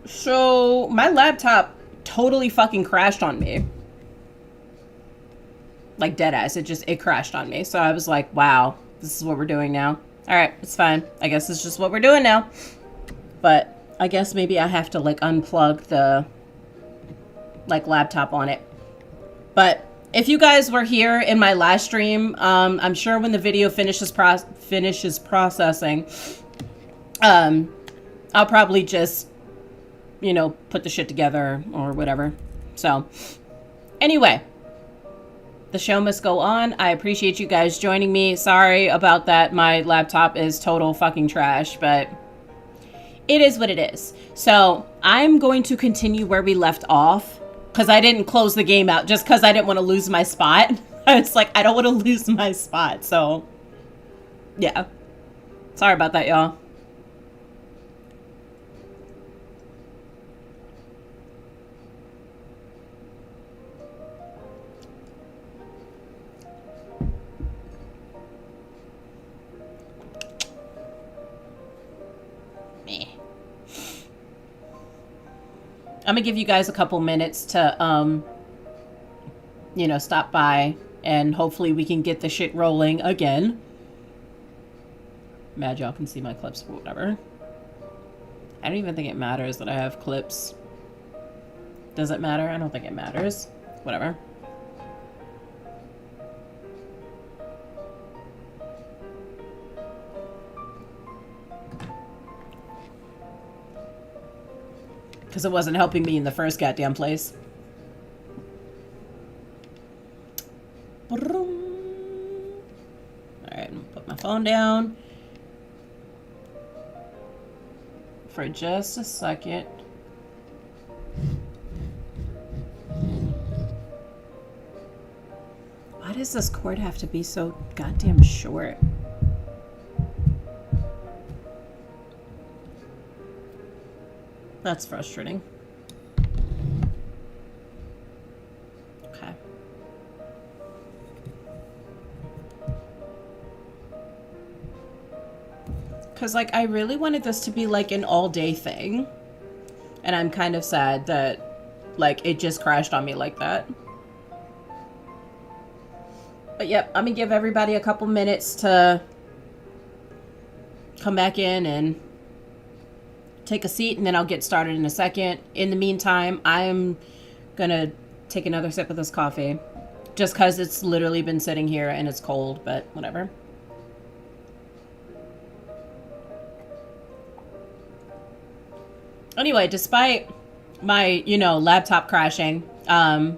So my laptop totally fucking crashed on me. Like dead ass. It crashed on me. So I was like, wow, this is what we're doing now. All right, it's fine. I guess it's just what we're doing now. But I guess maybe I have to like unplug the like laptop on it. But if you guys were here in my last stream, I'm sure when the video finishes processing, I'll probably just, you know, put the shit together or whatever. So anyway, the show must go on. I appreciate you guys joining me. Sorry about that. My laptop is total fucking trash, but it is what it is. So I'm going to continue where we left off because I didn't close the game out just because I didn't want to lose my spot. I was like, I don't want to lose my spot. So yeah, sorry about that, y'all. I'm gonna give you guys a couple minutes to, you know, stop by and hopefully we can get the shit rolling again. Mad y'all can see my clips, but whatever. I don't even think it matters that I have clips. Does it matter? I don't think it matters. Whatever. Because it wasn't helping me in the first goddamn place. Alright, I'm gonna put my phone down for just a second. Why does this cord have to be so goddamn short? That's frustrating. Okay. Because, like, I really wanted this to be, like, an all-day thing. And I'm kind of sad that, like, it just crashed on me like that. But, yep, I'm gonna give everybody a couple minutes to come back in and take a seat, and then I'll get started in a second. In the meantime, I'm gonna take another sip of this coffee just because it's literally been sitting here and it's cold, but whatever. Anyway, despite my, you know, laptop crashing, I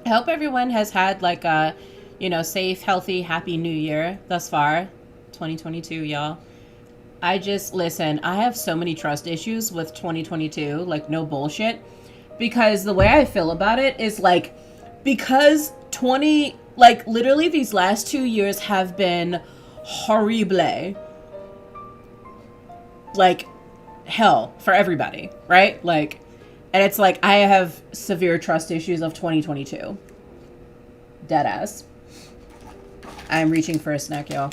hope everyone has had like a, you know, safe, healthy, happy new year thus far. 2022, y'all. Listen, I have so many trust issues with 2022, like no bullshit, because the way I feel about it is like, because like literally these last 2 years have been horrible, like hell for everybody, right? Like, and it's like, I have severe trust issues of 2022. Dead ass. I'm reaching for a snack, y'all.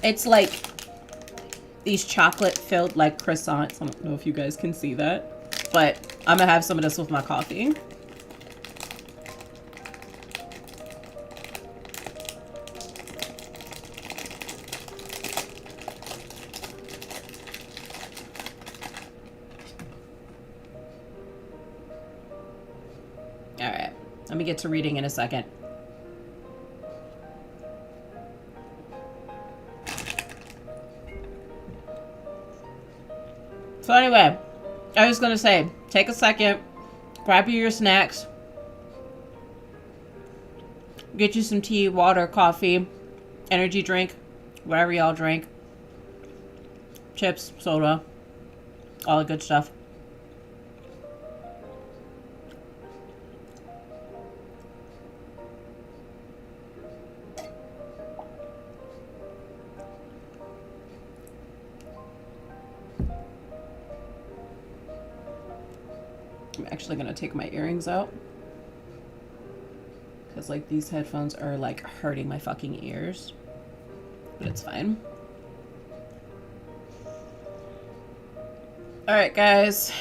It's like these chocolate-filled, like, croissants. I don't know if you guys can see that, but I'm gonna have some of this with my coffee. All right, let me get to reading in a second. So anyway, I was going to say, take a second, grab you your snacks, get you some tea, water, coffee, energy drink, whatever y'all drink, chips, soda, all the good stuff. I'm actually gonna take my earrings out because like these headphones are like hurting my fucking ears, but it's fine. Alright, guys.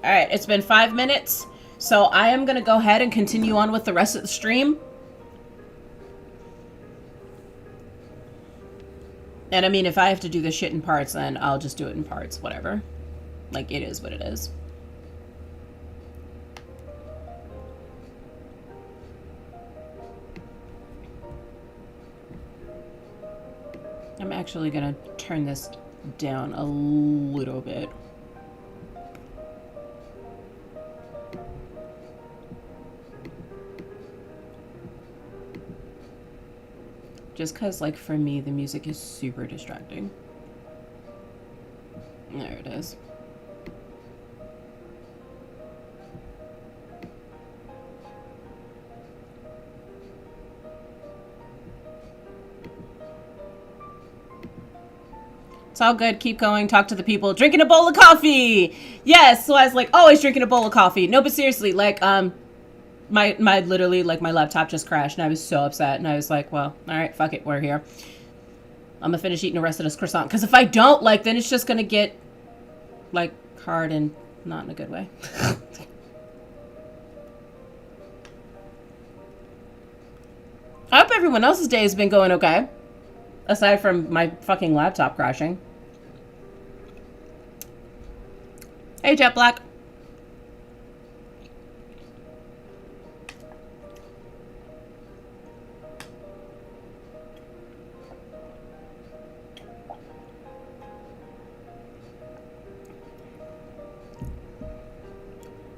Alright, it's been 5 minutes, so I am gonna go ahead and continue on with the rest of the stream. And I mean, if I have to do this shit in parts, then I'll just do it in parts, whatever. Like, it is what it is. I'm actually gonna turn this down a little bit. Just because, like, for me, the music is super distracting. There it is. It's all good. Keep going. Talk to the people. Drinking a bowl of coffee! Yes! So I was like, always drinking a bowl of coffee. No, but seriously, like, my literally, like, my laptop just crashed, and I was so upset, and I was like, well, alright, fuck it, we're here. I'm gonna finish eating the rest of this croissant, because if I don't, like, then it's just gonna get, like, hard and not in a good way. I hope everyone else's day has been going okay, aside from my fucking laptop crashing. Hey, Jet Black.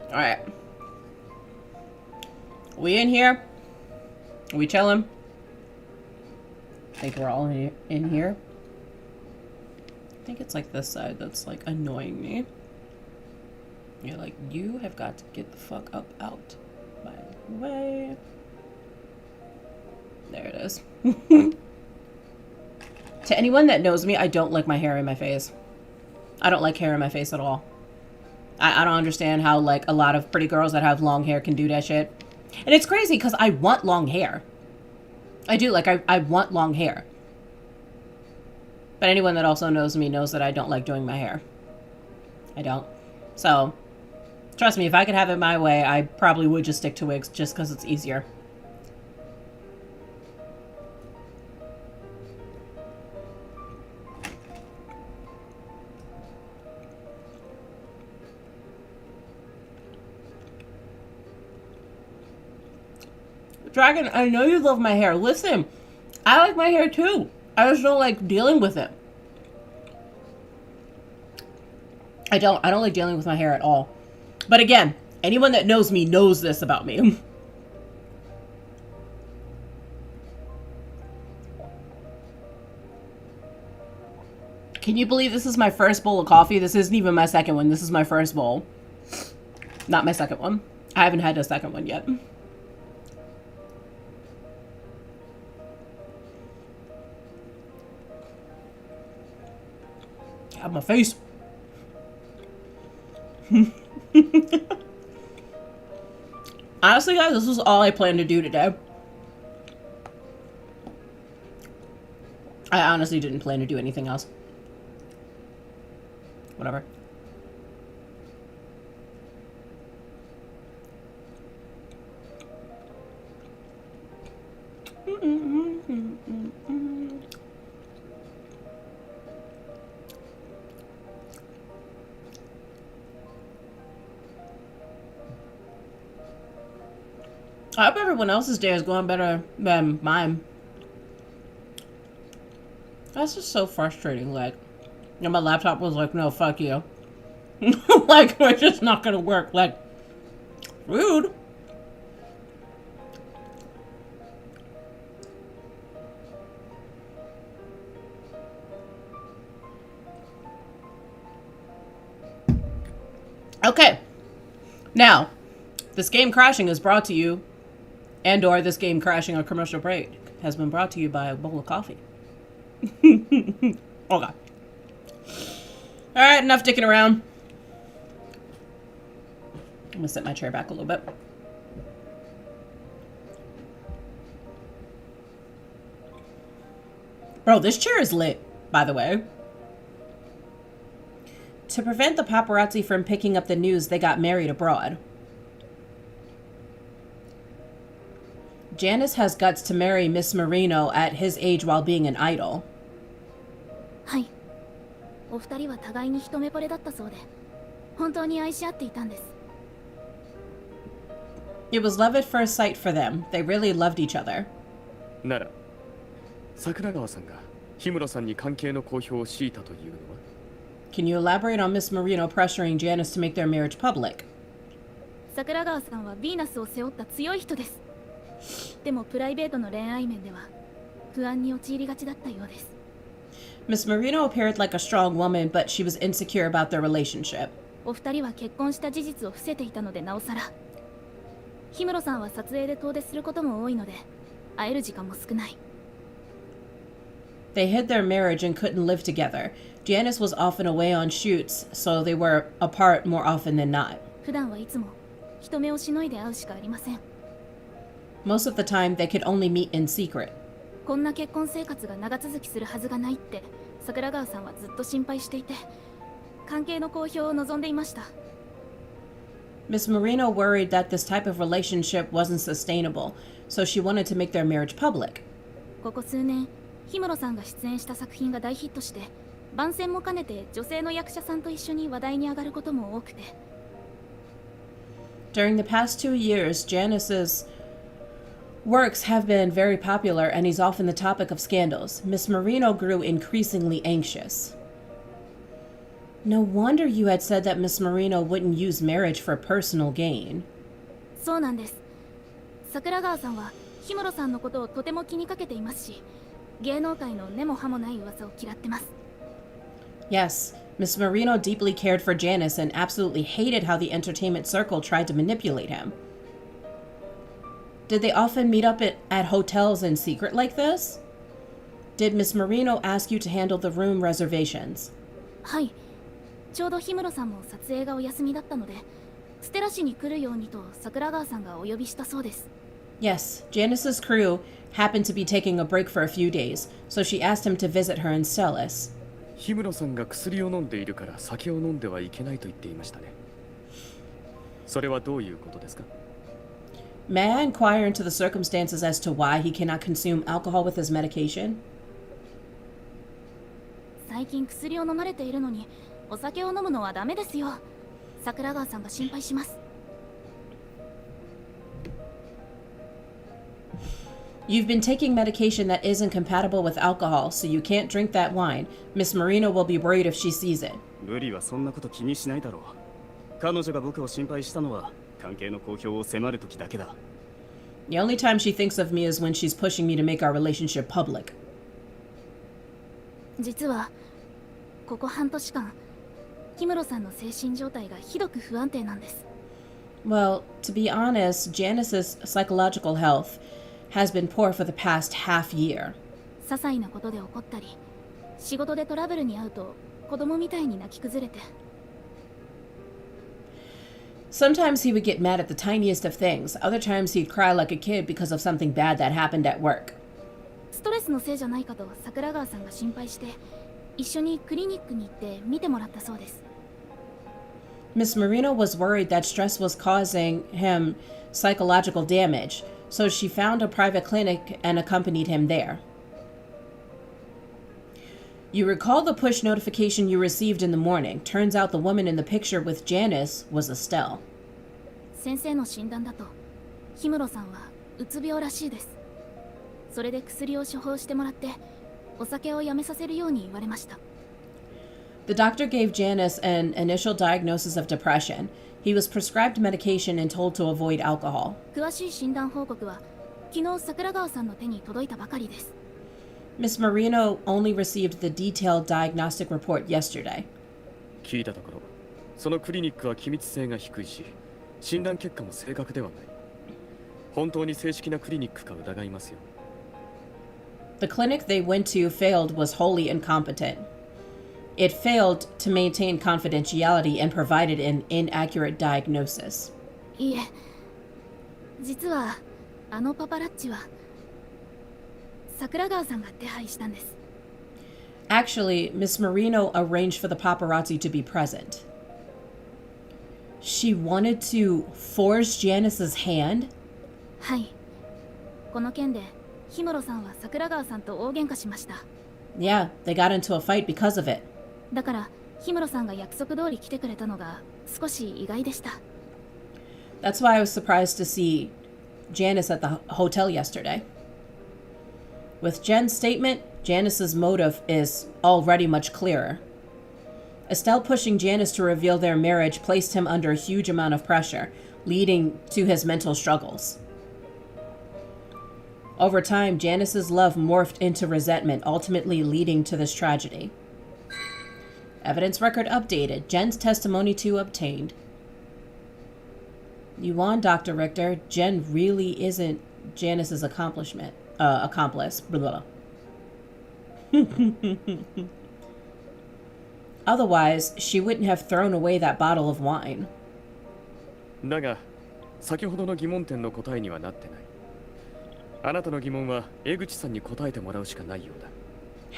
Alright. We in here? Are we chilling? I think we're all in here. I think it's like this side that's like annoying me. You're like, you have got to get the fuck up out my way. There it is. To anyone that knows me, I don't like my hair in my face. I don't like hair in my face at all. I don't understand how, like, a lot of pretty girls that have long hair can do that shit. And it's crazy, because I want long hair. I do, like, I want long hair. But anyone that also knows me knows that I don't like doing my hair. I don't. So, trust me, if I could have it my way, I probably would just stick to wigs, just because it's easier. Dragon, I know you love my hair. Listen, I like my hair too. I just don't like dealing with it. I don't like dealing with my hair at all. But again, anyone that knows me knows this about me. Can you believe this is my first bowl of coffee? This isn't even my second one. This is my first bowl. Not my second one. I haven't had a second one yet. Out my face. Honestly, guys, this was all I planned to do today. I honestly didn't plan to do anything else. Whatever. I hope everyone else's day is going better than mine. That's just so frustrating, like, and my laptop was like, no, fuck you. Like, we're just not gonna work, like, rude. Okay, now, this game crashing is brought to you, and or this game crashing on commercial break has been brought to you by a bowl of coffee. Okay. Alright, enough dicking around. I'm gonna set my chair back a little bit. Bro, this chair is lit, by the way. To prevent the paparazzi from picking up the news, they got married abroad. Janice has guts to marry Miss Marino at his age while being an idol. はい。お二人は互いに一目惚れだったそうで、本当に愛し合っていたんです。It was love at first sight for them. They really loved each other. なら、桜川さんが氷室さんに関係の公表を強いたというのは Can you elaborate on Miss Marino pressuring Janice to make their marriage public? 桜川さんはヴィーナスを背負った強い人です。でもプライベートの恋愛面では不安に陥りがちだったようです。Miss Marino appeared like a strong woman, but she was insecure about their relationship. お二人は結婚した事実を伏せていたのでなおさら。氷室さんは撮影で遠出することも多いので、会える時間も少ない。They hid their marriage and couldn't live together. Janice was often away on shoots, so they were apart more often than not. 普段はいつも人目をしのいで会うしかありません。Most of the time, they could only meet in secret. こんな結婚生活が長続きするはずがないって桜川さんはずっと心配していて、関係の公表を望んでいました。Miss Marino worried that this type of relationship wasn't sustainable, so she wanted to make their marriage public. ここ数年、氷室さんが出演した作品が大ヒットして、番宣も兼ねて女性の役者さんと一緒に話題に上がることも多くて。During the past 2 years, Janice's works have been very popular and he's often the topic of scandals. Miss Marino grew increasingly anxious. No wonder you had said that Miss Marino wouldn't use marriage for personal gain. そうなんです。桜川さんは氷室さんのことをとても気にかけていますし、芸能界の根も葉もない噂を嫌ってます。Yes, Miss Marino deeply cared for Janice and absolutely hated how the entertainment circle tried to manipulate him. Did they often meet up at hotels in secret like this? Did Miss Marino ask you to handle the room reservations? はい。ちょうど氷室さんも撮影がお休みだったので、ステラ市に来るようにと桜川さんがお呼びしたそうです。Yes, Janice's crew happened to be taking a break for a few days, so she asked him to visit her in Stellis. 氷室さんが薬を飲んでいるから酒を飲んではいけないと言っていましたね。それはどういうことですか? May I inquire into the circumstances as to why he cannot consume alcohol with his medication? 最近薬を飲まれているのに、お酒を飲むのはダメですよ。桜川さんが心配します。You've been taking medication that isn't compatible with alcohol, so you can't drink that wine. Miss Marino will be worried if she sees it. ブリはそんなこと気にしないだろう。彼女が僕を心配したのは関係の公表を迫る時だけだ。The only time she thinks of me is when she's pushing me to make our relationship public. 実はここ半年間、氷室さんの精神状態がひどく不安定なんです。Well, to be honest, Janice's psychological health has been poor for the past half year. 些細なことで怒ったり、仕事でトラブルに遭うと子供みたいに泣き崩れて。Sometimes he would get mad at the tiniest of things. Other times he'd cry like a kid because of something bad that happened at work. ストレスのせいじゃないかと桜川さんが心配して、一緒にクリニックに行って見てもらったそうです。Miss Marino was worried that stress was causing him psychological damage, so she found a private clinic and accompanied him there. You recall the push notification you received in the morning. Turns out the woman in the picture with Janice was Estelle. 先生の診断だと、氷室さんはうつ病らしいです。それで薬を処方してもらって、お酒をやめさせるように言われました。The doctor gave Janice an initial diagnosis of depression. He was prescribed medication and told to avoid alcohol. 詳しい診断報告は、昨日桜川さんの手に届いたばかりです。Miss Marino only received the detailed diagnostic report yesterday. 聞いたところ、そのクリニックは機密性が低いし、診断結果も正確ではない。本当に正式なクリニックか疑いますよ。The clinic they went to failed was wholly incompetent. It failed to maintain confidentiality and provided an inaccurate diagnosis. いえ、実はあのパパラッチは桜川さんが手配したんです。Actually, Miss Marino arranged for the paparazzi to be present. She wanted to force Janice's hand? はい。この件で氷室さんは桜川さんと大喧嘩しました。Yeah, they got into a fight because of it. だから氷室さんが約束通り来てくれたのが少し意外でした。That's why I was surprised to see Janice at the hotel yesterday. With Jen's statement, Janice's motive is already much clearer. Estelle pushing Janice to reveal their marriage placed him under a huge amount of pressure, leading to his mental struggles. Over time, Janice's love morphed into resentment, ultimately leading to this tragedy. Evidence record updated. Jen's testimony too obtained. You won, Dr. Richter. Jen really isn't Janice's accomplice. Blah, blah. Otherwise, she wouldn't have thrown away that bottle of wine. だが、先ほどの疑問点の答えにはなってない。あなたの疑問は江口さんに答えてもらうしかないようだ。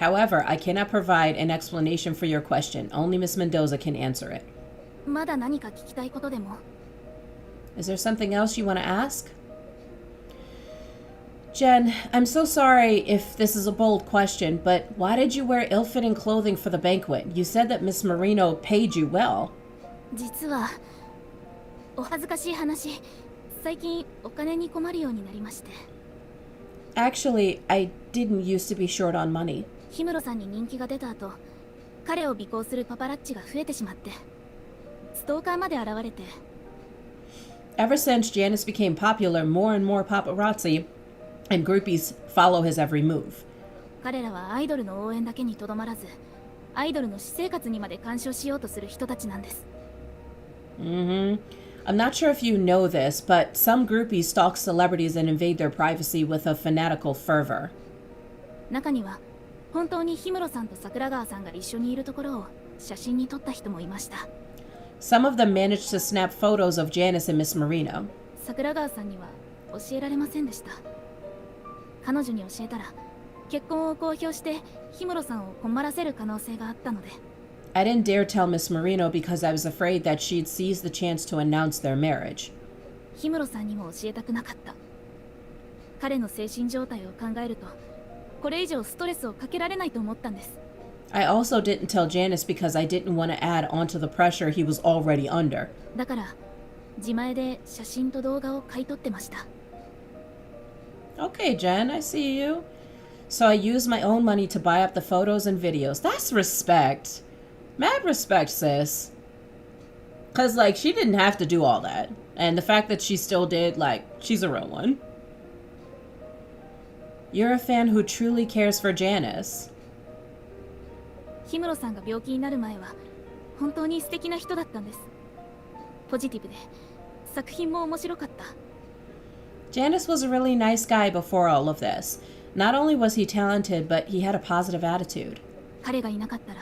However, I cannot provide an explanation for your question. Only Miss Mendoza can answer it. まだ何か聞きたいことでも。Is there something else you want to ask? Jen, I'm so sorry if this is a bold question, but why did you wear ill-fitting clothing for the banquet? You said that Miss Marino paid you well. 実はお恥ずかしい話、最近お金に困るようになりまして。Actually, I didn't used to be short on money. 氷室さんに人気が出た後、彼を尾行するパパラッチが増えてしまって、ストーカーまで現れて。Ever since Janice became popular, more and more paparazzi and groupies follow his every move. 彼らはアイドルの応援だけにとどまらず、アイドルの私生活にまで干渉しようとする人たちなんです。I'm not sure if you know this, but some groupies stalk celebrities and invade their privacy with a fanatical fervor. 中には本当に氷室さんと桜川さんが一緒にいるところを写真に撮った人もいました。Some of them managed to snap photos of Janice and Miss Marino. 桜川さんには教えられませんでした。彼女に教えたら結婚を公表して氷室さんを困らせる可能性があったので。I didn't dare tell Miss Marino because I was afraid that she'd seize the chance to announce their marriage. 氷室さんにも教えたくなかった。彼の精神状態を考えると、これ以上ストレスをかけられないと思ったんです。I also didn't tell Janice because I didn't want to add on to the pressure he was already under. だから自前で写真と動画を買い取ってました。Okay, Jen, I see you. So I used my own money to buy up the photos and videos. That's respect. Mad respect, sis. Because, like, she didn't have to do all that. And the fact that she still did, like, she's a real one. You're a fan who truly cares for Janice. 氷室さんが病気になる前は本当に素敵な人だったんです。ポジティブで作品も面白かった。Janice was a really nice guy before all of this. Not only was he talented, but he had a positive attitude. 彼がいなかったら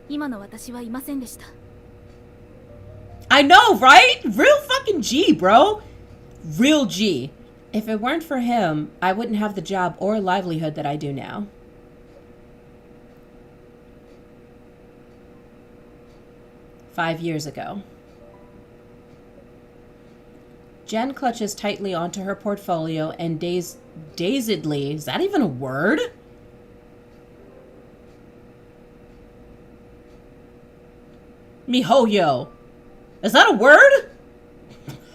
今の私はいませんでした。I know, right? Real fucking G, bro. Real G. If it weren't for him, I wouldn't have the job or livelihood that I do now. Five years ago. Jen clutches tightly onto her portfolio and dazedly, is that even a word? Mihoyo. Is that a word?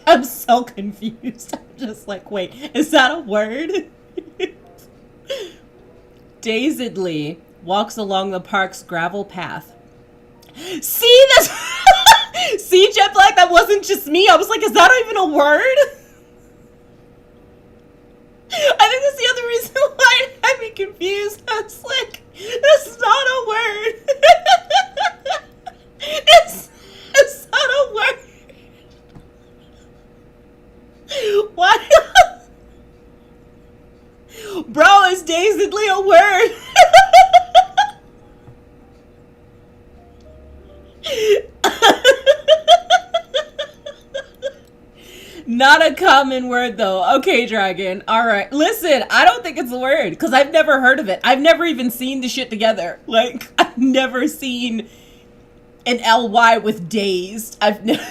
I'm so confused. I'm just like, wait, is that a word? Dazedly walks along the park's gravel path. See, that's... See, Jet Black, that wasn't just me. I was like, is that even a word? I think that's the other reason why it had me confused. I was like, that's not a word. It's not a word. Why? Bro, is dazedly a word? Not a common word, though. Okay, Dragon. All right. Listen, I don't think it's a word because I've never heard of it. I've never even seen the shit together. Like, I've never seen an ly with dazed. I've never.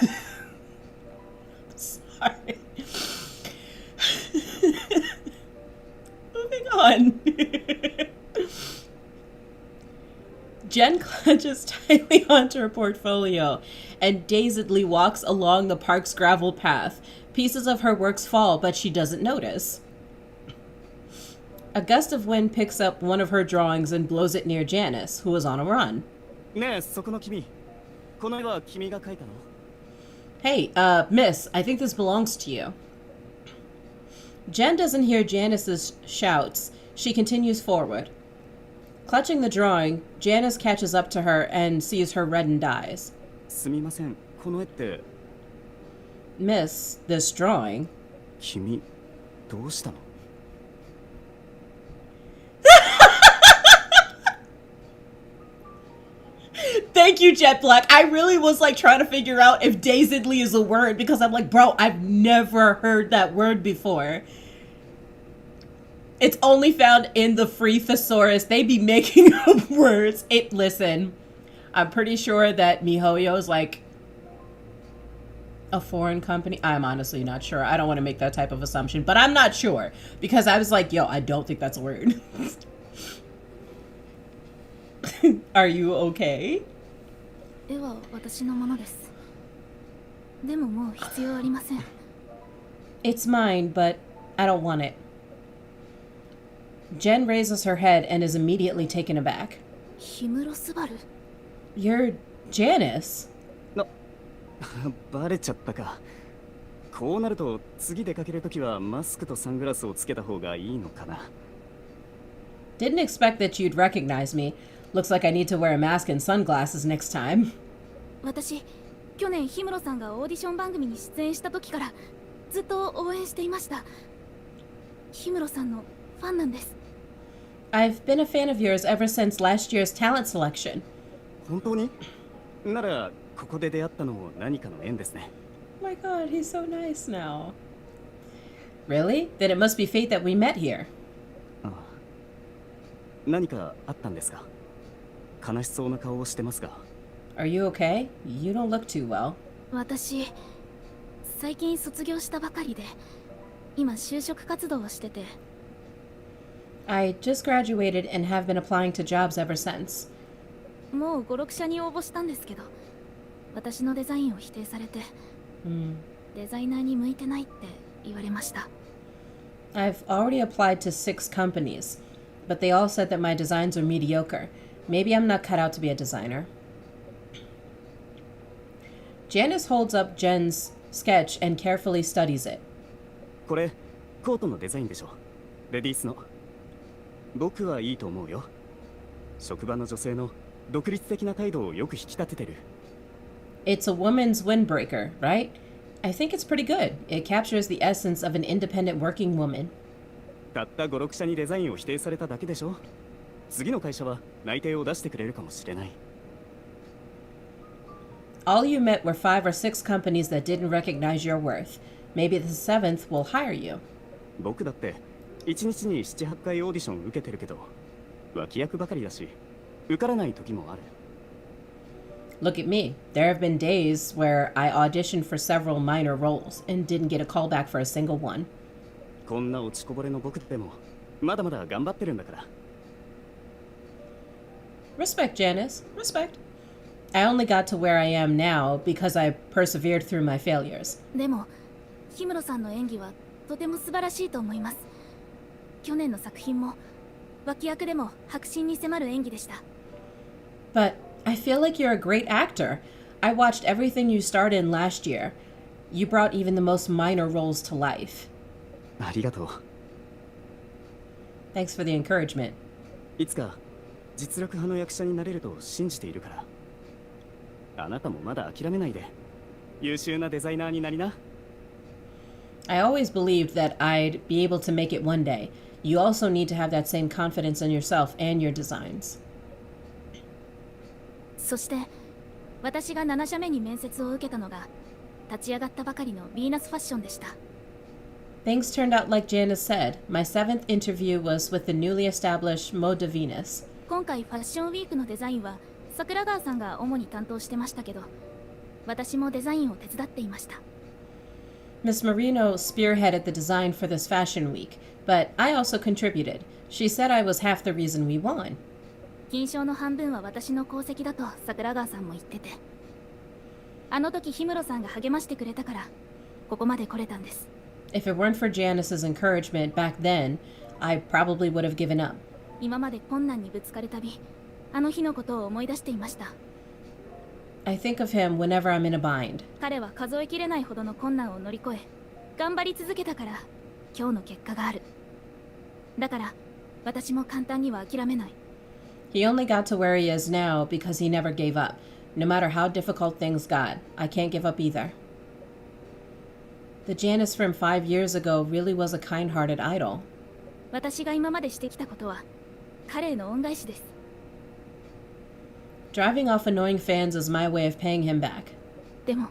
Sorry. Moving on. Jen clutches tightly onto her portfolio and dazedly walks along the park's gravel path. Pieces of her works fall, but she doesn't notice. A gust of wind picks up one of her drawings and blows it near Janice, who is on a run. ねえ、そこの君。この絵は君が描いたの? Hey, miss, I think this belongs to you. Jen doesn't hear Janice's shouts. She continues forward. Clutching the drawing, Janice catches up to her and sees her reddened eyes. すみません。この絵って。 Miss, this drawing. 君、どうしたの? Thank you, Jet Black. I really was like trying to figure out if dazedly is a word because I'm like, bro, I've never heard that word before. It's only found in the free thesaurus. They be making up words. Listen, I'm pretty sure that MiHoYo is like a foreign company. I'm honestly not sure. I don't want to make that type of assumption, but I'm not sure because I was like, yo, I don't think that's a word. Are you okay? 絵は私のものです。でももう必要ありません。 It's mine, but I don't want it. Jen raises her head and is immediately taken aback. 氷室スバル? You're Janice. バレちゃったか。こうなると次出かけるときはマスクとサングラスをつけた方がいいのかな。 Didn't expect that you'd recognize me. Looks like I need to wear a mask and sunglasses next time. 私、去年氷室さんがオーディション番組に出演した時からずっと応援していました。氷室さんのファンなんです。 I've been a fan of yours ever since last year's talent selection. 本当に? ならここで出会ったのも何かの縁ですね。 Oh my god, he's so nice now. Really? Then it must be fate that we met here. ああ。何かあったんですか? 悲しそうな顔をしてますが。 Are you okay? You don't look too well. 私、最近卒業したばかりで、今就職活動をしてて。 I just graduated and have been applying to jobs ever since. もう5、6社に応募したんですけど、私のデザインを否定されて、デザイナーに向いてないって言われました。 I've already applied to 6 companies, but they all said that my designs are mediocre. Maybe I'm not cut out to be a designer. Janice holds up Jen's sketch and carefully studies it. これ、コートのデザインでしょ。レディースの。僕はいいと思うよ。職場の女性の独立的な態度をよく引き立ててる。 It's a woman's windbreaker, right? I think it's pretty good. It captures the essence of an independent working woman. たった5、6社にデザインを否定されただけでしょ。次の会社は内定を出してくれるかもしれない。 All you met were 5 or 6 companies that didn't recognize your worth. Maybe the 7th will hire you. 僕だって1日に7、8回オーディション受けてるけど、脇役ばかりだし、受からない時もある。 Look at me. There have been days where I auditioned for several minor roles and didn't get a call back for a single one. こんな落ちこぼれの僕でもまだまだ頑張ってるんだから。 Respect, Janice. Respect. I only got to where I am now because I persevered through my failures. でも、氷室さんの演技はとても素晴らしいと思います。去年の作品も脇役でも迫真に迫る演技でした。 But I feel like you're a great actor. I watched everything you starred in last year. You brought even the most minor roles to life. ありがとう。 Thanks for the encouragement. いつか実力派の役者になれると信じているから。あなたもまだ諦めないで。優秀なデザイナーになりな。 I always believed that I'd be able to make it one day. You also need to have that same confidence in yourself and your designs. そして私が7社目に面接を受けたのが立ち上がったばかりのヴィーナスファッションでした。 Things turned out like Janice said. My 7th interview was with the newly established Mode de Venus. 今回ファッションウィークのデザインは桜川さんが主に担当してましたけど、私もデザインを手伝っていました。 Miss Marino spearheaded the design for this fashion week, but I also contributed. She said I was half the reason we won. 金賞の半分は私の功績だと桜川さんも言ってて、あの時氷室さんが励ましてくれたからここまで来れたんです。 If it weren't for Janice's encouragement back then, I probably would have given up. 今まで困難にぶつかるたび、あの日のことを思い出していました。 I think of him whenever I'm in a bind. 彼は数えきれないほどの困難を乗り越え、頑張り続けたから今日の結果がある。だから私も簡単には諦めない。 He only got to where he is now because he never gave up. No matter how difficult things got, I can't give up either. The Janice from 5 years ago really was a kind-hearted idol. 私が今までしてきたことは彼への恩返しです。 Driving off annoying fans is my way of paying him back. でも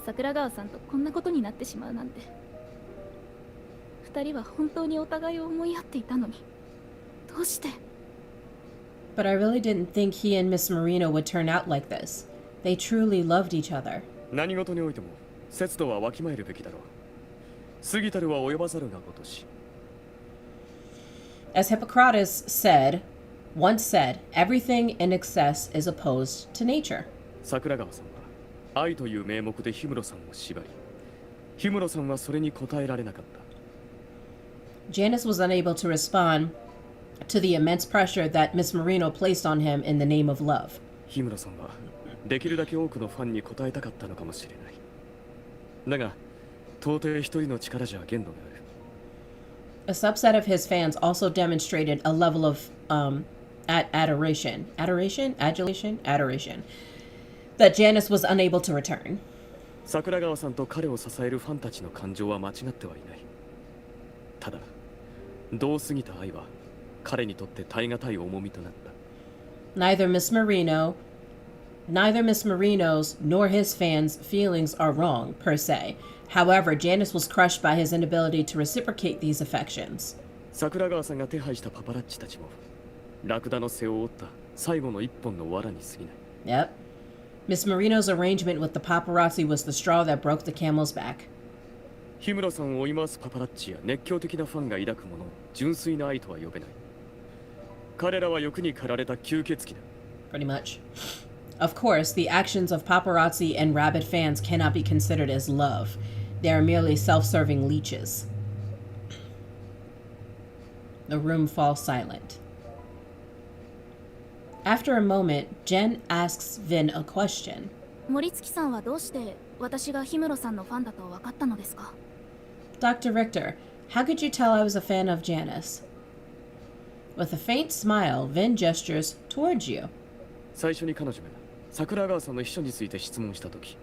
桜川さんとこんなことになってしまうなんて。二人は本当にお互いを思い合っていたのに、どうして。 But I really didn't think he and Miss Marino would turn out like this. They truly loved each other. 何事においても節度はわきまえるべきだろう。過ぎたるは及ばざるがごとし。 As Hippocrates once said, everything in excess is opposed to nature. 桜川さんは愛という名目で氷室さんを縛り、氷室さんはそれに応えられなかった。 Janice was unable to respond to the immense pressure that Miss Marino placed on him in the name of love. 氷室さんはできるだけ多くのファンに応えたかったのかもしれない。だが、到底一人の力じゃ限度がある。 A subset of his fans also demonstrated a level of adoration that Janice was unable to return. 桜川さんと彼を支えるファンたちの感情は間違ってはいない。ただ、どう過ぎた愛は彼にとって耐え難い重みとなった。 Neither Miss Marino's nor his fans' feelings are wrong, per se. However, Janice was crushed by his inability to reciprocate these affections. 桜川さんが手配したパパラッチたちも、ラクダの背を折った最後の一本の藁に過ぎない。 Yep. Miss Marino's arrangement with the paparazzi was the straw that broke the camel's back. 氷室さんを追い回すパパラッチや熱狂的なファンが抱くものを純粋な愛とは呼べない。彼らは欲に駆られた吸血鬼だ。 Pretty much. Of course, the actions of paparazzi and rabid fans cannot be considered as love. They are merely self-serving leeches. The room falls silent. After a moment, Jen asks Vin a question. 森月さんはどうして私が氷室さんのファンだと分かったのですか？ Dr. Richter, how could you tell I was a fan of Janice? With a faint smile, Vin gestures towards you. 最初に彼女が桜川さんの秘書について質問したとき、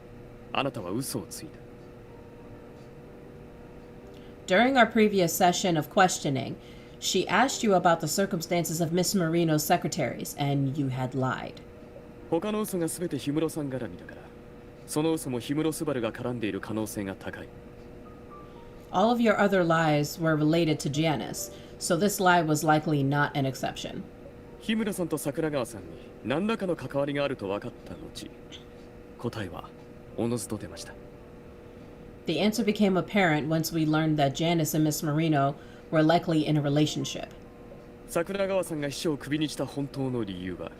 あなたは嘘をついた。 During our previous session of questioning, she asked you about the circumstances of Miss Marino's secretaries, and you had lied. 他の嘘が全て氷室さん絡みだから、その嘘も氷室昴が絡んでいる可能性が高い。 All of your other lies were related to Janice, so this lie was likely not an exception. 氷室さんと桜川さんに何らかの関わりがあると分かった後、答えはおのずと出ました。 The answer became apparent once we learned that Janice and Miss Marino were likely in a relationship. 桜川さんが秘書をクビにした本当の理由は、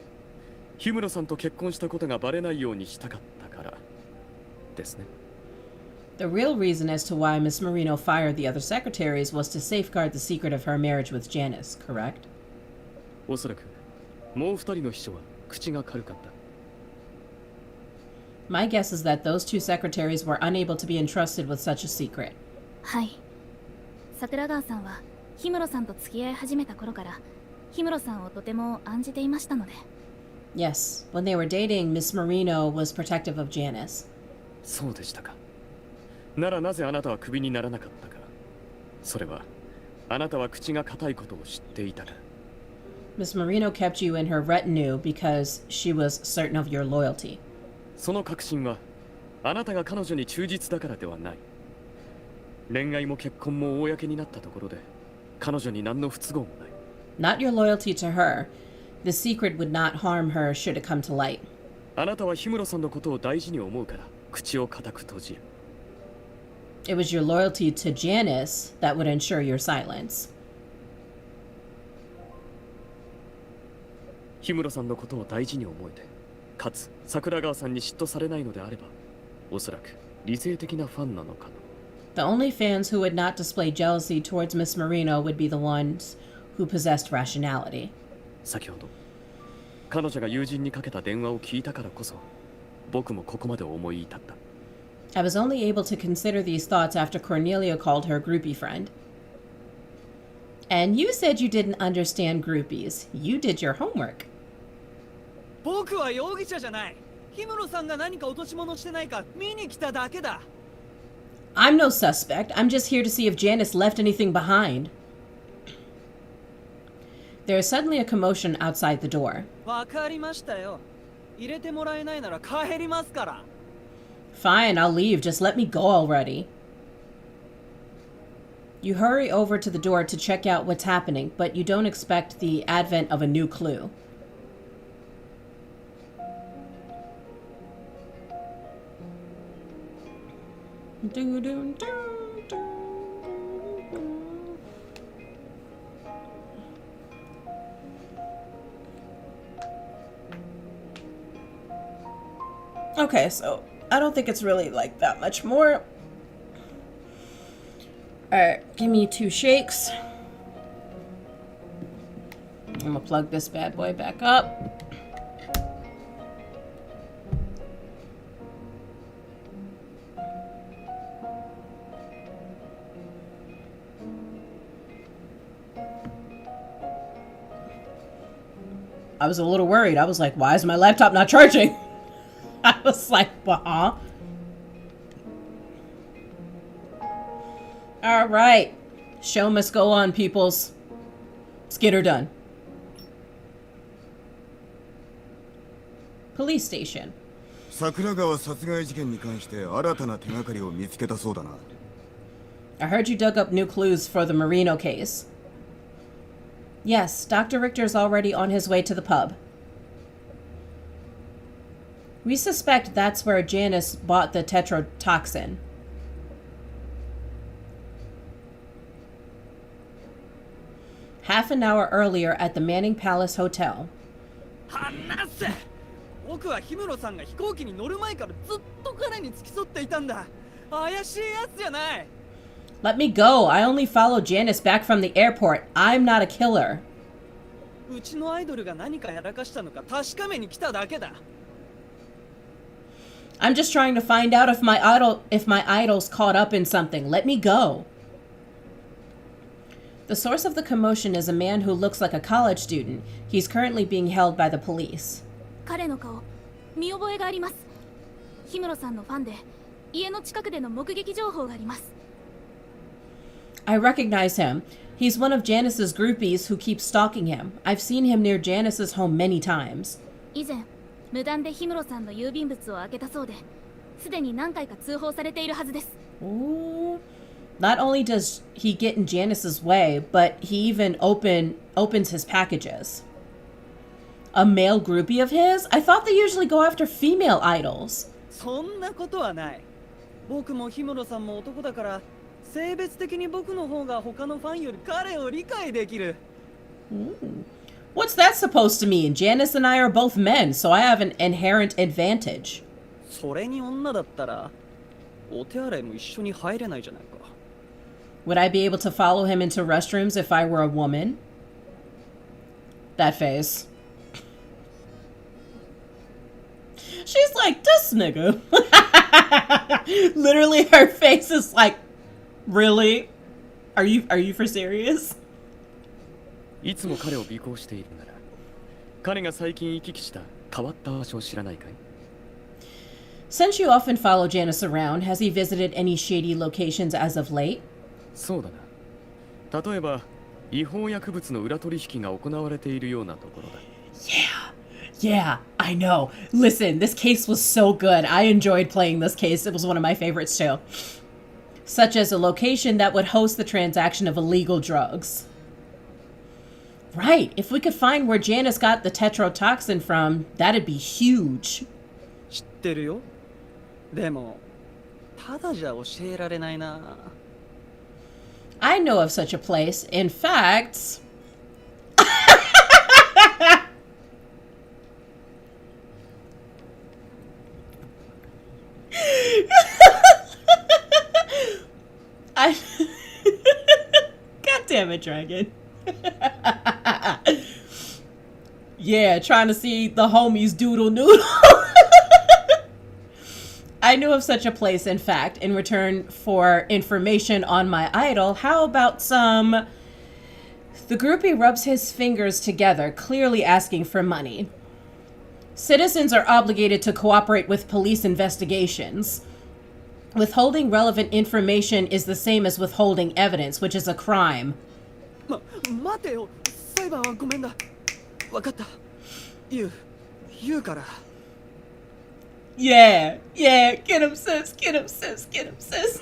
氷室さんと結婚したことがバレないようにしたかったからですね。 The real reason as to why Miss Marino fired the other secretaries was to safeguard the secret of her marriage with Janice, correct? おそらくもう二人の秘書は口が軽かった。 My guess is that those two secretaries were unable to be entrusted with such a secret. はい。桜川さんは氷室さんと付き合い始めた頃から氷室さんをとても案じていましたので。 Yes, when they were dating, Miss Marino was protective of Janice. そうでしたか。ならなぜあなたはクビにならなかったか。それはあなたは口が固いことを知っていたから。 Miss Marino kept you in her retinue because she was certain of your loyalty. その確信はあなたが彼女に忠実だからではない。恋愛も結婚も公になったところで彼女に何の不都合もない。 Not your loyalty to her. The secret would not harm her should it come to light. あなたは氷室さんのことを大事に思うから口を固く閉じる。 It was your loyalty to Janice that would ensure your silence. 氷室さんのことを大事に思えて、かつ桜川さんに嫉妬されないのであれば、おそらく理性的なファンなのかな。 The only fans who would not display jealousy towards Miss Marino would be the ones who possessed rationality. 先ほど彼女が友人にかけた電話を聞いたからこそ、僕もここまで思い至った。 I was only able to consider these thoughts after Cornelia called her groupie friend. And you said you didn't understand groupies. You did your homework. 僕は容疑者じゃない。氷室さんが何か落とし物してないか見に来ただけだ。I'm no suspect. I'm just here to see if Janice left anything behind. There is suddenly a commotion outside the door. わかりましたよ。入れてもらえないなら帰りますから。Fine, I'll leave. Just let me go already. You hurry over to the door to check out what's happening, but you don't expect the advent of a new clue. Okay, so I don't think it's really like that much more. Alright, give me 2 shakes. I'm gonna plug this bad boy back up. I was a little worried. I was like, why is my laptop not charging? I was like, huh? All right. Show must go on, peoples. Let's get her done. Police station. 桜川殺害事件に関して新たな手がかりを見つけたそうだな。I heard you dug up new clues for the Marino case. Yes, Dr. Richter's already on his way to the pub. We suspect that's where Janice bought the tetrotoxin. Half an hour earlier at the Manning Palace Hotel. 話せ。僕は氷室さんが飛行機に乗る前からずっと彼に付き添っていたんだ。怪しいやつじゃない。Let me go. I only followed Janice back from the airport. I'm not a killer. うちのアイドルが何かやらかしたのか確かめに来ただけだ。I'm just trying to find out if my idol's caught up in something. Let me go. The source of the commotion is a man who looks like a college student. He's currently being held by the police. 彼の顔見覚えがあります。氷室さんのファンで家の近くでの目撃情報があります。I recognize him. He's one of Janice's groupies who keeps stalking him. I've seen him near Janice's home many times. 以前無断で氷室さんの郵便物を開けたそうで、すでに何回か通報されているはずです。 Ooh. Not only does he get in Janice's way, but he even opens his packages. A male groupie of his? I thought they usually go after female idols. そんなことはない。僕も氷室さんも男だから、性別的に僕の方が他のファンより彼を理解できる。What's that supposed to mean? Janice and I are both men, so I have an inherent advantage. それに女だったら、お手洗いも一緒に入れないじゃないか。Would I be able to follow him into restrooms if I were a woman? That face. She's like, this nigga. Literally, her face is like, really? Are you for serious? いつも彼を尾行しているなら、彼が最近行き来した変わった場所を知らないかい？ Since you often follow Janice around, has he visited any shady locations as of late? そうだな。例えば違法薬物の裏取引が行われているようなところだ。Yeah, I know. Listen, this case was so good. I enjoyed playing this case. It was one of my favorites too. Such as a location that would host the transaction of illegal drugs. Right, if we could find where Janice got the tetrotoxin from, that'd be huge. 知ってるよ。でもただじゃ教えられないな。I know of such a place. In fact... I... God damn it, Dragon. Yeah, trying to see the homies doodle noodle. I knew of such a place, in fact, in return for information on my idol. How about some... The groupie rubs his fingers together, clearly asking for money. Citizens are obligated to cooperate with police investigations. Withholding relevant information is the same as withholding evidence, which is a crime. 待てよ。裁判はごめんだ。わかった。言うから。Yeah, get him, sis, get him, sis, get him, sis.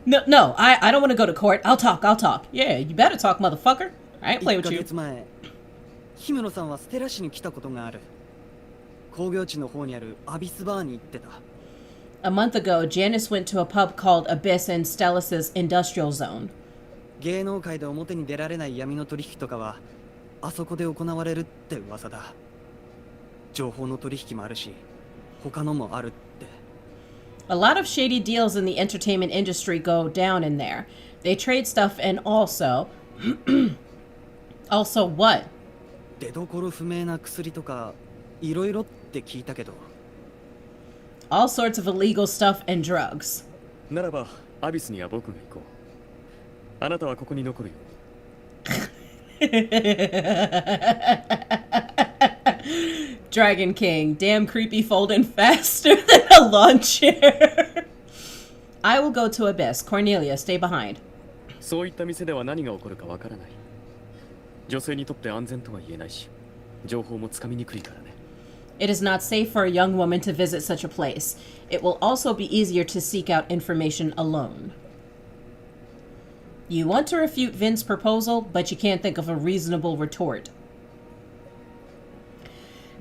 No, I don't want to go to court. I'll talk. Yeah, you better talk, motherfucker. I ain't playing with 1ヶ you. 月前、氷室さんはステラ市に来たことがある。工業地の方にあるアビスバーに行ってた。A month ago, Janice went to a pub called Abyss in Stellis's industrial zone. 芸能界で表に出られない闇の取引とかはあそこで行われるって噂だ。情報の取引もあるし、他のもあるって。A lot of shady deals in the entertainment industry go down in there. They trade stuff and also... Also what? 出所不明な薬とかいろいろって聞いたけど。All sorts of illegal stuff and drugs. ならばアビスには僕が行こう。あなたはここに残るよ。Dragon King, damn creepy folding faster than a lawn chair. I will go to Abyss. Cornelia, stay behind. そういった店では何が起こるかわからない。女性にとって安全とは言えないし、情報もつかみにくいからね。It is not safe for a young woman to visit such a place. It will also be easier to seek out information alone. You want to refute Vin's proposal, but you can't think of a reasonable retort.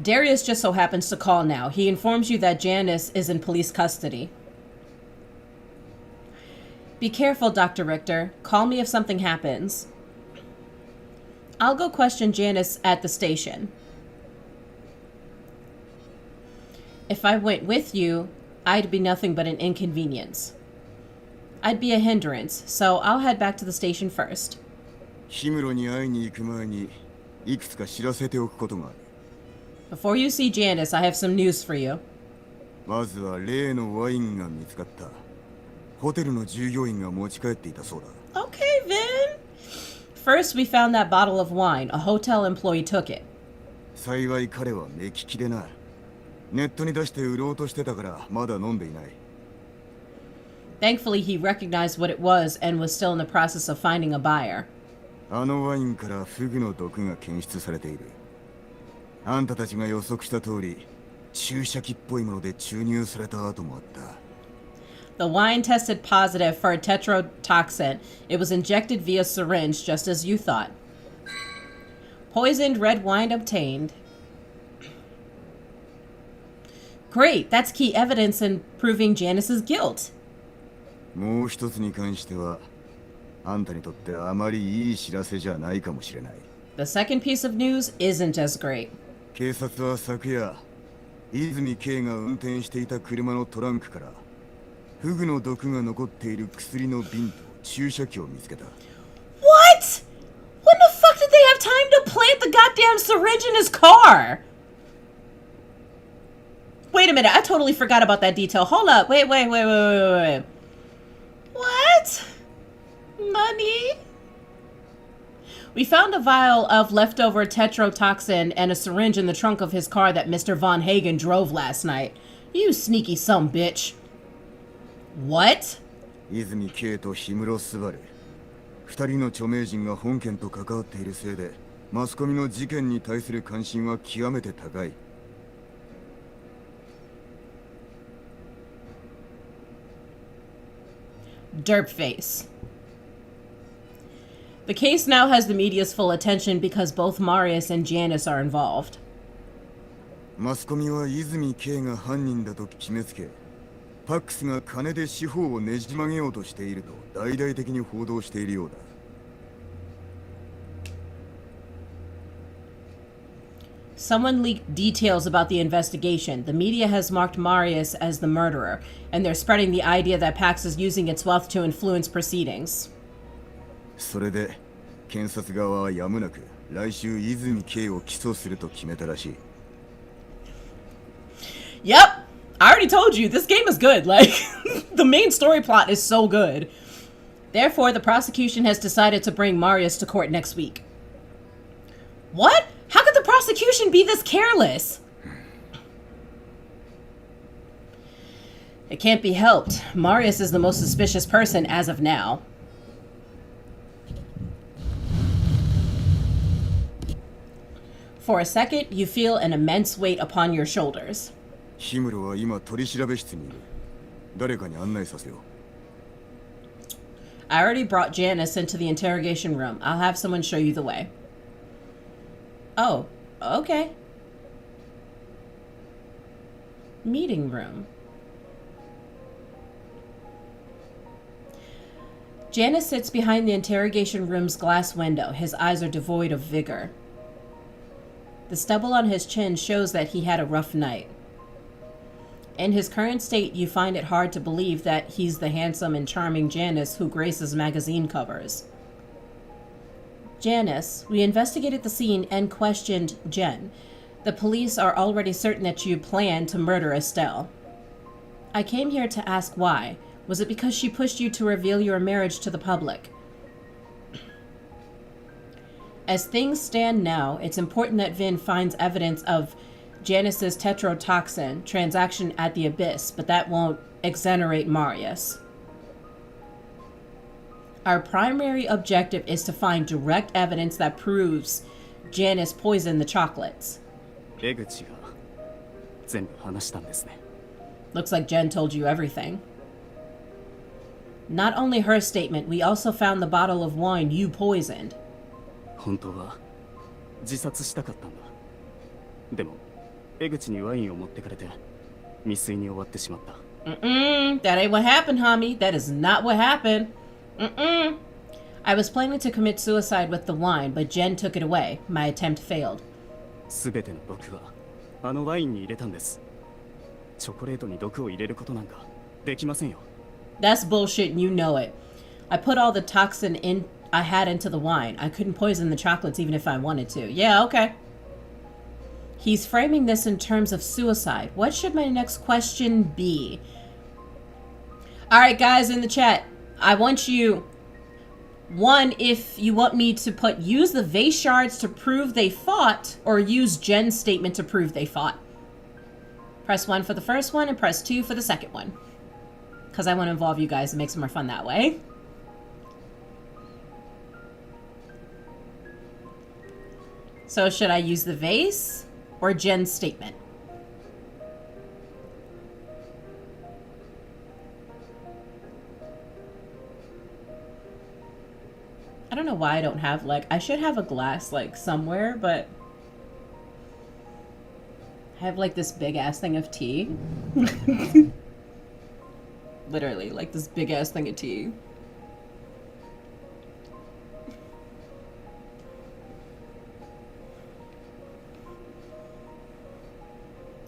Darius just so happens to call now. He informs you that Janice is in police custody. Be careful, Dr. Richter. Call me if something happens. I'll go question Janice at the station. If I went with you, I'd be nothing but an inconvenience. I'd be a hindrance, so I'll head back to the station first. 氷室に会いに行く前にいくつか知らせておくことがある。Before you see Janice, I have some news for you. まずは例のワインが見つかった。ホテルの従業員が持ち帰っていたそうだ。Okay, Vin. First, we found that bottle of wine. A hotel employee took it. 幸い彼は目利きでな。ネットに出して売ろうとしてたからまだ飲んでいない。Thankfully, he recognized what it was and was still in the process of finding a buyer. あのワインからフグの毒が検出されている。あんたたちが予測した通り、注射器っぽいもので注入された跡もあった。The wine tested positive for a tetrotoxin. It was injected via syringe, just as you thought. Poisoned red wine obtained. Great, that's key evidence in proving Janice's guilt. もう一つに関しては、あんたにとってあまりいい知らせじゃないかもしれない。The second piece of news isn't as great. 警察は昨夜、泉圭が運転していた車のトランクから、フグの毒が残っている薬の瓶と注射器を見つけた。What? When the fuck did they have time to plant the goddamn syringe in his car? Wait a minute, I totally forgot about that detail. Hold up, wait. What? Money? We found a vial of leftover tetrotoxin and a syringe in the trunk of his car that Mr. Von Hagen drove last night. You sneaky some bitch. What? 泉圭と氷室昴、二人の著名人が本件と関わっているせいで、マスコミの事件に対する関心は極めて高い。Derp face. The case now has the media's full attention because both Marius and Janice are involved. マスコミは泉圭が犯人だと決めつけ、パックスが金で司法をねじ曲げようとしていると大々的に報道しているようだ。Someone leaked details about the investigation. The media has marked Marius as the murderer, and they're spreading the idea that Pax is using its wealth to influence proceedings. それで検察側はやむなく来週泉圭を起訴すると決めたらしい。Yep! I already told you, this game is good. Like, the main story plot is so good. Therefore, the prosecution has decided to bring Marius to court next week. What? How could the prosecution be this careless? It can't be helped. Marius is the most suspicious person as of now. For a second, you feel an immense weight upon your shoulders. ヒムロは今取り調べ室にいる。誰かに案内させよう。I already brought Janice into the interrogation room. I'll have someone show you the way. Oh, okay. Meeting room. Janice sits behind the interrogation room's glass window. His eyes are devoid of vigor. The stubble on his chin shows that he had a rough night. In his current state, you find it hard to believe that he's the handsome and charming Janice who graces magazine covers. Janice, we investigated the scene and questioned Jen. The police are already certain that you planned to murder Estelle. I came here to ask why. Was it because she pushed you to reveal your marriage to the public? As things stand now, it's important that Vin finds evidence of Janice's tetrotoxin transaction at the Abyss, but that won't exonerate Marius. Our primary objective is to find direct evidence that proves Janice poisoned the chocolates. 江口が全部話したんですね。 Looks like Jen told you everything. Not only her statement, we also found the bottle of wine you poisoned. 本当は自殺したかったんだ。でも江口にワインを持ってかれて未遂に終わってしまった。That ain't what happened, homie. That is not what happened. I was planning to commit suicide with the wine, but Jen took it away. My attempt failed. すべての毒はあのワインに入れたんです。チョコレートに毒を入れることなんかできませんよ。 That's bullshit and you know it. I put all the toxin I had into the wine. I couldn't poison the chocolates even if I wanted to. Yeah, okay. He's framing this in terms of suicide. What should my next question be? Alright, guys in the chat. I want you... One, if you want me to use the vase shards to prove they fought, or use Jen's statement to prove they fought. Press 1 for the first one, and press 2 for the second one. Because I want to involve you guys and make it more fun that way. So should I use the vase or Jen's statement? I don't know why I don't have, like, I should have a glass, like, somewhere, but I have, like, this big-ass thing of tea. Literally, like, this big-ass thing of tea.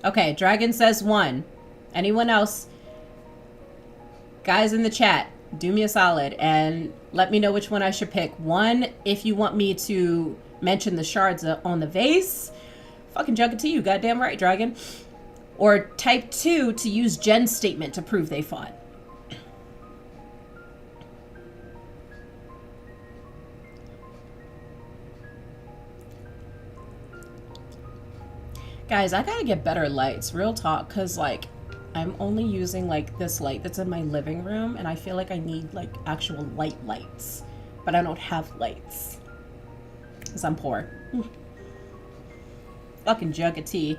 Okay, Dragon says 1. Anyone else? Guys in the chat, do me a solid and let me know which one I should pick. 1, if you want me to mention the shards on the vase. Fucking jug it to you, goddamn right, Dragon. Or type 2 to use Jen's statement to prove they fought. Guys, I gotta get better lights, real talk, because, like, I'm only using, like, this light that's in my living room, and I feel like I need, like, actual lights. But I don't have lights. Because I'm poor. Fucking jug of tea.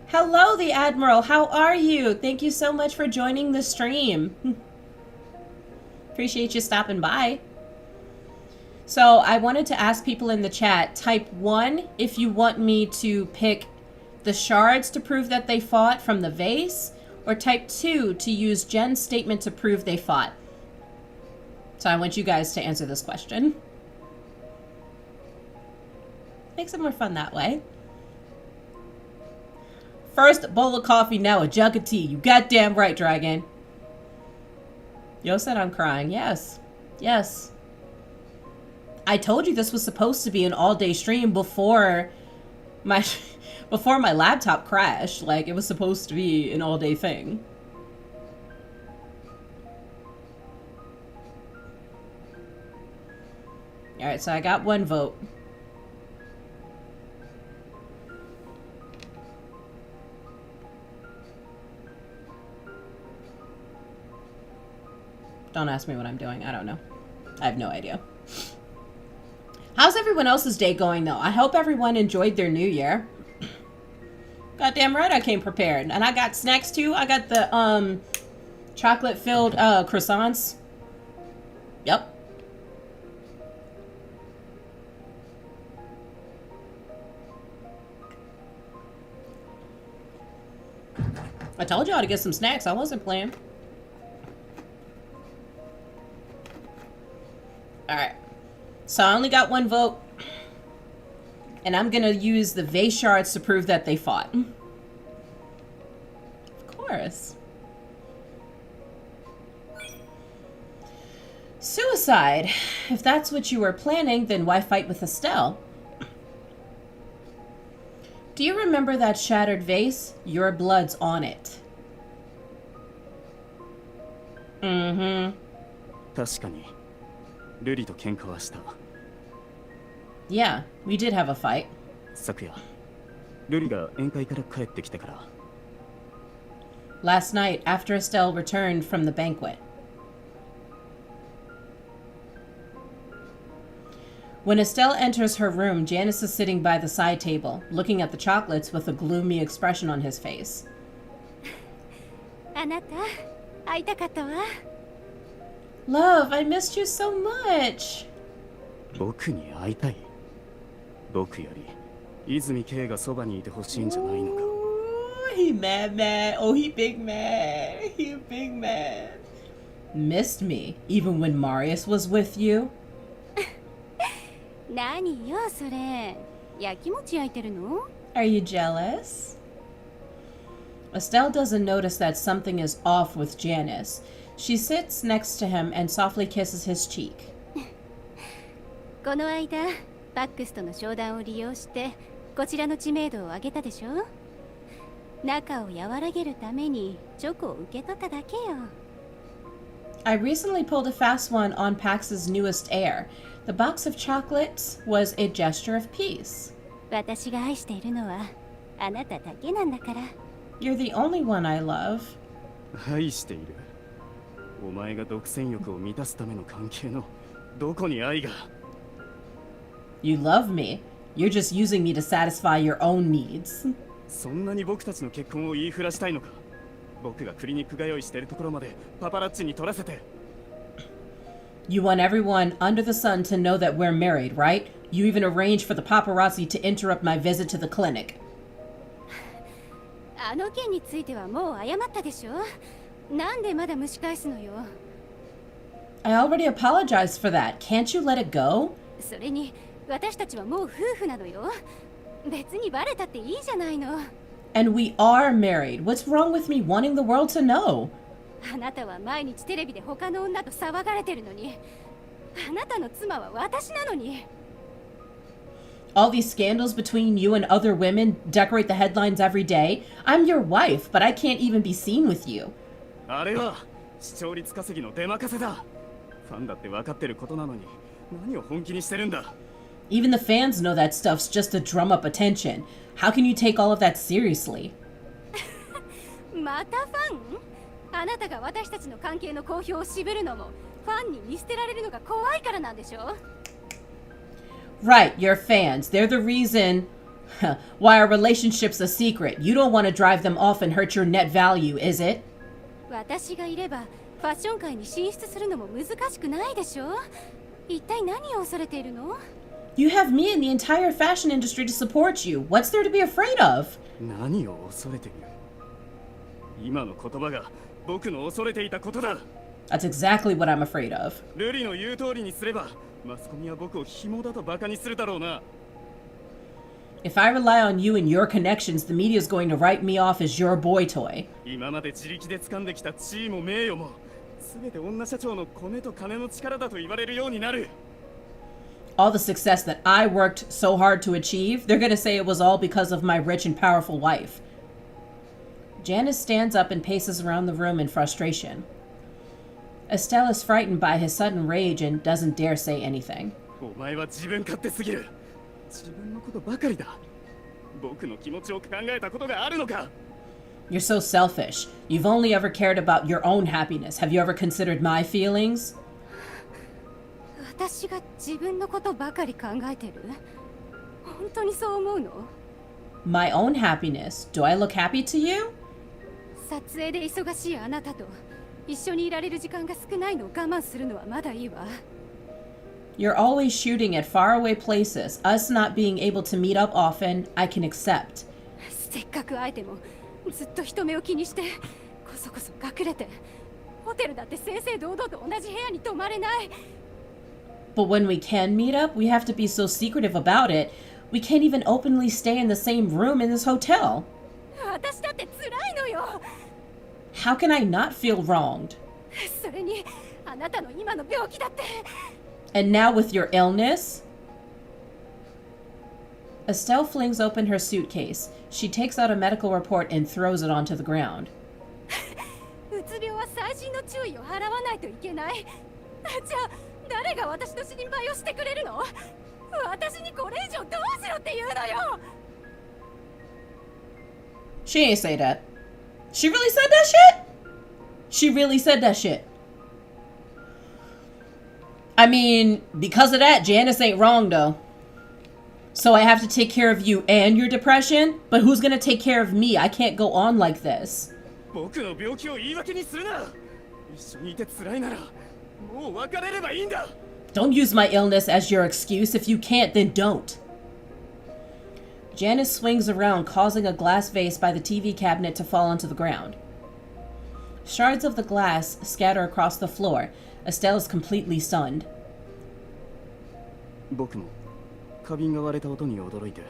Hello, the Admiral. How are you? Thank you so much for joining the stream. Appreciate you stopping by. So I wanted to ask people in the chat, type 1 if you want me to pick the shards to prove that they fought from the vase, or type 2 to use Jen's statement to prove they fought. So I want you guys to answer this question. Makes it more fun that way. First a bowl of coffee, now a jug of tea. You goddamn right, Dragon. Yo said I'm crying. Yes. Yes. I told you this was supposed to be an all-day stream before my laptop crashed. Like, it was supposed to be an all-day thing. Alright, so I got 1 vote. Don't ask me what I'm doing. I don't know. I have no idea. How's everyone else's day going, though? I hope everyone enjoyed their new year. Goddamn right I came prepared. And I got snacks, too. I got the, chocolate-filled, croissants. Yep. I told y'all to get some snacks. I wasn't playing. Alright. So I only got 1 vote. And I'm gonna use the vase shards to prove that they fought. Of course. Suicide. If that's what you were planning, then why fight with Estelle? Do you remember that shattered vase? Your blood's on it. Mm-hmm. 確かにルリと喧嘩はした。 Yeah, we did have a fight. 昨夜ルリが宴会から帰ってきてから。 Last night, after Estelle returned from the banquet. When Estelle enters her room, Janice is sitting by the side table, looking at the chocolates with a gloomy expression on his face. あなた、会いたかったわ。 Love, I missed you so much. 僕に会いたい。僕より泉圭がそばにいてほしいんじゃないのか。 Ooh, he mad. Oh, he big mad. He big mad. Missed me, even when Marius was with you? 何よそれ。焼きもち焼いてるの？ Are you jealous? Estelle doesn't notice that something is off with Janice. She sits next to him and softly kisses his cheek. この間、バックスとの商談を利用して、こちらの知名度を上げたでしょ？仲を和らげるためにチョコを受け取っただけよ。 I recently pulled a fast one on Pax's newest heir. The box of chocolates was a gesture of peace. 私が愛しているのはあなただけなんだから。 You're the only one I love. 愛している。お前が独占欲を満たすための関係のどこに愛が。 You love me. You're just using me to satisfy your own needs. そんなに僕たちの結婚を言いふらしたいのか。僕がクリニック通いしてるところまでパパラッチに撮らせて。 You want everyone under the sun to know that we're married, right? You even arranged for the paparazzi to interrupt my visit to the clinic. あの件についてはもう謝ったでしょ？なんでまだ蒸し返すのよ？ I already apologized for that. Can't you let it go? それに私たちはもう夫婦なのよ。別にバレたっていいじゃないの。 And we are married. What's wrong with me wanting the world to know? あなたは毎日テレビで他の女と騒がれてるのに、あなたの妻は私なのに。 All these scandals between you and other women decorate the headlines every day. I'm your wife, but I can't even be seen with you. あれは視聴率稼ぎの出任せだ。ファンだって分かってることなのに何を本気にしてるんだ。 Even the fans know that stuff's just to drum up attention. How can you take all of that seriously? またファン？あなたが私たちの関係の公表を渋るのもファンに見捨てられるのが怖いからなんでしょ？ Right, your fans. They're the reason why our relationship's a secret. You don't want to drive them off and hurt your net value, is it? 私がいればファッション界に進出するのも難しくないでしょ。一体何を恐れているの？ You have me and the entire fashion industry to support you. What's there to be afraid of? 何を恐れている？今の言葉が僕の恐れていたことだ。That's exactly what I'm afraid of. ルリの言う通りにすれば、マスコミは僕を紐だとバカにするだろうな。If I rely on you and your connections, the media is going to write me off as your boy toy. 今まで自力で掴んできた地位も名誉も、全て女社長のコネと金の力だと言われるようになる。All the success that I worked so hard to achieve, they're going to say it was all because of my rich and powerful wife. Janice stands up and paces around the room in frustration. Estelle is frightened by his sudden rage and doesn't dare say anything. お前は自分勝手すぎる。自分のことばかりだ。僕の気持ちを考えたことがあるのか。You're so selfish. You've only ever cared about your own happiness. Have you ever considered my feelings? 私が自分のことばかり考えてる？本当にそう思うの？ My own happiness? Do I look happy to you? 撮影で忙しいあなたと一緒にいられる時間が少ないのを我慢するのはまだいいわ。You're always shooting at faraway places. Us not being able to meet up often, I can accept. せっかく会えてもずっと人目を気にしてこそこそ隠れて、ホテルだって正々堂々と同じ部屋に泊まれない。 But when we can meet up, we have to be so secretive about it. We can't even openly stay in the same room in this hotel. 私だって辛いのよ。 How can I not feel wronged? それにあなたの今の病気だって。 And now with your illness? Estelle flings open her suitcase. She takes out a medical report and throws it onto the ground. うつ病は細心の注意を払わないといけない。じゃあ誰が私の心配をしてくれるの？私にこれ以上どうしろって言うのよ。 She ain't say that. She really said that shit? She really said that shit. I mean, because of that, Janice ain't wrong though. So I have to take care of you and your depression? But who's gonna take care of me? I can't go on like this. 僕の病気を言い訳にするな。一緒にいて辛いならもう別れればいいんだ。 Don't use my illness as your excuse. If you can't, then don't. Janice swings around, causing a glass vase by the TV cabinet to fall onto the ground. Shards of the glass scatter across the floor. Estelle is completely stunned. 僕も花瓶が割れた音に驚いて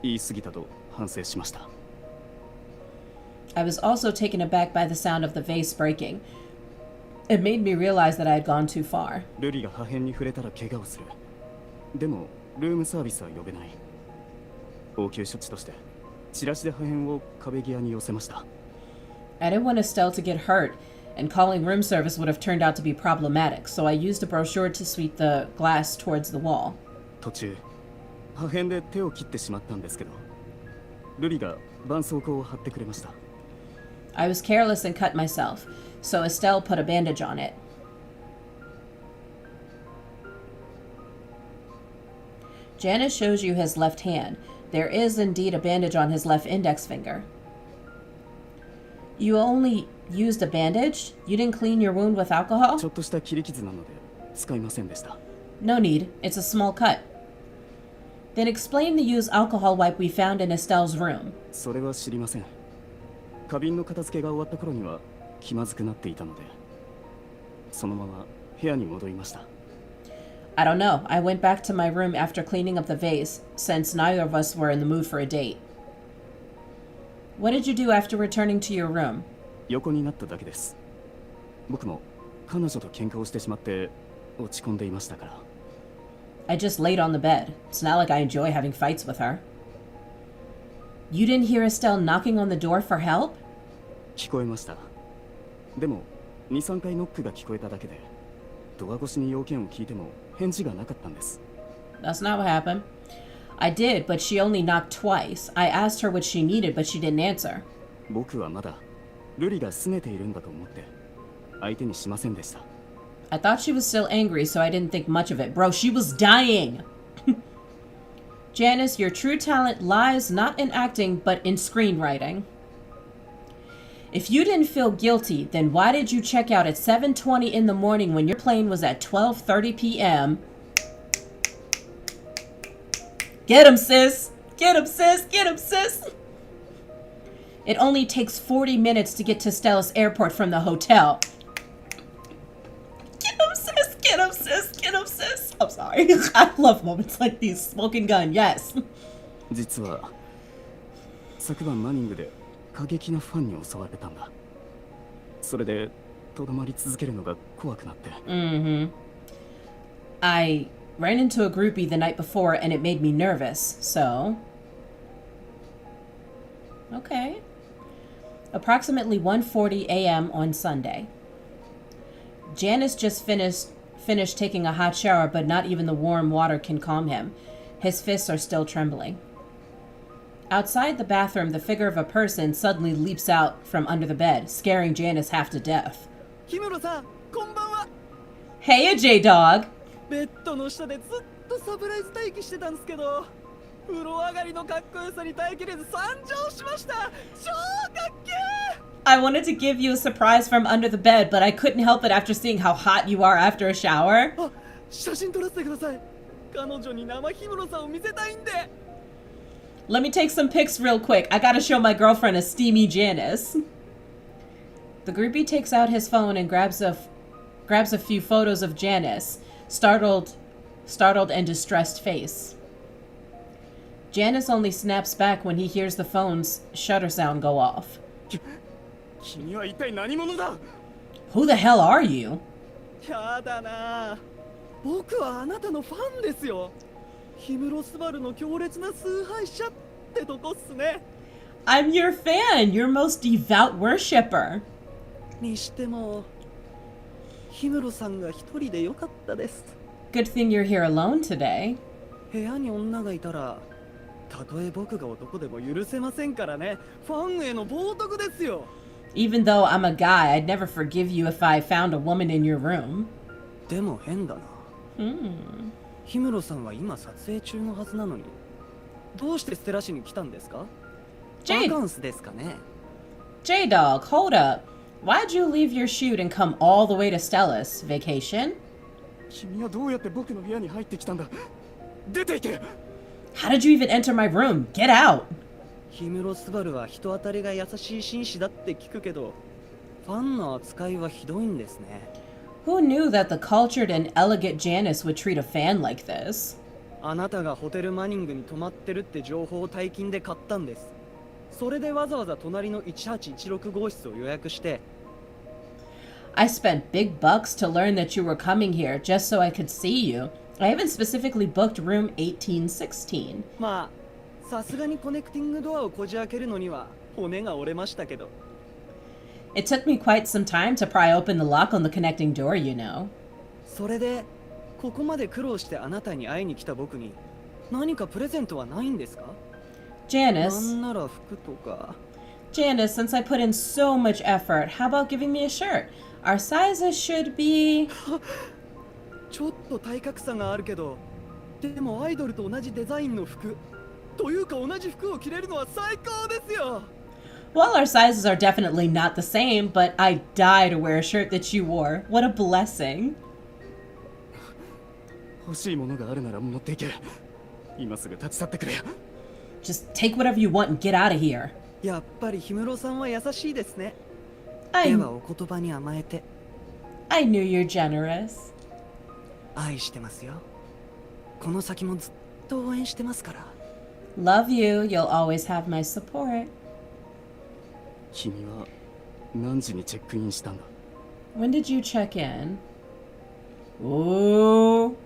言い過ぎたと反省しました。 I was also taken aback by the sound of the vase breaking. It made me realize that I had gone too far. ルリが破片に触れたら怪我をする。でもルームサービスは呼べない。応急処置としてチラシで破片を壁際に寄せました。 I didn't want Estelle to get hurt, and calling room service would have turned out to be problematic, so I used a brochure to sweep the glass towards the wall. 途中破片で手を切ってしまったんですけど、ルリが絆創膏を貼ってくれました。 I was careless and cut myself, so Estelle put a bandage on it. Janice shows you his left hand. There is indeed a bandage on his left index finger. You only used a bandage? You didn't clean your wound with alcohol? ちょっとした切り傷なので使いませんでした。 No need. It's a small cut. Then explain the used alcohol wipe we found in Estelle's room. それは知りません。花瓶の片付けが終わった頃には気まずくなっていたので、そのまま部屋に戻りました。 I don't know. I went back to my room after cleaning up the vase, since neither of us were in the mood for a date. What did you do after returning to your room? 横になっただけです。僕も彼女と喧嘩をしてしまって落ち込んでいましたから。 I just laid on the bed. It's not like I enjoy having fights with her. You didn't hear Estelle knocking on the door for help? 聞こえました。でも 2,3 回ノックが聞こえただけで、ドア越しに要件を聞いても返事がなかったんです。 That's not what happened. I did, but she only knocked twice. I asked her what she needed, but she didn't answer. 僕はまだルリが拗ねているんだと思って相手にしませんでした。 I thought she was still angry, so I didn't think much of it. Bro, she was dying! Janice, your true talent lies not in acting, but in screenwriting. If you didn't feel guilty, then why did you check out at 7:20 in the morning when your plane was at 12:30 p.m.? Get him, sis! Get him, sis! Get him, sis! It only takes 40 minutes to get to Stella's airport from the hotel. Get him, sis! Get him, sis! Get him, sis! I'm sorry. I love moments like these. Smoking gun, yes. 実は昨晩マニングで過激なファンに襲われたんだ。それでとどまり続けるのが怖くなって。I ran into a groupie the night before and it made me nervous, so... Okay. Approximately 1:40 a.m. on Sunday. Janice just finished taking a hot shower, but not even the warm water can calm him. His fists are still trembling. Outside the bathroom, the figure of a person suddenly leaps out from under the bed, scaring Janice half to death. 氷室さん、こんばんは。 Hey, J-Dog! ベッドの下でずっとサプライズ待機してたんですけど、風呂上がりのかっこよさに耐えきれず参上しました。超かっけー！ I wanted to give you a surprise from under the bed, but I couldn't help it after seeing how hot you are after a shower. あ、写真撮らせてください。彼女に生氷室さんを見せたいんで。 Let me take some pics real quick. I gotta show my girlfriend a steamy Janice. The groupie takes out his phone and grabs a few photos of Janice, startled and distressed face. Janice only snaps back when he hears the phone's shutter sound go off. 君は一体何者だ? Who the hell are you? やだな。僕はあなたのファンですよ。氷室スバルの強烈な崇拝者ってとこっすね。I'm your fan, your most devout worshipper. にしても、氷室さんが一人でよかったです。 Good thing you're here alone today. 部屋に女がいたら、たとえ僕が男でも許せませんからね。ファンへの冒涜ですよ。 Even though I'm a guy, I'd never forgive you if I found a woman in your room. でも変だな。氷室さんは今撮影中のはずなのに、どうしてステラ市に来たんですか？バカンスですかね？ J-Dog, hold up. Why'd you leave your shoot and come all the way to Stella's? Vacation? 君はどうやって僕の部屋に入ってきたんだ? 出て行け! How did you even enter my room? Get out! 氷室スバルは人当たりが優しい紳士だって聞くけど、ファンの扱いはひどいんですね。 Who knew that the cultured and elegant Janice would treat a fan like this? あなたがホテルマニングに泊まってるって情報を大金で買ったんです。それでわざわざ隣の1816号室を予約して。I spent big bucks to learn that you were coming here just so I could see you. I even specifically booked room 1816. まあ、さすがにコネクティングドアをこじ開けるのには骨が折れましたけど。It took me quite some time to pry open the lock on the connecting door, you know. それで、ここまで苦労してあなたに会いに来た僕に何かプレゼントはないんですか？ Janice. なんなら服とか。Janice, since I put in so much effort, how about giving me a shirt? Our sizes should be... ちょっと体格差があるけど、でもアイドルと同じデザインの服というか同じ服を着れるのは最高ですよ。 Well, our sizes are definitely not the same, but I'd die to wear a shirt that you wore. What a blessing. 欲しいものがあるなら持っていけ。今すぐ立ち去ってくれ。 Just take whatever you want and get out of here. やっぱり氷室さんは優しいですね。 I ではお言葉に甘えて。 knew you're generous. 愛してますよ。この先もずっと応援してますから。 Love you. You'll always have my support. 君は何時にチェックインしたんだ? When did you check in? Ooh.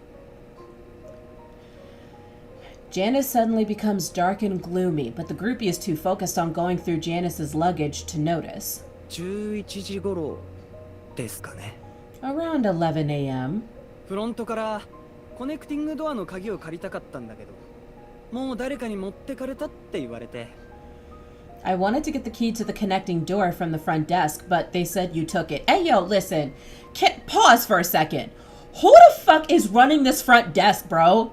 Janice suddenly becomes dark and gloomy, but the groupie is too focused on going through Janice's luggage to notice. 11時頃ですかね。 Around 11 a.m. フロントからコネクティングドアの鍵を借りたかったんだけど、もう誰かに持ってかれたって言われて。 I wanted to get the key to the connecting door from the front desk, but they said you took it. Hey, yo, listen. Pause for a second. Who the fuck is running this front desk, bro?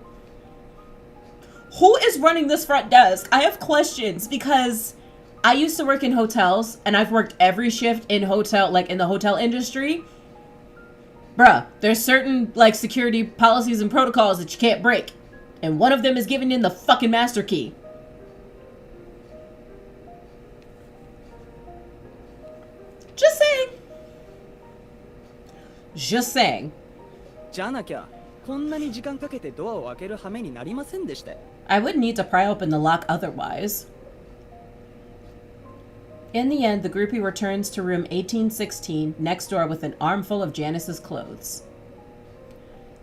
Who is running this front desk? I have questions because I used to work in hotels and I've worked every shift in hotel, like in the hotel industry. Bruh, there's certain like security policies and protocols that you can't break. And one of them is giving in the fucking master key. Just saying. Just saying. じゃなきゃこんなに時間かけてドアを開ける羽目になりませんでした。 I would need to pry open the lock otherwise. In the end, the groupie returns to room 1816, next door with an armful of Janice's clothes.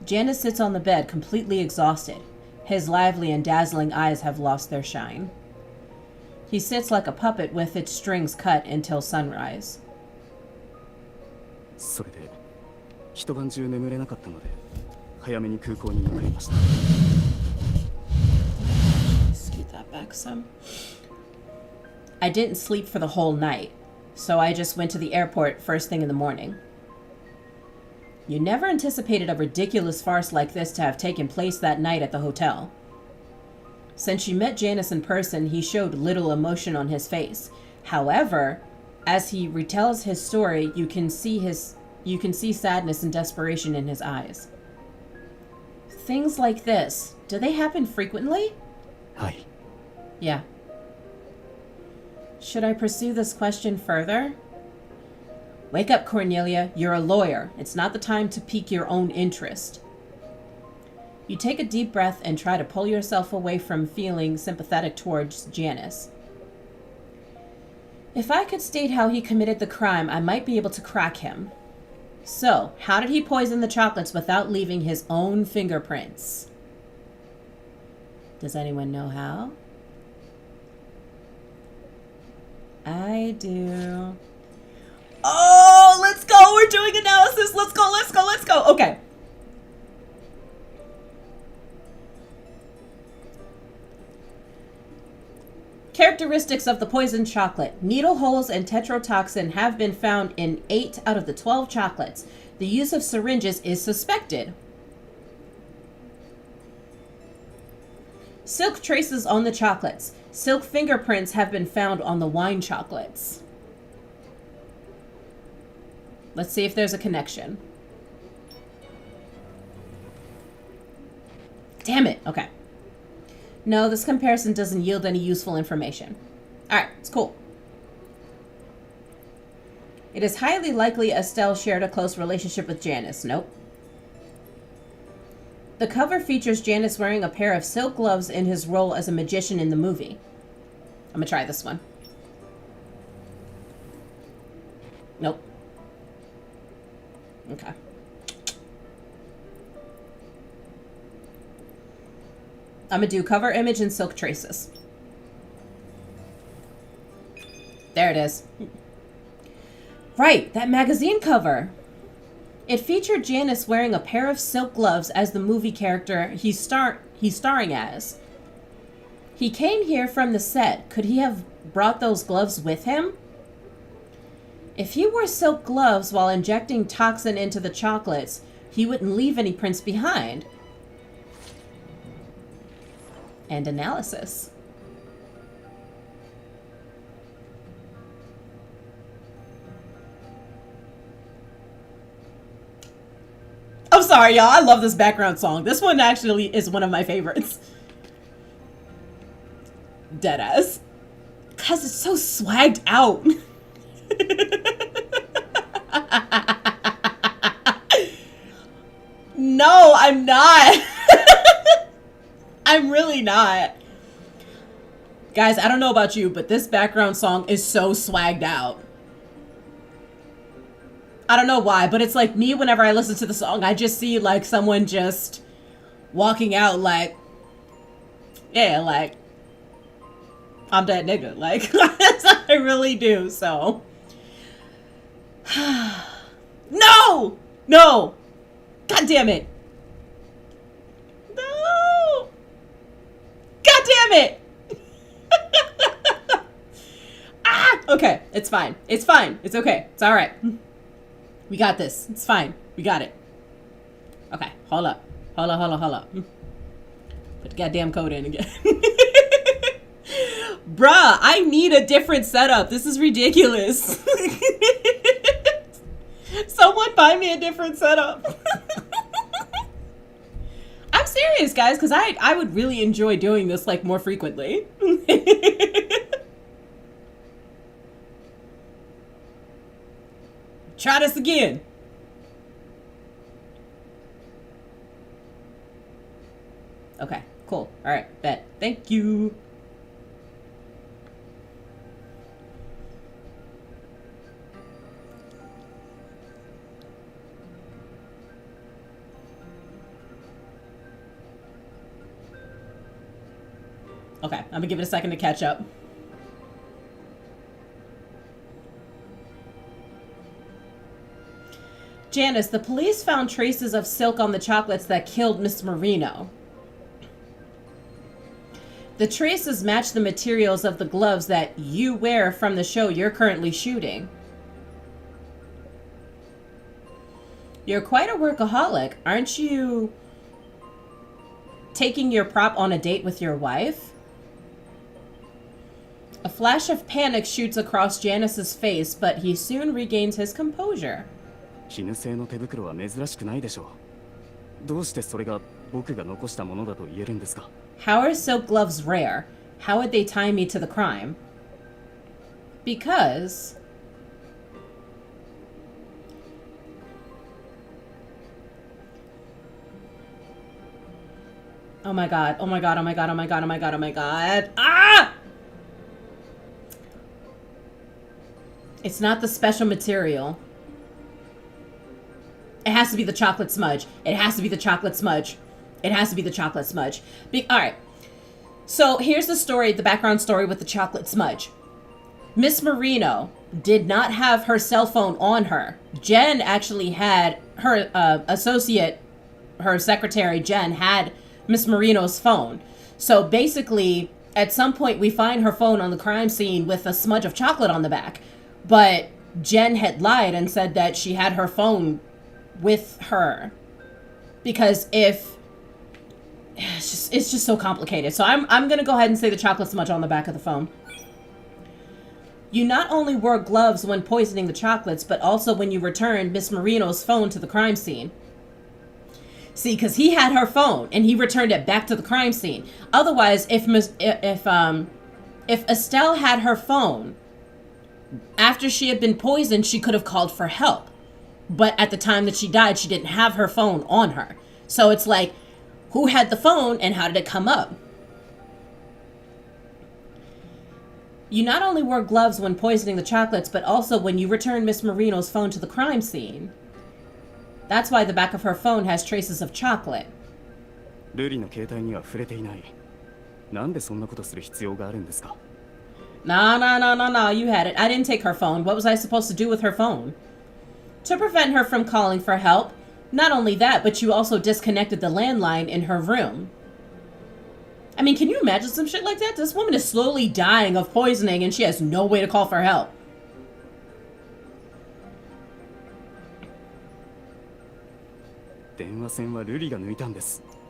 Janice sits on the bed, completely exhausted. His lively and dazzling eyes have lost their shine. He sits like a puppet with its strings cut until sunrise. それで一晩中眠れなかったので早めに空港に向かいました。 Scoot that back some. I didn't sleep for the whole night, so I just went to the airport first thing in the morning. You never anticipated a ridiculous farce like this to have taken place that night at the hotel. Since you met Janice in person, he showed little emotion on his face. However, as he retells his story, you can see sadness and desperation in his eyes. Things like this, do they happen frequently? はい。 Yeah. Should I pursue this question further? Wake up, Kornelia. You're a lawyer. It's not the time to pique your own interest. You take a deep breath and try to pull yourself away from feeling sympathetic towards Janice. If I could state how he committed the crime, I might be able to crack him. So, how did he poison the chocolates without leaving his own fingerprints? Does anyone know how? I do. Oh, let's go. We're doing analysis. Let's go, let's go, let's go. Okay. Characteristics of the poisoned chocolate. Needle holes and tetrodotoxin have been found in 8 out of the 12 chocolates. The use of syringes is suspected. Silk traces on the chocolates. Silk fingerprints have been found on the wine chocolates. Let's see if there's a connection. Damn it. Okay. No, this comparison doesn't yield any useful information. Alright, it's cool. It is highly likely Estelle shared a close relationship with Janice. Nope. The cover features Janice wearing a pair of silk gloves in his role as a magician in the movie. I'm gonna try this one. Nope. Okay. I'm gonna do cover image and silk traces. There it is. Right, that magazine cover. It featured Janice wearing a pair of silk gloves as the movie character he's starring as. He came here from the set. Could he have brought those gloves with him? If he wore silk gloves while injecting toxin into the chocolates, he wouldn't leave any prints behind. And analysis. I'm sorry, y'all. I love this background song. This one actually is one of my favorites. Deadass. Because it's so swagged out. No, I'm not. I'm really not. Guys, I don't know about you, but this background song is so swagged out. I don't know why, but it's like me whenever I listen to the song, I just see like someone just walking out like, yeah, like, I'm that nigga. Like, I really do, so. No! No! God damn it! No! God damn it! Ah! Okay, it's fine. It's fine. It's okay. It's alright. We got this. It's fine. We got it. Okay, hold up. Hold up. Put the goddamn code in again. Bruh, I need a different setup. This is ridiculous. Someone buy me a different setup. I'm serious, guys, because I would really enjoy doing this like more frequently. Try this again. Okay, cool. All right, bet. Thank you. Okay, I'm gonna give it a second to catch up. Janice, the police found traces of silk on the chocolates that killed Miss Marino. The traces match the materials of the gloves that you wear from the show you're currently shooting. You're quite a workaholic, aren't you? Taking your prop on a date with your wife? A flash of panic shoots across Janice's face, but he soon regains his composure. 絹製の手袋は珍しくないでしょう。どうしてそれが僕が残したものだと言えるんですか? How are silk gloves rare? How would they tie me to the crime? Because... Oh my god, oh my god, oh my god, oh my god, oh my god, oh my god. Ah! It's not the special material. It has to be the chocolate smudge. It has to be the chocolate smudge. It has to be the chocolate smudge. Alright. So here's the story, the background story with the chocolate smudge. Miss Marino did not have her cell phone on her. Jen actually had her associate, her secretary, Jen, had Miss Marino's phone. So basically, at some point, we find her phone on the crime scene with a smudge of chocolate on the back. But Jen had lied and said that she had her phone with her. Because if... It's just so complicated. So I'm going to go ahead and say the chocolate smudge on the back of the phone. You not only wore gloves when poisoning the chocolates, but also when you returned Miss Marino's phone to the crime scene. See, because he had her phone and he returned it back to the crime scene. Otherwise, if Estelle had her phone after she had been poisoned, she could have called for help. But at the time that she died, she didn't have her phone on her. So it's like, who had the phone and how did it come up? You not only wore gloves when poisoning the chocolates, but also when you returned Miss Marino's phone to the crime scene. That's why the back of her phone has traces of chocolate. ルリの携帯には触れていない。なんでそんなことする必要があるんですか? No, you had it. I didn't take her phone. What was I supposed to do with her phone? To prevent her from calling for help. Not only that, but you also disconnected the landline in her room. I mean, can you imagine some shit like that? This woman is slowly dying of poisoning and she has no way to call for help.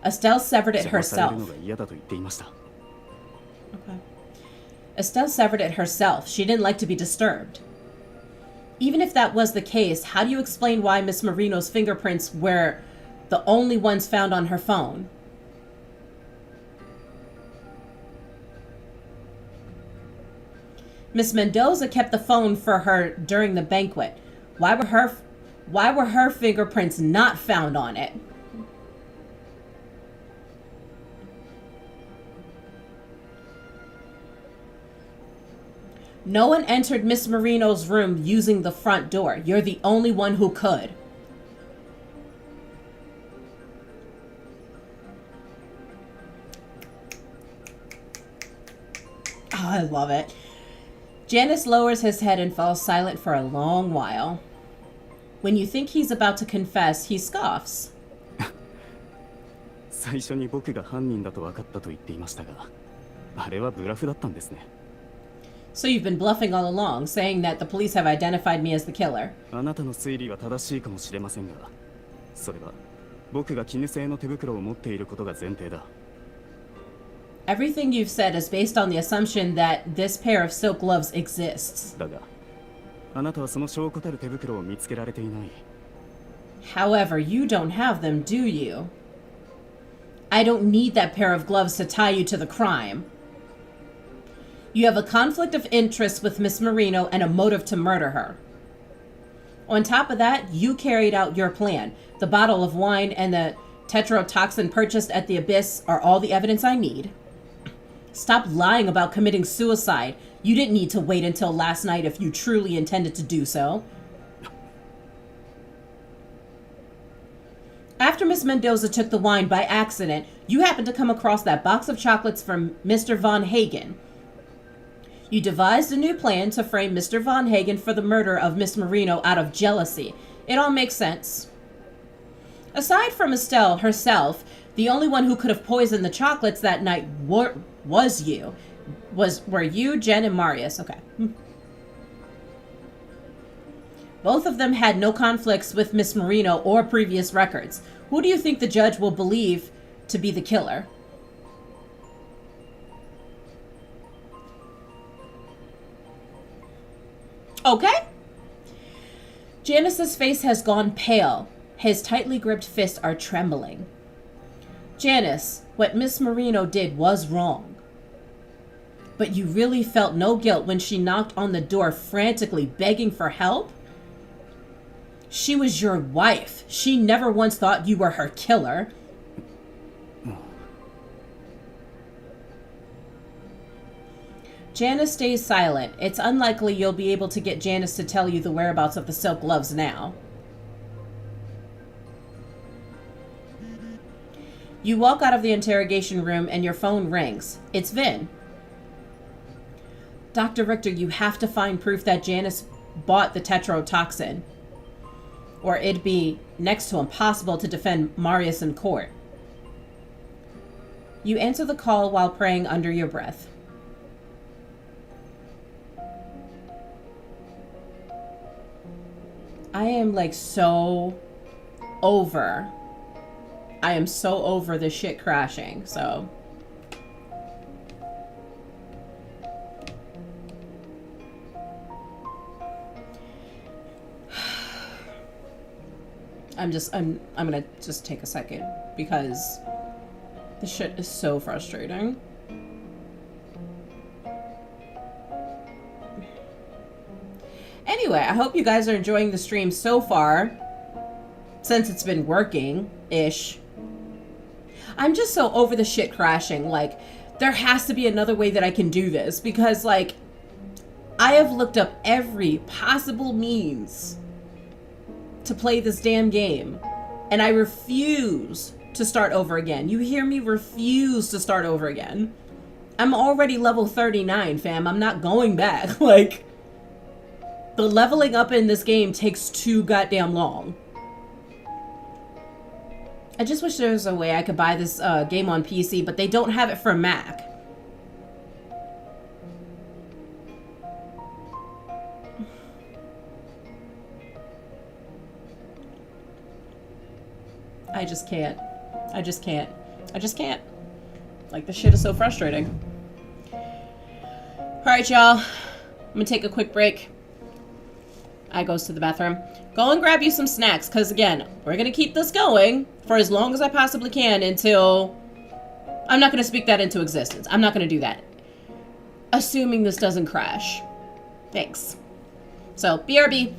Estelle severed it herself. Okay. Estelle severed it herself. She didn't like to be disturbed. Even if that was the case, how do you explain why Miss Marino's fingerprints were the only ones found on her phone? Miss Mendoza kept the phone for her during the banquet. Why were her fingerprints not found on it? No one entered Miss Marino's room using the front door. You're the only one who could. Oh, I love it. Janice lowers his head and falls silent for a long while. When you think he's about to confess, he scoffs. 最初に僕が犯人だと分かったと言っていましたが、あれはブラフだったんですね。So you've been bluffing all along, saying that the police have identified me as the killer. あなたの推理は正しいかもしれませんが、それは僕が絹製の手袋を持っていることが前提だ。Everything you've said is based on the assumption that this pair of silk gloves exists. だが、あなたはその証拠たる手袋を見つけられていない。However, you don't have them, do you? I don't need that pair of gloves to tie you to the crime. You have a conflict of interest with Miss Marino and a motive to murder her. On top of that, you carried out your plan. The bottle of wine and the tetrotoxin purchased at the Abyss are all the evidence I need. Stop lying about committing suicide. You didn't need to wait until last night if you truly intended to do so. After Miss Mendoza took the wine by accident, you happened to come across that box of chocolates from Mr. Von Hagen. You devised a new plan to frame Mr. Von Hagen for the murder of Miss Marino out of jealousy. It all makes sense. Aside from Estelle herself, the only one who could have poisoned the chocolates that night was you. Were you, Jen, and Marius. Okay. Both of them had no conflicts with Miss Marino or previous records. Who do you think the judge will believe to be the killer? Okay. Janice's face has gone pale. His tightly gripped fists are trembling. Janice, what Miss Marino did was wrong. But you really felt no guilt when she knocked on the door frantically begging for help? She was your wife. She never once thought you were her killer. Janice stays silent. It's unlikely you'll be able to get Janice to tell you the whereabouts of the silk gloves now. You walk out of the interrogation room and your phone rings. It's Vin. Dr. Richter, you have to find proof that Janice bought the tetrotoxin, or it'd be next to impossible to defend Marius in court. You answer the call while praying under your breath. I am like so over. I am so over this shit crashing, so. I'm gonna just take a second because this shit is so frustrating. Anyway, I hope you guys are enjoying the stream so far, since it's been working-ish. I'm just so over the shit crashing. Like, there has to be another way that I can do this, because, like, I have looked up every possible means to play this damn game, and I refuse to start over again. You hear me? Refuse to start over again. I'm already level 39, fam. I'm not going back. Like, the leveling up in this game takes too goddamn long. I just wish there was a way I could buy this game on PC, but they don't have it for Mac. I just can't. I just can't. I just can't. Like, this shit is so frustrating. Alright, y'all. I'm gonna take a quick break. I goes to the bathroom. Go and grab you some snacks, because again, we're gonna keep this going for as long as I possibly can until... I'm not gonna speak that into existence. I'm not gonna do that. Assuming this doesn't crash. Thanks. So, BRB.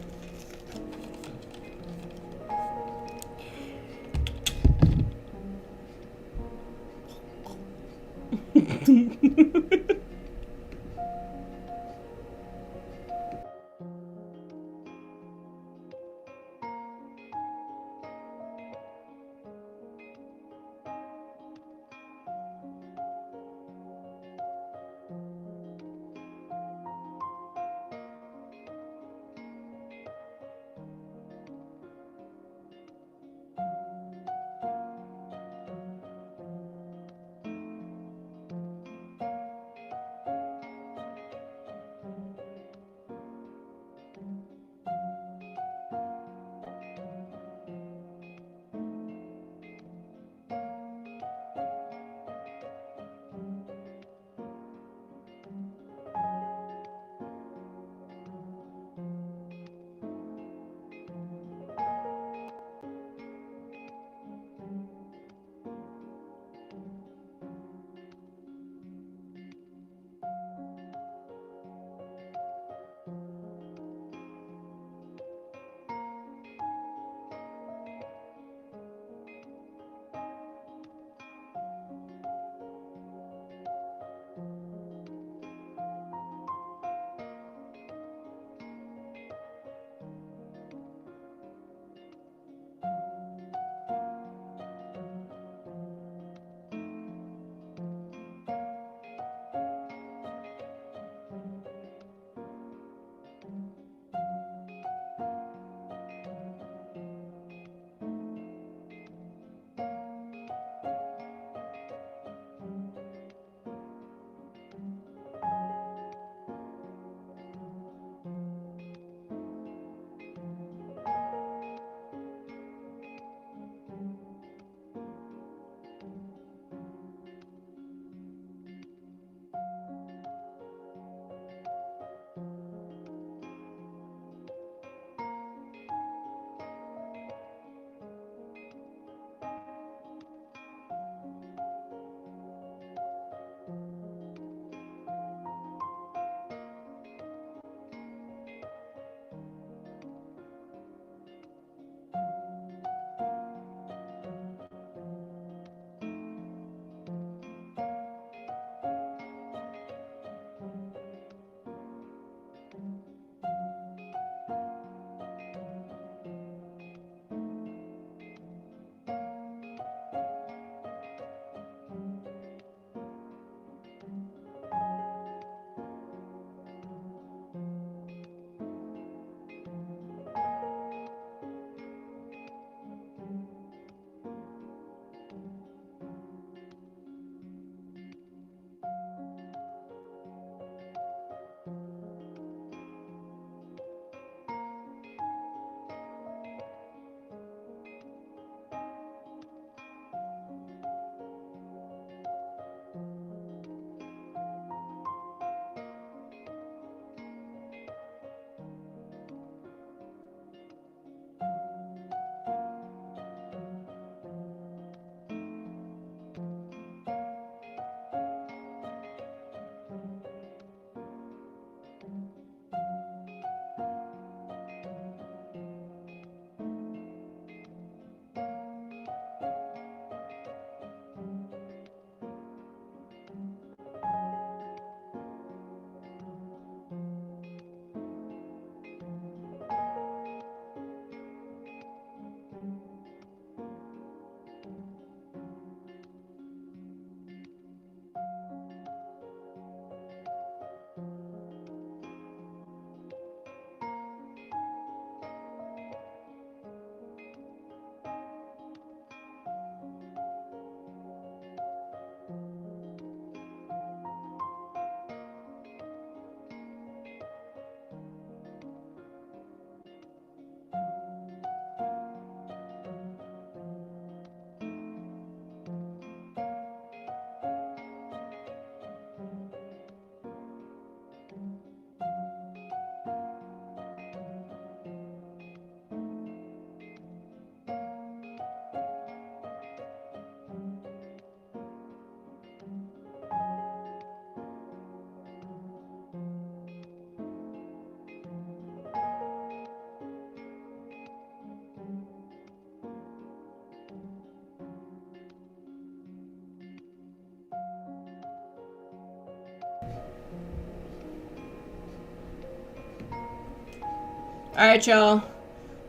Alright, y'all.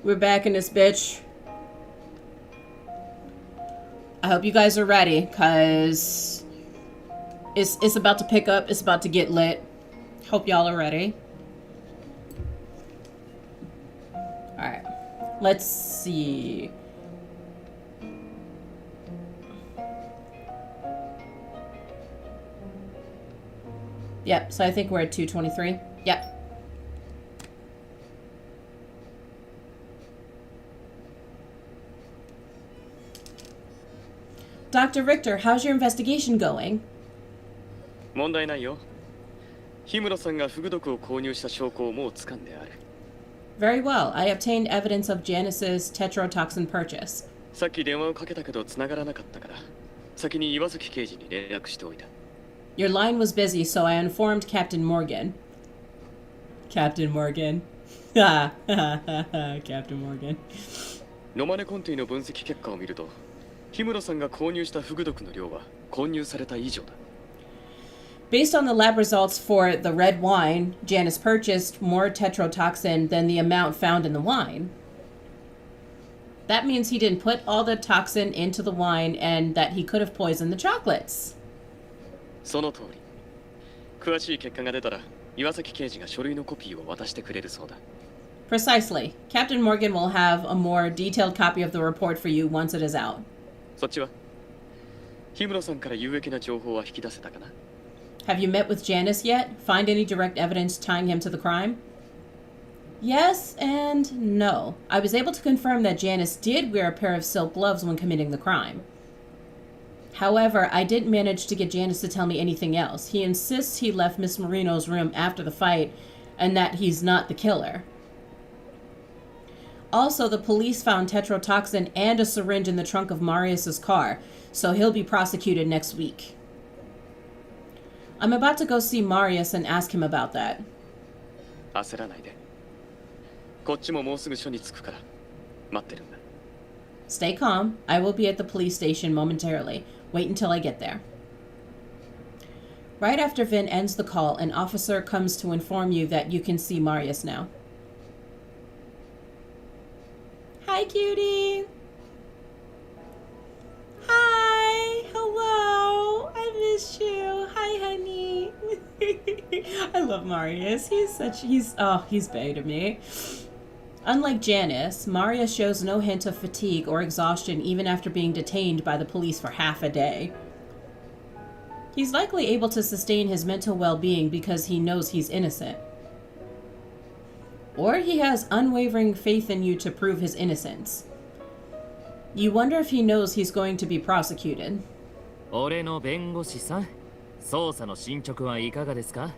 We're back in this bitch. I hope you guys are ready, because it's about to pick up. It's about to get lit. Hope y'all are ready. Alright. Let's see. Yep, so I think we're at 223. Yep. Dr. Richter, how's your investigation going? 問題ないよ。氷室さんがフグ毒を購入した証拠をもう掴んである。Very well. I obtained evidence of Janice's tetrotoxin purchase. さっき電話をかけたけど繋がらなかったから、先に岩崎刑事に連絡しておいた。Your line was busy, so I informed Captain Morgan. Captain Morgan. Captain Morgan. ノマネコンティの分析結果を見ると、氷室さんが購入したフグ毒の量は混入された以上だ。Based on the lab results for the red wine, Janice purchased more tetrotoxin than the amount found in the wine. That means he didn't put all the toxin into the wine and that he could have poisoned the chocolates. その通り。詳しい結果が出たら、岩崎刑事が書類のコピーを渡してくれるそうだ。Precisely. Captain Morgan will have a more detailed copy of the report for you once it is out. そっちは氷室さんから有益な情報は引き出せたかな？ Have you met with Janice yet? Find any direct evidence tying him to the crime? Yes and no. I was able to confirm that Janice did wear a pair of silk gloves when committing the crime. However, I didn't manage to get Janice to tell me anything else. He insists he left Miss Marino's room after the fight and that he's not the killer. Also, the police found tetrotoxin and a syringe in the trunk of Marius's car, so he'll be prosecuted next week. I'm about to go see Marius and ask him about that. 焦らないで。こっちももうすぐ署に着くから待ってるんだ。Stay calm. I will be at the police station momentarily. Wait until I get there. Right after Vin ends the call, an officer comes to inform you that you can see Marius now. Hi, cutie. Hi. Hello. I missed you. Hi, honey. I love Marius. He's bae to me. Unlike Janice, Marius shows no hint of fatigue or exhaustion even after being detained by the police for half a day. He's likely able to sustain his mental well-being because he knows he's innocent. Or he has unwavering faith in you to prove his innocence. You wonder if he knows he's going to be prosecuted. 俺の弁護士さん、捜査の進捗はいかがですか?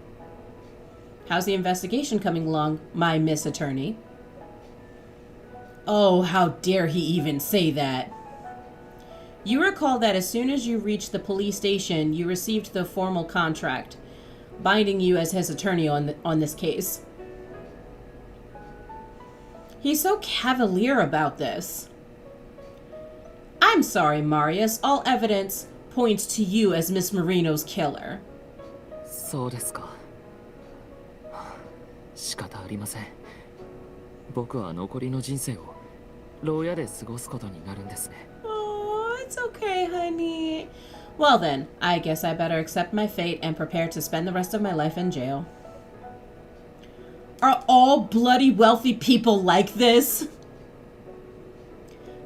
How's the investigation coming along, my Miss Attorney? Oh, how dare he even say that. You recall that as soon as you reached the police station, you received the formal contract, binding you as his attorney on this case. He's so cavalier about this. I'm sorry, Marius. All evidence points to you as Miss Marino's killer. そうですか。仕方ありません。僕は残りの人生を牢屋で過ごすことになるんですね。Oh, it's okay, honey. Well then, I guess I better accept my fate and prepare to spend the rest of my life in jail. Are all bloody wealthy people like this?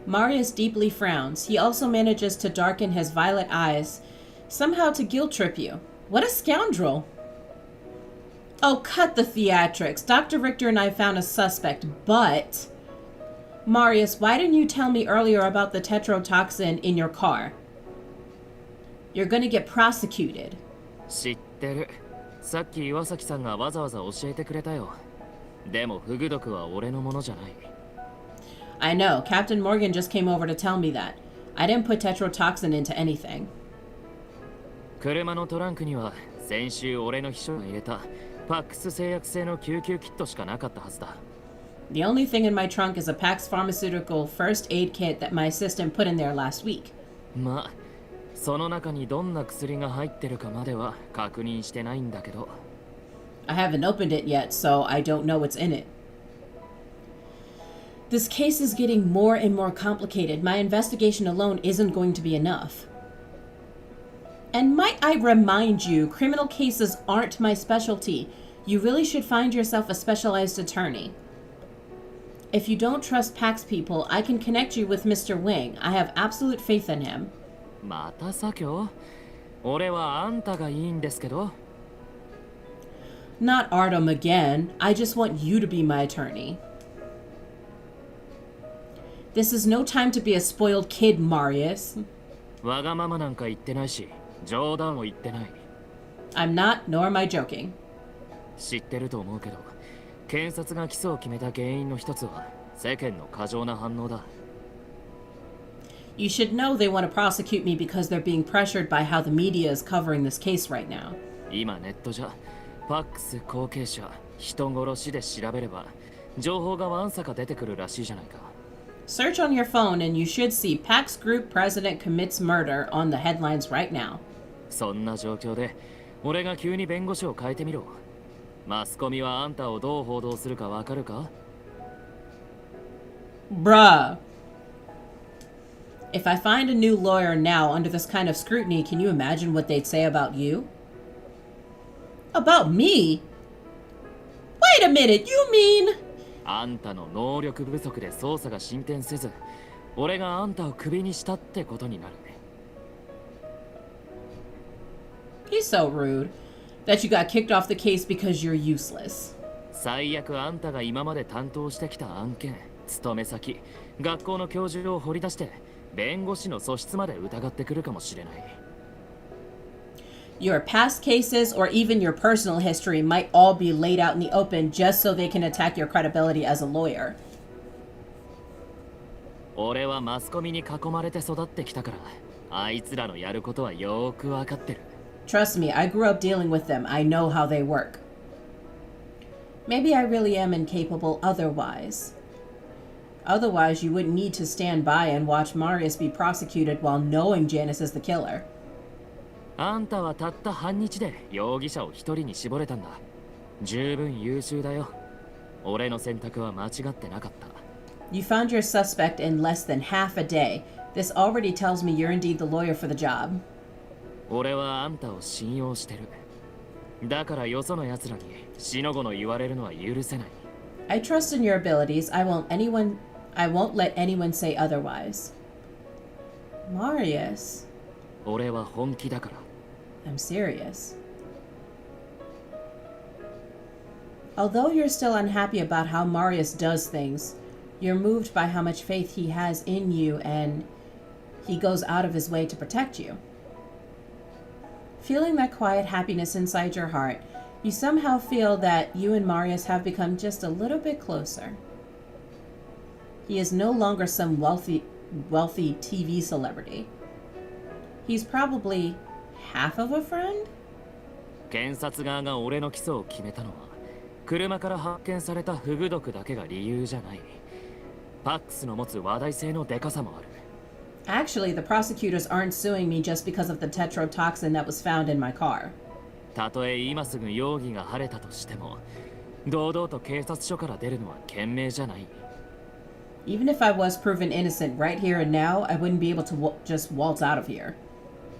Marius deeply frowns. He also manages to darken his violet eyes, somehow to guilt trip you. What a scoundrel. Oh, cut the theatrics. Dr. Richter and I found a suspect, but... Marius, why didn't you tell me earlier about the tetrotoxin in your car? You're gonna get prosecuted. 知ってる。さっき岩崎さんがわざわざ教えてくれたよ。でもフグ毒は俺のものじゃない。I know. Captain Morgan just came over to tell me that. I didn't put tetrotoxin into anything. 車のトランクには先週俺の秘書が入れたパックス製薬製の救急キットしかなかったはずだ。The only thing in my trunk is a Pax Pharmaceutical first aid kit that my assistant put in there last week. まあ、その中にどんな薬が入ってるかまでは確認してないんだけど。I haven't opened it yet, so I don't know what's in it. This case is getting more and more complicated. My investigation alone isn't going to be enough. And might I remind you, criminal cases aren't my specialty. You really should find yourself a specialized attorney. If you don't trust PAX people, I can connect you with Mr. Wing. I have absolute faith in him. また左京？俺はあんたがいいんですけど。Not Artem again. I just want you to be my attorney. This is no time to be a spoiled kid, Marius. わがままなんか言ってないし、冗談を言ってない。I'm not, nor am I joking. 知ってると思うけど、検察が起訴を決めた原因の一つは世間の過剰な反応だ。You should know they want to prosecute me because they're being pressured by how the media is covering this case right now. 今ネットじゃ、パックス後継者、人殺しで調べれば、情報がわんさか出てくるらしいじゃないか。Search on your phone and you should see PAX Group President commits murder on the headlines right now. そんな状況で、俺が急に弁護士を変えてみろ。マスコミはあんたをどう報道するかわかるか？ Bruh. If I find a new lawyer now under this kind of scrutiny, can you imagine what they'd say about you? About me? Wait a minute, you mean? あんたの能力不足で捜査が進展せず、俺があんたをクビにしたってことになるね。He's so rude. That you got kicked off the case because you're useless. 最悪あんたが今まで担当してきた案件、勤め先、学校の教授を掘り出して、弁護士の素質まで疑ってくるかもしれない。Your past cases or even your personal history might all be laid out in the open just so they can attack your credibility as a lawyer. 俺はマスコミに囲まれて育ってきたから、あいつらのやることはよーくわかってる。Trust me, I grew up dealing with them. I know how they work. Maybe I really am incapable otherwise. Otherwise, you wouldn't need to stand by and watch Marius be prosecuted while knowing Janice is the killer. あんたはたった半日で容疑者を一人に絞れたんだ。十分優秀だよ。俺の選択は間違ってなかった。You found your suspect in less than half a day. This already tells me you're indeed the lawyer for the job. 俺はあんたを信用してる。だからよその奴らにしのごの言われるのは許せない。I trust in your abilities. I won't let anyone say otherwise. Marius. 俺は本気だから。I'm serious. Although you're still unhappy about how Marius does things, you're moved by how much faith he has in you and he goes out of his way to protect you. Feeling that quiet happiness inside your heart, you somehow feel that you and Marius have become just a little bit closer. He is no longer some wealthy TV celebrity. He's probably half of a friend? 検察側が俺の起訴を決めたのは、車から発見されたフグ毒だけが理由じゃない。パックスの持つ話題性のデカさもある。Actually, the prosecutors aren't suing me just because of the tetrodotoxin that was found in my car. たとえ今すぐ容疑が晴れたとしても、堂々と警察署から出るのは賢明じゃない。Even if I was proven innocent right here and now, I wouldn't be able to just waltz out of here.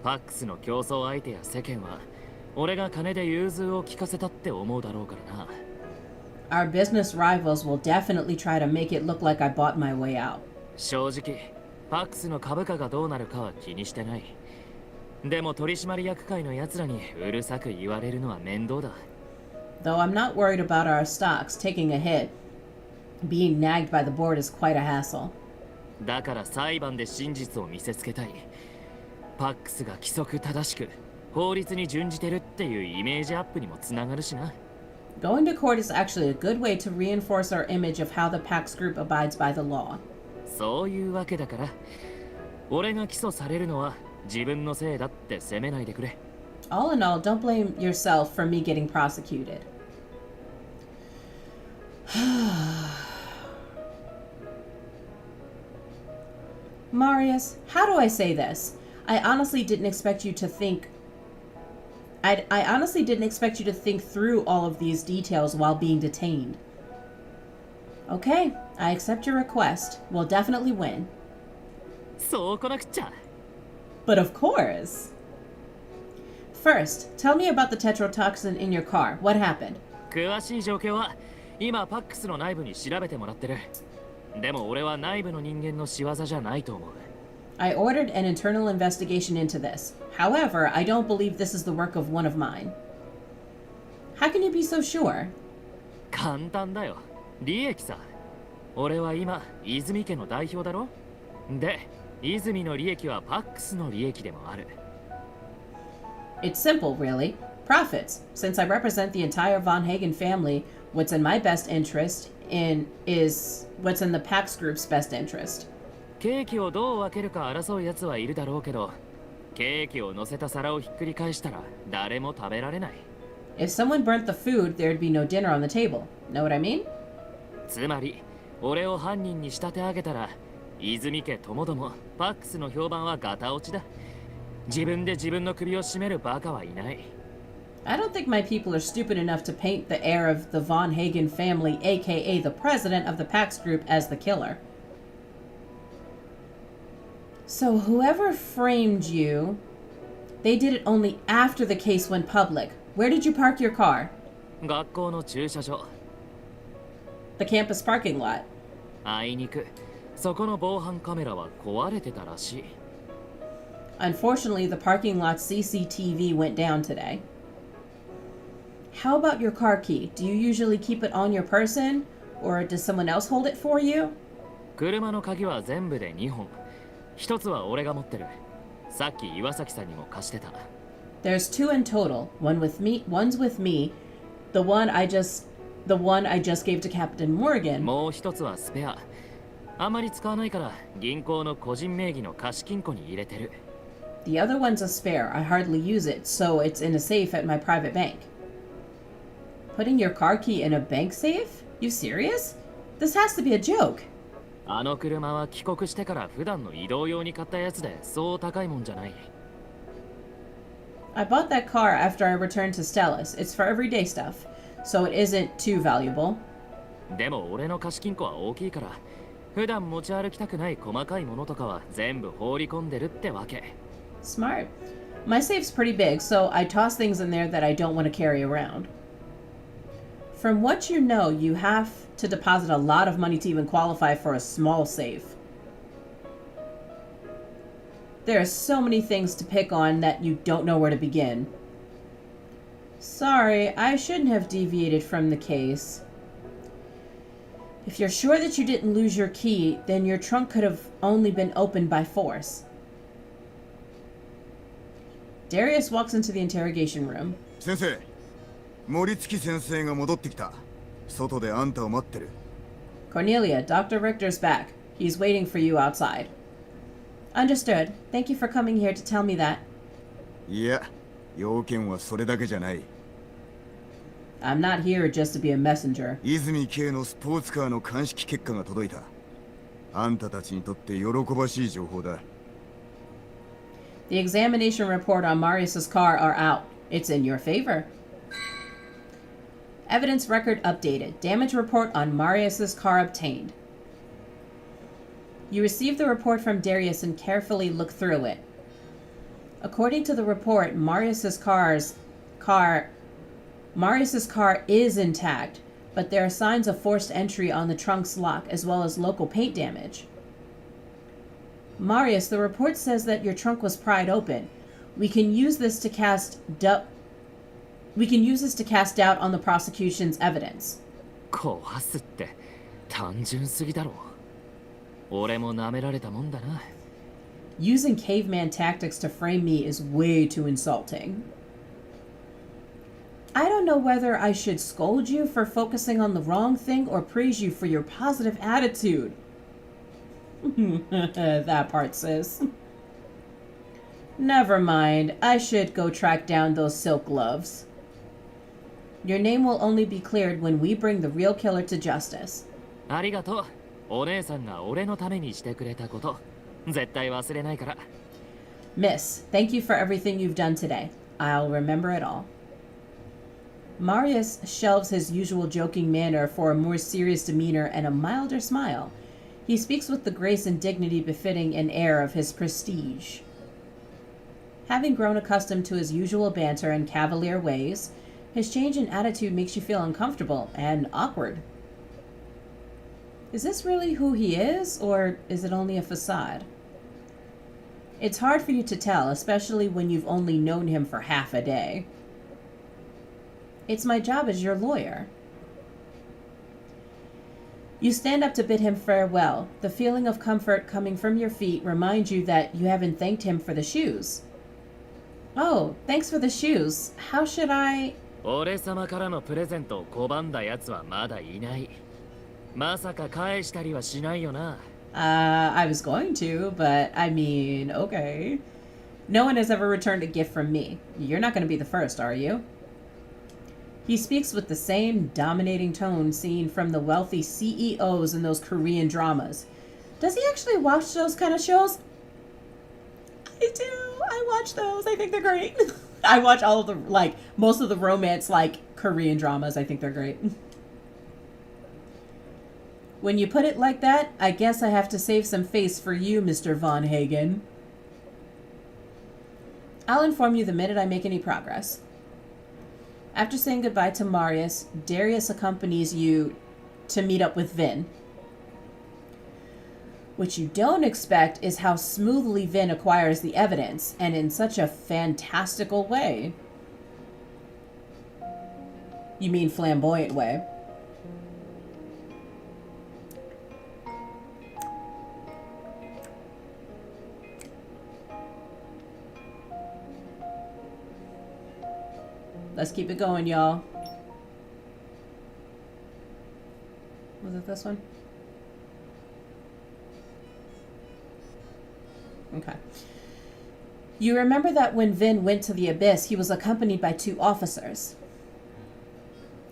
パックスの競争相手や世間は、俺が金で融通を利かせたって思うだろうからな。Our business rivals will definitely try to make it look like I bought my way out. 正直、パックスの株価がどうなるかは気にしてない。でも取締役会の奴らにうるさく言われるのは面倒だ。Though I'm not worried about our stocks taking a hit, being nagged by the board is quite a hassle. だから裁判で真実を見せつけたい。パックスが規則正しく法律に準じてるっていうイメージアップにもつながるしな。Going to court is actually a good way to reinforce our image of how the PAX group abides by the law. そういうわけだから、俺が起訴されるのは自分のせいだって責めないでくれ。All in all, don't blame yourself for me getting prosecuted. Marius, how do I say this? I honestly didn't expect you to think through all of these details while being detained. Okay, I accept your request. We'll definitely win. そうこなくっちゃ。 But of course. First, tell me about the tetrodotoxin in your car. What happened? 詳しい状況は今パックスの内部に調べてもらってる。でも俺は内部の人間の仕業じゃないと思う。 I ordered an internal investigation into this. However, I don't believe this is the work of one of mine. How can you be so sure? 簡単だよ。利益さ。俺は今泉家の代表だろ。で、泉の利益はパックスの利益でもある。 It's simple, really. Profits. Since I represent the entire Von Hagen family, what's in my best interest is what's in the Pax Group's best interest. ケーキをどう分けるか争うやつはいるだろうけど、ケーキを乗せた皿をひっくり返したら誰も食べられない。 If someone burnt the food, there'd be no dinner on the table. Know what I mean? つまり、俺を犯人に仕立て上げたら、泉家ともどもパックスの評判はガタ落ちだ。自分で自分の首を絞めるバカはいない。 I don't think my people are stupid enough to paint the heir of the Von Hagen family, aka the president of the Pax Group, as the killer. So whoever framed you, they did it only after the case went public. Where did you park your car? 学校の駐車場。 The campus parking lot. あいにく、そこの防犯カメラは壊れてたらしい。 Unfortunately, the parking lot's CCTV went down today. How about your car key? Do you usually keep it on your person, or does someone else hold it for you? 車の鍵は全部で2本。一つは俺が持ってる。さっき岩崎さんにも貸してた。 There's two in total. One's with me. The one I just gave to Captain Morgan. もう一つはスペア。あまり使わないから銀行の個人名義の貸金庫に入れてる。 The other one's a spare. I hardly use it, so it's in a safe at my private bank. Putting your car key in a bank safe? You serious? This has to be a joke. あの車は帰国してから普段の移動用に買ったやつでそう高いもんじゃない。 I bought that car after I returned to Stellus. It's for everyday stuff, so it isn't too valuable. でも俺の貸金庫は大きいから、普段持ち歩きたくない細かいものとかは全部放り込んでるってわけ。 Smart. My safe's pretty big, so I toss things in there that I don't want to carry around. From what you know, you have to deposit a lot of money to even qualify for a small safe. There are so many things to pick on that you don't know where to begin. Sorry, I shouldn't have deviated from the case. If you're sure that you didn't lose your key, then your trunk could have only been opened by force. Darius walks into the interrogation room. 先生、森月先生が戻ってきた。外であんたを待ってる。 Cornelia, Dr. Richter's back. He's waiting for you outside. Understood. Thank you for coming here to tell me that. いや、要件はそれだけじゃない。 I'm not here just to be a messenger. 泉系のスポーツカーの鑑識結果が届いた。あんたたちにとって喜ばしい情報だ。 The examination report on Marius's car are out. It's in your favor. Evidence record updated. Damage report on Marius's car obtained. You received the report from Darius and carefully looked through it. According to the report, Marius's car is intact, but there are signs of forced entry on the trunk's lock as well as local paint damage. Marius, the report says that your trunk was pried open. We can use this to cast doubt on the prosecution's evidence. 壊すって単純すぎだろ。俺も舐められたもんだな。 Using caveman tactics to frame me is way too insulting. I don't know whether I should scold you for focusing on the wrong thing or praise you for your positive attitude. That part, sis. Never mind. I should go track down those silk gloves. Your name will only be cleared when we bring the real killer to justice. ありがとう。お姉さんが俺のためにしてくれたこと、絶対忘れないから。 Miss, thank you for everything you've done today. I'll remember it all. Marius shelves his usual joking manner for a more serious demeanor and a milder smile. He speaks with the grace and dignity befitting an air of his prestige. Having grown accustomed to his usual banter and cavalier ways, his change in attitude makes you feel uncomfortable and awkward. Is this really who he is, or is it only a facade? It's hard for you to tell, especially when you've only known him for half a day. It's my job as your lawyer. You stand up to bid him farewell. The feeling of comfort coming from your feet reminds you that you haven't thanked him for the shoes. Oh, thanks for the shoes. How should I... 俺様からのプレゼントを拒んだ奴はまだいない。まさか返したりはしないよな。I was going to, but I mean, okay. No one has ever returned a gift from me. You're not going to be the first, are you? He speaks with the same dominating tone seen from the wealthy CEOs in those Korean dramas. Does he actually watch those kind of shows? I do. I watch those. I think they're great. I watch all of the, most of the romance, Korean dramas. I think they're great. When you put it like that, I guess I have to save some face for you, Mr. Von Hagen. I'll inform you the minute I make any progress. After saying goodbye to Marius, Darius accompanies you to meet up with Vin. What you don't expect is how smoothly Vin acquires the evidence, and in such a fantastical way. You mean flamboyant way. Let's keep it going, y'all. Was it this one? Okay. You remember that when Vin went to the Abyss, he was accompanied by 2 officers.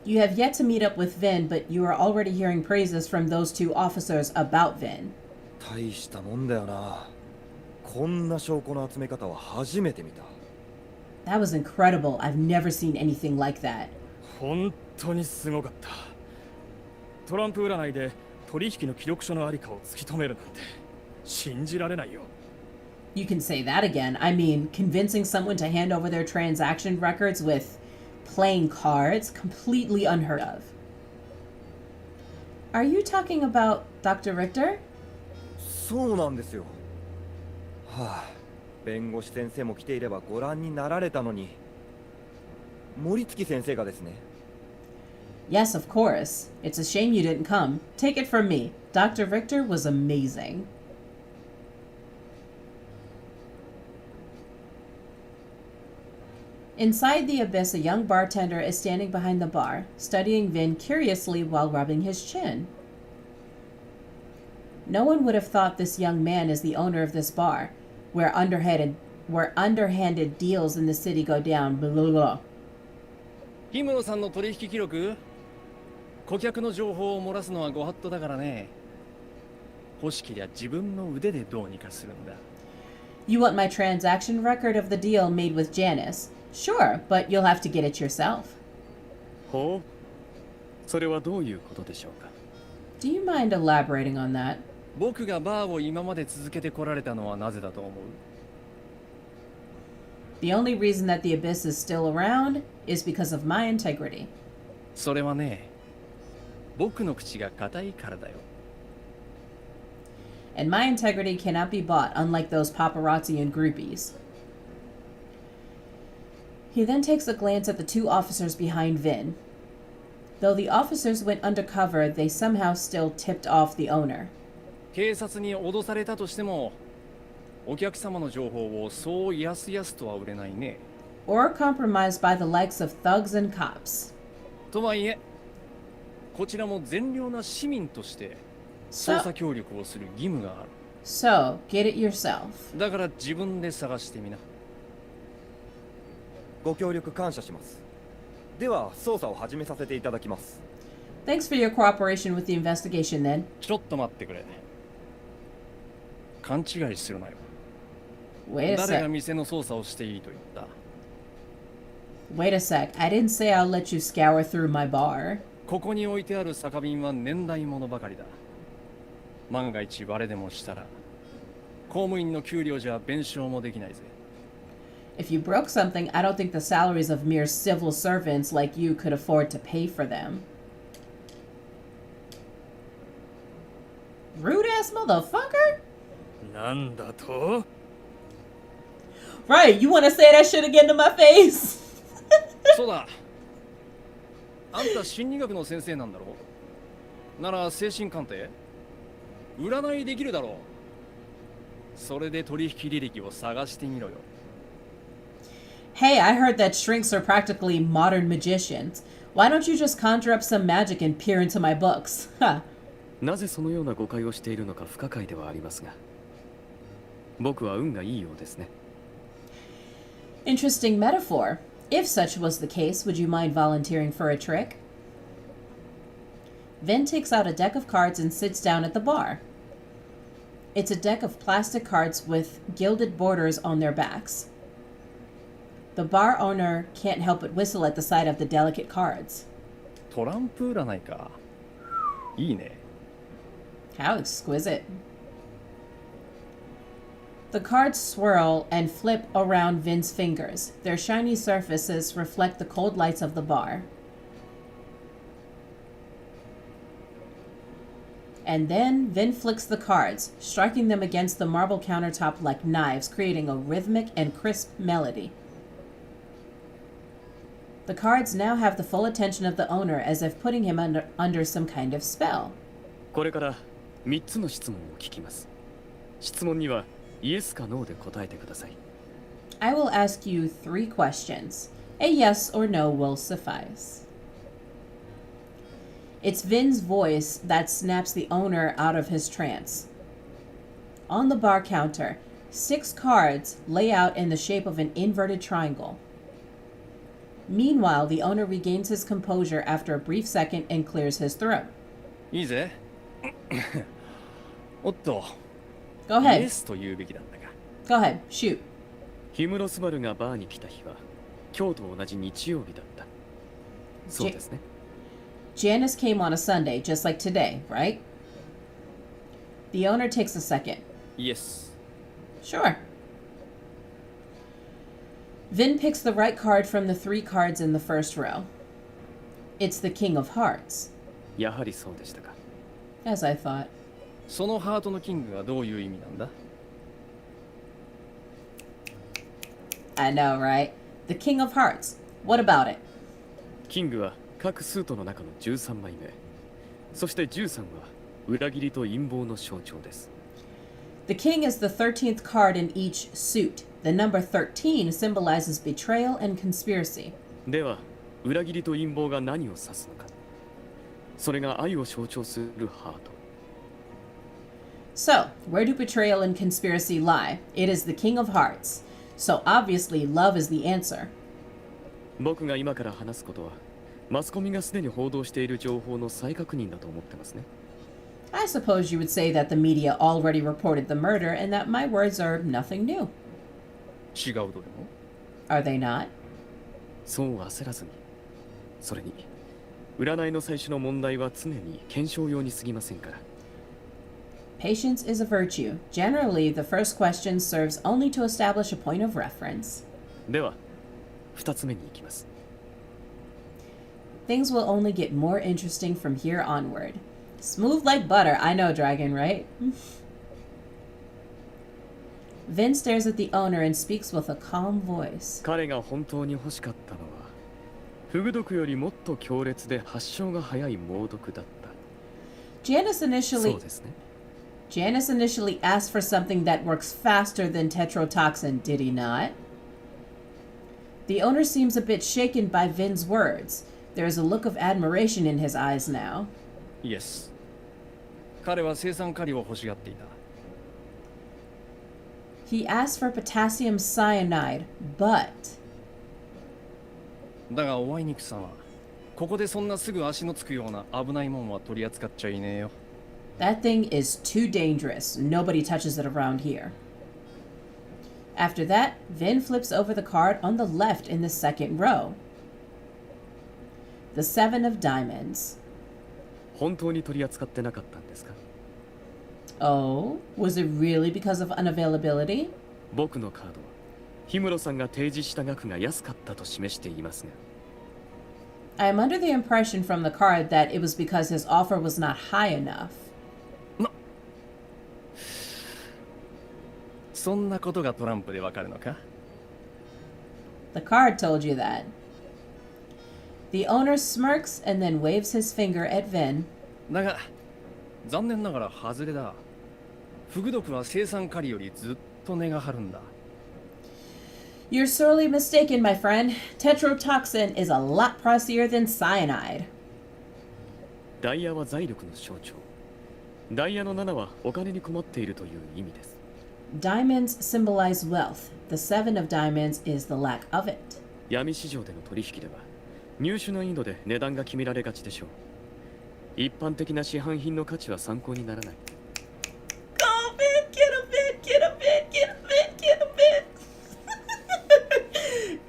You have yet to meet up with Vin, but you are already hearing praises from those 2 officers about Vin. 大したもんだよな。こんな証拠の集め方は初めて見た。That was incredible. I've never seen anything like that. 本当にすごかった。トランプ占いで取引の記録書のありかを突き止めるなんて信じられないよ。You can say that again. I mean, convincing someone to hand over their transaction records with playing cards, completely unheard of. Are you talking about Dr. Richter? そうなんですよ。はあ。弁護士先生も来ていればご覧になられたのに。森月先生がですね。Yes, of course. It's a shame you didn't come. Take it from me. Dr. Richter was amazing. Inside the Abyss, a young bartender is standing behind the bar, studying Vin curiously while rubbing his chin. No one would have thought this young man is the owner of this bar, where underhanded deals in the city go down. Blah, blah, blah. 氷室さんの取引記録、顧客の情報を漏らすのはご法度だからね。欲しけりゃ自分の腕でどうにかするんだ。You want my transaction record of the deal made with Janice? Sure, but you'll have to get it yourself. ほう。それはどういうことでしょうか。Do you mind elaborating on that? 僕がバーを今まで続けてこられたのはなぜだと思う？ The only reason that the Abyss is still around is because of my integrity. それはね、僕の口が固いからだよ。And my integrity cannot be bought, unlike those paparazzi and groupies. He then takes a glance at the 2 officers behind Vin. Though the officers went undercover, they somehow still tipped off the owner. 警察に脅されたとしても、お客様の情報をそうやすやすとは売れないね。Or compromised by the likes of thugs and cops. とはいえ、こちらも善良な市民として捜査協力をする義務がある。So, get it yourself. だから自分で探してみな。ご協力感謝します。では捜査を始めさせていただきます。Thanks for your cooperation with the investigation then. ちょっと待ってくれ。勘違いするなよ。Wait a 誰が sec. 店の捜査をしていいと言った？ Wait a sec. I didn't say I'll let you scour through my bar. ここに置いてある酒瓶は年代物ばかりだ。万が一割れでもしたら公務員の給料じゃ弁償もできないぜ。 If you broke something, I don't think the salaries of mere civil servants like you could afford to pay for them. Rude ass motherfucker? なんだと？ Right, you want to say that shit again to my face? そうだ。あんた心理学の先生なんだろ？なら精神鑑定？占いできるだろう。それで取引履歴を探してみろよ。 Hey, I heard that shrinks are practically modern magicians. Why don't you just conjure up some magic and peer into my books? Huh. なぜそのような誤解をしているのか不可解ではありますが、僕は運がいいようですね。 Interesting metaphor. If such was the case, would you mind volunteering for a trick? Vin takes out a deck of cards and sits down at the bar. It's a deck of plastic cards with gilded borders on their backs. The bar owner can't help but whistle at the sight of the delicate cards. トランプ占いか。いいね。 How exquisite. The cards swirl and flip around Vin's fingers. Their shiny surfaces reflect the cold lights of the bar. And then Vin flicks the cards, striking them against the marble countertop like knives, creating a rhythmic and crisp melody. The cards now have the full attention of the owner, as if putting him under some kind of spell. これから3つの質問を聞きます。質問にはイエスかノーで答えてください。 I will ask you 3 questions. A yes or no will suffice. It's Vin's voice that snaps the owner out of his trance. On the bar counter, 6 cards lay out in the shape of an inverted triangle. Meanwhile, the owner regains his composure after a brief second and clears his throat. いいぜ。おっと。 Go ahead. イエスと言うべきだったか。 Go ahead. Shoot. ヒムロスバルがバーに来た日は今日と同じ日曜日だった。そうですね。 Janice came on a Sunday, just like today, right? The owner takes a second. イエス。 Sure. Vin picks the right card from the 3 cards in the first row. It's the King of Hearts. やはりそうでしたか。 As I thought. そのハートのキングはどういう意味なんだ？ I know, right? The King of Hearts. What about it? キングは各スートの中の13枚目。そして13は裏切りと陰謀の象徴です。 The King is the 13th card in each suit. The number 13 symbolizes betrayal and conspiracy. では、裏切りと陰謀が何を指すのか。それが愛を象徴するハート。 So, where do betrayal and conspiracy lie? It is the King of Hearts. So obviously, love is the answer. 僕が今から話すことは、マスコミがすでに報道している情報の再確認だと思ってますね。 I suppose you would say that the media already reported the murder and that my words are nothing new. 違うどれも？ Are they not? そう焦らずに。それに、占いの最初の問題は常に検証用に過ぎませんから。 Patience is a virtue. Generally, the first question serves only to establish a point of reference. では、2つ目に行きます。 Things will only get more interesting from here onward. Smooth like butter, I know, Dragon, right? Vin stares at the owner and speaks with a calm voice. 彼が本当に欲しかったのは、フグ毒よりもっと強烈で発症が早い猛毒だった。 Janice そう initially ですね。 Janice initially asked for something that works faster than tetrodotoxin, did he not? The owner seems a bit shaken by Vin's words. There is a look of admiration in his eyes now. イエス。彼は青酸カリを欲しがっていた。 He asked for potassium cyanide, but だがおあいにくさんは、ここでそんなすぐ足のつくような危ないもんは取り扱っちゃいねえよ。 that thing is too dangerous. Nobody touches it around here. After that, Vin flips over the card on the left in the second row. The Seven of Diamonds. 本当に取り扱ってなかったんですか？ Oh, was it really because of unavailability? 僕のカードは氷室さんが提示した額が安かったと示していますが。I am under the impression from the card that it was because his offer was not high enough. そんなことがトランプでわかるのか？ The card told you that. The owner smirks and then waves his finger at Vin. だが残念ながら外れだ。フグ毒は生産狩りよりずっと値が張るんだ。You're sorely mistaken, my friend. Tetrodotoxin is a lot pricier than cyanide. ダイヤは財力の象徴。ダイヤの7はお金に困っているという意味です。Diamonds symbolize wealth. The Seven of Diamonds is the lack of it. 闇市場での取引では入手難易度で値段が決められがちでしょう。一般的な市販品の価値は参考にならない。Go, Vin! Get a Vin! Get a Vin! Get a Vin! Get a Vin!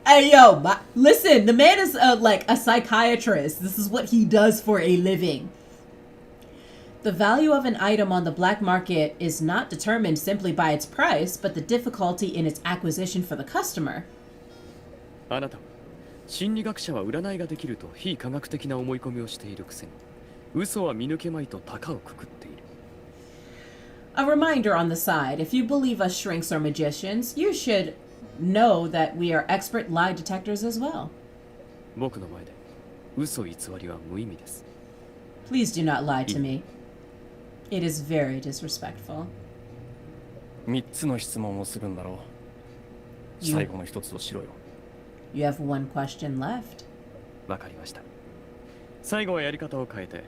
Hey, yo, listen, the man is like a psychiatrist. This is what he does for a living. The value of an item on the black market is not determined simply by its price, but the difficulty in its acquisition for the customer. あなたは心理学者は占いができると非科学的な思い込みをしているくせに、嘘は見抜けまいと高をくくっている。A reminder on the side, if you believe us shrinks are magicians, you should know that we are expert lie detectors as well. 僕の前で嘘偽りは無意味です。 Please do not lie to me. It is very disrespectful. 3つの質問をするんだろう。最後の一つをしろよ。You have one question left. わかりました。最後はやり方を変えて、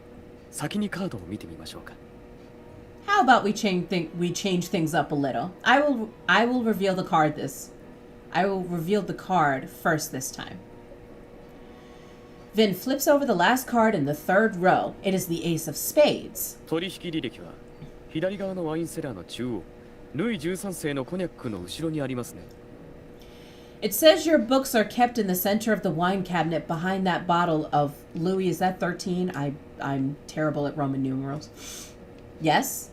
先にカードを見てみましょうか。How about we change things up a little? I will reveal the card first this time. Vin flips over the last card in the third row. It is the Ace of Spades. 取引履歴は左側のワインセラーの中央、ルイ13世のコニャックの後ろにありますね。It says your books are kept in the center of the wine cabinet behind that bottle of Louis. Is that 13? I'm terrible at Roman numerals. Yes?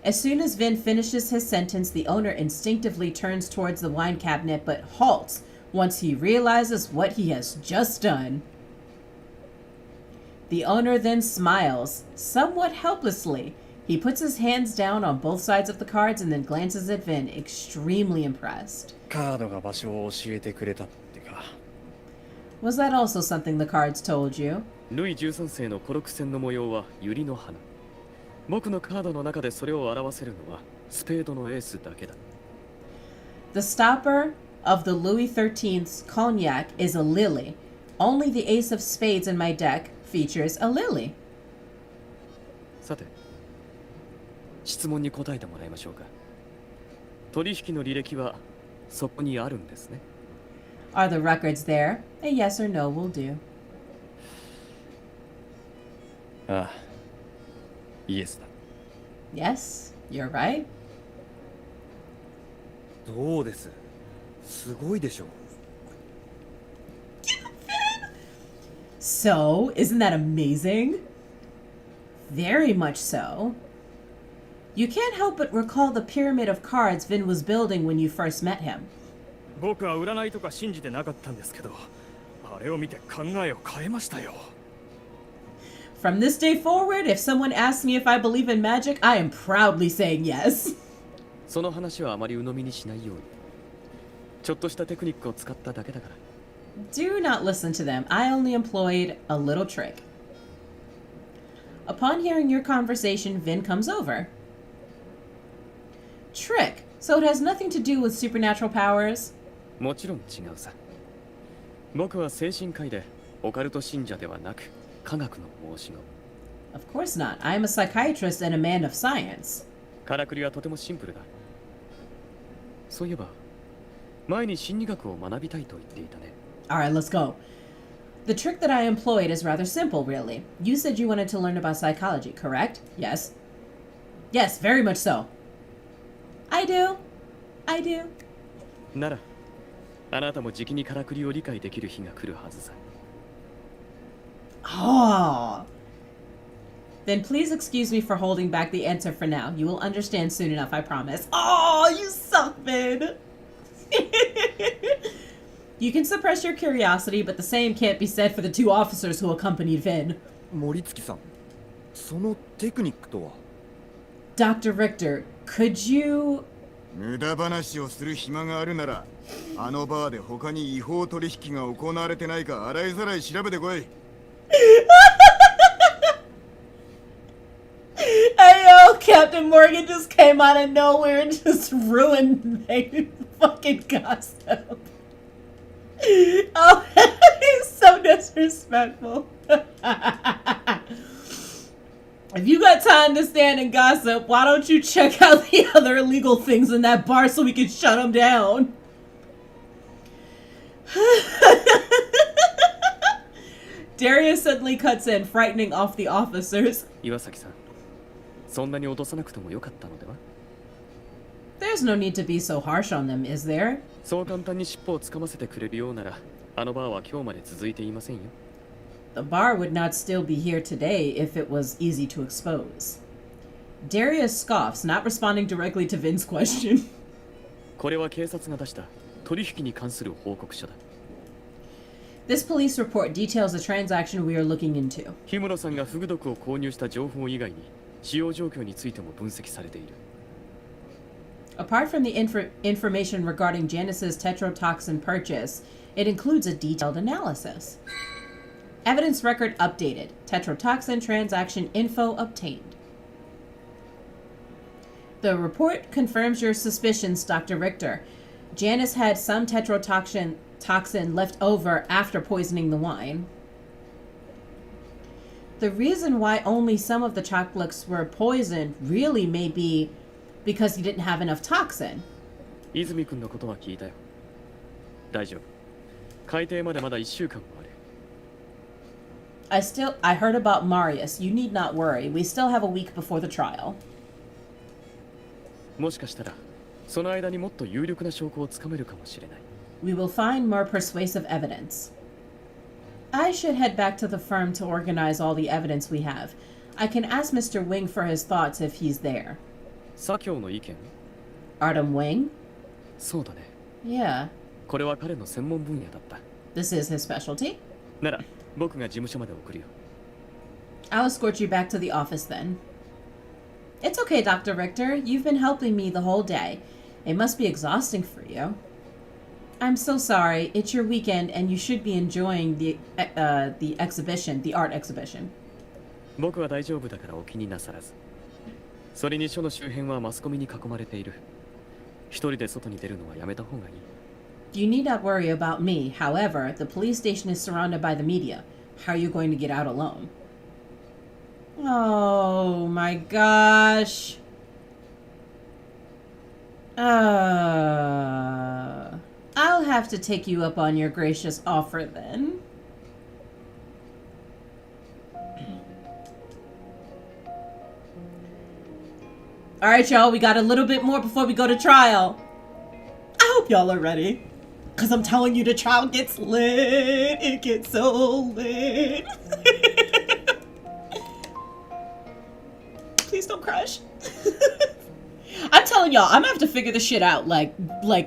As soon as Vin finishes his sentence, the owner instinctively turns towards the wine cabinet but halts once he realizes what he has just done. The owner then smiles, somewhat helplessly. He puts his hands down on both sides of the cards and then glances at Vin, extremely impressed. カードが場所を教えてくれたってか。Was that also something the cards told you? ルイ13世のコロク線の模様は百合の花。僕のカードの中でそれを表せるのはスペードのエースだけだ。The stopper of the Louis XIII's cognac is a lily. Only the Ace of Spades in my deck features a lily. さて、質問に答えてもらいましょうか。取引の履歴はそこにあるんですね。Are the records there? A yes or no will do. ああ、イエスだ。Yes, you're right. どうです。すごいでしょ。So, isn't that amazing? Very much so. You can't help but recall the pyramid of cards Vin was building when you first met him. 僕は占いとか信じてなかったんですけど、あれを見て考えを変えましたよ。From this day forward, if someone asks me if I believe in magic, I am proudly saying yes. その話はあまり鵜呑みにしないように。ちょっとしたテクニックを使っただけだから。Do not listen to them. I only employed a little trick. Upon hearing your conversation, Vin comes over. Trick? So it has nothing to do with supernatural powers? もちろん違うさ。僕は精神科医でオカルト信者ではなく科学の申し子。Of course not. I am a psychiatrist and a man of science. からくりはとてもシンプルだ。そういえば前に心理学を学びたいと言っていたね。Alright, let's go. The trick that I employed is rather simple, really. You said you wanted to learn about psychology, correct? Yes. Yes, very much so. I do. I do. なら、あなたもじきにからくりを理解できる日が来るはずさ。Oh. Then please excuse me for holding back the answer for now. You will understand soon enough, I promise. Oh, you suck, Vin. You can suppress your curiosity, but the same can't be said for the 2 officers who accompanied Vin. 森月さん、そのテクニックとは？ Dr. Richter, could you... 無駄話をする暇があるなら、あのバーで他に違法取引が行われてないか洗いざらい調べてこい。Hey yo, Captain Morgan just came out of nowhere and just ruined my fucking gossip. Oh, he's so disrespectful. If you got time to stand and gossip, why don't you check out the other illegal things in that bar so we can shut them down? Darius suddenly cuts in, frightening off the officers. 岩崎さん、そんなに脅さなくてもよかったのでは？ There's no need to be so harsh on them, is there? そう簡単に尻尾をつかませてくれるようなら、あのバーは今日まで続いていませんよ。The bar would not still be here today if it was easy to expose. Darius scoffs, not responding directly to Vin's question. これは警察が出した取引に関する報告書だ。This police report details the transaction we are looking into. 氷室さんがフグ毒を購入した情報以外に使用状況についても分析されている。Apart from the information regarding Janice's tetrotoxin purchase, it includes a detailed analysis. Evidence record updated. Tetrotoxin transaction info obtained. The report confirms your suspicions, Dr. Richter. Janice had some tetrotoxin left over after poisoning the wine. The reason why only some of the chocolates were poisoned really may be because he didn't have enough toxin. 泉君のことは聞いたよ。大丈夫。改定までまだ1週間もある。I heard about Marius. You need not worry. We still have a week before the trial. もしかしたら、その間にもっと有力な証拠をつかめるかもしれない。We will find more persuasive evidence. I should head back to the firm to organize all the evidence we have. I can ask Mr. Wing for his thoughts if he's there. 左京の意見？ Artem Wing? そうだね。Yeah. これは彼の専門分野だった。This is his specialty? なら、僕が事務所まで送るよ。I'll escort you back to the office then. It's okay, Dr. Richter. You've been helping me the whole day. It must be exhausting for you. I'm so sorry. It's your weekend and you should be enjoying the exhibition, the art exhibition. 僕は大丈夫だからお気になさらず。それに署の周辺はマスコミに囲まれている。一人で外に出るのはやめた方がいい。You need not worry about me. However, the police station is surrounded by the media. How are you going to get out alone? Oh my gosh. I'll have to take you up on your gracious offer then. Alright, y'all, we got a little bit more before we go to trial. I hope y'all are ready. Because I'm telling you, the trial gets lit. It gets so lit. Please don't crush. I'm telling y'all, I'm gonna have to figure this shit out. Like, I'm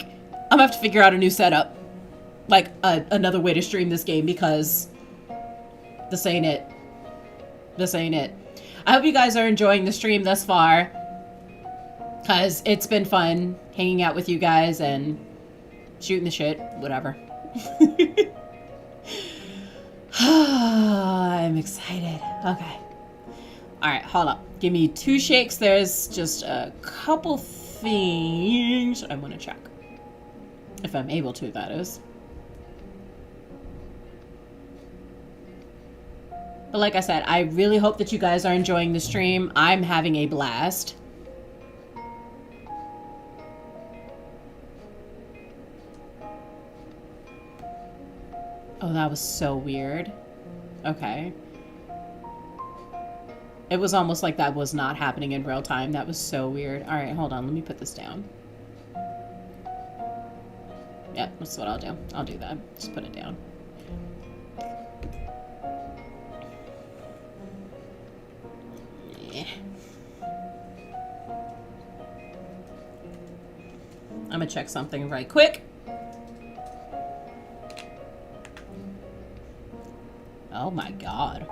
gonna have to figure out a new setup. Like, another way to stream this game because this ain't it. This ain't it. I hope you guys are enjoying the stream thus far. Because it's been fun hanging out with you guys and shooting the shit. Whatever. I'm excited. Okay. Alright, hold up. Give me 2 shakes. There's just a couple things I want to check. If I'm able to, that is. But like I said, I really hope that you guys are enjoying the stream. I'm having a blast. Oh, that was so weird. Okay. It was almost like that was not happening in real time. That was so weird. All right, hold on. Let me put this down. Yeah, that's what I'll do. I'll do that. Just put it down. Yeah. I'm gonna check something right quick. Oh my god.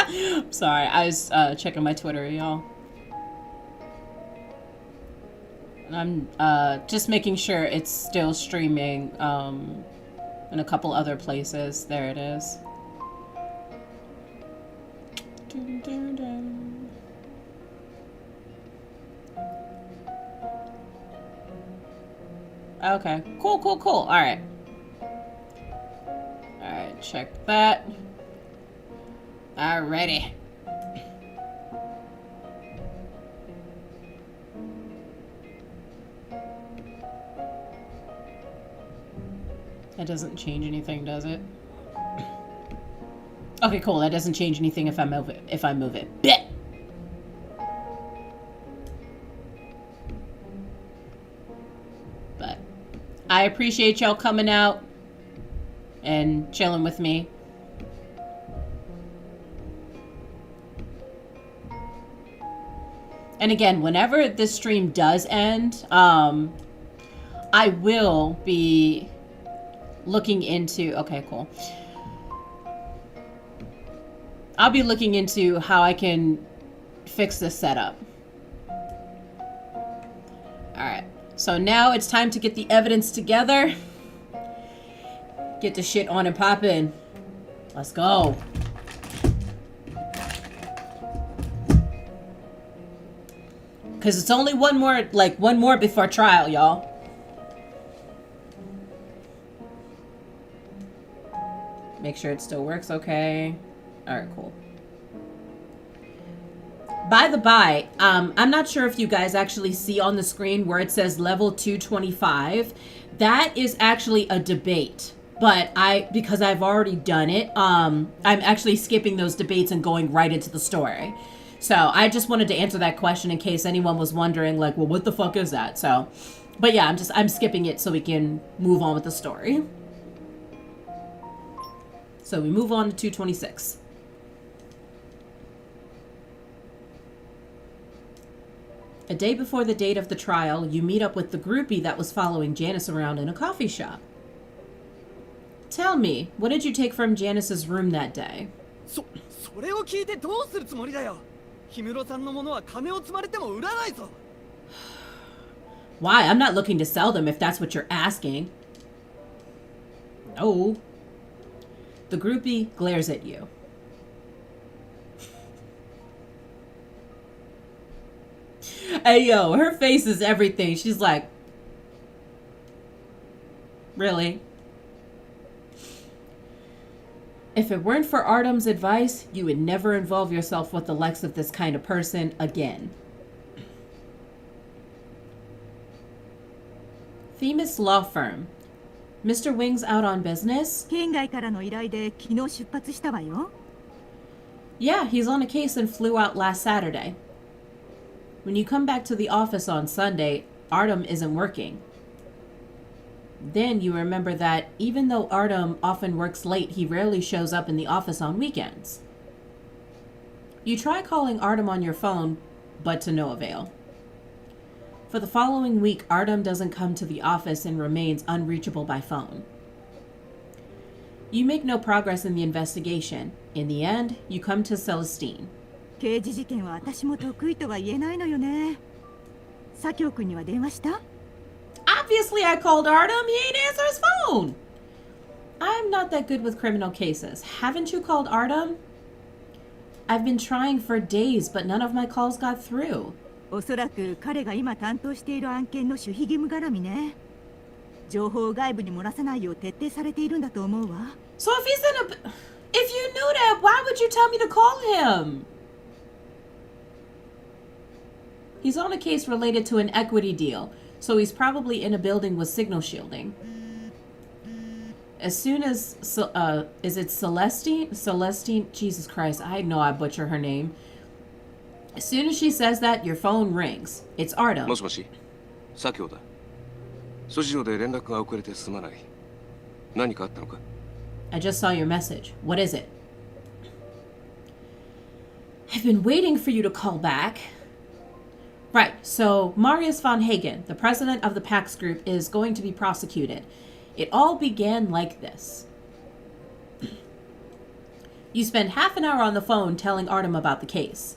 I'm sorry, I was checking my Twitter, y'all. And I'm just making sure it's still streaming in a couple other places. There it is. Dun, dun, dun. Okay, cool, cool, cool. All right. All right, check that. Alrighty. That doesn't change anything, does it? Okay, cool. That doesn't change anything if I move it. If I move it. Blech! But I appreciate y'all coming out and chilling with me. And again, whenever this stream does end, I will be looking into... Okay, cool. I'll be looking into how I can fix this setup. Alright, so now it's time to get the evidence together. Get the shit on and poppin'. Let's go. Because it's only one more before trial, y'all. Make sure it still works okay. Alright, cool. By the by, I'm not sure if you guys actually see on the screen where it says level 225. That is actually a debate. But because I've already done it, I'm actually skipping those debates and going right into the story. So I just wanted to answer that question in case anyone was wondering, like, well, what the fuck is that? So, but yeah, I'm skipping it so we can move on with the story. So we move on to 226. A day before the date of the trial, you meet up with the groupie that was following Janice around in a coffee shop. Tell me, what did you take from Janice's room that day? それを聞いてどうするつもりだよ。氷室さんのものは金を積まれても売らないぞ。Why? I'm not looking to sell them if that's what you're asking. No. The groupie glares at you. Hey, yo, her face is everything. She's like, really? If it weren't for Artem's advice, you would never involve yourself with the likes of this kind of person again. Themis Law Firm. Mr. Wing's out on business? 県外からの依頼で昨日出発したわよ。Yeah, he's on a case and flew out last Saturday. When you come back to the office on Sunday, Artem isn't working. Then you remember that even though Artem often works late, he rarely shows up in the office on weekends. You try calling Artem on your phone, but to no avail. For the following week, Artem doesn't come to the office and remains unreachable by phone. You make no progress in the investigation. In the end, you come to Celestine. 刑事事件は私も得意とは言えないのよね。左京君には電話した？ Obviously, I called Artem. He ain't answer his phone. I'm not that good with criminal cases. Haven't you called Artem? I've been trying for days, but none of my calls got through. おそらく彼が今担当している案件の守秘義務絡みね。情報を外部に漏らさないよう徹底されているんだと思うわ。So if he's in a... If you knew that, why would you tell me to call him? He's on a case related to an equity deal, so he's probably in a building with signal shielding. As soon as, is it Celestine? Celestine? Jesus Christ, I know I butcher her name. As soon as she says that, your phone rings. It's Artem. もしもし、左京だ。諸事情で連絡が遅れてすまない。何かあったのか? I just saw your message. What is it? I've been waiting for you to call back. Right, so Marius von Hagen, the president of the PAX group, is going to be prosecuted. It all began like this. You spend half an hour on the phone telling Artem about the case.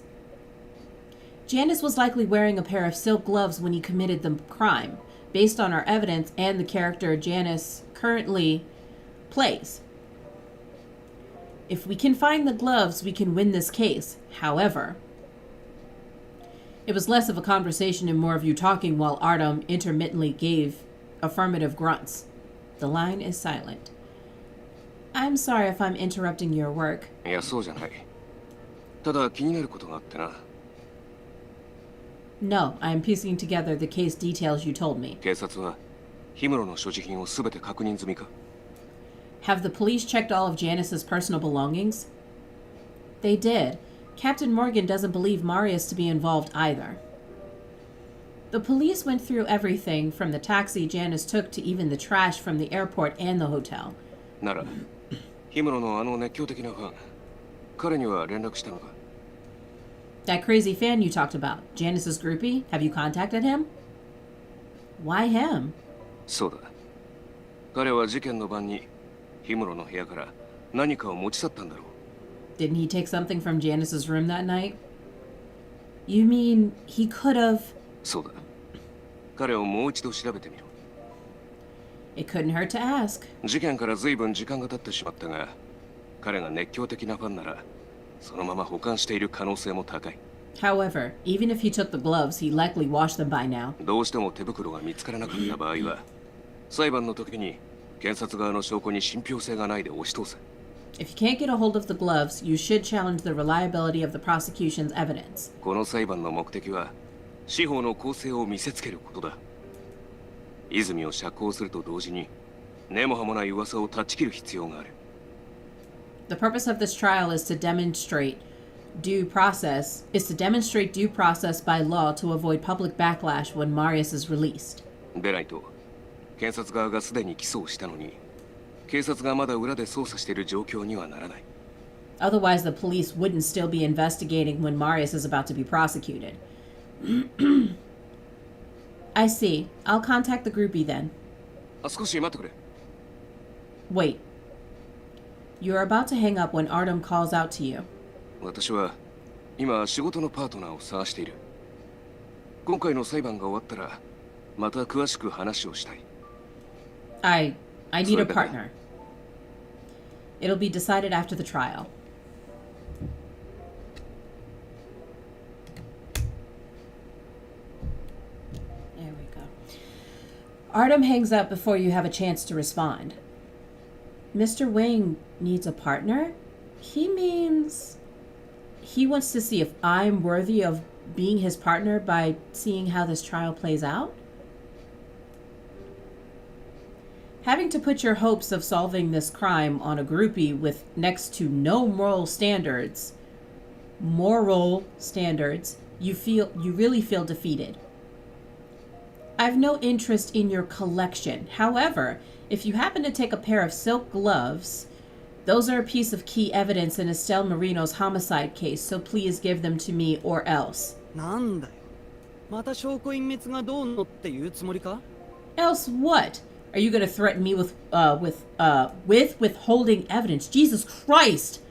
Janice was likely wearing a pair of silk gloves when he committed the crime, based on our evidence and the character Janice currently plays. If we can find the gloves, we can win this case. However, it was less of a conversation and more of you talking while Artem intermittently gave affirmative grunts. The line is silent. I'm sorry if I'm interrupting your work. いや、そうじゃない。ただ気になることがあってな。No, I am piecing together the case details you told me. 警察は氷室の所持品をすべて確認済みか? Have the police checked all of Janice's personal belongings? They did. Captain Morgan doesn't believe Marius to be involved either. The police went through everything from the taxi Janice took to even the trash from the airport and the hotel. なら、氷室のあの熱狂的なファン、彼には連絡したのか? That crazy fan you talked about, Janice's groupie, have you contacted him? Why him? そうだ。彼は事件の晩に氷室の部屋から何かを持ち去ったんだろう。Didn't he take something from Janice's room that night? You mean he could have... そうだ。彼をもう一度調べてみろ。It couldn't hurt to ask. 事件から随分時間が経ってしまったが、彼が熱狂的なファンなら、そのまま保管している可能性も高い。However, even if he took the gloves, he likely washed them by now. どうしても手袋が見つからなかった場合は、裁判の時に検察側の証拠に信憑性がないで押し通せ。If you can't get a hold of the gloves, you should challenge the reliability of the prosecution's evidence. この裁判の目的は、司法の公正を見せつけることだ。泉を釈放すると同時に、根も葉もない噂を断ち切る必要がある。The purpose of this trial is to demonstrate due process by law to avoid public backlash when Marius is released. でないと、検察側がすでに起訴をしたのに、警察がまだ裏で捜査している状況にはならない。Otherwise, the police wouldn't still be investigating when Marius is about to be prosecuted. I see. I'll contact the groupie then. 少し待ってくれ。Wait. You're about to hang up when Artem calls out to you. 私は今仕事のパートナーを探している。今回の裁判が終わったらまた詳しく話をしたい。I need a partner. It'll be decided after the trial. There we go. Artem hangs up before you have a chance to respond. Mr. Wang needs a partner? He means he wants to see if I'm worthy of being his partner by seeing how this trial plays out? Having to put your hopes of solving this crime on a groupie with next to no moral standards, you really feel defeated. I've no interest in your collection. However, if you happen to take a pair of silk gloves, those are a piece of key evidence in Estelle Marino's homicide case, so please give them to me or else. なんだよ。また証拠隠滅がどうのっていうつもりか? Else what? Are you going to threaten me with withholding evidence? Jesus Christ!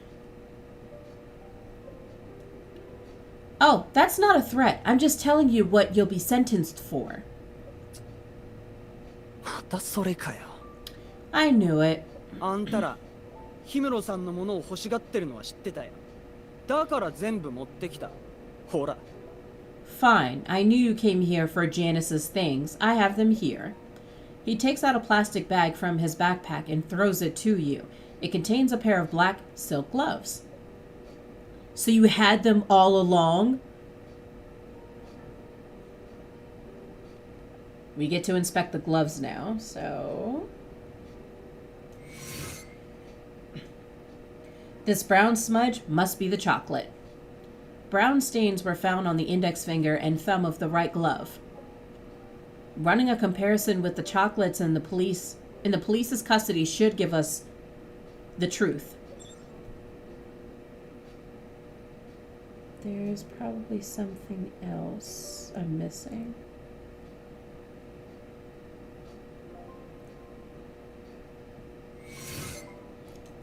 Oh, that's not a threat. I'm just telling you what you'll be sentenced for. またそれかよ。I knew it. あんたら、氷室さんのものを欲しがってるのは知ってたよ。だから全部持ってきた。ほら。Fine. I knew you came here for Janice's things. I have them here. He takes out a plastic bag from his backpack and throws it to you. It contains a pair of black silk gloves. So you had them all along? We get to inspect the gloves now, so... This brown smudge must be the chocolate. Brown stains were found on the index finger and thumb of the right glove. Running a comparison with the chocolates in the police's custody should give us the truth. There's probably something else I'm missing.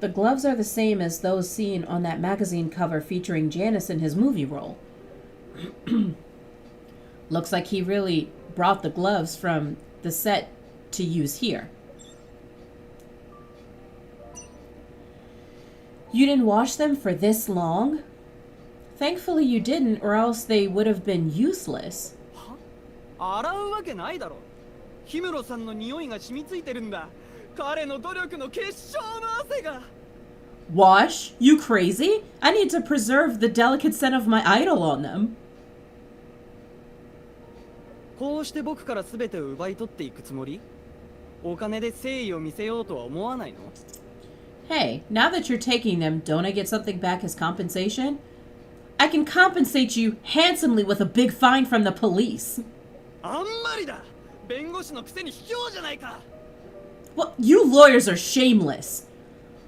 The gloves are the same as those seen on that magazine cover featuring Janice in his movie role. Looks like he really brought the gloves from the set to use here. You didn't wash them for this long? Thankfully you didn't, or else they would have been useless. 洗うわけないだろ。氷室さんの匂いが染みついてるんだ。彼の努力の結晶の汗が。Wash? You crazy? I need to preserve the delicate scent of my idol on them. こうして僕から全てを奪い取っていくつもり？お金で誠意を見せようとは思わないの？ Hey, now that you're taking them, don't I get something back as compensation? I can compensate you handsomely with a big fine from the police. あんまりだ。弁護士のくせに卑怯じゃないか。Well, you lawyers are shameless.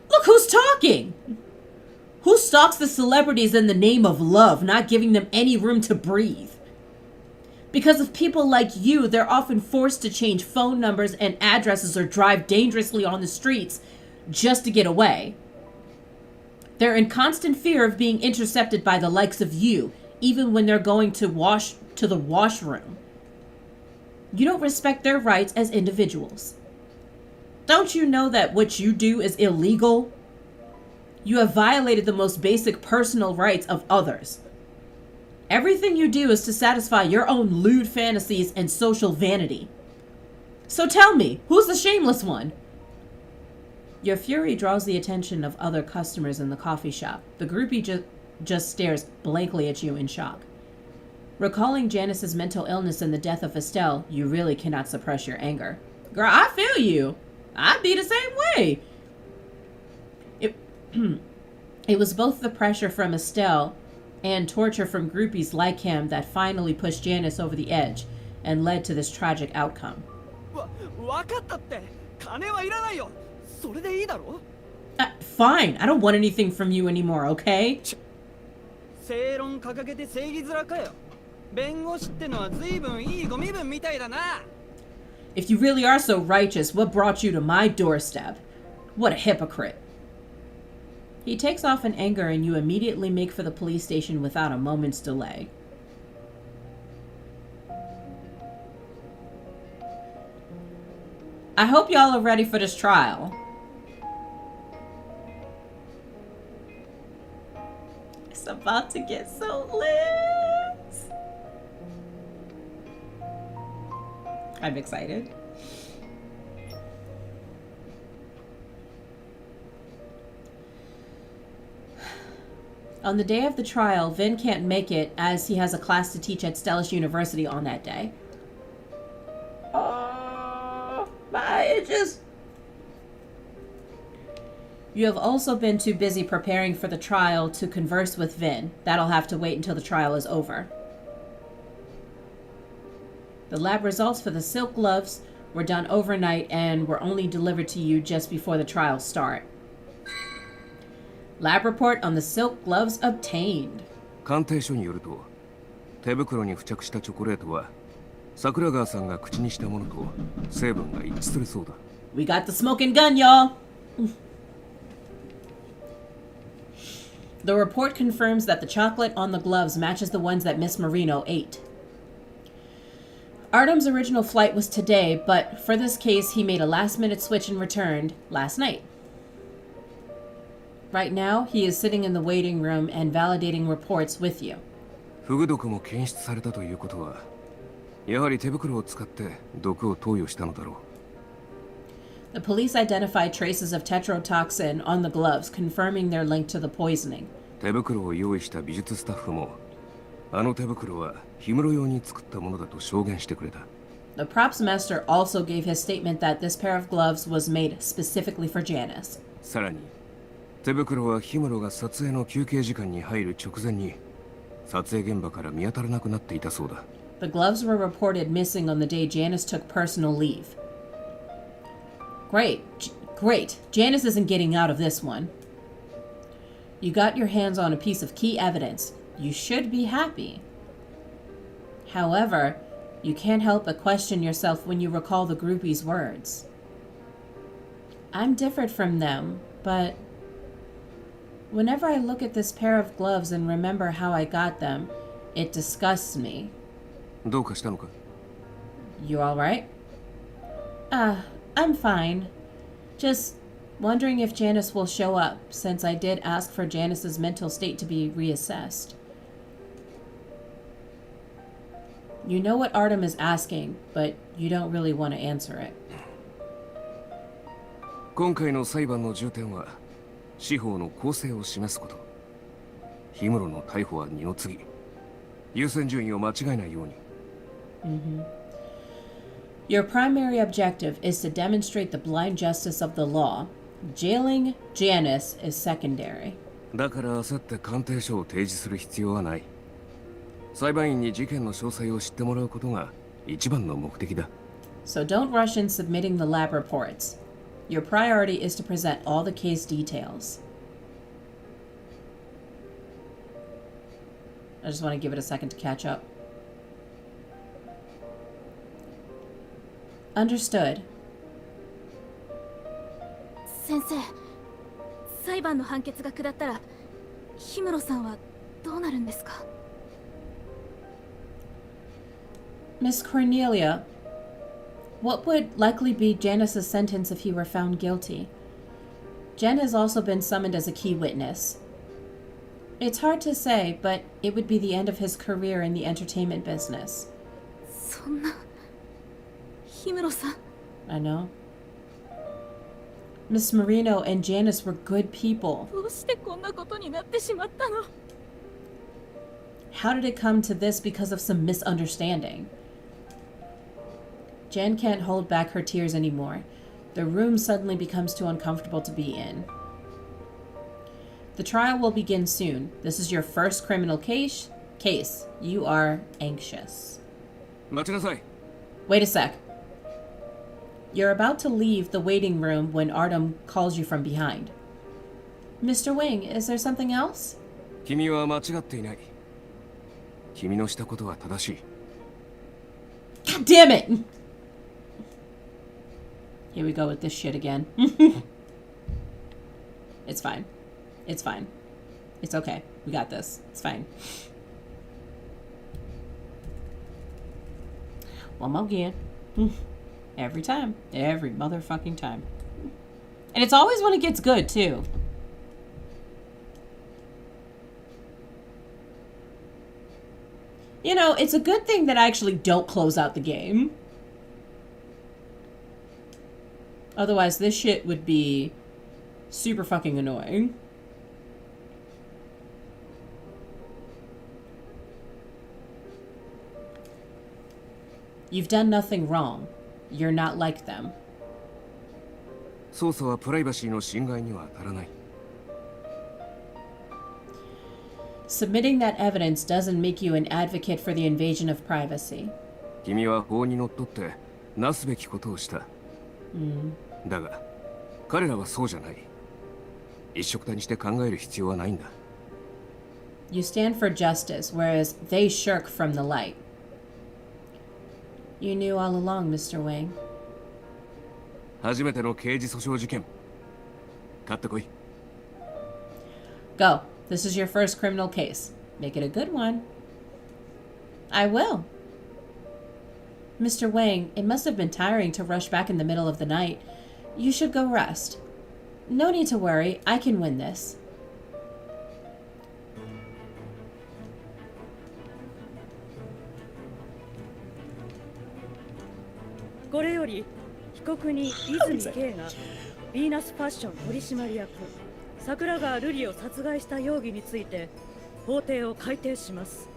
Look who's talking. Who stalks the celebrities in the name of love, not giving them any room to breathe? Because of people like you, they're often forced to change phone numbers and addresses or drive dangerously on the streets just to get away. They're in constant fear of being intercepted by the likes of you, even when they're going to the washroom. You don't respect their rights as individuals. Don't you know that what you do is illegal? You have violated the most basic personal rights of others. Everything you do is to satisfy your own lewd fantasies and social vanity. So tell me, who's the shameless one? Your fury draws the attention of other customers in the coffee shop. The groupie just stares blankly at you in shock. Recalling Janice's mental illness and the death of Estelle, you really cannot suppress your anger. Girl, I feel you. I'd be the same way. It was both the pressure from Estelle and torture from groupies like him that finally pushed Janice over the edge and led to this tragic outcome. わかったって。金はいらないよ。それでいいだろ? Fine. I don't want anything from you anymore, okay? 正論掲げて正義面かよ。弁護士ってのは随分いいご身分みたいだな。If you really are so righteous, what brought you to my doorstep? What a hypocrite. He takes off in anger and you immediately make for the police station without a moment's delay. I hope y'all are ready for this trial. It's about to get so lit. I'm excited. On the day of the trial, Vin can't make it as he has a class to teach at Stellis University on that day. Oh, my itches. You have also been too busy preparing for the trial to converse with Vin. That'll have to wait until the trial is over. The lab results for the silk gloves were done overnight and were only delivered to you just before the trial start. Lab report on the silk gloves obtained. 鑑定書によると、手袋に付着したチョコレートは桜川さんが口にしたものと成分が一致するそうだ。We got the smoking gun, y'all. The report confirms that the chocolate on the gloves matches the ones that Miss Marino ate. Artem's original flight was today, but for this case, he made a last-minute switch and returned last night. Right now, he is sitting in the waiting room and validating reports with you. フグ毒も検出されたということは、やはり手袋を使って毒を投与したのだろう。The police identified traces of tetrodotoxin on the gloves, confirming their link to the poisoning. 手袋を用意した美術スタッフも、あの手袋は氷室用に作ったものだと証言してくれた。The props master also gave his statement that this pair of gloves was made specifically for Janice. さらに、手袋は氷室が撮影の休憩時間に入る直前に、撮影現場から見当たらなくなっていたそうだ。The gloves were reported missing on the day Janice took personal leave. Great. Janice isn't getting out of this one. You got your hands on a piece of key evidence. You should be happy. However, you can't help but question yourself when you recall the groupie's words. I'm different from them, but whenever I look at this pair of gloves and remember how I got them, it disgusts me. どうかしたのか? You alright? I'm fine. Just wondering if Janice will show up, since I did ask for Janice's mental state to be reassessed. You know what Artem is asking, but you don't really want to answer it. 今回の裁判の重点は、司法の公正を示すこと。氷室の逮捕は二の次。優先順位を間違えないように。Your primary objective is to demonstrate the blind justice of the law. Jailing Janice is secondary. だから焦って鑑定書を提示する必要はない。裁判員に事件の詳細を知ってもらうことが一番の目的だ。So don't rush in submitting the lab reports. Your priority is to present all the case details. I just want to give it a second to catch up. Understood. 先生、裁判の判決が下ったら、氷室さんはどうなるんですか? Miss Kornelia, what would likely be Janice's sentence if he were found guilty? Jen has also been summoned as a key witness. It's hard to say, but it would be the end of his career in the entertainment business. そんな、氷室さん。I know. Miss Marino and Janice were good people. どうしてこんなことになってしまったの? How did it come to this because of some misunderstanding? Jen can't hold back her tears anymore. The room suddenly becomes too uncomfortable to be in. The trial will begin soon. This is your first criminal case. You are anxious. 待ちなさい。 Wait a sec. You're about to leave the waiting room when Artem calls you from behind. Mr. Wing, is there something else? 君は間違っていない。君のしたことは正しい。 God damn it! Here we go with this shit again. It's fine. It's fine. It's okay. We got this. It's fine. One more again. Every time. Every motherfucking time. And it's always when it gets good, too. You know, it's a good thing that I actually don't close out the game. Otherwise, this shit would be super fucking annoying. You've done nothing wrong. You're not like them. 捜査はプライバシーの侵害には当たらない。 Submitting that evidence doesn't make you an advocate for the invasion of privacy. 君は法にのっとってなすべきことをした。だが、彼らはそうじゃない。一緒くたにして考える必要はないんだ。You stand for justice, whereas they shirk from the light. You knew all along, Mr. Wang. 初めての刑事訴訟事件。勝ってこい。Go. This is your first criminal case. Make it a good one. I will. Mr. Wang, it must have been tiring to rush back in the middle of the night. You should go rest. No need to worry. I can win this. 告人泉圭がヴィーナスファッション取締役桜川瑠璃を殺害した容疑について法廷を開廷します。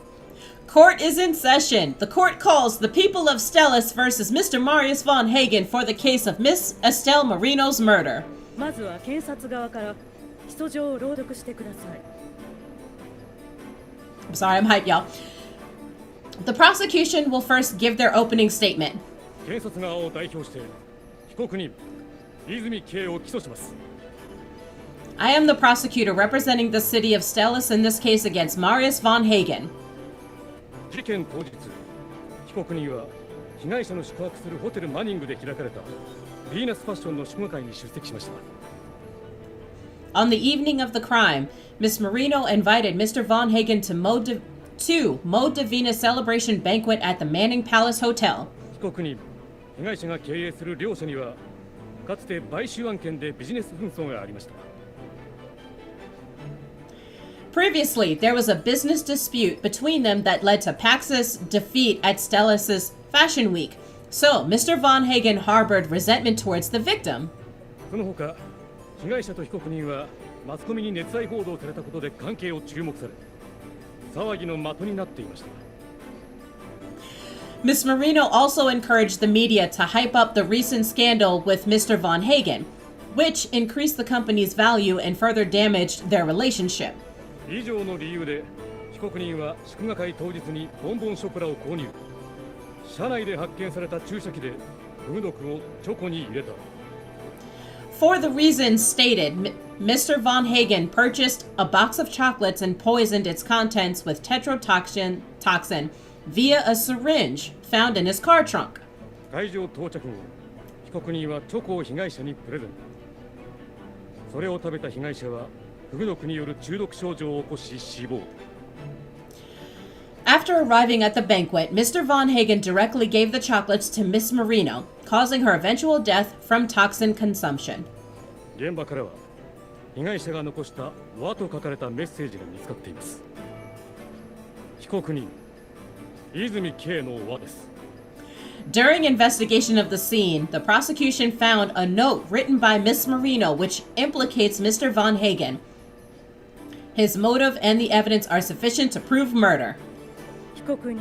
Court is in session. The court calls the people of Stellis versus Mr. Marius von Hagen for the case of Miss Estelle Marino's murder. まずは検察側から起訴状を朗読してください。 I'm sorry, I'm hyped, y'all. The prosecution will first give their opening statement. 検察側を代表して被告人泉圭を起訴します。 I am the prosecutor representing the city of Stellis in this case against Marius von Hagen. 事件当日、被告人は被害者の宿泊するホテルマニングで開かれたヴィーナスファッションの祝賀会に出席しました。 On the evening of the crime, Miss Marino invited Mr. von Hagen to Mode Divina celebration banquet at the Manning Palace Hotel. 被告人、被害者が経営する両社にはかつて買収案件でビジネス紛争がありました。 Previously, there was a business dispute between them that led to Pax's defeat at Stellis' Fashion Week. So, Mr. von Hagen harbored resentment towards the victim. その他、被害者と被告人はマスコミに熱愛報道されたことで関係を注目され、騒ぎの的になっていました。 Miss Marino also encouraged the media to hype up the recent scandal with Mr. von Hagen, which increased the company's value and further damaged their relationship. 以上の理由で被告人は祝賀会当日にボンボンショコラを購入。車内で発見された注射器でフグ毒をチョコに入れた。 For the reasons stated, Mr. von Hagen purchased a box of chocolates and poisoned its contents with tetrodotoxin via a syringe found in his car trunk. 会場到着後、被告人はチョコを被害者にプレゼント。それを食べた被害者はフグ毒による中毒症状を起こし死亡。 After arriving at the banquet, Mr. von Hagen directly gave the chocolates to Miss Marino, causing her eventual death from toxin consumption. 現場からは被害者が残した和と書かれたメッセージが見つかっています。被告人泉圭の和です。 During investigation of the scene, the prosecution found a note written by Miss Marino which implicates Mr. von Hagen. His motive and the evidence are sufficient to prove murder. 被告人、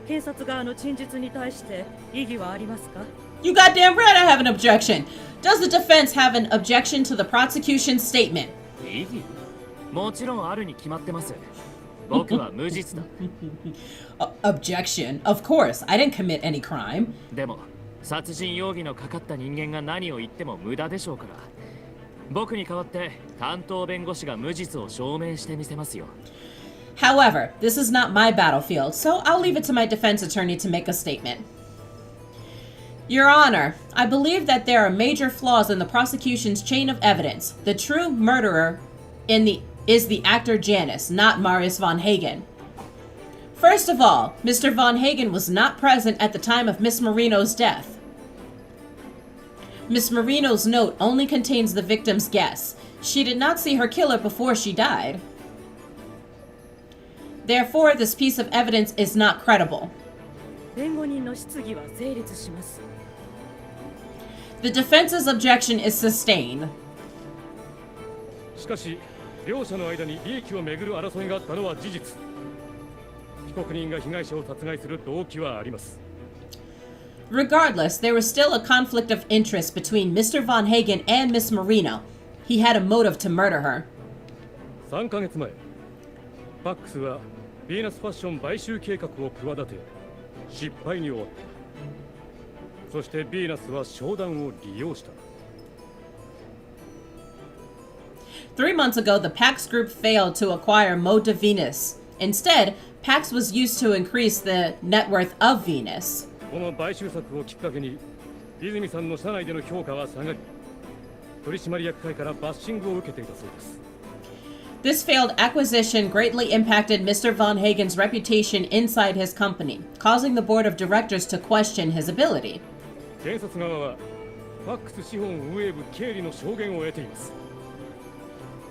検察側の陳述に対して異議はありますか? You goddamn right I have an objection. Does the defense have an objection to the prosecution's statement? 異議? もちろんあるに決まってます。僕は無実だ。Objection. Of course, I didn't commit any crime. でも、殺人容疑のかかった人間が何を言っても無駄でしょうから。僕に代わって担当弁護士が無実を証明してみせますよ。 However, this is not my battlefield, so I'll leave it to my defense attorney to make a statement. Your Honor, I believe that there are major flaws in the prosecution's chain of evidence. The true murderer is the actor Janus, not Marius von Hagen. First of all, Mr. von Hagen was not present at the time of Miss Marino's death. Miss Marino's note only contains the victim's guess. She did not see her killer before she died. Therefore, this piece of evidence is not credible. 弁護人の質疑は成立します。 The defense's objection is sustained. しかし、両者の間に利益をめぐる争いがあったのは事実。被告人が被害者を殺害する動機はあります。 Regardless, there was still a conflict of interest between Mr. von Hagen and Miss Marino. He had a motive to murder her. 3ヶ月前、パックスはヴィーナスファッション買収計画を企て、失敗に終わった。そしてヴィーナスは商談を利用した。 3 months ago, the Pax Group failed to acquire Mode Venus. Instead, Pax was used to increase the net worth of Venus. この買収策をきっかけに、泉さんの社内での評価は下がり、取締役会からバッシングを受けていたそうです。 This failed acquisition greatly impacted Mr. von Hagen's reputation inside his company, causing the board of directors to question his ability. 検察側は、ファックス資本運営部経理の証言を得ています。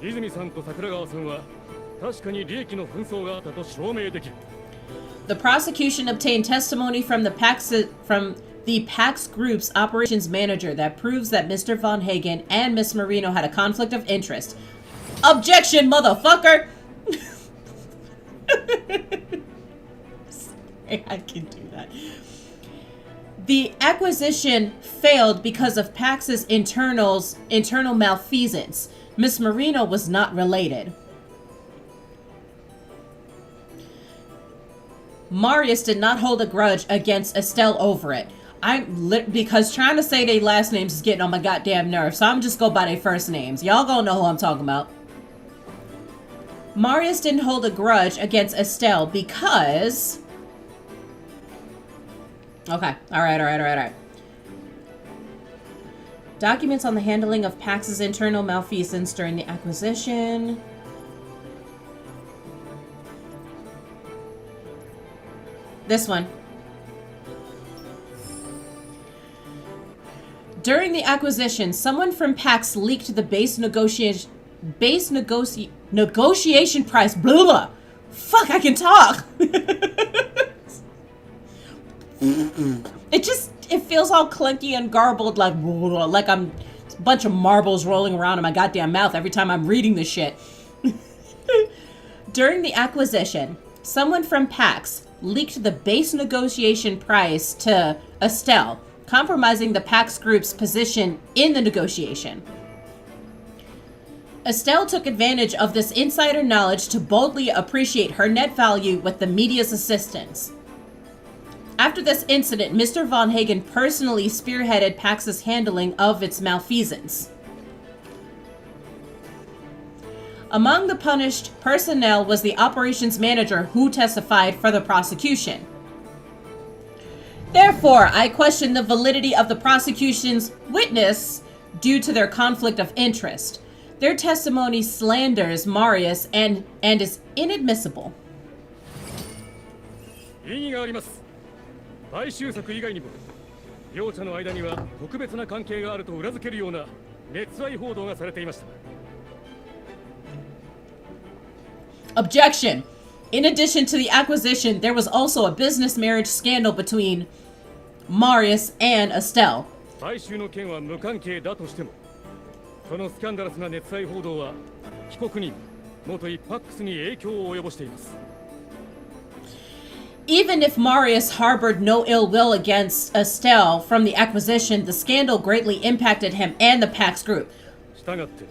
泉さんと桜川さんは、確かに利益の紛争があったと証明できる。 The prosecution obtained testimony from the PAX Group's operations manager that proves that Mr. Von Hagen and Miss Marino had a conflict of interest. Objection, motherfucker! I can do that. The acquisition failed because of PAX's internal malfeasance. Miss Marino was not related. Marius did not hold a grudge against Estelle over it. Because trying to say their last names is getting on my goddamn nerves, so I'm just go by their first names. Y'all gonna know who I'm talking about. Marius didn't hold a grudge against Estelle because... Okay, alright. Documents on the handling of PAX's internal malfeasance during the acquisition. This one. During the acquisition, someone from PAX leaked the base negotiation price. Blah, blah. Fuck, I can talk. It feels all clunky and garbled, like I'm a bunch of marbles rolling around in my goddamn mouth every time I'm reading this shit. During the acquisition, someone from PAX leaked the base negotiation price to Estelle, compromising the PAX Group's position in the negotiation. Estelle took advantage of this insider knowledge to boldly appreciate her net value with the media's assistance. After this incident, Mr. Von Hagen personally spearheaded PAX's handling of its malfeasance. Among the punished personnel was the operations manager who testified for the prosecution. Therefore, I question the validity of the prosecution's witness due to their conflict of interest. Their testimony slanders Marius and is inadmissible. 買収策以外にも両者の間には特別な関係があると裏付けるような熱愛報道がされていました。 Objection! In addition to the acquisition, there was also a business marriage scandal between Marius and Estelle. 買収の件は無関係だとしても、そのスキャンダラスな熱愛報道は被告人元いパックスに影響を及ぼしています。 Even if Marius harbored no ill will against Estelle from the acquisition, the scandal greatly impacted him and the PAX Group. したがって、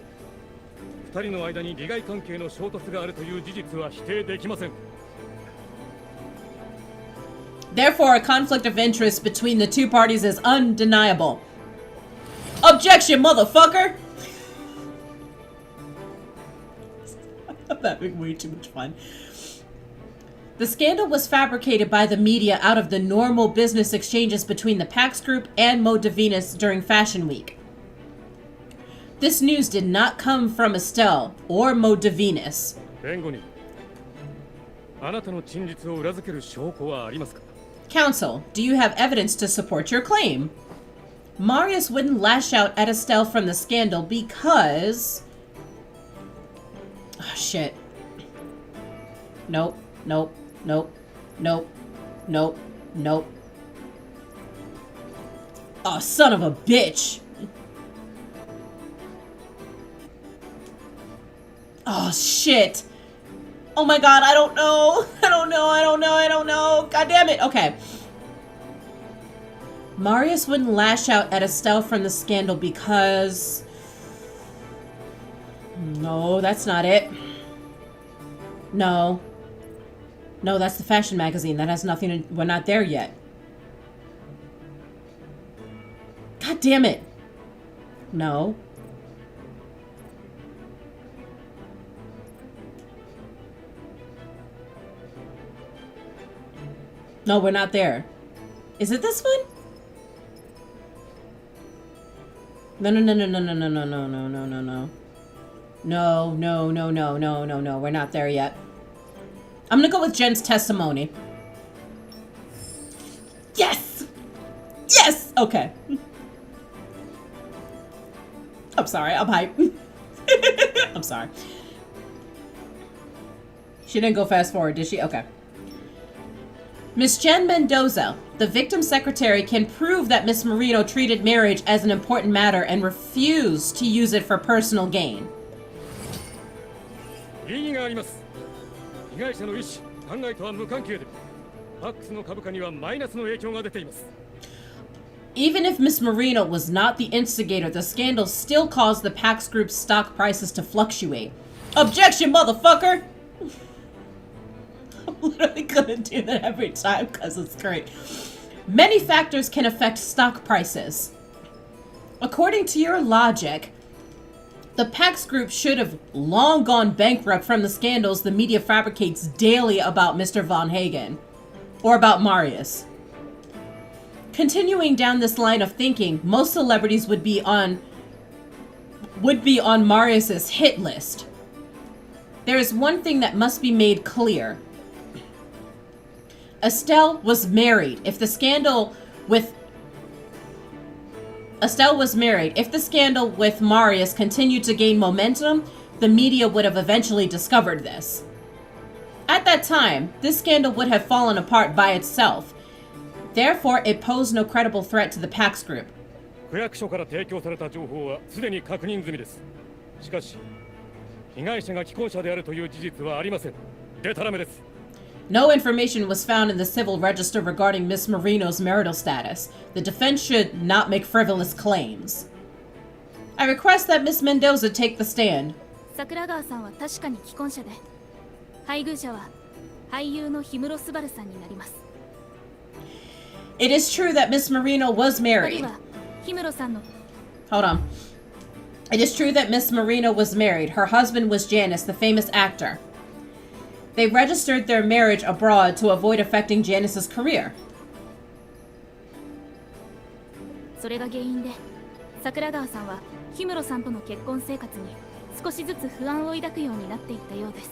二人の間に利害関係の衝突があるという事実は否定できません。 Therefore, a conflict of interest between the two parties is undeniable. Objection, motherfucker! I'm having way too much fun. The scandal was fabricated by the media out of the normal business exchanges between the PAX Group and Mode Venus during Fashion Week. This news did not come from Estelle or Mode Venus. 弁護人、あなたの陳述を裏付ける証拠はありますか? Counsel, do you have evidence to support your claim? Marius wouldn't lash out at Estelle from the scandal because... Oh, shit. Nope. Nope. Oh, son of a bitch. Oh, shit. Oh my god, I don't know. God damn it. Okay. Marius wouldn't lash out at Estelle from the scandal because... No, that's not it. No, that's the fashion magazine. That has nothing to... We're not there yet. God damn it. No. No, we're not there. Is it this one? No. No, we're not there yet. I'm gonna go with Jen's testimony. Yes! Yes! Okay. I'm sorry, I'm hyped. I'm sorry. She didn't go fast forward, did she? Okay. Miss Jen Mendoza, The victim's secretary can prove that Miss Marino treated marriage as an important matter and refused to use it for personal gain. 異議があります。被害者の意思、考えとは無関係で、パックスの株価にはマイナスの影響が出ています。 Even if Miss Marino was not the instigator, the scandal still caused the PAX Group's stock prices to fluctuate. Objection, motherfucker! I'm literally gonna do that every time because it's great. Many factors can affect stock prices. According to your logic, the PAX Group should have long gone bankrupt from the scandals the media fabricates daily about Mr. Von Hagen. Or about Marius. Continuing down this line of thinking, most celebrities would be on Marius's hit list. There is one thing that must be made clear. Estelle was married. If the scandal with Marius continued to gain momentum, the media would have eventually discovered this. At that time, this scandal would have fallen apart by itself. Therefore, it posed no credible threat to the PAX Group. 区役所から提供された情報はすでに確認済みです。しかし、被害者が既婚者であるという事実はありません。でたらめです。 No information was found in the civil register regarding Miss Marino's marital status. The defense should not make frivolous claims. I request that Miss Mendoza take the stand. 桜川さんは確かに既婚者で、配偶者は俳優の氷室昴さんになります。 It is true that Miss Marino was married. Hold on. It is true that Miss Marino was married. Her husband was Janus, the famous actor. They registered their marriage abroad to avoid affecting Janus's career. それが原因で、桜川さんは氷室さんとの結婚生活に少しずつ不安を抱くようになっていったようです。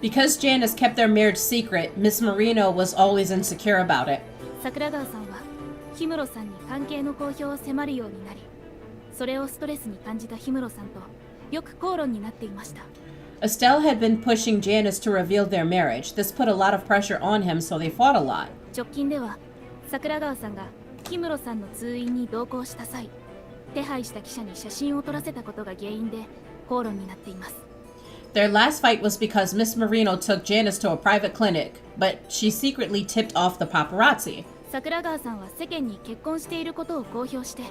Because Janus kept their marriage secret, Miss Marino was always insecure about it. 桜川さんは氷室さんに関係の公表を迫るようになり、それをストレスに感じた氷室さんとよく口論になっていました。 Estelle had been pushing Janus to reveal their marriage. This put a lot of pressure on him, so they fought a lot. 直近では桜川さんが氷室さんの通院に同行した際、手配した記者に写真を撮らせたことが原因で口論になっています。 Their last fight was because Miss Marino took Janus to a private clinic, but she secretly tipped off the paparazzi. 桜川さんは世間に結婚していることを公表して、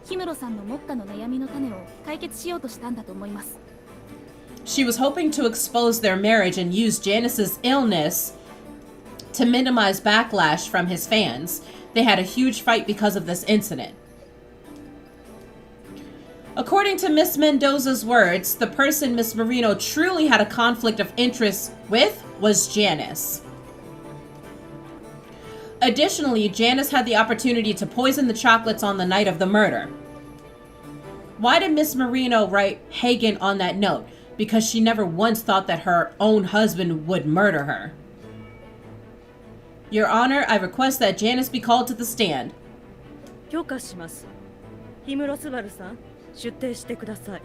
氷室さんの目下の悩みの種を解決しようとしたんだと思います。 She was hoping to expose their marriage and use Janus's illness to minimize backlash from his fans. They had a huge fight because of this incident. According to Miss Mendoza's words, the person Miss Marino truly had a conflict of interest with was Janus. Additionally, Janus had the opportunity to poison the chocolates on the night of the murder. Why did Miss Marino write Hagen on that note? Because she never once thought that her own husband would murder her. Your Honor, I request that Janus be called to the stand. 許可します。氷室昴さん、出廷してください。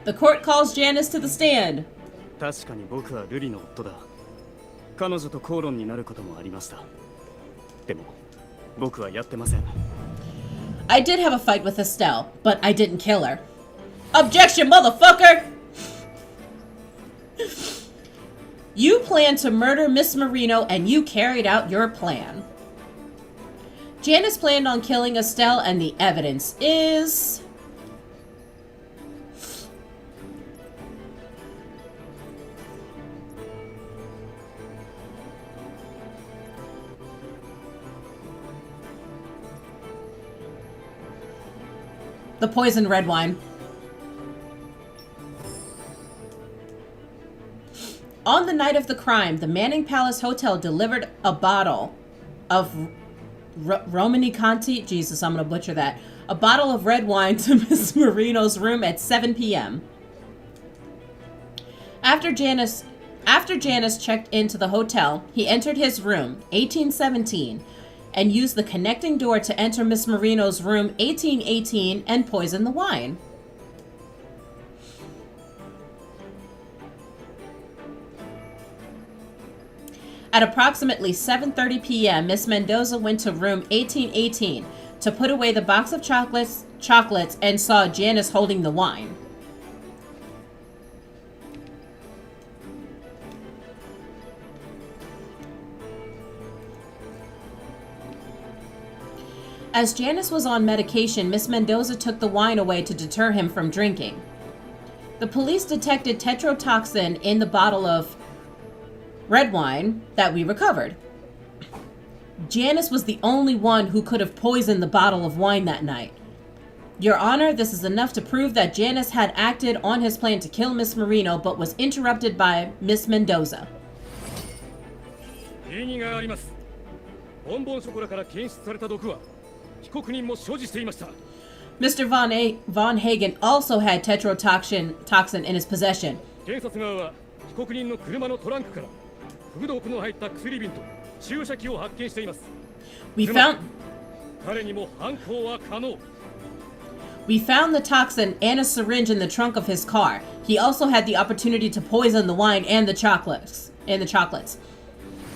The court calls Janus to the stand. 確かに僕は瑠璃の夫だ。彼女と口論になることもありました。でも、僕はやってません。I did have a fight with Estelle, but I didn't kill her. Objection, motherfucker! You planned to murder Miss Marino and you carried out your plan. Janus planned on killing Estelle and the evidence is... the poisoned red wine. On the night of the crime, the Manning Palace Hotel delivered a bottle of Romani Conti, Jesus, I'm gonna butcher that, a bottle of red wine to Miss Marino's room at 7 p.m. After Janus checked into the hotel, he entered his room, 1817, and used the connecting door to enter Miss Marino's room, 1818, and poison the wine. At approximately 7:30 p.m., Miss Mendoza went to room 1818 to put away the box of chocolates and saw Janice holding the wine. As Janice was on medication, Miss Mendoza took the wine away to deter him from drinking. The police detected tetrodotoxin in the bottle of red wine that we recovered. Janice was the only one who could have poisoned the bottle of wine that night. Your Honor, this is enough to prove that Janice had acted on his plan to kill Miss Marino, but was interrupted by Miss Mendoza. Mr. Von Hagen also had tetrodotoxin in his possession. We found the toxin and a syringe in the trunk of his car. He also had the opportunity to poison the wine and the chocolates.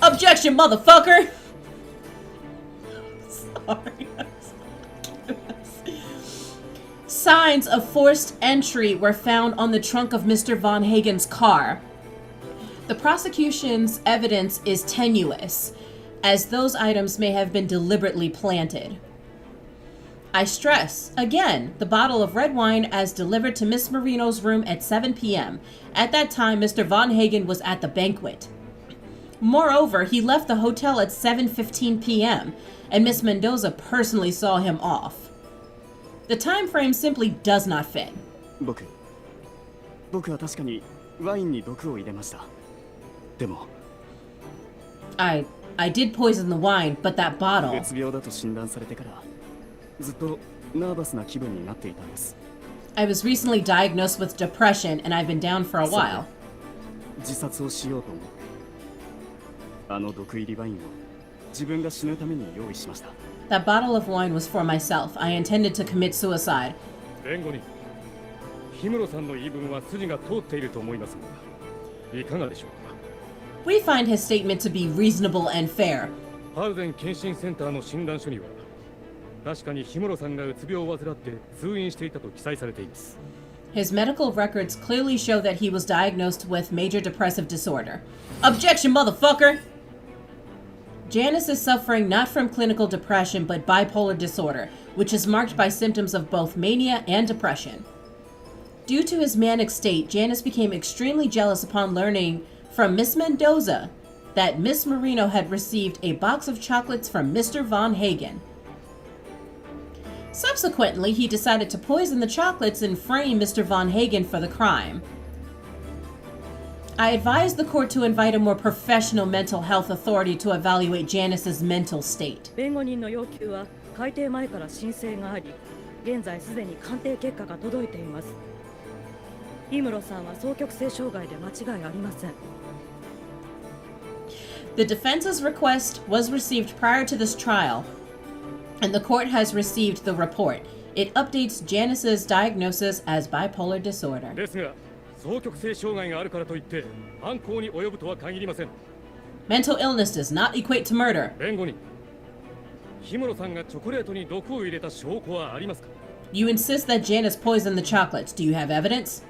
Objection, motherfucker! Sorry. Signs of forced entry were found on the trunk of Mr. Von Hagen's car. The prosecution's evidence is tenuous, as those items may have been deliberately planted. I stress, again, the bottle of red wine as delivered to Miss Marino's room at 7 p.m. At that time, Mr. Von Hagen was at the banquet. Moreover, he left the hotel at 7:15 p.m., and Miss Mendoza personally saw him off. The time frame simply does not fit. 僕は確かにワインに毒を入れました。でも I did poison the wine, but that bottle. うつ病だと診断されてからずっとナーバスな気分になっていたんです。I was recently diagnosed with depression, and I've been down for a while. 自殺をしようと思って、あの毒入りワインを自分が死ぬために用意しました。That bottle of wine was for myself. I intended to commit suicide. 弁護人、氷室さんの言い分は筋が通っていると思いますが、いかがでしょうか。We find his statement to be reasonable and fair. ハウゼン検診センターの診断書には、確かに氷室さんがうつ病を患って通院していたと記載されています。His medical records clearly show that he was diagnosed with major depressive disorder. Objection, motherfucker! Janice is suffering not from clinical depression but bipolar disorder, which is marked by symptoms of both mania and depression. Due to his manic state, Janice became extremely jealous upon learning from Miss Mendoza that Miss Marino had received a box of chocolates from Mr. Von Hagen. Subsequently, he decided to poison the chocolates and frame Mr. Von Hagen for the crime. I advise the court to invite a more professional mental health authority to evaluate Janice's mental state. 弁護人の要求は改定前から申請があり、現在すでに鑑定結果が届いています。氷室さんは双極性障害で間違いありません。The defense's request was received prior to this trial, and the court has received the report. It updates Janice's diagnosis as bipolar disorder. ですが、双極性障害があるからといって犯行に及ぶとは限りません。Mental illness does not equate to murder. 弁護人、氷室さんがチョコレートに毒を入れた証拠はありますか？ You insist that Janice poisoned the chocolates. Do you have evidence?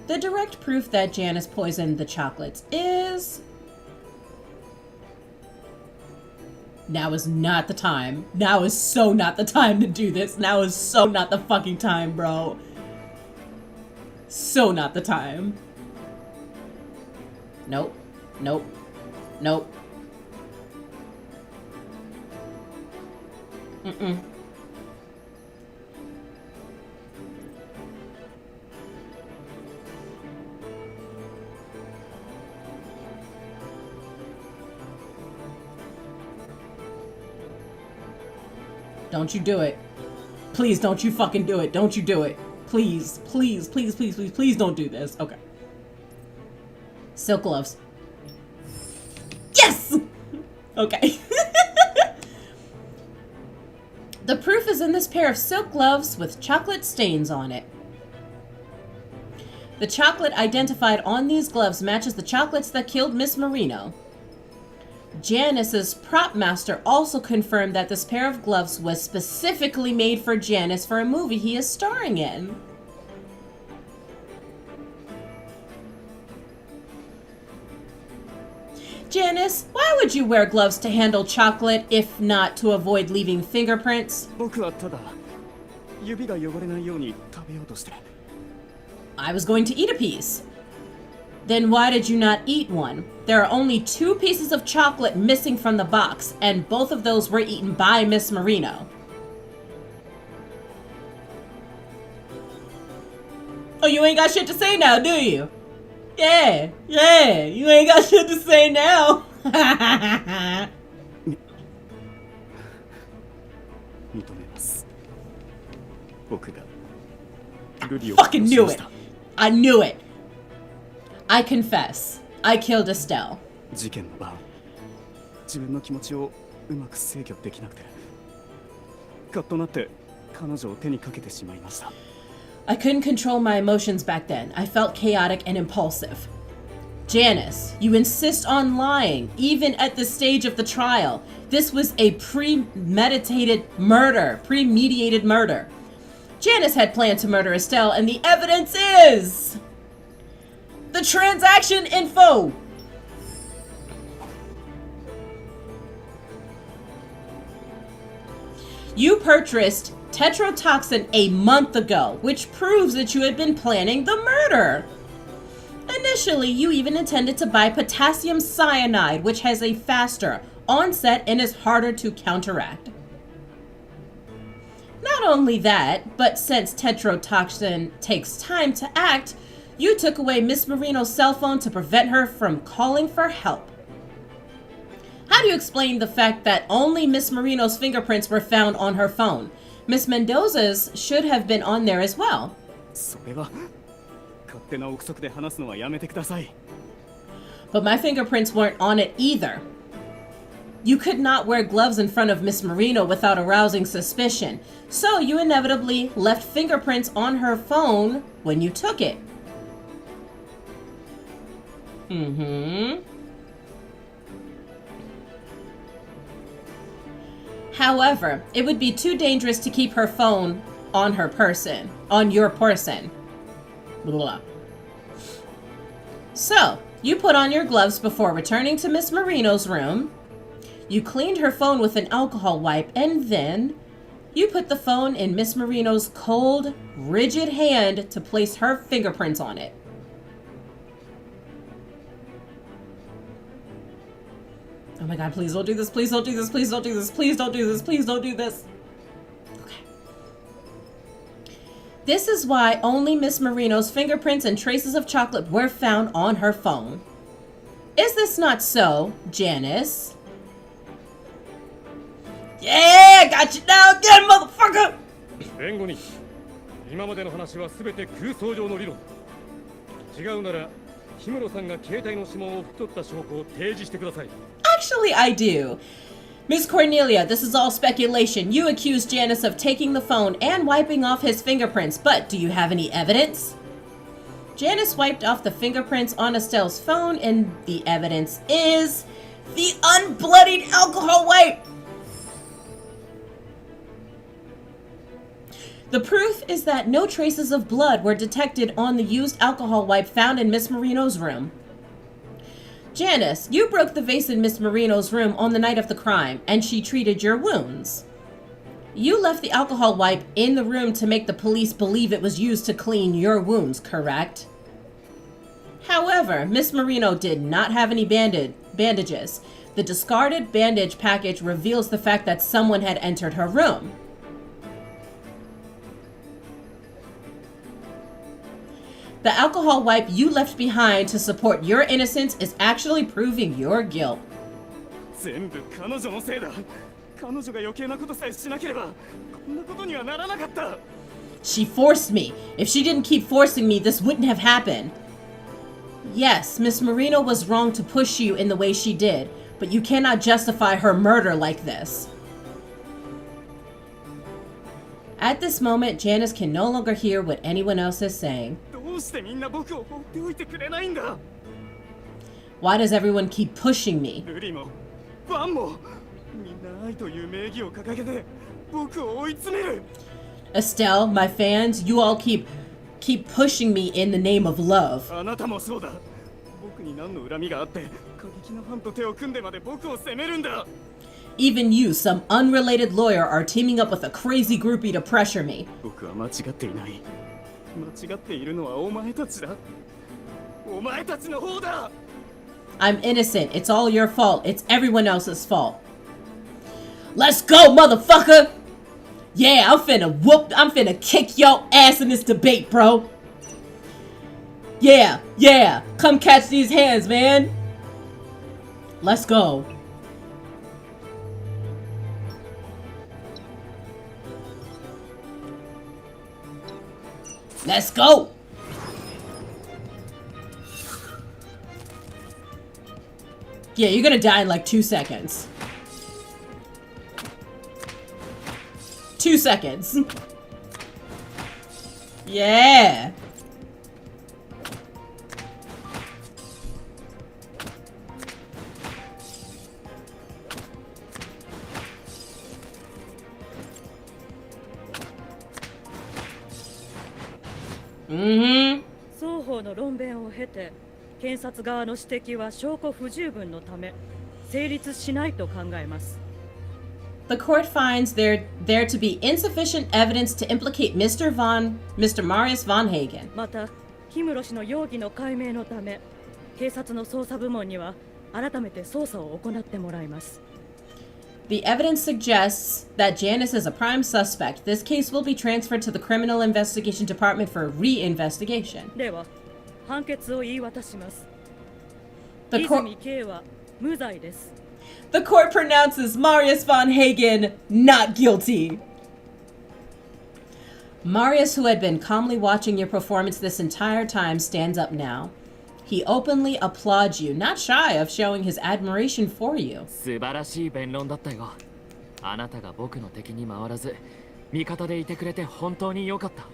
The direct proof that Janice poisoned the chocolates is... Now is not the time. Now is so not the time to do this. Now is so not the fucking time, bro. So not the time. Nope. Nope. Nope. Mm-mm. Don't you do it. Please don't you fucking do it. Don't you do it. Please, please, please, please, please, please don't do this. Okay. Silk gloves. Yes! Okay. The proof is in this pair of silk gloves with chocolate stains on it. The chocolate identified on these gloves matches the chocolates that killed Miss Marino. Janice's prop master also confirmed that this pair of gloves was specifically made for Janice for a movie he is starring in. Janice, why would you wear gloves to handle chocolate if not to avoid leaving fingerprints? 僕はただ指が汚れないように食べようとして。 I was going to eat a piece. Then why did you not eat one? There are only 2 pieces of chocolate missing from the box, and both of those were eaten by Miss Marino. Oh, you ain't got shit to say now, do you? Yeah, you ain't got shit to say now. 認めます。僕がルリを Fucking knew it. I knew it. I confess. I killed Estelle. 事件の晩、自分の気持ちをうまく制御できなくて、カッとなって彼女を手にかけてしまいました。 I couldn't control my emotions back then. I felt chaotic and impulsive. Janice, you insist on lying, even at the stage of the trial. This was a premeditated murder. Janice had planned to murder Estelle, and the evidence is... the transaction info! You purchased tetrodotoxin a month ago, which proves that you had been planning the murder. Initially, you even intended to buy potassium cyanide, which has a faster onset and is harder to counteract. Not only that, but since tetrodotoxin takes time to act, you took away Miss Marino's cell phone to prevent her from calling for help. How do you explain the fact that only Miss Marino's fingerprints were found on her phone? Miss Mendoza's should have been on there as well. それは勝手な憶測で話すのはやめてください。 But my fingerprints weren't on it either. You could not wear gloves in front of Miss Marino without arousing suspicion, so you inevitably left fingerprints on her phone when you took it. However, it would be too dangerous to keep her phone on your person. Blah. So, you put on your gloves before returning to Miss Marino's room. You cleaned her phone with an alcohol wipe, and then you put the phone in Miss Marino's cold, rigid hand to place her fingerprints on it. Oh my god, please don't do this, please don't do this, please don't do this, please don't do this, please don't do this. Okay. This is why only Miss Marino's fingerprints and traces of chocolate were found on her phone. Is this not so, Janice? Yeah, got you now again, motherfucker! 弁護人、今までの話は全て空想上の理論。違うなら、氷室さんが携帯の指紋を拭き取った証拠を提示してください。 Actually, I do. Miss Kornelia, this is all speculation. You accused Janice of taking the phone and wiping off his fingerprints, but do you have any evidence? Janice wiped off the fingerprints on Estelle's phone, and the evidence is the unbloodied alcohol wipe. The proof is that no traces of blood were detected on the used alcohol wipe found in Miss Marino's room. Janice, you broke the vase in Miss Marino's room on the night of the crime, and she treated your wounds. You left the alcohol wipe in the room to make the police believe it was used to clean your wounds, correct? However, Miss Marino did not have any bandages. The discarded bandage package reveals the fact that someone had entered her room. The alcohol wipe you left behind to support your innocence is actually proving your guilt. 全部彼女のせいだ。彼女が余計なことさえしなければ、こんなことにはならなかった。 She forced me. If she didn't keep forcing me, this wouldn't have happened. Yes, Miss Marino was wrong to push you in the way she did, but you cannot justify her murder like this. At this moment, Janice can no longer hear what anyone else is saying. どうしてみんな僕を放っておいてくれないんだ。 Why does everyone keep pushing me? ルリもファンもみんな愛という名義を掲げて僕を追い詰める。 Estelle, my fans, you all keep pushing me in the name of love. あなたもそうだ。僕に何の恨みがあって過激なファンと手を組んでまで僕を責めるんだ。 Even you, some unrelated lawyer, are teaming up with a crazy groupie to pressure me. 僕は間違っていない。間違っているのはお前たちだ。お前たちの方だ。 I'm innocent. It's all your fault. It's everyone else's fault. Let's go, motherfucker! Yeah, I'm finna kick your ass in this debate, bro. Yeah, come catch these hands, man. Let's go. Let's go. Yeah, you're gonna die in like 2 seconds. 2 seconds. Yeah. Mm-hmm. 双方の論弁を経て、検察側の指摘は証拠不十分のため成立しないと考えます。The court finds there to be insufficient evidence to implicate Mr. Marius von Hagen. また、氷室氏の容疑の解明のため、警察の捜査部門には改めて捜査を行ってもらいます。The evidence suggests that Janice is a prime suspect. This case will be transferred to the Criminal Investigation Department for re-investigation. では、判決を言い渡します。 The 泉圭は無罪です。 The court pronounces Marius von Hagen not guilty. Marius, who had been calmly watching your performance this entire time, stands up now. He openly applauds you, not shy of showing his admiration for you. 素晴らしい弁論だったよ。あなたが僕の敵に回らず、味方でいてくれて本当に良かった。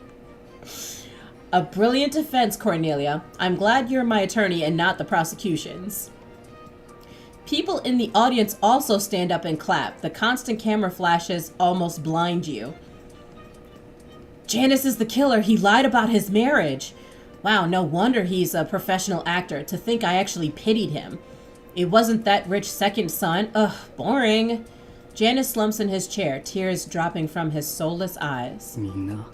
A brilliant defense, Kornelia. I'm glad you're my attorney and not the prosecution's. People in the audience also stand up and clap. The constant camera flashes almost blind you. Janice is the killer. He lied about his marriage. Wow, no wonder he's a professional actor. To think I actually pitied him. It wasn't that rich second son. Ugh, boring. Janice slumps in his chair, tears dropping from his soulless eyes. みんな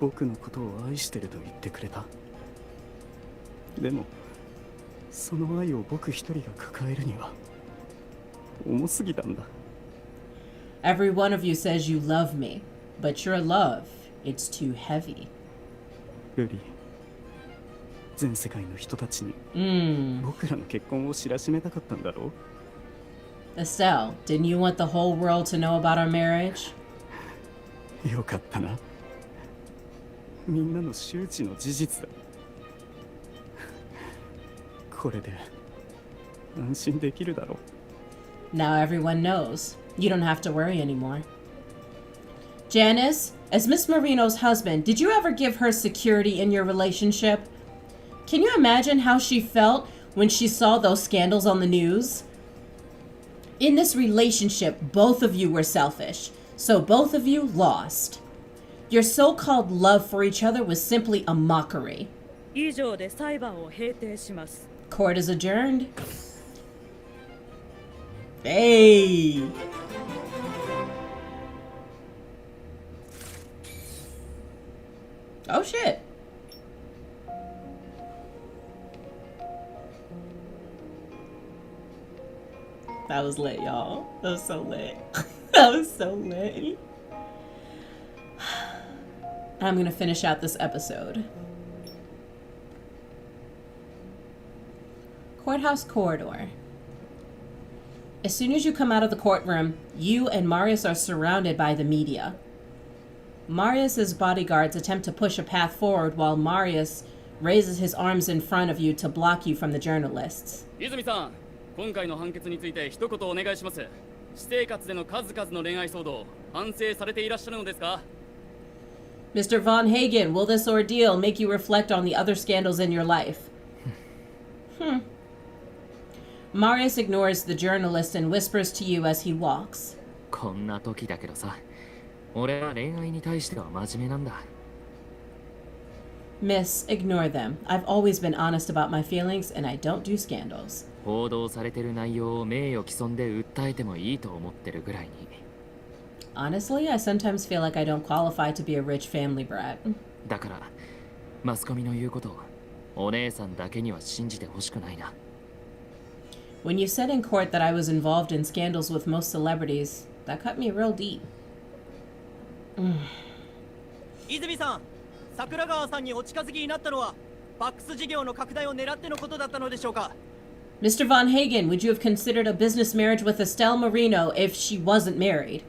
僕のことを愛してると言ってくれた。でもその愛を僕一人が抱えるには重すぎたんだ。 Every one of you says you love me, but your love, it's too heavy. ルリー、全世界の人たちに僕らの結婚を知らしめたかったんだろう。 Estelle, didn't you want the whole world to know about our marriage? よかったな。みんなの周知の事実だ。これで安心できるだろう。 Now everyone knows. You don't have to worry anymore. Janice, as Miss Marino's husband, did you ever give her security in your relationship? Can you imagine how she felt when she saw those scandals on the news? In this relationship, both of you were selfish, so both of you lost. Your so-called love for each other was simply a mockery. 以上で裁判を閉廷します。 Court is adjourned. Hey! Oh shit. That was lit, y'all. That was so lit. That was so lit. I'm gonna finish out this episode. Courthouse corridor. As soon as you come out of the courtroom, you and Marius are surrounded by the media. Marius's bodyguards attempt to push a path forward while Marius raises his arms in front of you to block you from the journalists. 泉さん、今回の判決について一言お願いします。私生活での数々の恋愛騒動、反省されていらっしゃるのですか? Mr. Von Hagen, will this ordeal make you reflect on the other scandals in your life? Marius ignores the journalist and whispers to you as he walks. こんな時だけどさ、俺は恋愛に対しては真面目なんだ。Miss, ignore them. I've always been honest about my feelings and I don't do scandals. 報道されてる内容を名誉毀損で訴えてもいいと思ってるぐらいに。Honestly, I sometimes feel like I don't qualify to be a rich family brat. だから、マスコミの言うことをお姉さんだけには信じてほしくないな。When you said in court that I was involved in scandals with most celebrities, that cut me real deep. 泉さん、桜川さんにお近づきになったのはバックス事業の拡大を狙ってのことだったのでしょうか。 Mr. Von Hagen, would you have considered a business marriage with Estelle Marino if she wasn't married?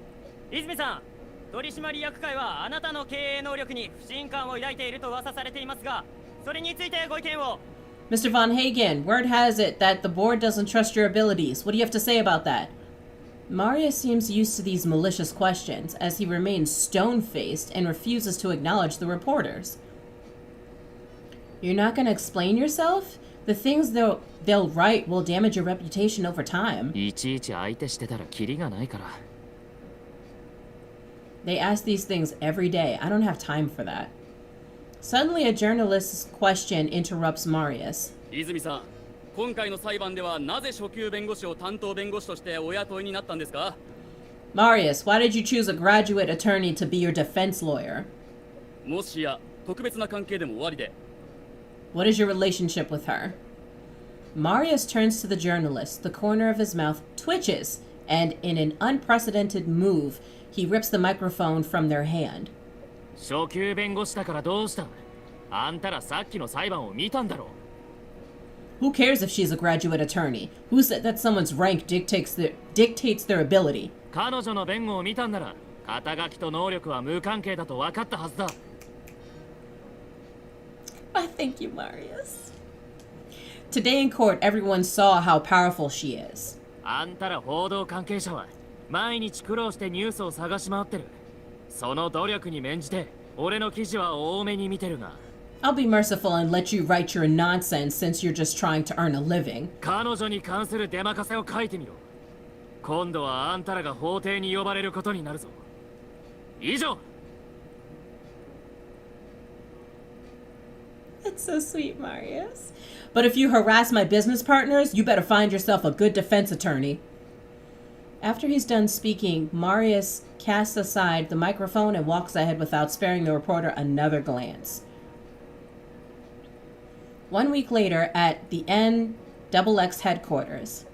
泉さん、取締役会はあなたの経営能力に不信感を抱いていると噂されていますが、それについてご意見を。 Mr. Von Hagen, word has it that the board doesn't trust your abilities. What do you have to say about that? Marius seems used to these malicious questions, as he remains stone-faced and refuses to acknowledge the reporters. You're not going to explain yourself? The things they'll write will damage your reputation over time. いちいち相手してたらキリがないから。They ask these things every day. I don't have time for that. Suddenly, a journalist's question interrupts Marius. 泉さん、今回の裁判ではなぜ初級弁護士を担当弁護士としてお雇いになったんですか？ Marius, why did you choose a graduate attorney to be your defense lawyer? もしや特別な関係でも終わりで。 What is your relationship with her? Marius turns to the journalist. The corner of his mouth twitches, and in an unprecedented move, he rips the microphone from their hand. 初級弁護士だからどうした？あんたらさっきの裁判を見たんだろ。 Who cares if she's a graduate attorney? Who said that someone's rank dictates their ability? 彼女の弁護を見たんなら、肩書きと能力は無関係だと分かったはずだ。Thank you, Marius. Today in court, everyone saw how powerful she is. あんたら報道関係者は毎日苦労してニュースを探し回ってる。その努力に免じて、俺の記事は多めに見てるが。I'll be merciful and let you write your nonsense since you're just trying to earn a living. 彼女に関する出任せを書いてみろ。今度はあんたらが法廷に呼ばれることになるぞ。以上。 That's so sweet, Marius. But if you harass my business partners, you better find yourself a good defense attorney. After he's done speaking, Marius casts aside the microphone and walks ahead without sparing the reporter another glance. 1 week later, at the NXX headquarters.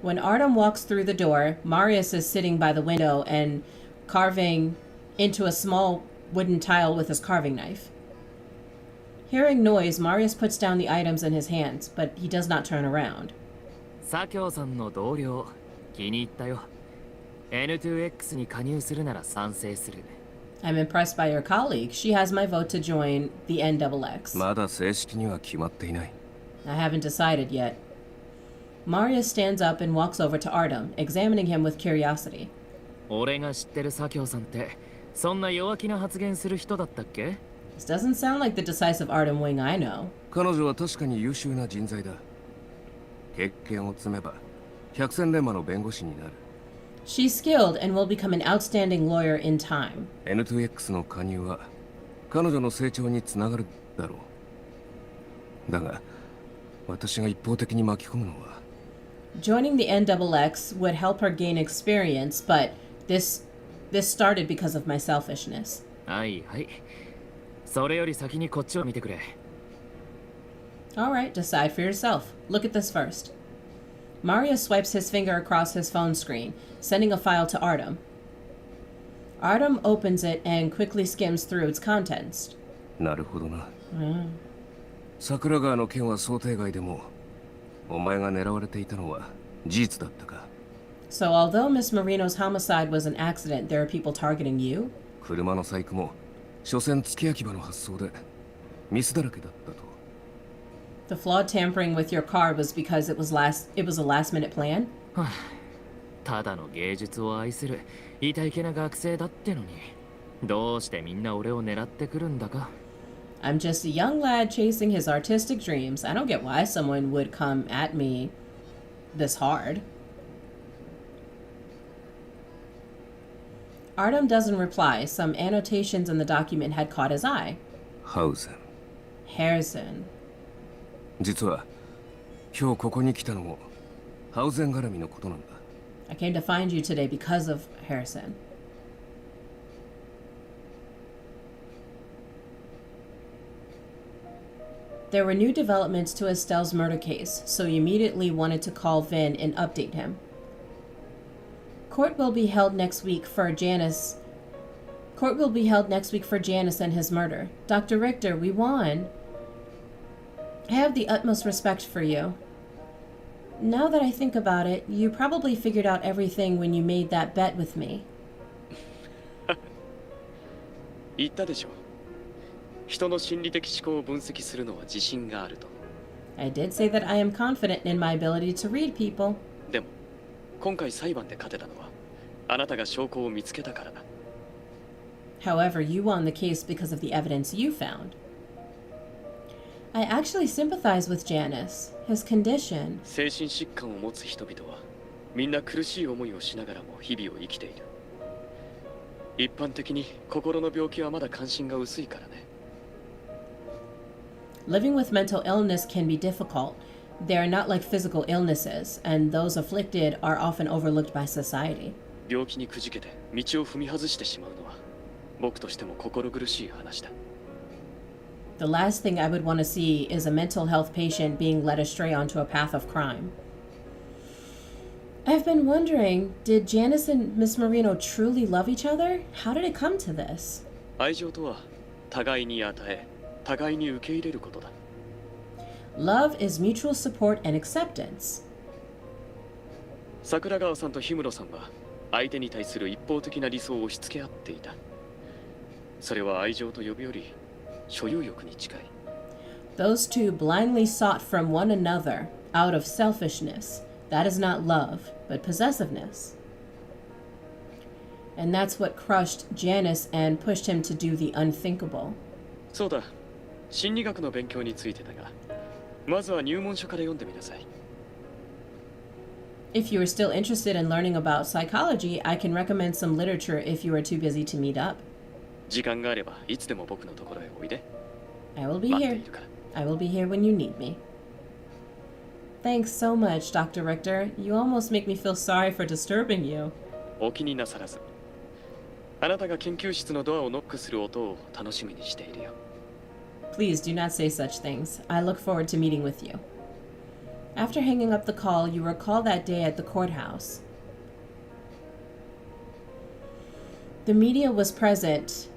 When Artem walks through the door, Marius is sitting by the window and carving into a small wooden tile with his carving knife. Hearing noise, Marius puts down the items in his hands, but he does not turn around. 左京さんの同僚、気に入ったよ。N2X に加入するなら賛成する。I'm impressed by your colleague. She has my vote to join the NXX. まだ正式には決まっていない。I haven't decided yet. Marius stands up and walks over to Artem, examining him with curiosity. 俺が知ってる左京さんって、そんな弱気な発言する人だったっけ？ This doesn't sound like the decisive Artem Wing I know. 彼女は確かに優秀な人材だ。経験を積めば、百戦錬磨の弁護士になる。She's skilled and will become an outstanding lawyer in time. N2X の加入は彼女の成長につながるだろう。だが、私が一方的に巻き込むのは。Joining the NXX would help her gain experience, but this started because of my selfishness. はいはい。それより先にこっちを見てくれ。All right, decide for yourself. Look at this first. Marius swipes his finger across his phone screen, sending a file to Artem. Artem opens it and quickly skims through its contents. なるほどな。桜川の件は想定外でも、お前が狙われていたのは事実だったか。So although Miss Marino's homicide was an accident, there are people targeting you? 車の細工も、所詮付け焼き場の発想で、ミスだらけだったと。The flawed tampering with your car was because it was a last-minute plan? ただの芸術を愛するイタイケな学生だってのに、どうしてみんな俺を狙ってくるんだか。I'm just a young lad chasing his artistic dreams. I don't get why someone would come at me this hard. Artem doesn't reply. Some annotations in the document had caught his eye. Hausen. Harrison. 実は今日ここに来たのもハウゼン絡みのことなんだ。I came to find you today because of Harrison. There were new developments to Estelle's murder case, so he immediately wanted to call Vin and update him. Court will be held next week for Janice and his murder. Dr. Richter, we won. I have the utmost respect for you. Now that I think about it, you probably figured out everything when you made that bet with me. 言ったでしょ。人の心理的思考を分析するのは自信があると。I did say that I am confident in my ability to read people. でも、今回裁判で勝てたのは、あなたが証拠を見つけたからだ。However, you won the case because of the evidence you found. I actually sympathize with Janice. His condition. 精神疾患を持つ人々は、みんな苦しい思いをしながらも日々を生きている。一般的に心の病気はまだ関心が薄いからね。Living with mental illness can be difficult. They are not like physical illnesses, and those afflicted are often overlooked by society. 病気にくじけて道を踏み外してしまうのは、僕としても心苦しい話だ。The last thing I would want to see is a mental health patient being led astray onto a path of crime. I've been wondering, did Janice and Miss Marino truly love each other? How did it come to this? 愛情とは互いに与え、互いに受け入れることだ。Love is mutual support and acceptance. 桜川さんと氷室さんは相手に対する一方的な理想を押し付け合っていた。それは愛情と呼ぶより所有欲に近い。Those two blindly sought from one another out of selfishness. That is not love, but possessiveness. And that's what crushed Janice and pushed him to do the unthinkable. そうだ。心理学の勉強についてだが、まずは入門書から読んでみなさい。If you are still interested in learning about psychology, I can recommend some literature if you are too busy to meet up. 時間があればいつでも僕のところへおいで。I will be here. I will be here when you need me. Thanks so much, Dr. Richter. You almost make me feel sorry for disturbing you. お気になさらず。あなたが研究室のドアをノックする音を楽しみにしているよ。Please do not say such things. I look forward to meeting with you. After hanging up the call, you recall that day at the courthouse. The media was present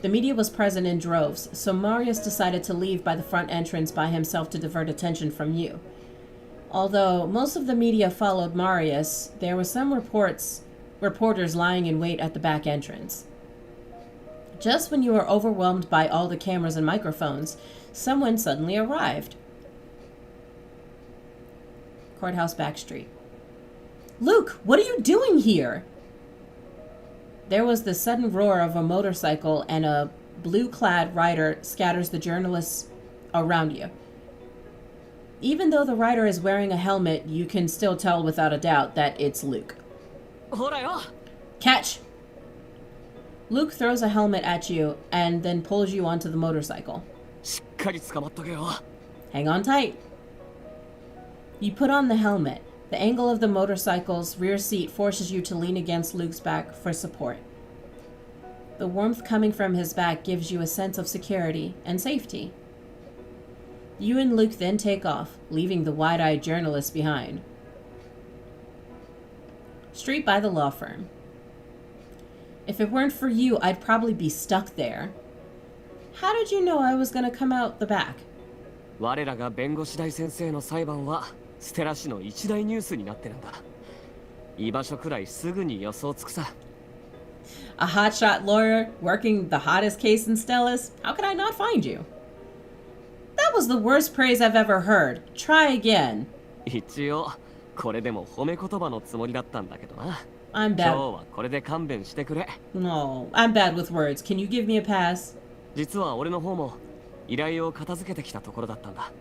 in droves, so Marius decided to leave by the front entrance by himself to divert attention from you. Although most of the media followed Marius, there were some reporters lying in wait at the back entrance. Just when you were overwhelmed by all the cameras and microphones, someone suddenly arrived. Courthouse back street. Luke, what are you doing here? There was the sudden roar of a motorcycle, and a blue-clad rider scatters the journalists around you. Even though the rider is wearing a helmet, you can still tell without a doubt that it's Luke. Catch! Luke throws a helmet at you and then pulls you onto the motorcycle. Hang on tight. You put on the helmet. The angle of the motorcycle's rear seat forces you to lean against Luke's back for support. The warmth coming from his back gives you a sense of security and safety. You and Luke then take off, leaving the wide-eyed journalist behind. Street by the law firm. If it weren't for you, I'd probably be stuck there. How did you know I was gonna come out the back? 我らが弁護士大先生の裁判はステラ市の一大ニュースになってるんだ。居場所くらいすぐに予想つくさ。A hotshot lawyer working the hottest case in Stellas? How could I not find you? That was the worst praise I've ever heard. Try again. 一応これでも褒め言葉のつもりだったんだけどな。I'm bad. 今日はこれで勘弁してくれ。No, I'm bad with words. Can you give me a pass? 実は俺の方も依頼を片付けてきたところだったんだ。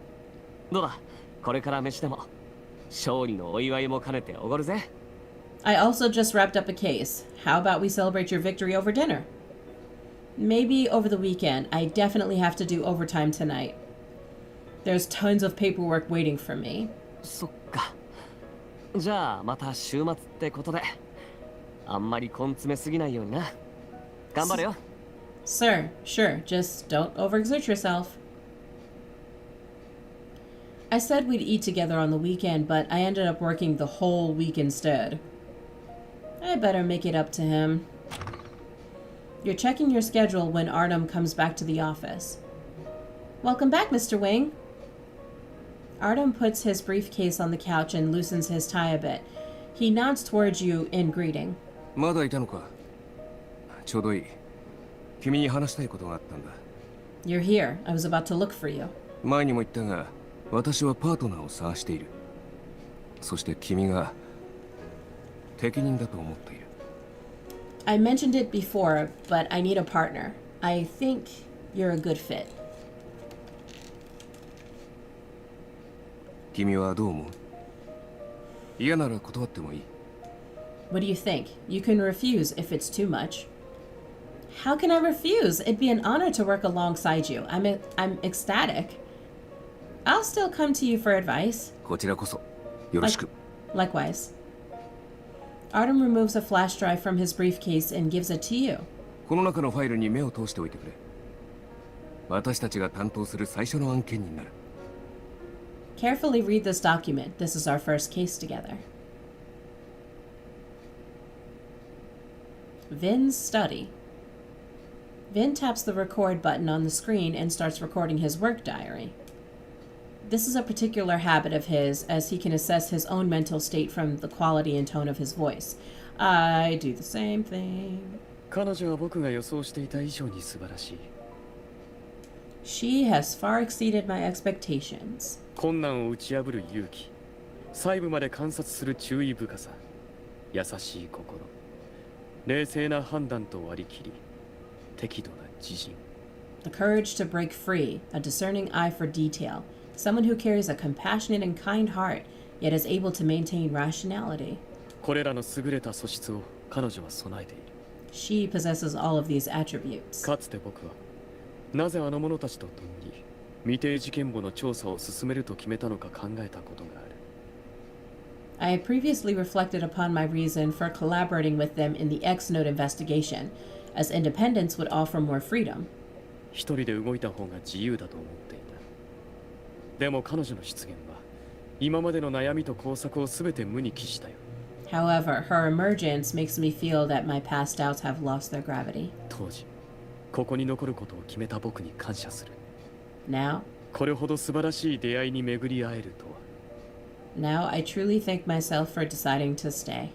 どうだ、これから飯でも勝利のお祝いも兼ねておごるぜ。I also just wrapped up a case. How about we celebrate your victory over dinner? Maybe over the weekend. I definitely have to do overtime tonight. There's tons of paperwork waiting for me. そっか。じゃあまた週末ってことで、あんまり根詰めすぎないようにな。頑張れよ。Sir, sure, just don't overexert yourself. I said we'd eat together on the weekend, but I ended up working the whole week instead. I better make it up to him. You're checking your schedule when Artem comes back to the office. Welcome back, Mr. Wing. Artem puts his briefcase on the couch and loosens his tie a bit. He nods towards you in greeting. まだいたのか。ちょうどいい。君に話したいことがあったんだ。You're here. I was about to look for you. 前にも言ったが、私はパートナーを探している。そして君が適任だと思っている。I mentioned it before, but I need a partner. I think you're a good fit. 君はどう思う？嫌なら断ってもいい。What do you think? You can refuse if it's too much. How can I refuse? It'd be an honor to work alongside you. I'm ecstatic. I'll still come to you for advice. こちらこそよろしく。Likewise. Artem removes a flash drive from his briefcase and gives it to you. この中のファイルに目を通しておいてくれ。私たちが担当する最初の案件になる。Carefully read this document. This is our first case together. Vin's study. Vin taps the record button on the screen and starts recording his work diary. This is a particular habit of his, as he can assess his own mental state from the quality and tone of his voice. I do the same thing. 彼女は僕が予想していた以上に素晴らしい。She has far exceeded my expectations. 困難を打ち破る勇気、細部まで観察する注意深さ、優しい心、冷静な判断と割り切り、適度な自信。The courage to break free, a discerning eye for detail, someone who carries a compassionate and kind heart, yet is able to maintain rationality. これらの優れた素質を彼女は備えている。She possesses all of these attributes. かつて僕は、なぜあの者たちと共に未定事件簿の調査を進めると決めたのか考えたことがある。I had previously reflected upon my reason for collaborating with them in the X-Note investigation, as independence would offer more freedom. 一人で動いた方が自由だと思っていた。でも彼女の出現は、今までの悩みと工作をすべて無に帰したよ。However, her emergence makes me feel that my past doubts have lost their gravity. 当時、ここに残ることを決めた僕に感謝する。Now, これほど素晴らしい出会いに巡り会えるとは。Now I truly thank myself for deciding to stay.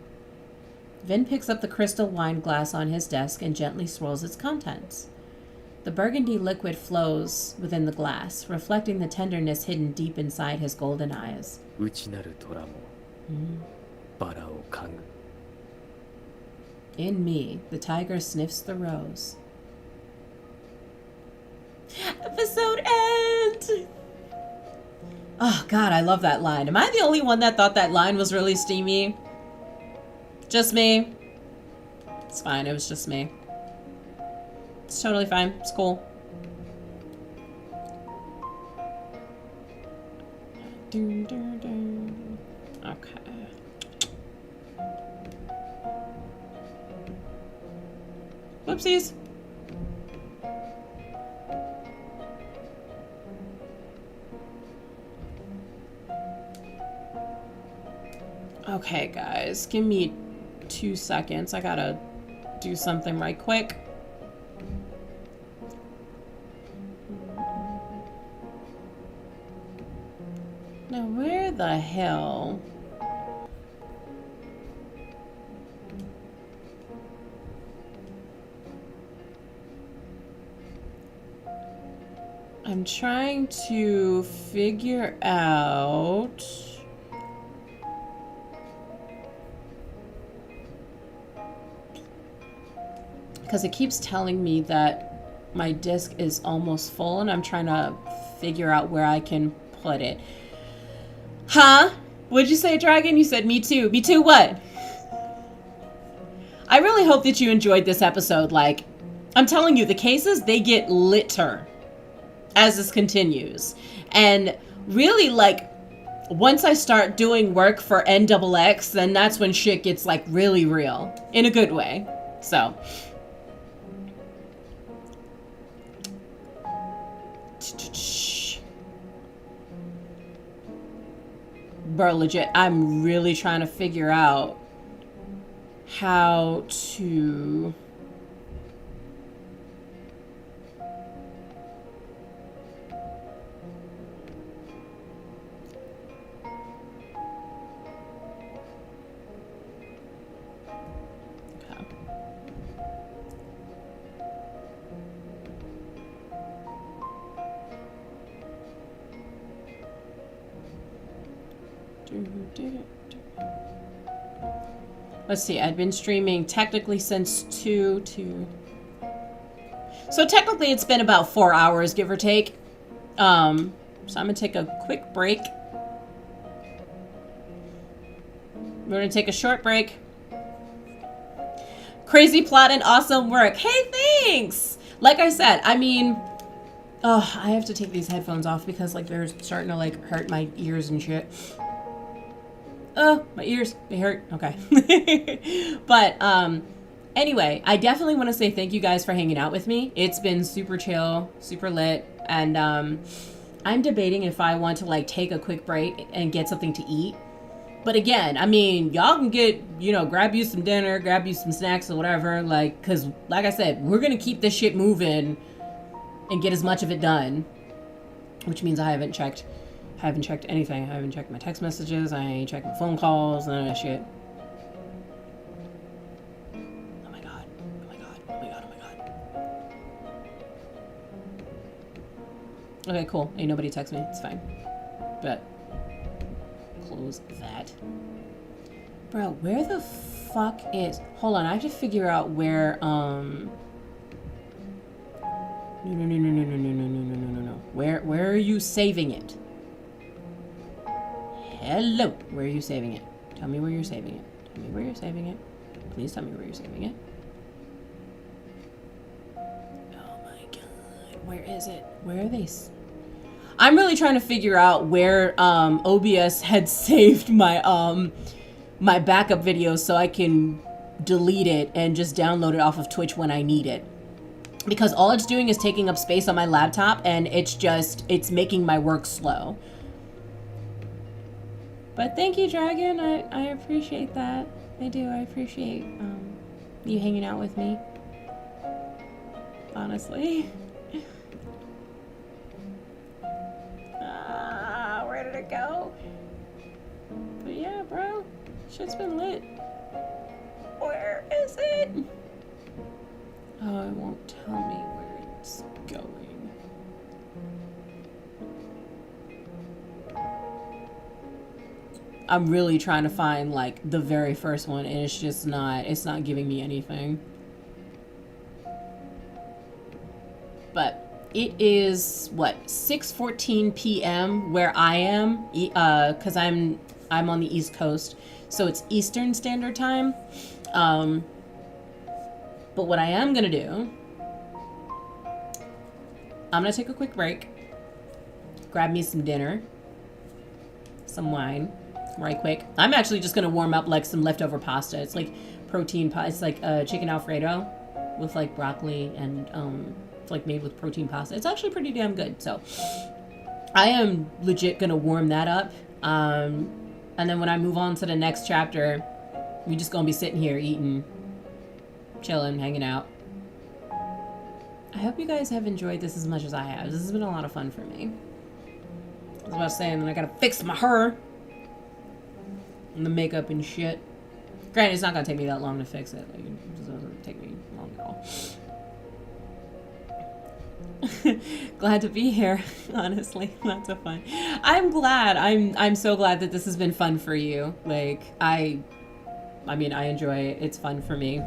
Vin picks up the crystal wine glass on his desk and gently swirls its contents. The burgundy liquid flows within the glass, reflecting the tenderness hidden deep inside his golden eyes. 内なる虎も、バラを嗅ぐ。In me, the tiger sniffs the rose. Episode end! Oh god, I love that line. Am I the only one that thought that line was really steamy? Just me? It's fine, it was just me. It's totally fine, it's cool. Okay. Whoopsies. Okay, guys, give me 2 seconds. I gotta do something right quick. Now, where the hell? I'm trying to figure out... because it keeps telling me that my disc is almost full and I'm trying to figure out where I can put it. Huh? What'd you say, Dragon? You said me too. Me too what? I really hope that you enjoyed this episode. Like, I'm telling you, the cases, they get litter as this continues. And really, like, once I start doing work for NXX, then that's when shit gets, like, really real. In a good way. So. Bro, legit, I'm really trying to figure out how to... Let's see, I've been streaming technically since 2 to... So technically it's been about 4 hours, give or take. So I'm gonna take a quick break. We're gonna take a short break. Crazy plot and awesome work. Hey, thanks! Like I said, I mean... Oh, I have to take these headphones off because, like, they're starting to, like, hurt my ears and shit. Oh, my ears, they hurt. Okay. But, anyway, I definitely want to say thank you guys for hanging out with me. It's been super chill, super lit, and, I'm debating if I want to, like, take a quick break and get something to eat. But again, I mean, y'all can get, you know, grab you some dinner, grab you some snacks or whatever, like, because, like I said, we're gonna keep this shit moving and get as much of it done. Which means I haven't checked anything. I haven't checked my text messages. I ain't checked my phone calls. None of that shit. Oh my god. Oh my god. Oh my god. Oh my god. Okay, cool. Ain't nobody text me. It's fine. But close that. Bro, where the fuck is... Hold on, I have to figure out where, No. Where are you saving it? Hello. Where are you saving it? Tell me where you're saving it. Tell me where you're saving it. Please tell me where you're saving it. Oh my god. Where is it? Where are they? I'm really trying to figure out where OBS had saved my my backup videos so I can delete it and just download it off of Twitch when I need it. Because all it's doing is taking up space on my laptop and it's making my work slow. But thank you, Dragon. I appreciate that. I do. I appreciate you hanging out with me. Honestly. Where did it go? But yeah, bro. Shit's been lit. Where is it? Oh, it won't tell me where it's going. I'm really trying to find, like, the very first one, and it's not giving me anything. But it is, what, 6:14 p.m. where I am, because I'm on the East Coast, so it's Eastern Standard Time. But what I am gonna do, I'm gonna take a quick break, grab me some dinner, some wine, right quick. I'm actually just gonna warm up like some leftover pasta. It's like protein pasta. It's like chicken Alfredo with like broccoli and it's like made with protein pasta. It's actually pretty damn good. So I am legit gonna warm that up. And then when I move on to the next chapter, we're just gonna be sitting here eating, chilling, hanging out. I hope you guys have enjoyed this as much as I have. This has been a lot of fun for me. I was about to say, and then I gotta fix my hair and the makeup and shit. Granted, it's not gonna take me that long to fix it. Like, it doesn't take me long at all. Glad to be here, honestly. Not so fun. I'm glad. I'm so glad that this has been fun for you. Like, I mean, I enjoy it. It's fun for me.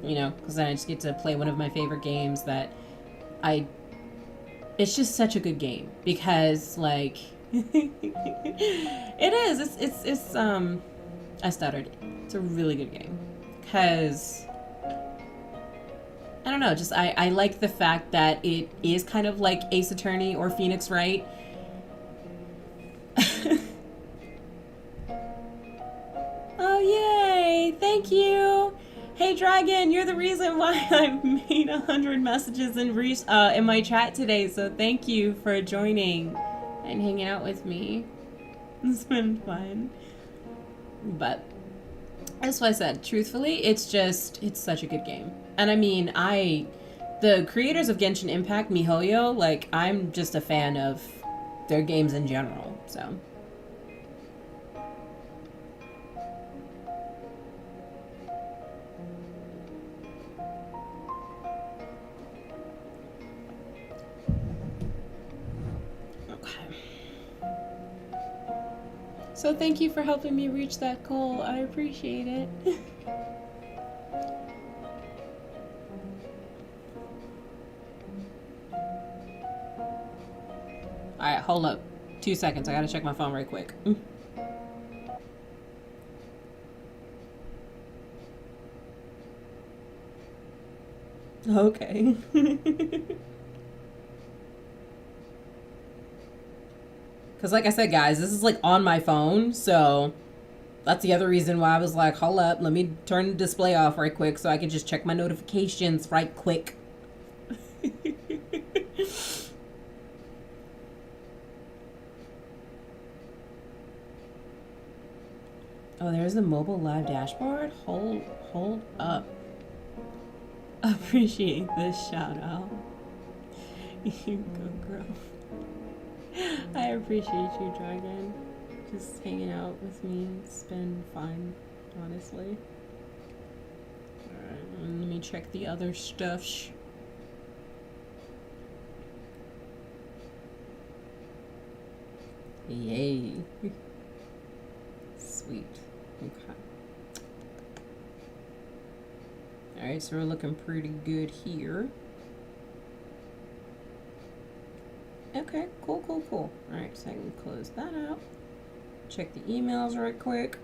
You know, because then I just get to play one of my favorite games that it's just such a good game because like it is. It's I stuttered. It's a really good game because I don't know. Just I like the fact that it is kind of like Ace Attorney or Phoenix Wright. Oh yay! Thank you. Hey Dragon, you're the reason why I made 100 messages in my chat today. So thank you for joining and hanging out with me. It's been fun. But that's what I said. Truthfully, it's such a good game. And I mean, the creators of Genshin Impact, MiHoYo, like I'm just a fan of their games in general. So. So thank you for helping me reach that goal. I appreciate it. Alright, hold up. 2 seconds. I gotta check my phone right quick. Okay. Because like I said, guys, this is like on my phone, so that's the other reason why I was like, hold up, let me turn the display off right quick so I can just check my notifications right quick. Oh, there's the mobile live dashboard? Hold up. Appreciate this shout out. You go, girl. I appreciate you, Dragon. Just hanging out with me. It's been fun, honestly. Alright, let me check the other stuff. Yay. Sweet. Okay. Alright, so we're looking pretty good here. Okay, cool. Alright, so I can close that out. Check the emails right quick.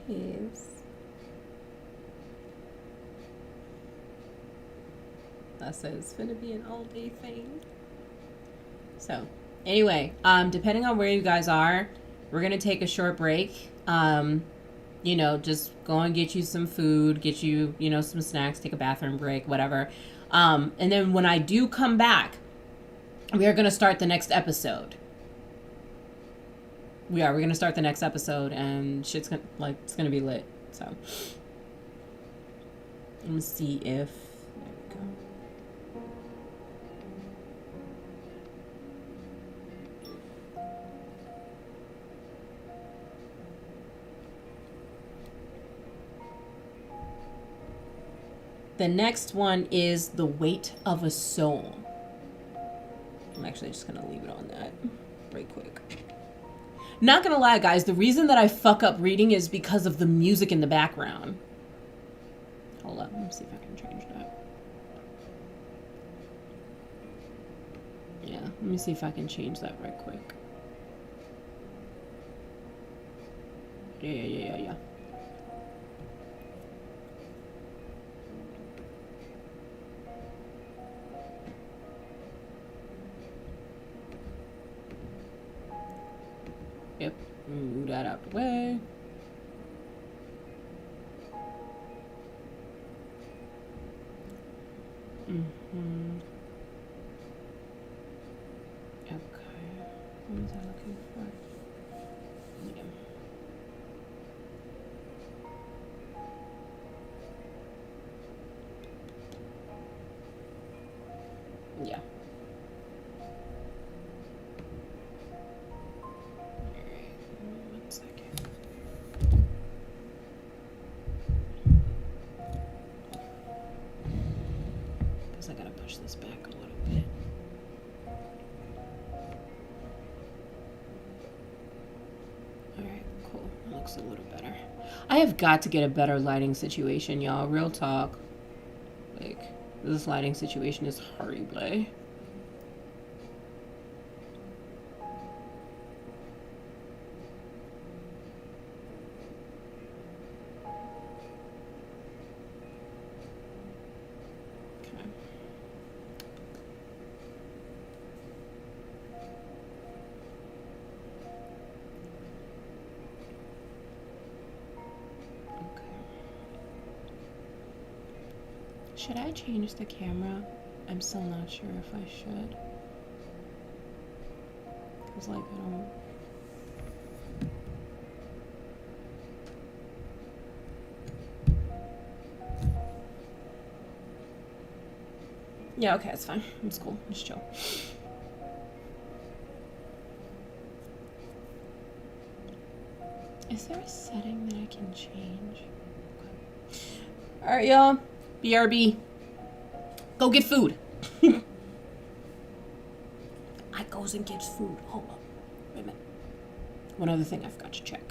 Nice. That says it's gonna be an all-day thing. So, anyway, depending on where you guys are, we're gonna take a short break. You know, just go and get you some food, get you, you know, some snacks, take a bathroom break, whatever. And then when I do come back, we are gonna start the next episode. We're gonna start the next episode, and shit's gonna, like, it's gonna be lit. So let me see if there we go. The next one is The Weight of a Soul. I'm actually just gonna leave it on that right quick. Not gonna lie, guys, the reason that I fuck up reading is because of the music in the background. Hold up, let me see if I can change that. Yeah, let me see if I can change that right quick. Yeah. Yep, move that out the way. Okay, what was I looking for? Yeah. Yeah. One second. Guess I gotta push this back a little bit. Alright, cool. That looks a little better. I have got to get a better lighting situation, y'all. Real talk. Like, this lighting situation is horrible. Should I change the camera? I'm still not sure if I should. Cause like I don't. Yeah, okay, it's fine. It's cool. It's chill. Is there a setting that I can change? Okay. Alright, y'all. BRB. Go get food. I goes and gets food. Hold on. Wait a minute. One other thing I've got to check.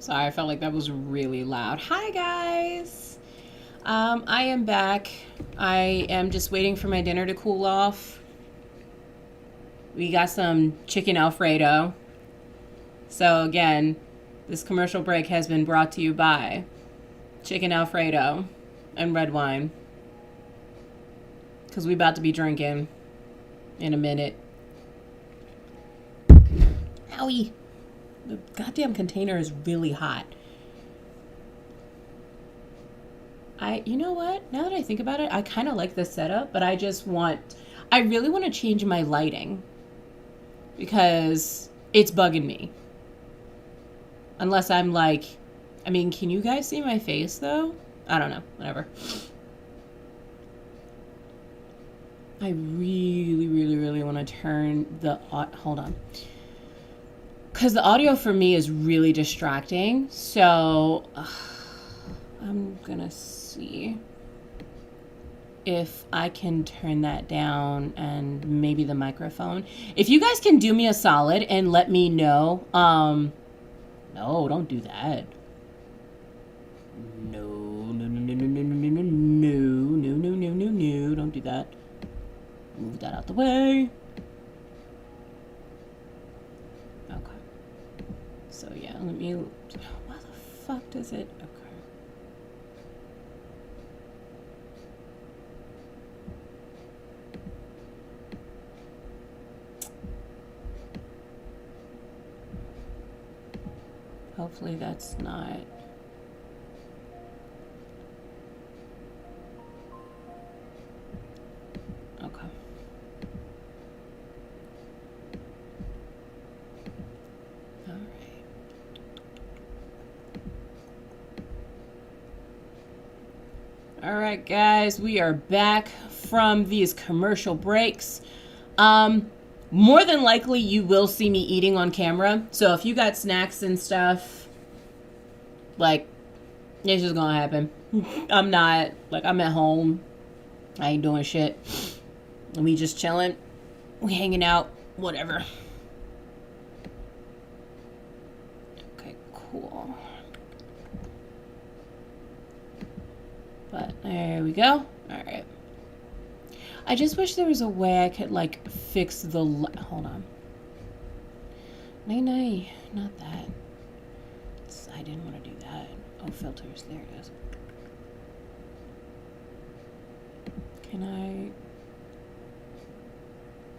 Sorry, I felt like that was really loud. Hi, guys. I am back. I am just waiting for my dinner to cool off. We got some chicken Alfredo. So again, this commercial break has been brought to you by chicken Alfredo and red wine. Because we about to be drinking in a minute. Owie. The goddamn container is really hot. You know what? Now that I think about it, I kind of like this setup, but I really want to change my lighting because it's bugging me. Unless I'm like, I mean, can you guys see my face though? I don't know, whatever. I really, really, really want to turn the, hold on. Because the audio for me is really distracting, so I'm gonna see if I can turn that down and maybe the microphone. If you guys can do me a solid and let me know, no, don't do that. No, don't do that. Move that out the way. Okay. So yeah, let me, why the fuck does it, okay. Hopefully that's not. Okay. All right. All right, guys, we are back from these commercial breaks. More than likely, you will see me eating on camera. So if you got snacks and stuff, like, it's just gonna happen. I'm not, like, I'm at home. I ain't doing shit. We just chilling. We hanging out. Whatever. Okay, cool. But there we go. All right. I just wish there was a way I could, like, fix the... Hold on. No, not that. I didn't want to do that. Oh, filters. There it is. Can I...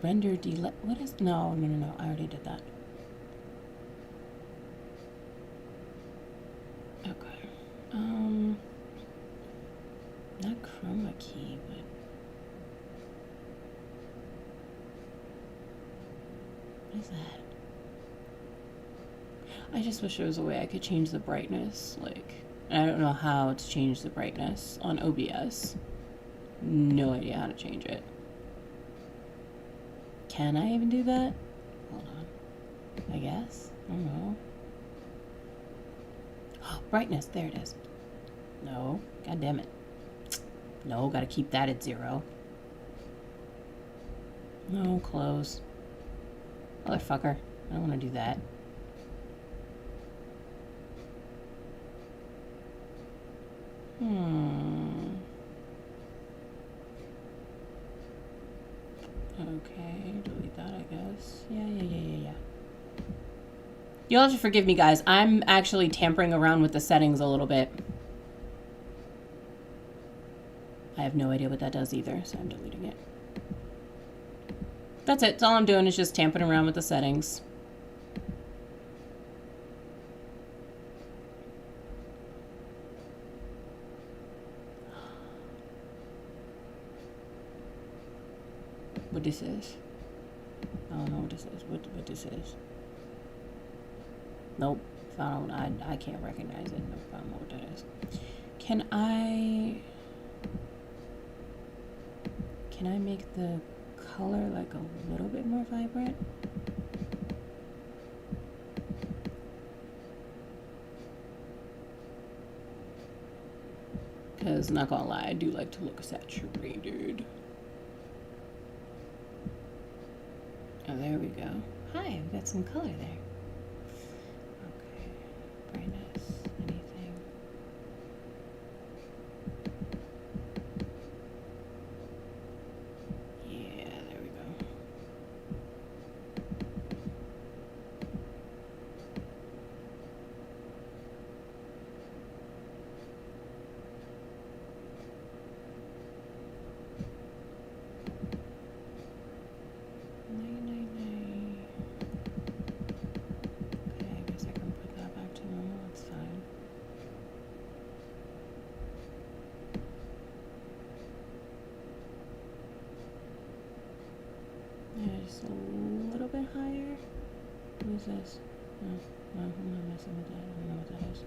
Render delay... What is... No. I already did that. Okay. Not chroma key, but... What is that? I just wish there was a way I could change the brightness. Like, I don't know how to change the brightness on OBS. No idea how to change it. Can I even do that? Hold on. I guess. I don't know. Oh, brightness. There it is. No. God damn it. No, gotta keep that at 0. No, close. Motherfucker. I don't want to do that. Okay, delete that, I guess. Yeah. You'll have to forgive me, guys. I'm actually tampering around with the settings a little bit. I have no idea what that does either, so I'm deleting it. That's it. That's all I'm doing is just tampering around with the settings. What this is? I don't know what this is. What this is? Nope. I can't recognize it. Nope. I don't know what that is. Can I make the color like a little bit more vibrant? Because, not gonna lie, I do like to look saturated. Oh, there we go. Hi, we got some color there. Okay, brightness. this? No, I'm not messing with that. I don't know what that is.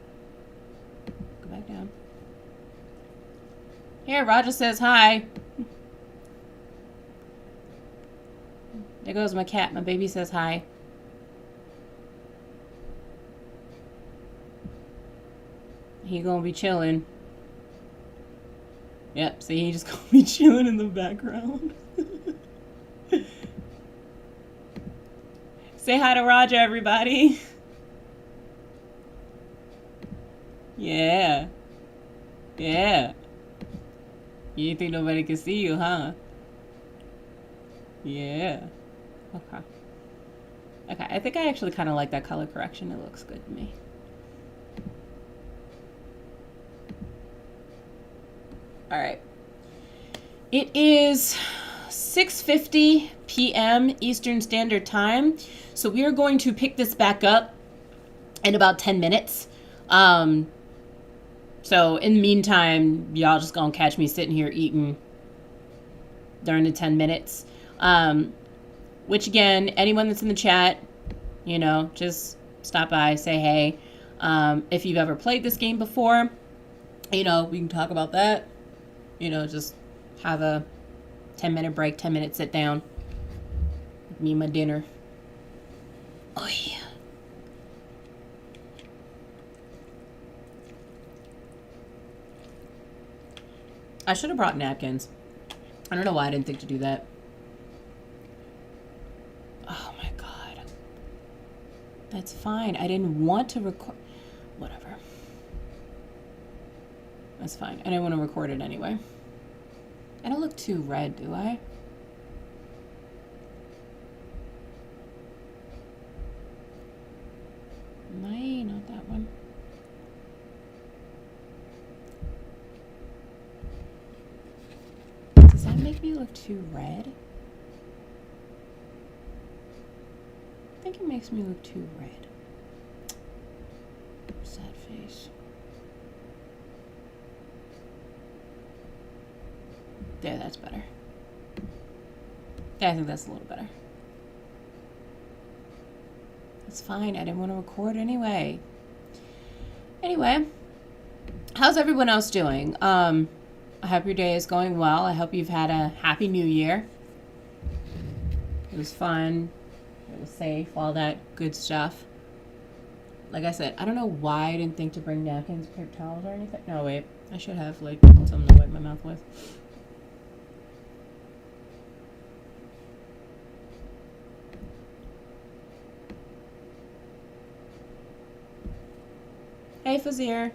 Go back down. Here, Roger says hi. There goes my cat. My baby says hi. He gonna be chilling. Yep, see, he just gonna be chilling in the background. Say hi to Roger, everybody. Yeah. Yeah. You think nobody can see you, huh? Yeah. Okay. Okay, I think I actually kind of like that color correction. It looks good to me. All right. It is 6:50 p.m. Eastern Standard Time. So we are going to pick this back up in about 10 minutes. So in the meantime, y'all just gonna catch me sitting here eating during the 10 minutes. Which again, anyone that's in the chat, you know, just stop by, say hey. If you've ever played this game before, you know, we can talk about that. You know, just have a 10-minute break, 10-minute sit down. Me and my dinner. Oh yeah. I should have brought napkins. I don't know why I didn't think to do that. Oh my god. That's fine. I didn't want to record. Whatever. That's fine. I didn't want to record it anyway. I don't look too red, do I? No, not that one. Does that make me look too red? I think it makes me look too red. Sad face. There, that's better. Yeah, I think that's a little better. It's fine. I didn't want to record anyway. Anyway, how's everyone else doing? I hope your day is going well. I hope you've had a happy new year. It was fun. It was safe. All that good stuff. Like I said, I don't know why I didn't think to bring napkins, paper towels, or anything. No, wait. I should have, like, something to wipe my mouth with. Hey, Fazir.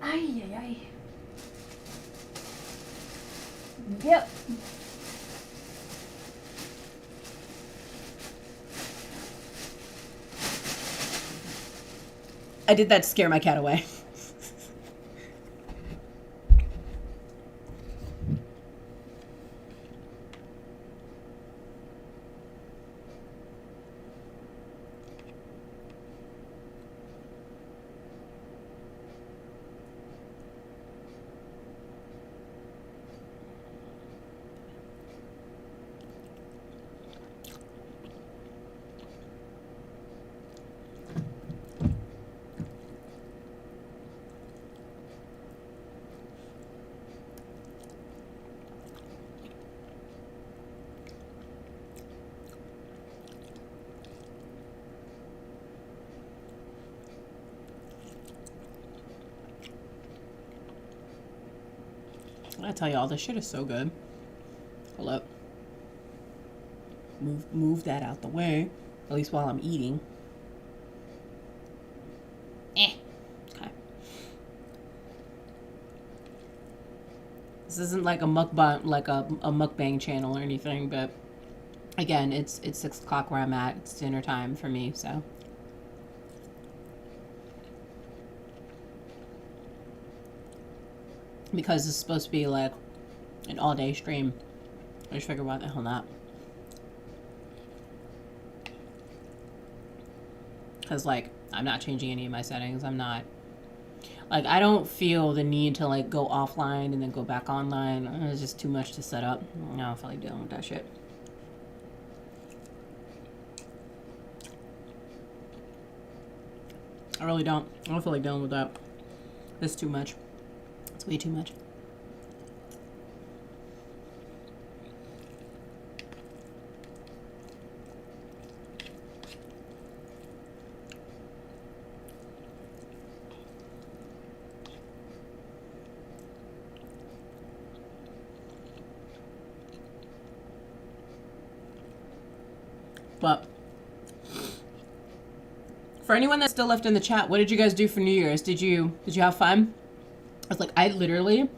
Ay, ay, ay. Yep. I did that to scare my cat away. I tell y'all, this shit is so good. Hold up. Move that out the way. At least while I'm eating. Okay. This isn't like a mukbang, like a mukbang channel or anything, but again, it's 6 o'clock where I'm at. It's dinner time for me, so. Because it's supposed to be like an all-day stream. I just figured why the hell not. Because, like, I'm not changing any of my settings. I'm not... Like, I don't feel the need to, like, go offline and then go back online. It's just too much to set up. I don't feel like dealing with that shit. I really don't. I don't feel like dealing with that. This too much. It's way too much. But for anyone that's still left in the chat, what did you guys do for New Year's? Did you have fun? I was like, I literally,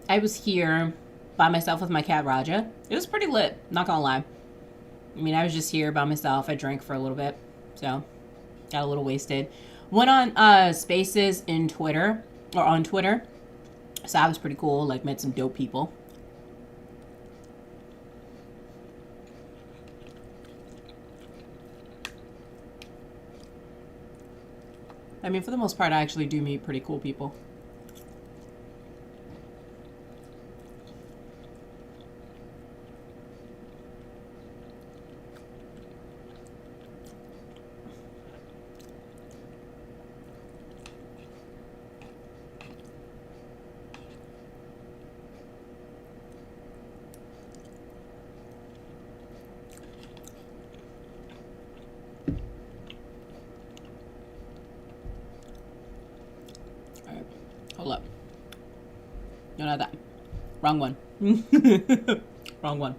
I was here by myself with my cat Raja. It was pretty lit, not gonna lie. I mean, I was just here by myself. I drank for a little bit, so got a little wasted. Went on Spaces in Twitter, or on Twitter. So that was pretty cool. Like, met some dope people. I mean, for the most part, I actually do meet pretty cool people. Hold up. No, not that. Wrong one. Wrong one.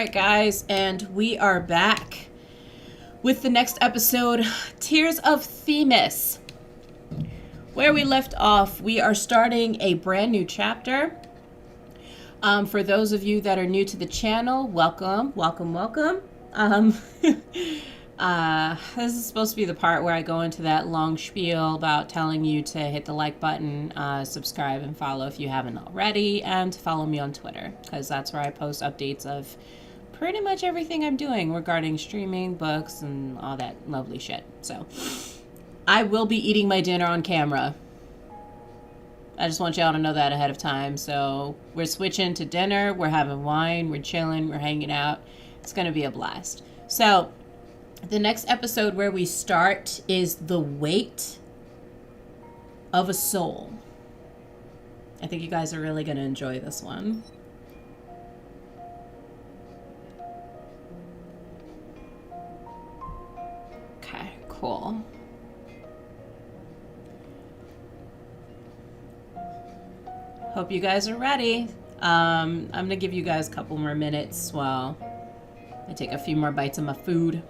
right, guys, and we are back with the next episode, Tears of Themis. Where we left off, we are starting a brand new chapter. For those of you that are new to the channel, welcome, welcome, welcome. This is supposed to be the part where I go into that long spiel about telling you to hit the like button, subscribe and follow if you haven't already, and follow me on Twitter, because that's where I post updates of pretty much everything I'm doing regarding streaming, books, and all that lovely shit. So, I will be eating my dinner on camera. I just want y'all to know that ahead of time. So, we're switching to dinner, we're having wine, we're chilling, we're hanging out. It's going to be a blast. So, the next episode where we start is The Weight of a Soul. I think you guys are really going to enjoy this one. Okay, cool. Hope you guys are ready. I'm going to give you guys a couple more minutes while I take a few more bites of my food.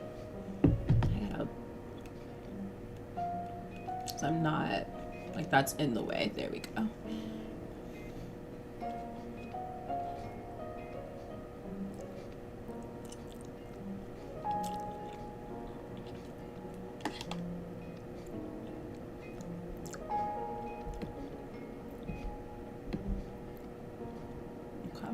I'm not, like, that's in the way. There we go. Okay.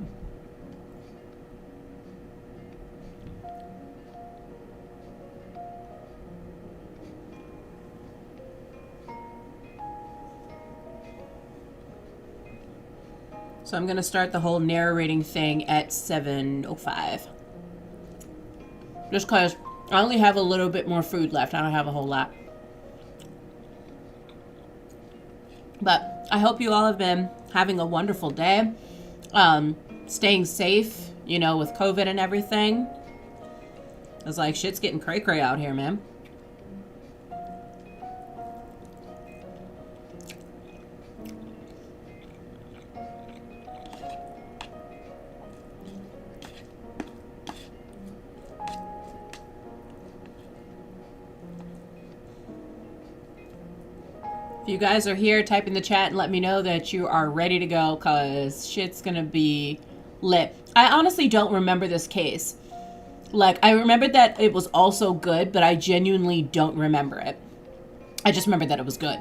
So I'm going to start the whole narrating thing at 7:05. Just because I only have a little bit more food left. I don't have a whole lot. But I hope you all have been having a wonderful day. Staying safe, you know, with COVID and everything. It's like shit's getting cray-cray out here, man. If you guys are here, type in the chat and let me know that you are ready to go, because shit's gonna be lit. I honestly don't remember this case. Like, I remembered that it was also good, but I genuinely don't remember it. I just remember that it was good.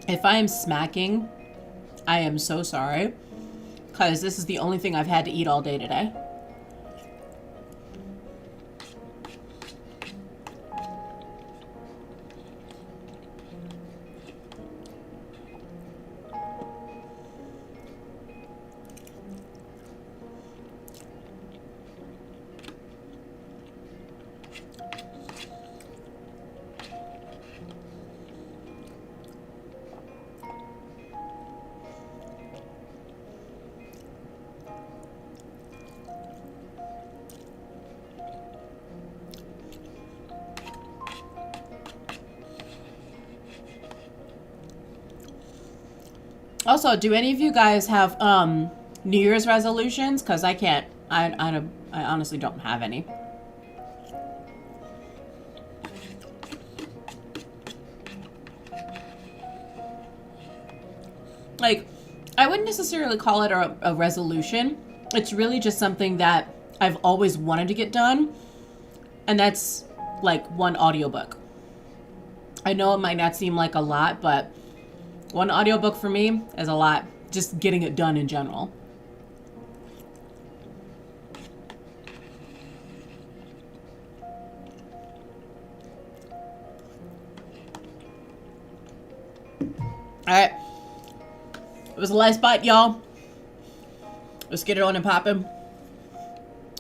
If I am smacking, I am so sorry, because this is the only thing I've had to eat all day today. Also, do any of you guys have New Year's resolutions? Because I can't. I honestly don't have any. Like, I wouldn't necessarily call it a resolution. It's really just something that I've always wanted to get done. And that's like one audiobook. I know it might not seem like a lot, but one audiobook for me is a lot. Just getting it done in general. Alright. It was a light spot, y'all. Let's get it on and poppin'.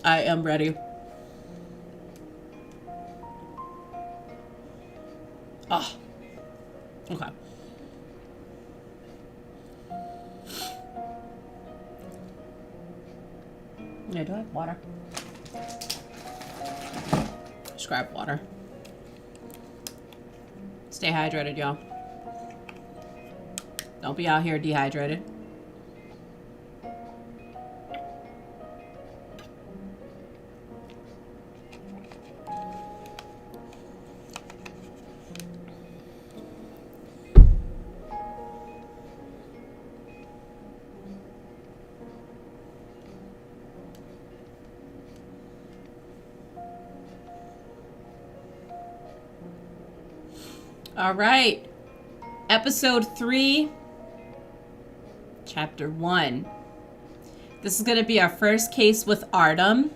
I am ready. Oh. Okay. Yeah, do I have water? Just grab water. Stay hydrated, y'all. Don't be out here dehydrated. All right. Episode 3, Chapter 1. This is going to be our first case with Artem.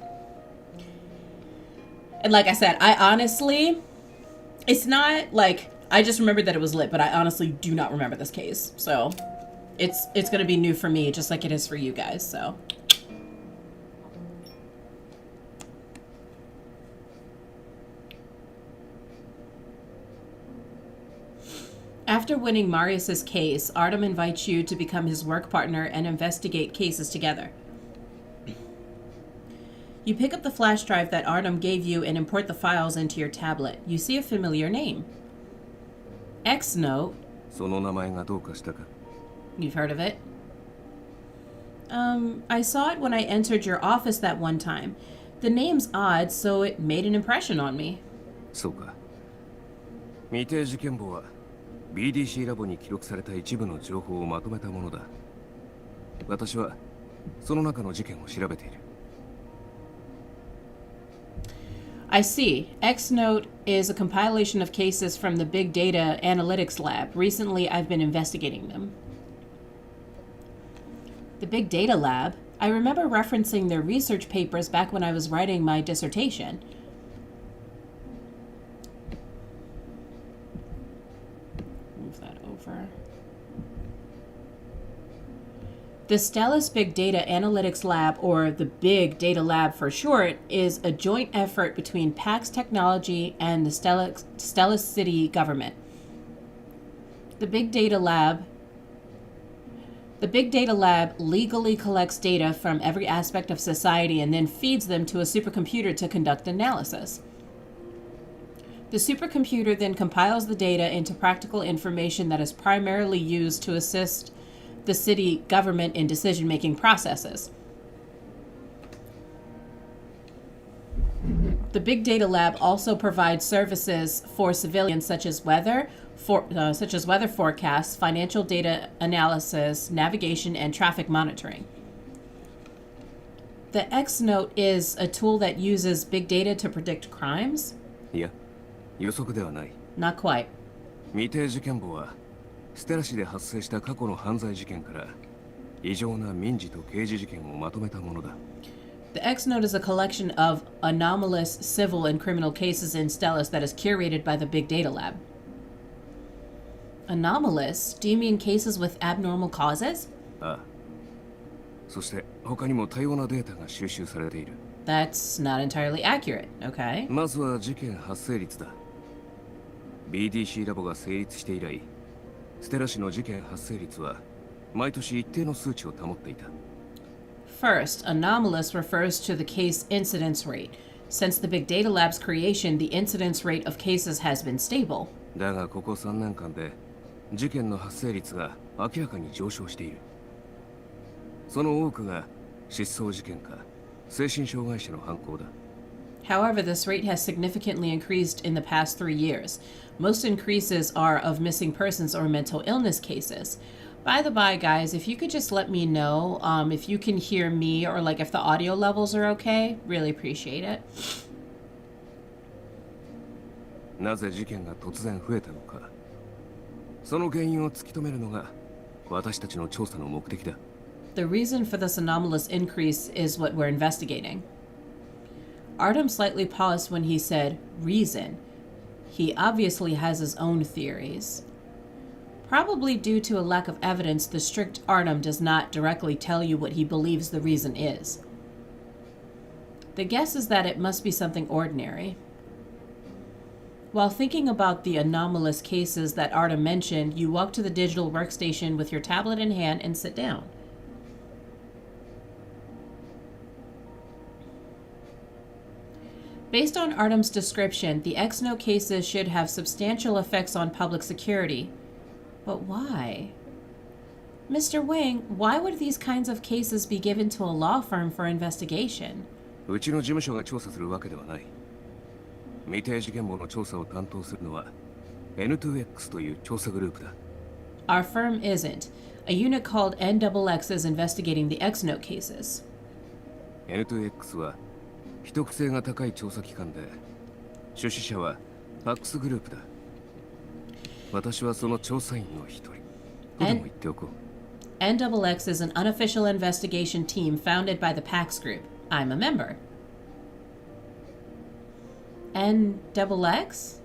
And like I said, I honestly, it's not like, I just remembered that it was lit, but I honestly do not remember this case. So it's going to be new for me, just like it is for you guys. So. After winning Marius's case, Artem invites you to become his work partner and investigate cases together. You pick up the flash drive that Artem gave you and import the files into your tablet. You see a familiar name. X-Note. You've heard of it? I saw it when I entered your office that one time. The name's odd, so it made an impression on me. BDC ラボに記録された一部の情報をまとめたものだ。私はその中の事件を調べている。I see. X-Note is a compilation of cases from the Big Data Analytics Lab. Recently, I've been investigating them. The Big Data Lab? I remember referencing their research papers back when I was writing my dissertation. The Stellus Big Data Analytics Lab, or the Big Data Lab for short, is a joint effort between PAX Technology and the Stellus City government. The Big Data Lab legally collects data from every aspect of society and then feeds them to a supercomputer to conduct analysis. The supercomputer then compiles the data into practical information that is primarily used to assist the city government in decision-making processes. The Big Data Lab also provides services for civilians such as weather forecasts, financial data analysis, navigation, and traffic monitoring. The X-Note is a tool that uses big data to predict crimes? Yeah. 予測ではない。Not quite. 未定事件簿はステラ市で発生した過去の犯罪事件から異常な民事と刑事事件をまとめたものだ。The X-Note is a collection of anomalous civil and criminal cases in Stellus that is curated by the Big Data Lab. Anomalous? Do you mean cases with abnormal causes? ああ。そして他にも多様なデータが収集されている。That's not entirely accurate, okay? まずは事件発生率だ。BDC ラボが成立して以来、ステラ市の事件発生率は毎年一定の数値を保っていた。First, anomalous refers to the case incidence rate. Since the Big Data Lab's creation, the incidence rate of cases has been stable. だがここ3年間で事件の発生率が明らかに上昇している。その多くが失踪事件か精神障害者の犯行だ。However, this rate has significantly increased in the past 3 years. Most increases are of missing persons or mental illness cases. By the by, guys, if you could just let me know if you can hear me or like if the audio levels are okay, really appreciate it. なぜ事件が突然増えたのか。その原因を突き止めるのが私たちの調査の目的だ。The reason for this anomalous increase is what we're investigating. Artem slightly paused when he said, reason. He obviously has his own theories. Probably due to a lack of evidence, the strict Artem does not directly tell you what he believes the reason is. The guess is that it must be something ordinary. While thinking about the anomalous cases that Artem mentioned, you walk to the digital workstation with your tablet in hand and sit down. Based on Artem's description, the X-Note cases should have substantial effects on public security. But why? Mr. Wang, why would these kinds of cases be given to a law firm for investigation? うちの事務所が調査するわけではない。未定事件簿の調査を担当するのは N2X という調査グループだ。Our firm isn't. A unit called NXX is investigating the X-Note cases. N2X は秘匿性が高い調査機関で、出資者は PAX グループだ。私はその調査員の一人。とでも言っておこう。NXX is an unofficial investigation team founded by the PAX group. I'm a member. NXX?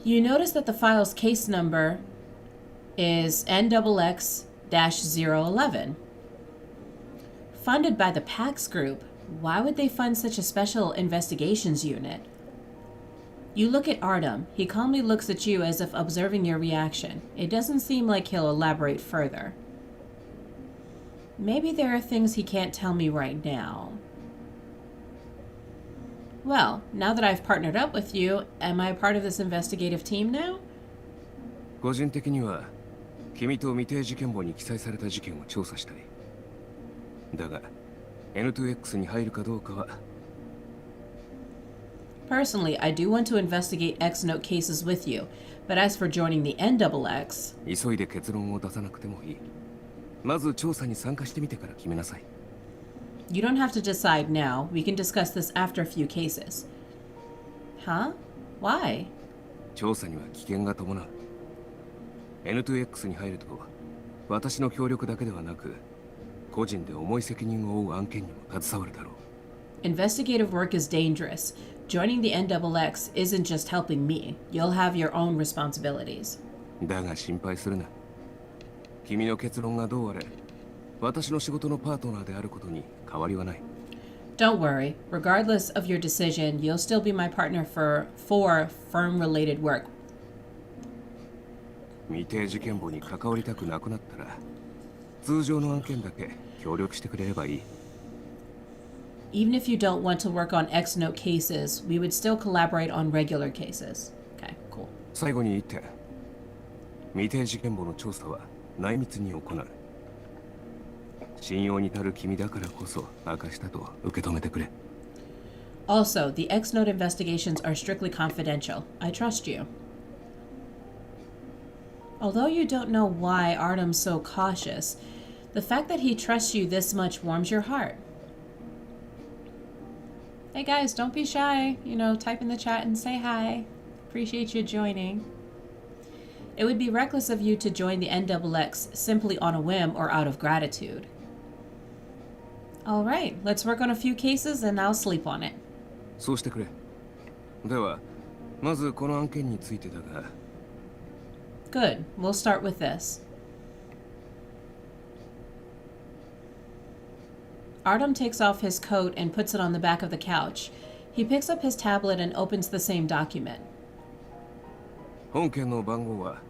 You notice that the file's case number is NXX-011. Funded by the PAX group, why would they fund such a special investigations unit? You look at Artem. He calmly looks at you as if observing your reaction. It doesn't seem like he'll elaborate further. Maybe there are things he can't tell me right now. Well, now that I've partnered up with you, am I a part of this investigative team now? 個人的には君と未定事件簿に記載された事件を調査したい。だが N2X に入るかどうかは。Personally, I do want to investigate X-Note cases with you, but as for joining the NXX... 急いで結論を出さなくてもいい。まず調査に参加してみてから決めなさい。You don't have to decide now. We can discuss this after a few cases. Huh? Why? 調査には危険が伴う。N2X に入ると、私の協力だけではなく、個人で重い責任を負う案件にも携わるだろう。Investigative work is dangerous. Joining the NXX isn't just helping me. You'll have your own responsibilities. だが心配するな。君の結論がどうあれ、私の仕事のパートナーであることに変わりはない。Don't worry. Regardless of your decision, you'll still be my partner for firm-related work. 未定事件簿に関わりたくなくなったら、通常の案件だけ協力してくれればいい。Even if you don't want to work on X-Note cases, we would still collaborate on regular cases. Okay, cool. 最後に言って、未定事件簿の調査は内密に行う。信用に足る君だからこそ明かしたと受け止めてくれ。Also, the X-Note investigations are strictly confidential. I trust you. Although you don't know why Artem's so cautious, the fact that he trusts you this much warms your heart. Hey guys, don't be shy. You know, type in the chat and say hi. Appreciate you joining. It would be reckless of you to join the NXX simply on a whim or out of gratitude. Alright, let's work on a few cases and I'll sleep on it. そうしてくれ。では、まずこの案件についてだが。Good. We'll start with this. Artem takes off his coat and puts it on the back of the couch. He picks up his tablet and opens the same document. 本件の番号は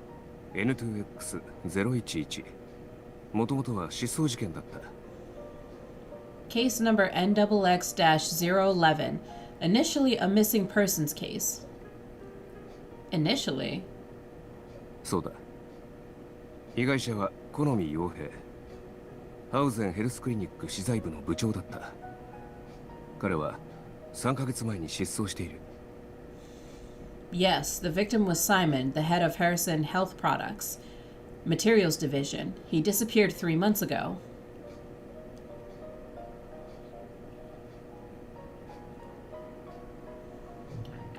N2X011。もともとは失踪事件だった。Case number NXX-011. Initially a missing persons case. Initially? そうだ。被害者は好み陽平。ハウゼンヘルスクリニック資材部の部長だった。彼は3ヶ月前に失踪している。Yes, the victim was Simon, the head of Harrison Health Products, Materials Division. He disappeared 3 months ago.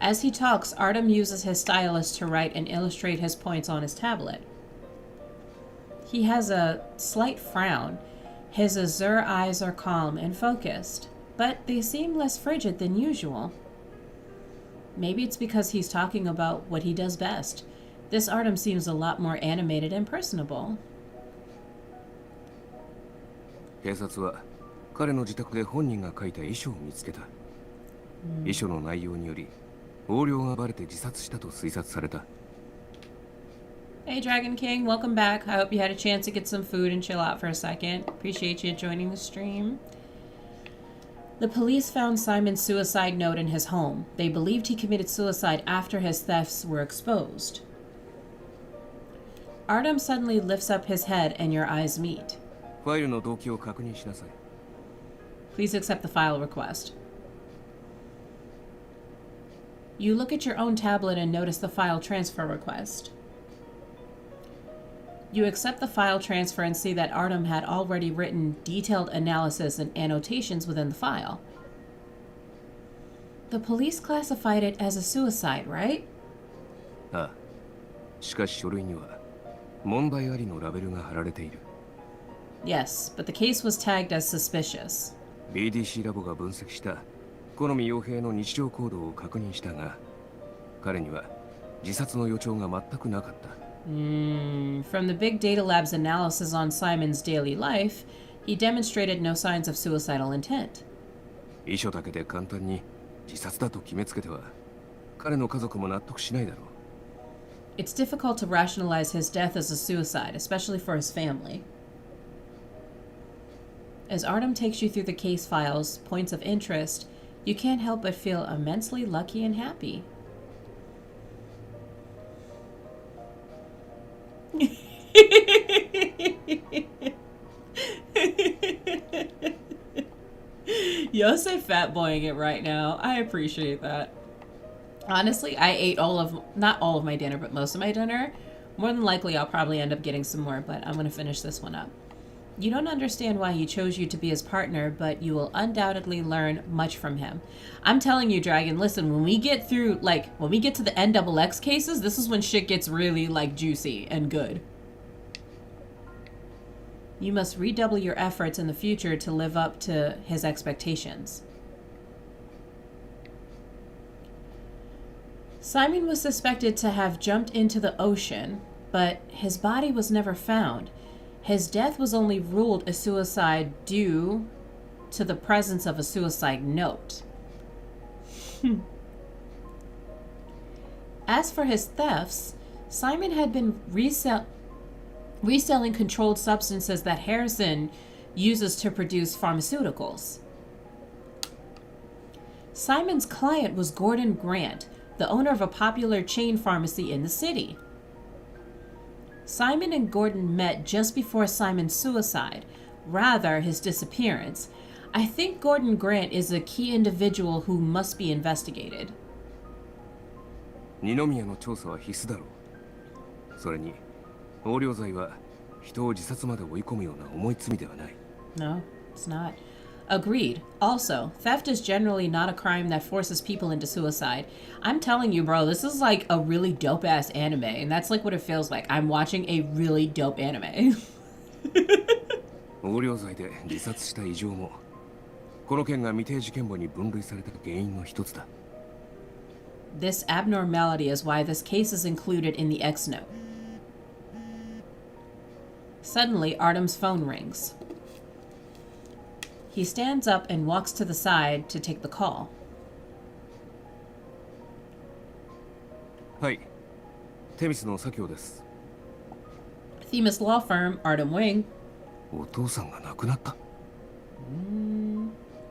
As he talks, Artem uses his stylus to write and illustrate his points on his tablet. He has a slight frown. His azure eyes are calm and focused, but they seem less frigid than usual. Maybe it's because he's talking about what he does best. This Artem seems a lot more animated and personable. 警察は彼の自宅で本人が書いた遺書を見つけた。遺書の内容により横領がバレて自殺したと推察された。 Hey Dragon King, welcome back. I hope you had a chance to get some food and chill out for a second. Appreciate you joining the stream. The police found Simon's suicide note in his home. They believed he committed suicide after his thefts were exposed. Artem suddenly lifts up his head and your eyes meet. ファイルの動機を確認しなさい。 Please accept the file request. You look at your own tablet and notice the file transfer request. You accept the file transfer and see that Artem had already written detailed analysis and annotations within the file. The police classified it as a suicide, right? ああ。しかし書類には問題ありのラベルが貼られている。 Yes, but the case was tagged as suspicious. BDC ラボが分析した好み傭兵の日常行動を確認したが、彼には自殺の予兆が全くなかった。 From the Big Data Lab's analysis on Simon's daily life, he demonstrated no signs of suicidal intent. 遺書だけで簡単に自殺だと決めつけては、彼の家族も納得しないだろう。 It's difficult to rationalize his death as a suicide, especially for his family. As Artem takes you through the case files, points of interest, you can't help but feel immensely lucky and happy. Yo, say fat boying it right now. I appreciate that. Honestly, I ate not all of my dinner, but most of my dinner. More than likely, I'll probably end up getting some more, but I'm going to finish this one up. You don't understand why he chose you to be his partner, but you will undoubtedly learn much from him. I'm telling you, Dragon, listen, when we get through, when we get to the NXX cases, this is when shit gets really, juicy and good. You must redouble your efforts in the future to live up to his expectations. Simon was suspected to have jumped into the ocean, but his body was never found. His death was only ruled a suicide due to the presence of a suicide note. As for his thefts, Simon had been reselling controlled substances that Harrison uses to produce pharmaceuticals. Simon's client was Gordon Grant, the owner of a popular chain pharmacy in the city. Simon and Gordon met just before Simon's suicide, rather his disappearance. I think Gordon Grant is a key individual who must be investigated. 二宮の調査は必須だろう。それに、横領罪は人を自殺まで追い込むような重い罪ではない。 No, it's not. Agreed. Also, theft is generally not a crime that forces people into suicide. I'm telling you, bro, this is like a really dope-ass anime, and that's like what it feels like. I'm watching a really dope anime. 横領罪で自殺した異常も、この件が未定事件簿に分類された原因の一つだ。 This abnormality is why this case is included in the X note. Suddenly, Artem's phone rings. He stands up and walks to the side to take the call. はい、テミスの左京です。Themis Law Firm, Artem Wing. お父さんが亡くなった。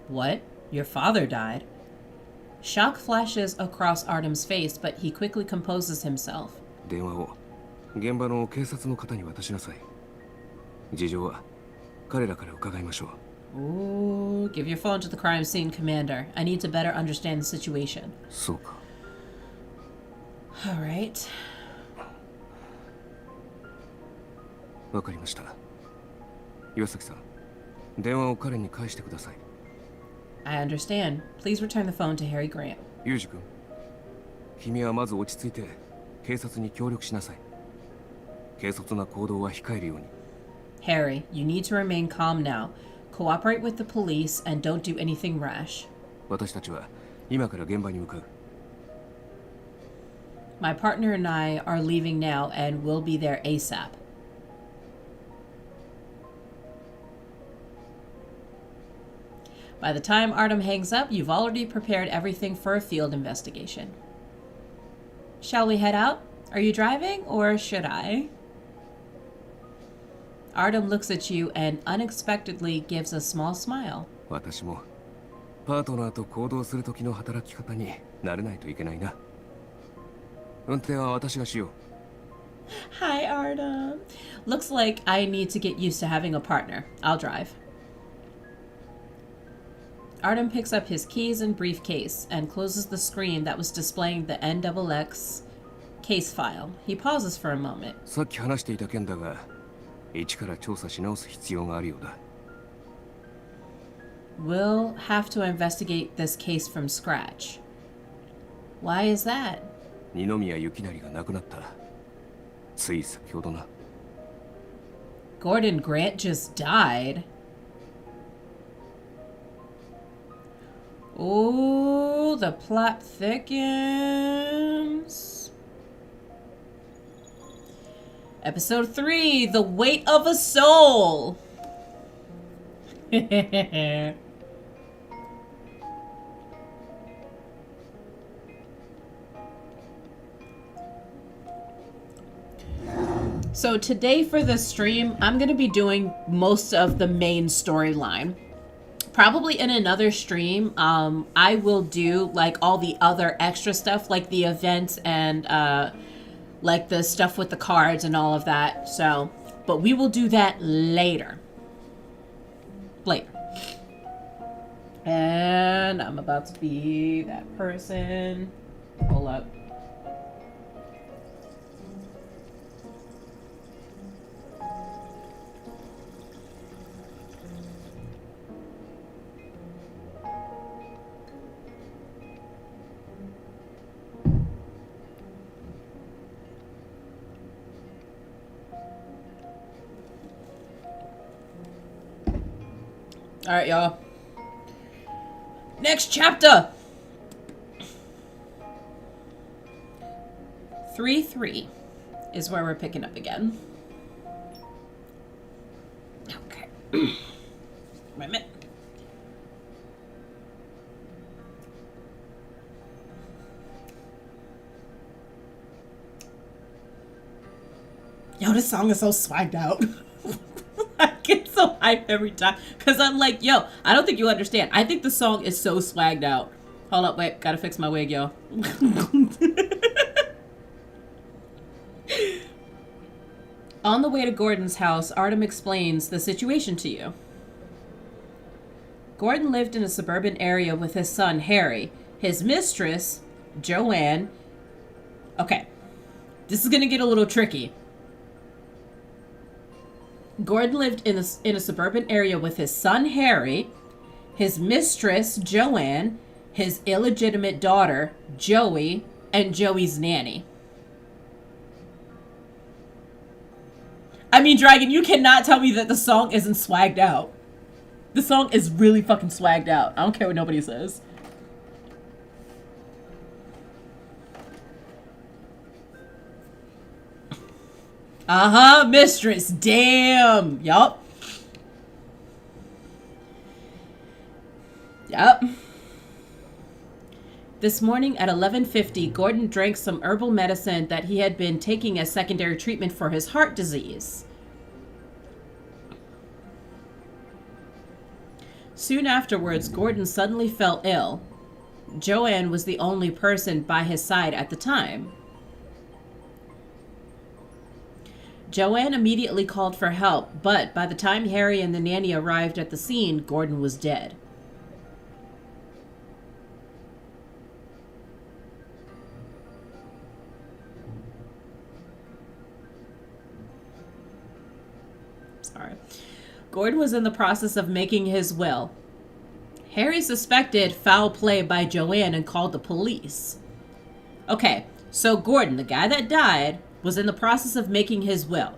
What? Your father died? Shock flashes across Artem's face, but he quickly composes himself. 電話を現場の警察の方に渡しなさい。事情は彼らから伺いましょう。 Ooh, give your phone to the crime scene commander. I need to better understand the situation. そうか。 All right. わかりました。岩崎さん、電話を彼に返してください。 I understand. Please return the phone to Harry Grant. ユージ君、君はまず落ち着いて警察に協力しなさい。軽率な行動は控えるように。 Harry, you need to remain calm now. Cooperate with the police and don't do anything rash. 私たちは今から現場に向かう。 My partner and I are leaving now and we'll be there ASAP. By the time Artem hangs up, you've already prepared everything for a field investigation. Shall we head out? Are you driving or should I? Artem looks at you and unexpectedly gives a small smile. 私もパートナーと行動する時の働き方に慣れないといけないな。運転は私がしよう。Hi, Artem. Looks like I need to get used to having a partner. I'll drive. Artem picks up his keys and briefcase and closes the screen that was displaying the NXX case file. He pauses for a moment. さっき話していた件だが、一から調査し直す必要があるようだ。We'll have to investigate this case from scratch. Why is that? 二宮幸成が亡くなった。つい先ほどな。Gordon Grant just died. Oh, the plot thickens. Episode 3, The Weight of a Soul. So today for the stream, I'm going to be doing most of the main storyline. Probably in another stream, I will do like all the other extra stuff, like the events and like the stuff with the cards and all of that. So, but we will do that later. And I'm about to be that person. Hold up. All right, y'all. Next chapter. 3-3 is where we're picking up again. Okay. Wait a minute. Yo, this song is so swagged out. I get so hyped every time because I'm like, yo, I don't think you understand. I think the song is so swagged out. Hold up, wait, gotta fix my wig, yo. On the way to Gordon's house, Artem explains the situation to you. Gordon lived in a suburban area with his son, Harry, his mistress, Joanne. Okay, this is gonna get a little tricky. Gordon lived in a suburban area with his son, Harry, his mistress, Joanne, his illegitimate daughter, Joey, and Joey's nanny. I mean, Dragon, you cannot tell me that the song isn't swagged out. The song is really fucking swagged out. I don't care what nobody says. Uh-huh, mistress. Damn. Yup. Yup. This morning at 11:50, Gordon drank some herbal medicine that he had been taking as secondary treatment for his heart disease. Soon afterwards, Gordon suddenly fell ill. Joanne was the only person by his side at the time. Joanne immediately called for help, but by the time Harry and the nanny arrived at the scene, Gordon was dead. Sorry. Gordon was in the process of making his will. Harry suspected foul play by Joanne and called the police. Okay, so Gordon, the guy that died, was in the process of making his will.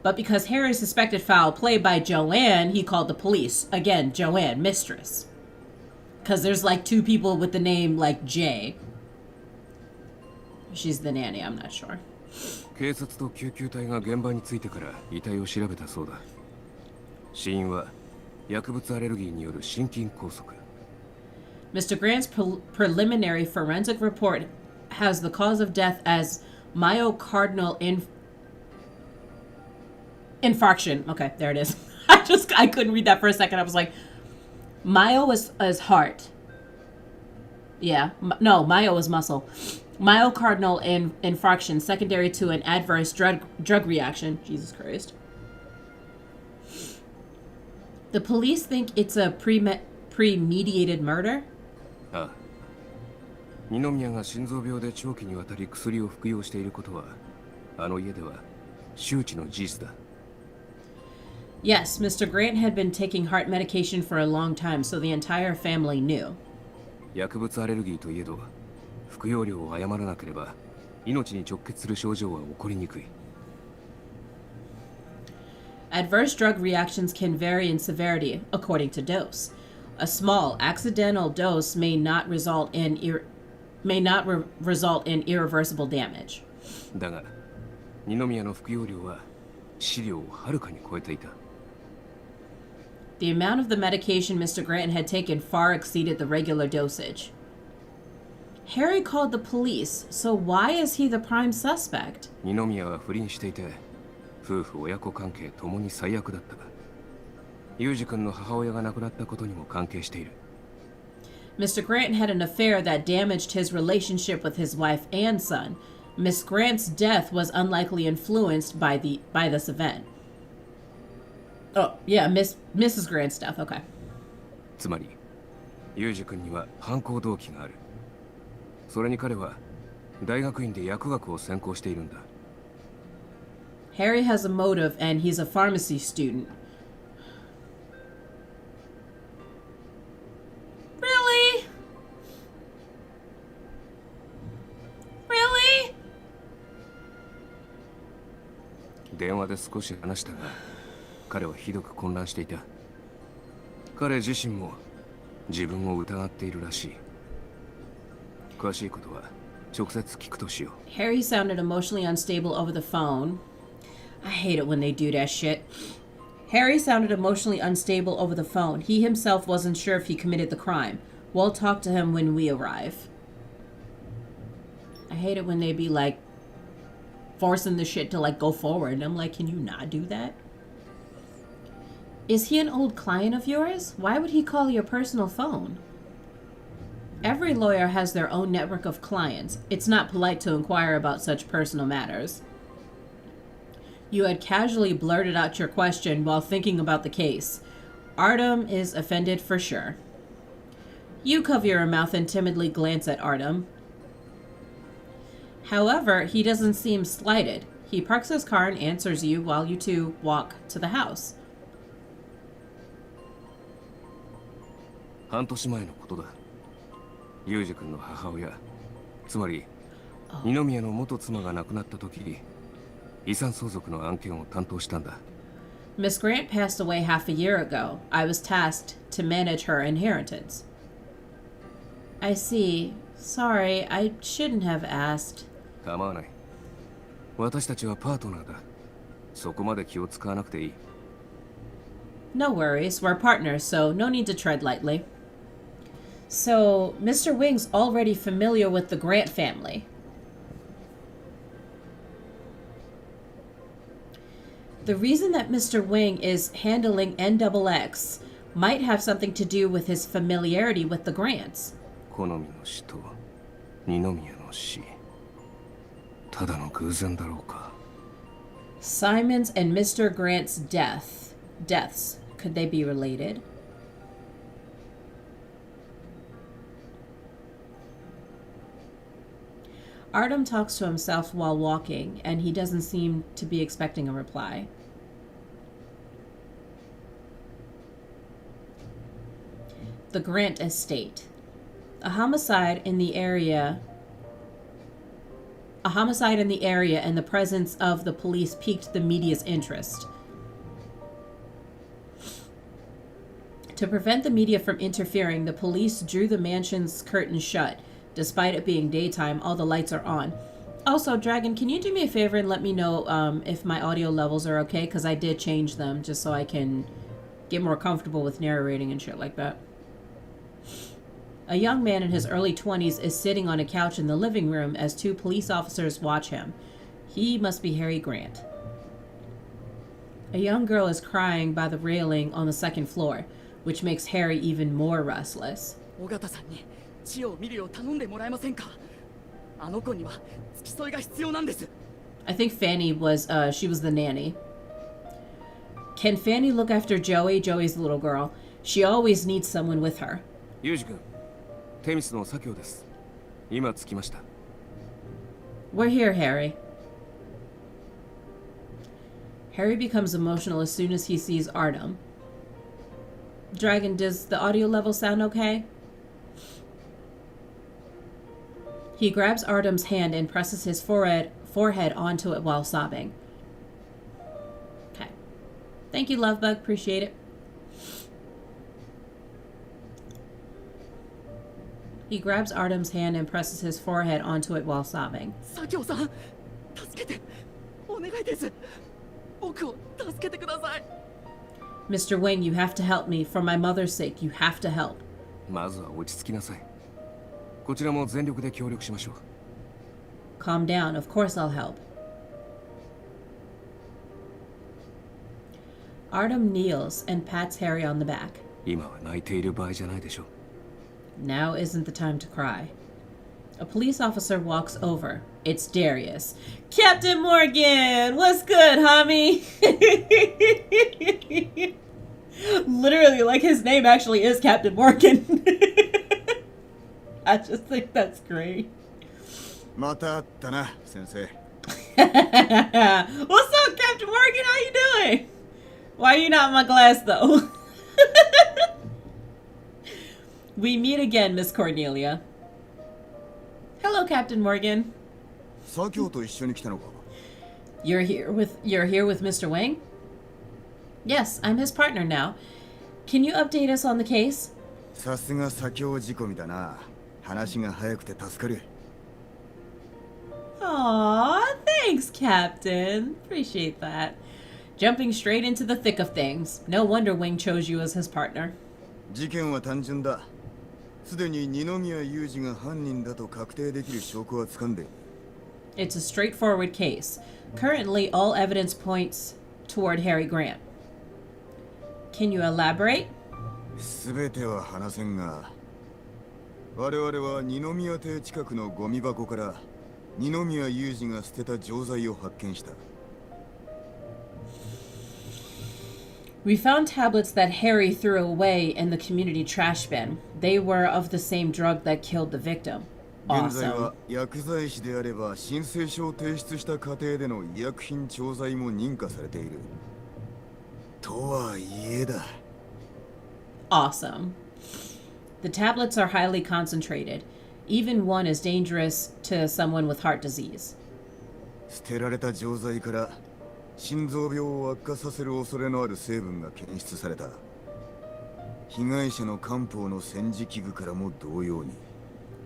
But because Harry suspected foul play by Joanne, he called the police. Again, Joanne, mistress. Because there's like two people with the name like J. She's the nanny, I'm not sure. 警察と救急隊が現場に着いてから遺体を調べたそうだ。死因は薬物アレルギーによる心筋梗塞。Mr. Grant's preliminary forensic report has the cause of death as myocardial infarction. Okay, there it is. I couldn't read that for a second. I was like, myo is heart. Yeah, no, myo is muscle. Myocardial infarction secondary to an adverse drug reaction. Jesus Christ. The police think it's a premeditated murder? ああ。二宮が心臓病で長期にわたり薬を服用していることは、あの家では周知の事実だ。Yes, Mr. Grant had been taking heart medication for a long time, so the entire family knew. 薬物アレルギーといえど、服用量を誤らなければ、命に直結する症状は起こりにくい。Adverse drug reactions can vary in severity according to dose. A small accidental dose may not result in irreversible damage. だが、二宮の服用量は資料をはるかに超えていた。The amount of the medication Mr. Grant had taken far exceeded the regular dosage. Harry called the police, so why is he the prime suspect? 二宮は不倫していて、夫婦親子関係ともに最悪だった。ユージ君の母親が亡くなったことにも関係している。Mr. Grant had an affair that damaged his relationship with his wife and son. Miss Grant's death was unlikely influenced by this event. Oh, yeah, Mrs. Grant's death, okay. つまり、ユージ君には犯行動機がある。それに彼は大学院で薬学を専攻しているんだ。Harry has a motive and he's a pharmacy student. Really? Really? 電話で少し話したが、彼はひどく混乱していた。彼自身も自分を疑っているらしい。詳しいことは直接聞くとしよう。Harry sounded emotionally unstable over the phone. I hate it when they do that shit. Harry sounded emotionally unstable over the phone. He himself wasn't sure if he committed the crime. We'll talk to him when we arrive. I hate it when they be like forcing the shit to like go forward. And I'm like, can you not do that? Is he an old client of yours? Why would he call your personal phone? Every lawyer has their own network of clients. It's not polite to inquire about such personal matters. You had casually blurted out your question while thinking about the case. Artem is offended for sure. You cover your mouth and timidly glance at Artem. However, he doesn't seem slighted. He parks his car and answers you while you two walk to the house. 半年前のことだ。ユージ君の母親、つまり二宮の元妻が亡くなった時、遺産相続の案件を担当したんだ。Miss Grant passed away half a year ago. I was tasked to manage her inheritance. I see. Sorry, I shouldn't have asked. 構わない。私たちはパートナーだ。そこまで気を使わなくていい。No worries. We're partners, so no need to tread lightly. So, Mr. Wing's already familiar with the Grant family. The reason that Mr. Wing is handling NXX might have something to do with his familiarity with the Grants. 好みの死と二宮の死。ただの偶然だろうか。Simon's and Mr. Grant's deaths. Could they be related? Artem talks to himself while walking, and he doesn't seem to be expecting a reply. The Grant estate. A homicide in the area and the presence of the police piqued the media's interest. To prevent the media from interfering, the police drew the mansion's curtains shut. Despite it being daytime, all the lights are on. Also, Dragon, can you do me a favor and let me know if my audio levels are okay? Because I did change them just so I can get more comfortable with narrating and shit like that. A young man in his early 20s is sitting on a couch in the living room as two police officers watch him. He must be Harry Grant. A young girl is crying by the railing on the second floor, which makes Harry even more restless. 尾形さんに血を見るよう頼んでもらえませんか。あの子には付き添いが必要なんです。 I think Fanny was, she was the nanny. Can Fanny look after Joey? Joey's the little girl. She always needs someone with her. ユージ君、テミスの左京です。今着きました。We're here, Harry. Harry becomes emotional as soon as he sees Artem. Dragon, does the audio level sound okay? He grabs Artem's hand and presses his forehead onto it while sobbing. Okay. Thank you, Lovebug. Appreciate it. He grabs Artem's hand and presses his forehead onto it while sobbing. 左京さん、助けて。お願いです。僕を助けてください。 Mr. Wing, you have to help me. For my mother's sake, you have to help. まずは落ち着きなさい。こちらも全力で協力しましょう。Calm down. Of course I'll help. Artem kneels and pats Harry on the back. 今は泣いている場合じゃないでしょう。 Now isn't the time to cry. A police officer walks over. It's Darius. Captain Morgan! What's good, homie? Literally, like his name actually is Captain Morgan. I just think that's great. また会ったな、先生。 What's up, Captain Morgan? How you doing? Why are you not in my glass, though? We meet again, Miss Cornelia. Hello, Captain Morgan. 左京と一緒に来たのか。 You're here with Mr. Wang? Yes, I'm his partner now. Can you update us on the case? さすが左京仕込みだな。話が早くて助かる。 Aw, thanks, Captain. Appreciate that. Jumping straight into the thick of things. No wonder Wing chose you as his partner. 事件は単純だ。すでに二宮裕二が犯人だと確定できる証拠は掴んでいる。 It's a straightforward case. Currently, all evidence points toward Harry Grant. Can you elaborate? すべては話せんが、我々は二宮邸近くのゴミ箱から二宮裕二が捨てた錠剤を発見した。 We found tablets that Harry threw away in the community trash bin. They were of the same drug that killed the victim. 現在 Awesome. は薬剤師であれば申請書を提出した過程での医薬品調剤も認可されている。とはいえだ。 Awesome. The tablets are highly concentrated. Even one is dangerous to someone with heart disease. 捨てられた錠剤から心臓病を悪化させる恐れのある成分が検出された。被害者の漢方の煎じ器具からも同様に。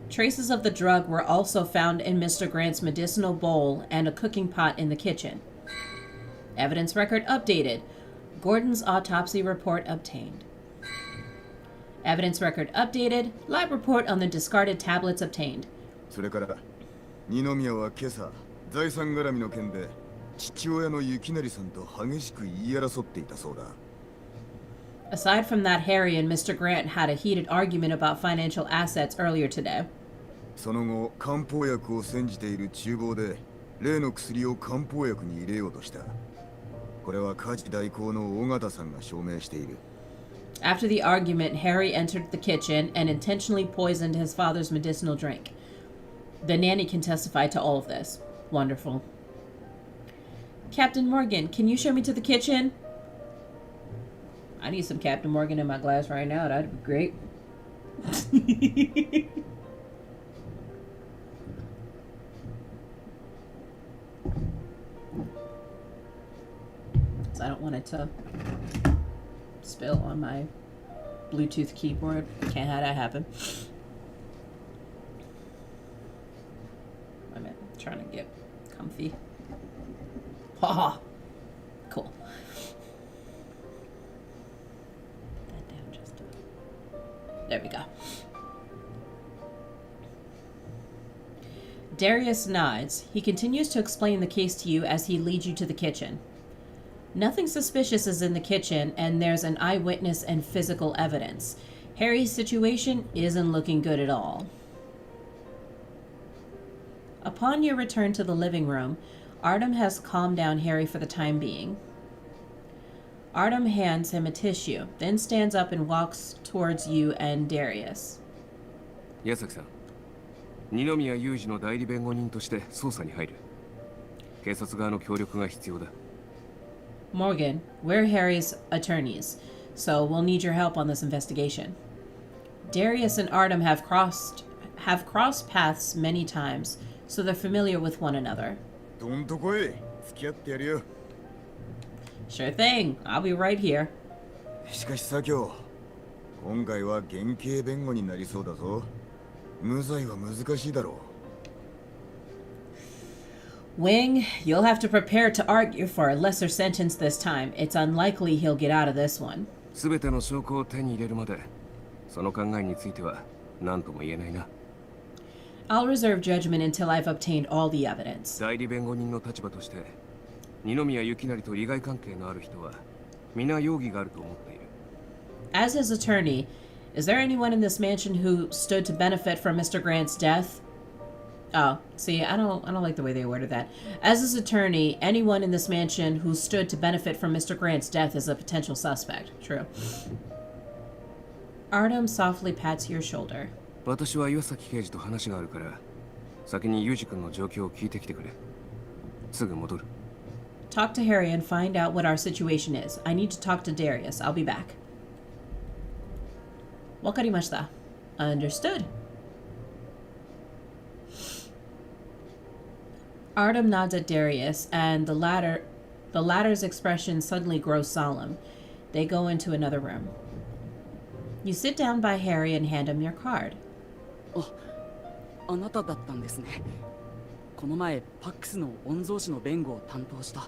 Traces of the drug were also found in Mr. Grant's medicinal bowl and a cooking pot in the kitchen. Evidence record updated. Gordon's autopsy report obtained. Evidence record updated. Lab report on the discarded tablets obtained. それから二宮は今朝財産絡みの件で父親の雪成さんと激しく言い争っていたそうだ。 Aside from that, Harry and Mr. Grant had a heated argument about financial assets earlier today. その後漢方薬を煎じている厨房で例の薬を漢方薬に入れようとした。これは家事代行の尾形さんが証明している。 After the argument, Harry entered the kitchen and intentionally poisoned his father's medicinal drink. The nanny can testify to all of this. Wonderful. Captain Morgan, can you show me to the kitchen? I need some Captain Morgan in my glass right now. That'd be great. So I don't want it to spill on my Bluetooth keyboard. Can't have that happen. Wait a minute. I'm trying to get comfy. Haha. Cool. That down just a... There we go. Darius nods. He continues to explain the case to you as he leads you to the kitchen. Nothing suspicious is in the kitchen, and there's an eyewitness and physical evidence. Harry's situation isn't looking good at all. Upon your return to the living room, Artem has calmed down Harry for the time being. Artem hands him a tissue, then stands up and walks towards you and Darius. 矢崎さん、二宮裕二の代理弁護人として捜査に入る。警察側の協力が必要だ。Morgan, we're Harry's attorneys, so we'll need your help on this investigation. Darius and Artem have crossed paths many times, so they're familiar with one another. Sure thing. I'll be right here. しかし左京、今回は減刑弁護になりそうだぞ。無罪は難しいだろう。Wing, you'll have to prepare to argue for a lesser sentence this time. It's unlikely he'll get out of this one. すべての証拠を手に入れるまで、その考えについては何とも言えないな。I'll reserve judgment until I've obtained all the evidence. 代理弁護人の立場として、二宮幸成と利害関係のある人は皆容疑があると思っている。As his attorney, is there anyone in this mansion who stood to benefit from Mr. Grant's death? Oh, see, I don't like the way they worded that. As his attorney, anyone in this mansion who stood to benefit from Mr. Grant's death is a potential suspect. True. Artem softly pats your shoulder. 私は岩崎刑事と話があるから、先に裕二君の状況を聞いてきてくれ。すぐ戻る。Talk to Harry and find out what our situation is. I need to talk to Darius. I'll be back. わかりました。Understood. Artem nods at Darius, and the latter's expression suddenly grows solemn. They go into another room. You sit down by Harry and hand him your card. あなただったんですね。この前、パックスの御曹司の弁護を担当した。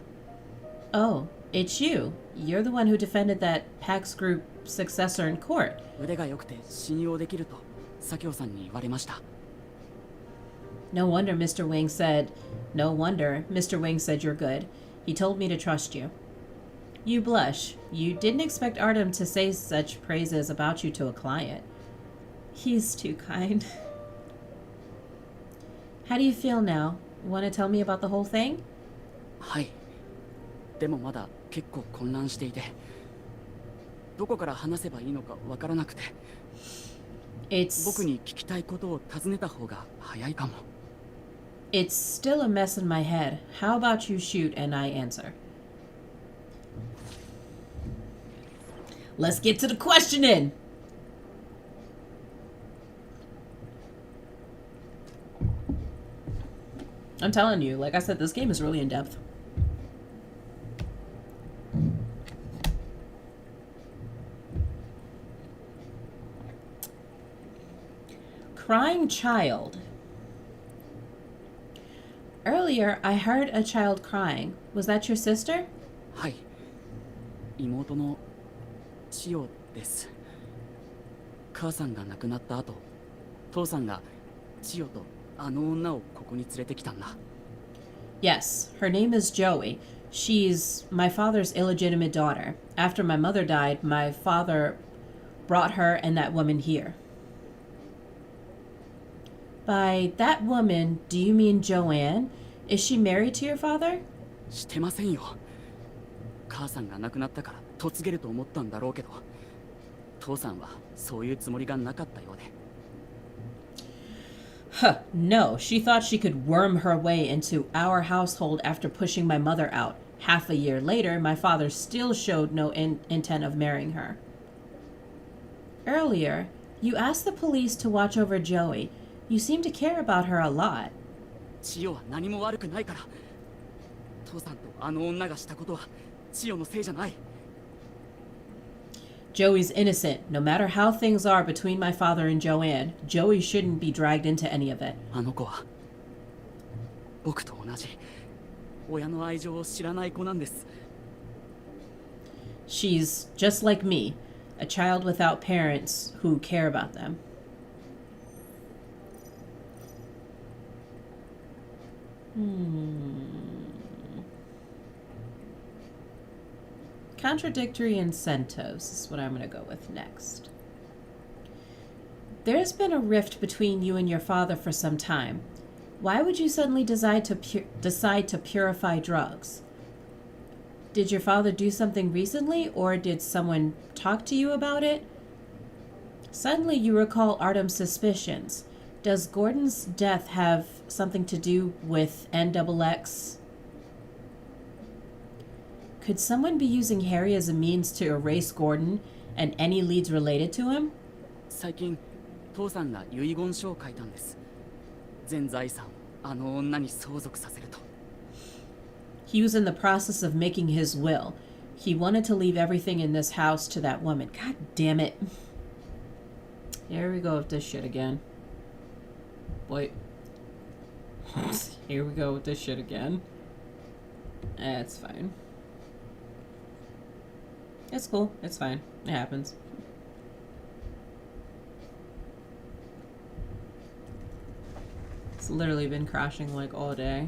Oh, it's you. You're the one who defended that PAX group successor in court. 腕が良くて信用できると左京さんに言われました。No wonder Mr. Wing said you're good. He told me to trust you. You blush. You didn't expect Artem to say such praises about you to a client. He's too kind. How do you feel now? Want to tell me about the whole thing? はい。でもまだ結構混乱していて、どこから話せばいいのかわからなくて。僕に聞きたいことを尋ねた方が早いかも。It's still a mess in my head. How about you shoot and I answer? Let's get to the questioning. I'm telling you, like I said, this game is really in depth. Crying child. Earlier, I heard a child crying. Was that your sister? はい。妹の千代です。母さんが亡くなった後、父さんが千代とあの女をここに連れてきたんだ。Yes, her name is Joey. She's my father's illegitimate daughter. After my mother died, my father brought her and that woman here. By that woman, do you mean Joanne? Is she married to your father? してませんよ。母さんが亡くなったから嫁げると思ったんだろうけど、父さんはそういうつもりがなかったようで。Huh, no, she thought she could worm her way into our household after pushing my mother out. Half a year later, my father still showed no intent of marrying her. Earlier, you asked the police to watch over Joey. You seem to care about her a lot. 千代は何も悪くないから。父さんとあの女がしたことは千代のせいじゃない。Joey's innocent. No matter how things are between my father and Joanne, Joey shouldn't be dragged into any of it. あの子は僕と同じ親の愛情を知らない子なんです。She's just like me, a child without parents who care about them. Contradictory incentives is what I'm going to go with next. There's been a rift between you and your father for some time. Why would you suddenly decide to purify drugs? Did your father do something recently, or did someone talk to you about it? Suddenly you recall Artem's suspicions. Does Gordon's death have something to do with NXX? Could someone be using Harry as a means to erase Gordon and any leads related to him? 最近、父さんが遺言書を書いたんです。全財産をあの女に相続させると。He was in the process of making his will. He wanted to leave everything in this house to that woman. God damn it. Here we go with this shit again. Wait. Here we go with this shit again. It's fine. It's cool. It's fine. It happens. It's literally been crashing like all day.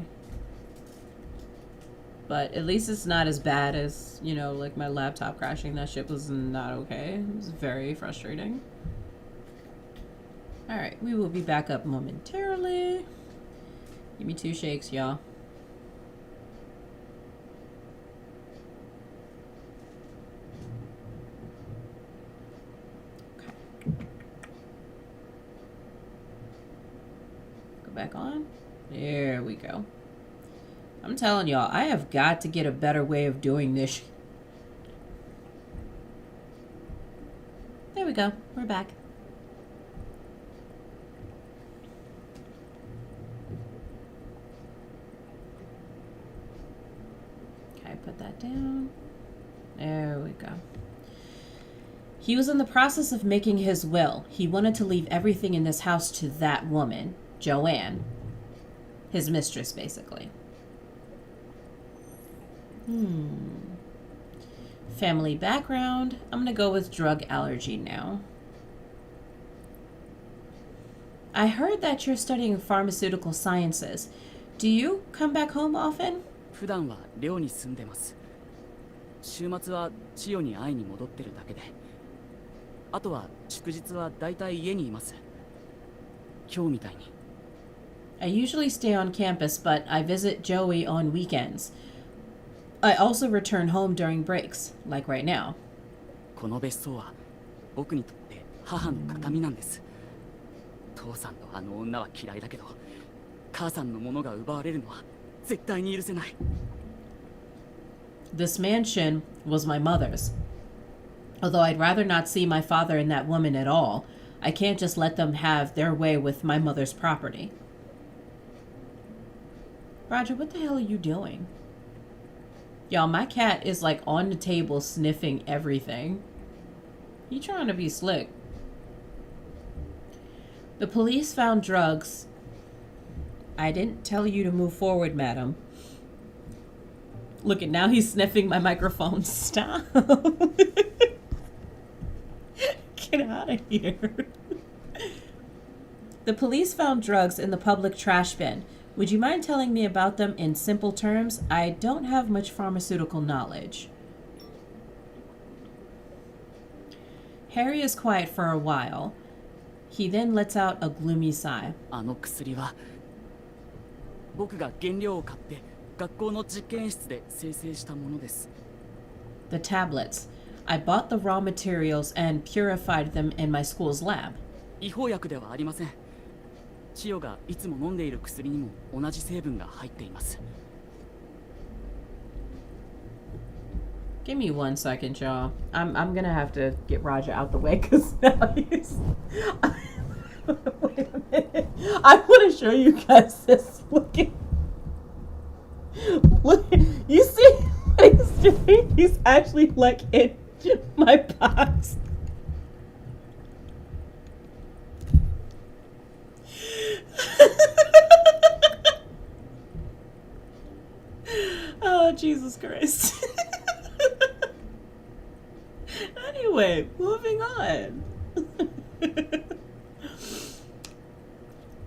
But at least it's not as bad as, you know, like my laptop crashing. That shit was not okay. It was very frustrating. Alright, we will be back up momentarily. Give me 2 shakes, y'all. Okay. Go back on. There we go. I'm telling y'all, I have got to get a better way of doing this. There we go. We're back. Okay, put that down. There we go. He was in the process of making his will. He wanted to leave everything in this house to that woman, Joanne. His mistress, basically. Family background. I'm gonna go with drug allergy now. I heard that you're studying pharmaceutical sciences. Do you come back home often? 普段は寮に住んでます。週末は千代に会いに戻ってるだけで。あとは祝日はだいたい家にいます。今日みたいに。I usually stay on campus, but I visit Joey on weekends. I also return home during breaks, like right now. この別荘は僕にとって母の形見なんです。父さんのあの女は嫌いだけど、母さんのものが奪われるのは絶対に許せない。This mansion was my mother's. Although I'd rather not see my father and that woman at all, I can't just let them have their way with my mother's property. Roger, what the hell are you doing? Y'all, my cat is like on the table sniffing everything. He trying to be slick. The police found drugs. I didn't tell you to move forward, madam. Look at now he's sniffing my microphone. Stop. Get out of here. The police found drugs in the public trash bin. Would you mind telling me about them in simple terms? I don't have much pharmaceutical knowledge. Harry is quiet for a while. He then lets out a gloomy sigh. あの薬は僕が原料を買って学校の実験室で生成したものです。The tablets. I bought the raw materials and purified them in my school's lab. 違法薬ではありません。千代がいつも飲んでいる薬にも同じ成分が入っています。Give me 1 second, y'all. I'm gonna have to get Roger out the way because now he's. Wait a minute. I want to show you guys this. Look, you see what he's doing? He's actually like in my box. Oh, Jesus Christ. Anyway, moving on.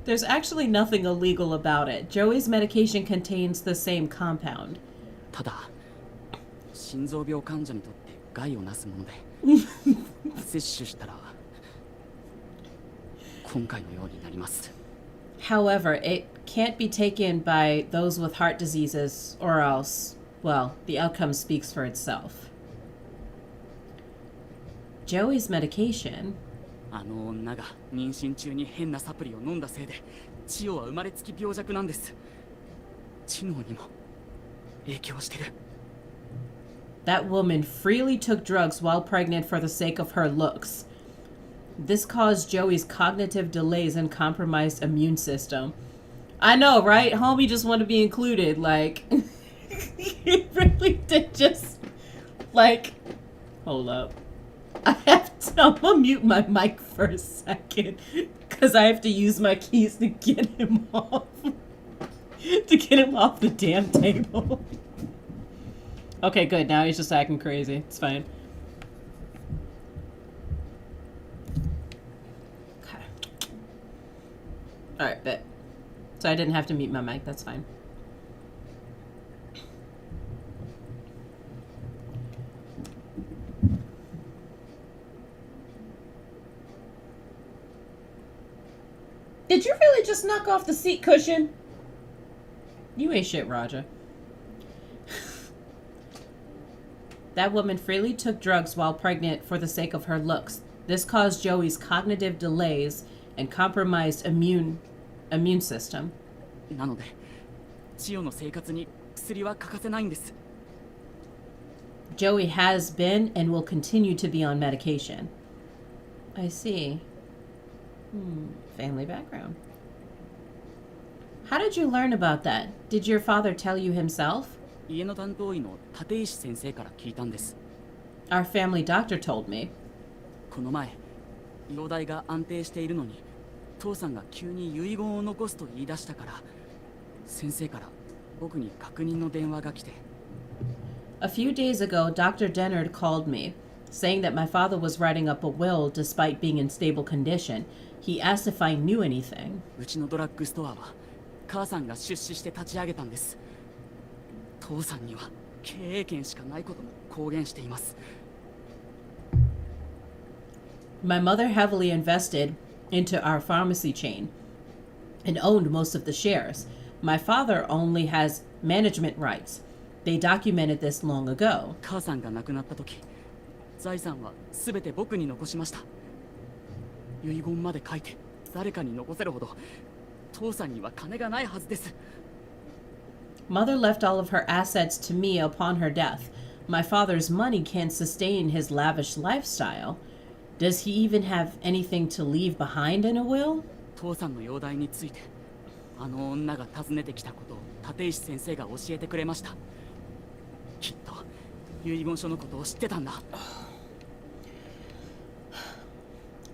There's actually nothing illegal about it. Joey's medication contains the same compound. ただ心臓病患者にとって害をなすもので摂取したら今回のようになります。 However, it can't be taken by those with heart diseases, or else, well, the outcome speaks for itself. Joey's medication. あの女が妊娠中に変なサプリを飲んだせいで千代は生まれつき病弱なんです。知能にも影響してる。 That woman freely took drugs while pregnant for the sake of her looks. This caused Joey's cognitive delays and compromised immune system. I know, right? Homie just wanted to be included. Like, he really did just, like, hold up. I'm gonna mute my mic for a second because I have to use my keys to get him off. To get him off the damn table. Okay, good. Now he's just acting crazy. It's fine. Okay. Alright, bet. So I didn't have to mute my mic. That's fine. Did you really just knock off the seat cushion? You ain't shit, Roger. That woman freely took drugs while pregnant for the sake of her looks. This caused Joey's cognitive delays and compromised immune system. なので、千代の生活に薬は欠かせないんです。 Joey has been and will continue to be on medication. I see. Family background. How did you learn about that? Did your father tell you himself? 家の担当医の立石先生から聞いたんです。 Our family doctor told me. この前、容体が安定しているのに、父さんが急に遺言を残すと言い出したから、先生から僕に確認の電話が来て。A few days ago, Dr. Dennard called me, saying that my father was writing up a will despite being in stable condition. He asked if I knew anything. うちのドラッグストアは、母さんが出資して立ち上げたんです。父さんには経営権しかないことも公言しています。 My mother heavily invested into our pharmacy chain and owned most of the shares. My father only has management rights. They documented this long ago. 母さんが亡くなった時、財産は全て僕に残しました。遺言まで書いて誰かに残せるほど父さんには金がないはずです。 Mother left all of her assets to me upon her death. My father's money can't sustain his lavish lifestyle. Does he even have anything to leave behind in a will? 父さんの容体について、あの女が訪ねてきたことを立石先生が教えてくれました。きっと遺言書のことを知ってたんだ。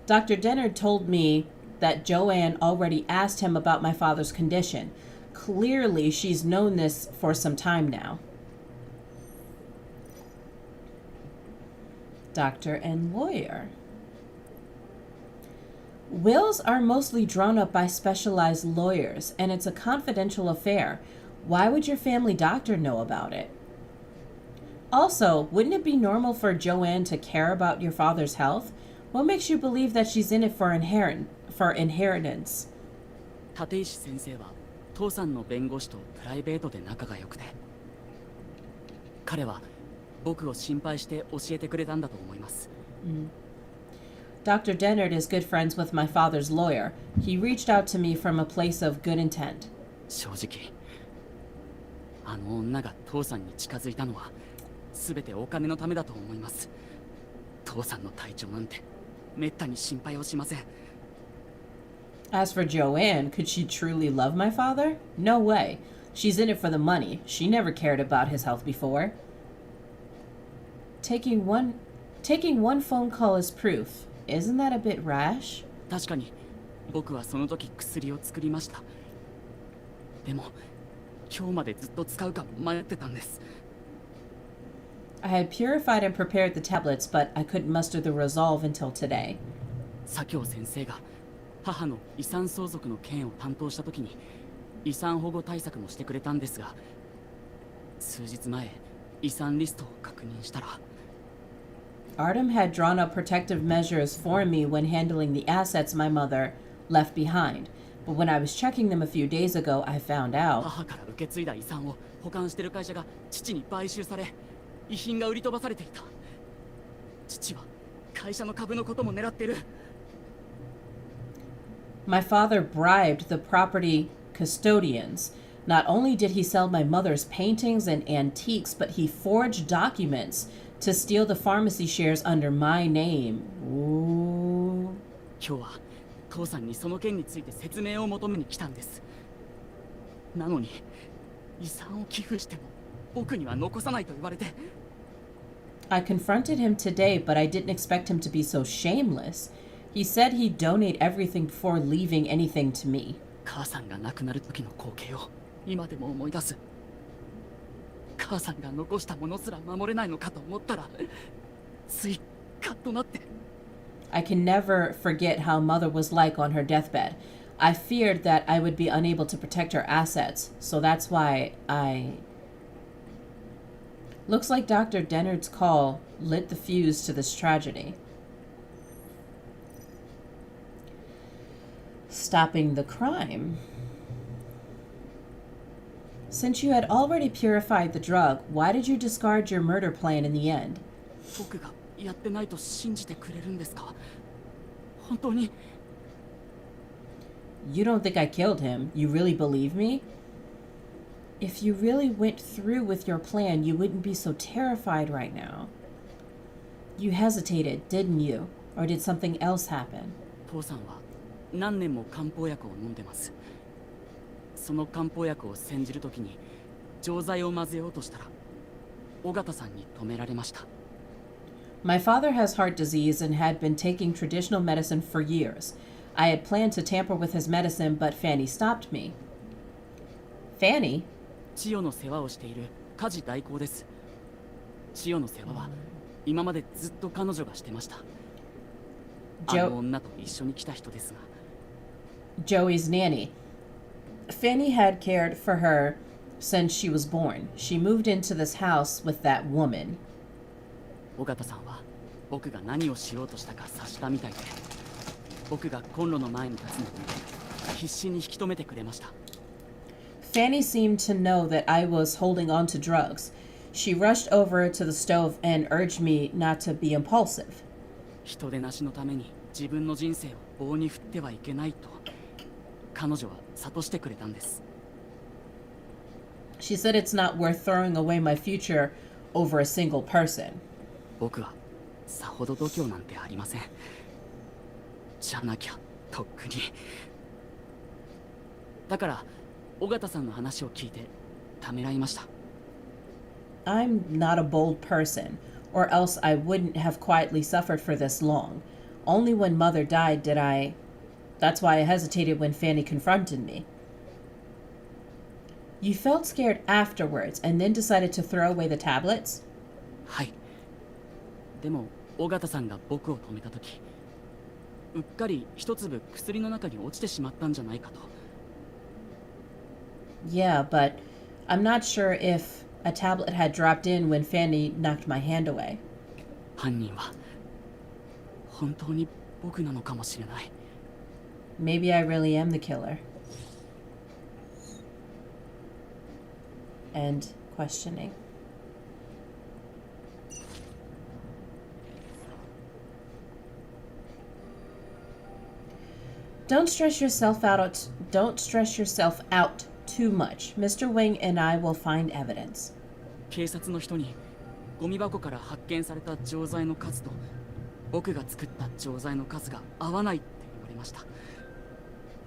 Dr. Dennard told me that Joanne already asked him about my father's condition. Clearly, she's known this for some time now. Doctor and lawyer. Wills are mostly drawn up by specialized lawyers, and it's a confidential affair. Why would your family doctor know about it? Also, wouldn't it be normal for Joanne to care about your father's health? What makes you believe that she's in it for inheritance? 立石先生は父さんの弁護士とプライベートで仲が良くて、彼は僕を心配して教えてくれたんだと思います。Dr. Dennard is good friends with my father's lawyer. He reached out to me from a place of good intent. 正直、あの女が父さんに近づいたのは全てお金のためだと思います。父さんの体調なんてめったに心配をしません。As for Joanne, could she truly love my father? No way. She's in it for the money. She never cared about his health before. Taking one phone call is proof. Isn't that a bit rash? 確かに僕はその時薬を作りました。でも今日までずっと使うか迷ってたんです。I had purified and prepared the tablets, but I couldn't muster the resolve until today. 左京先生が母の遺産相続の件を担当した時に遺産保護対策もしてくれたんですが、数日前遺産リストを確認したら Artem had drawn up protective measures for me when handling the assets my mother left behind. But when I was checking them a few days ago, I found out 母から受け継いだ遺産を保管している会社が父に買収され、遺品が売り飛ばされていた。父は会社の株のことも狙っている。 My father bribed the property custodians. Not only did he sell my mother's paintings and antiques, but he forged documents to steal the pharmacy shares under my name. Ooh. 今日は父さんにその件について説明を求めに来たんです。なのに遺産を寄付しても僕には残さないと言われて。 I confronted him today, but I didn't expect him to be so shameless. He said he'd donate everything before leaving anything to me. 母さんが亡くなる時の光景を今でも思い出す。母さんが残したものすら守れないのかと思ったら、ついカッとなって。 I can never forget how mother was like on her deathbed. I feared that I would be unable to protect her assets, so that's why I... Looks like Dr. Dennard's call lit the fuse to this tragedy. Stopping the crime. Since you had already purified the drug, why did you discard your murder plan in the end? 僕がやってないと信じてくれるんですか？本当に？ You don't think I killed him? You really believe me? If you really went through with your plan, you wouldn't be so terrified right now. You hesitated, didn't you? Or did something else happen? 父さんは何年も漢方薬を飲んでます。その漢方薬を煎じるときに錠剤を混ぜようとしたら尾形さんに止められました。 My father has heart disease and had been taking traditional medicine for years. I had planned to tamper with his medicine, but Fanny stopped me. Fanny? 千代の世話をしている家事代行です。千代の世話は今までずっと彼女がしてました。あの女と一緒に来た人ですが。 Joey's nanny. Fanny had cared for her since she was born. She moved into this house with that woman. 尾形さんは僕が何をしようとしたか察したみたいで、僕がコンロの前に立つのを見て必死に引き止めてくれました。 Fanny seemed to know that I was holding on to drugs. She rushed over to the stove and urged me not to be impulsive. 人でなしのために自分の人生を棒に振ってはいけないと彼女は諭してくれたんです。 She said it's not worth throwing away my future over a single person. 僕はさほど度胸なんてありません。じゃなきゃとっくに。だから尾形さんの話を聞いてためらいました。 I'm not a bold person, or else I wouldn't have quietly suffered for this long. Only when mother died did I... That's why I hesitated when Fanny confronted me. You felt scared afterwards and then decided to throw away the tablets? はい。でも尾形さんが僕を止めたとき、うっかり一粒薬の中に落ちてしまったんじゃないかと。 Yeah, but I'm not sure if a tablet had dropped in when Fanny knocked my hand away. 犯人は本当に僕なのかもしれない。 Maybe I really am the killer. End questioning. Don't stress yourself out too much. Mr. Wing and I will find evidence. 警察の人にゴミ箱から発見された錠剤の数と僕が作った錠剤の数が合わないって言われました。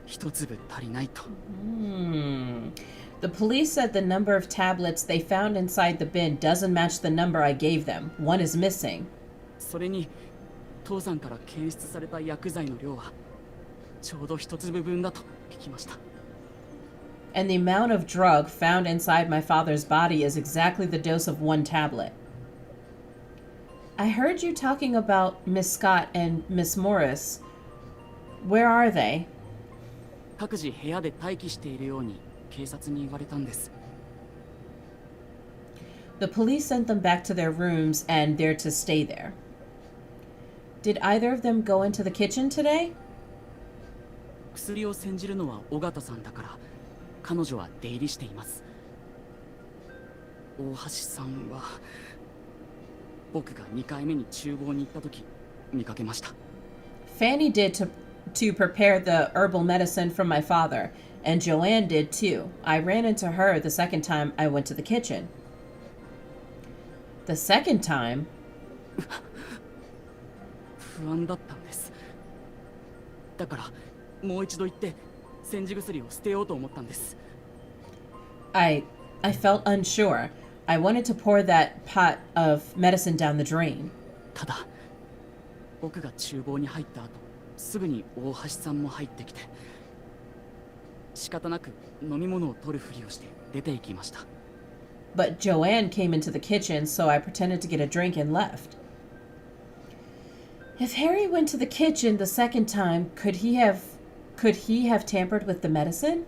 一粒足りないと。The police said the number of tablets they found inside the bin doesn't match the number I gave them. One is missing. それに父さんから検出された薬剤の量はちょうど一粒分だと聞きました。 And the amount of drug found inside my father's body is exactly the dose of one tablet. I heard you talking about Miss Scott and Miss Morris. Where are they? 各自部屋で待機しているように警察に言われたんです。 The police sent them back to their rooms and they're to stay there. Did either of them go into the kitchen today? 薬を煎じるのは尾形さんだから彼女は出入りしています。大橋さんは僕が2回目に厨房に行った時見かけました。 Fanny did to prepare the herbal medicine from my father, and Joanne did too. I ran into her the second time I went to the kitchen. The second time? 不安だったんです。だからもう一度行って煎じ薬を捨てようと思ったんです。 I felt unsure. I wanted to pour that pot of medicine down the drain. ただ僕が厨房に入った後すぐに大橋さんも入ってきて仕方なく飲み物を取るふりをして出て行きました。 But Joanne came into the kitchen, so I pretended to get a drink and left. If Harry went to the kitchen the second time, could he have tampered with the medicine?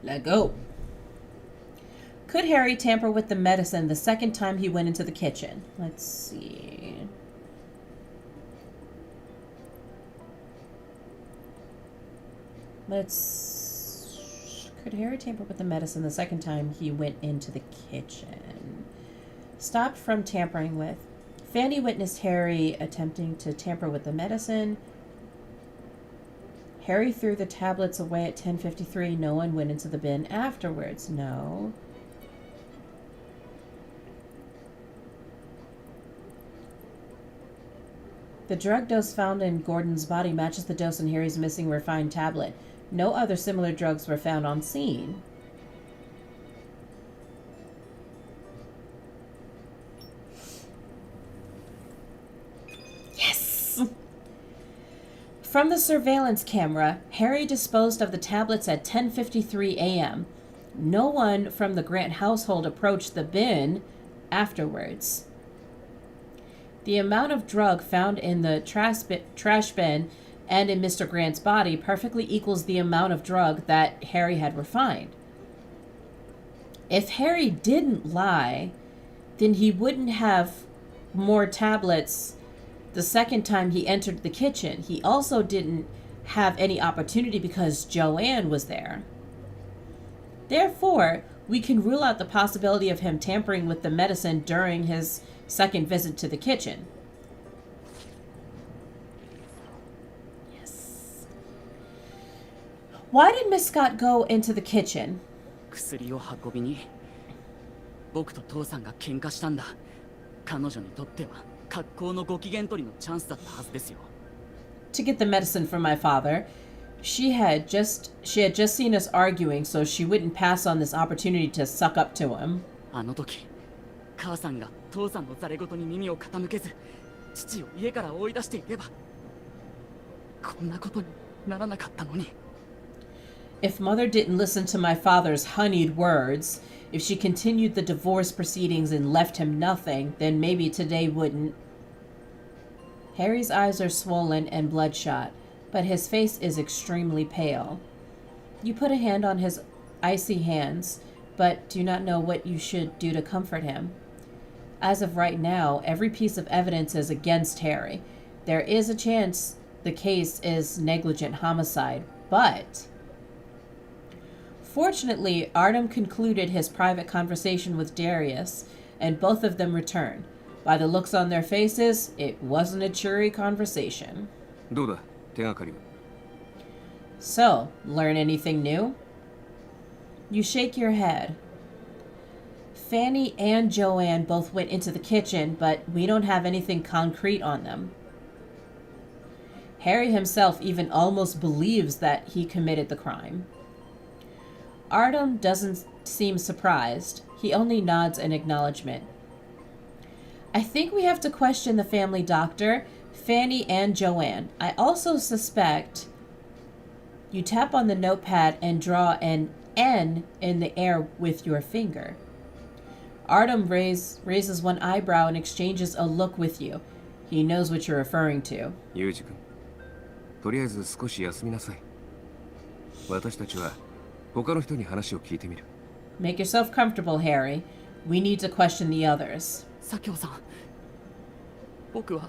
Let go. Could Harry tamper with the medicine the second time he went into the kitchen? Let's see. Could Harry tamper with the medicine the second time he went into the kitchen? Stopped from tampering with. Fanny witnessed Harry attempting to tamper with the medicine. Harry threw the tablets away at 10:53. No one went into the bin afterwards. No. The drug dose found in Gordon's body matches the dose in Harry's missing refined tablet. No other similar drugs were found on scene. Yes! From the surveillance camera, Harry disposed of the tablets at 10:53 a.m. No one from the Grant household approached the bin afterwards. The amount of drug found in the trash bin and in Mr. Grant's body perfectly equals the amount of drug that Harry had refined. If Harry didn't lie, then he wouldn't have more tablets the second time he entered the kitchen. He also didn't have any opportunity because Joanne was there. Therefore, we can rule out the possibility of him tampering with the medicine during his second visit to the kitchen. Yes. Why did Miss Scott go into the kitchen? 薬を運びに僕と父さんが喧嘩したんだ。彼女にとっては格好のご機嫌取りのチャンスだったはずですよ。 To get the medicine from my father. She had just seen us arguing, so she wouldn't pass on this opportunity to suck up to him. あの時母さんが父さんのざれ言に耳を傾けず父を家から追い出していればこんなことにならなかったのに。 If mother didn't listen to my father's honeyed words, if she continued the divorce proceedings and left him nothing, then maybe today wouldn't. Harry's eyes are swollen and bloodshot, but his face is extremely pale. You put a hand on his icy hands, but do not know what you should do to comfort him. As of right now, every piece of evidence is against Harry. There is a chance the case is negligent homicide, but... Fortunately, Artem concluded his private conversation with Darius, and both of them returned. By the looks on their faces, it wasn't a cheery conversation. どうだ、手がかりは? So, learn anything new? You shake your head. Fanny and Joanne both went into the kitchen, but we don't have anything concrete on them. Harry himself even almost believes that he committed the crime. Artem doesn't seem surprised. He only nods in acknowledgement. I think we have to question the family doctor, Fanny and Joanne. I also suspect... You tap on the notepad and draw an N in the air with your finger. Artem raises one eyebrow and exchanges a look with you. He knows what you're referring to. ユージ君、とりあえず少し休みなさい。私たちは他の人に話を聞いてみる。Make yourself comfortable, Harry. We need to question the others. 左京さん、僕は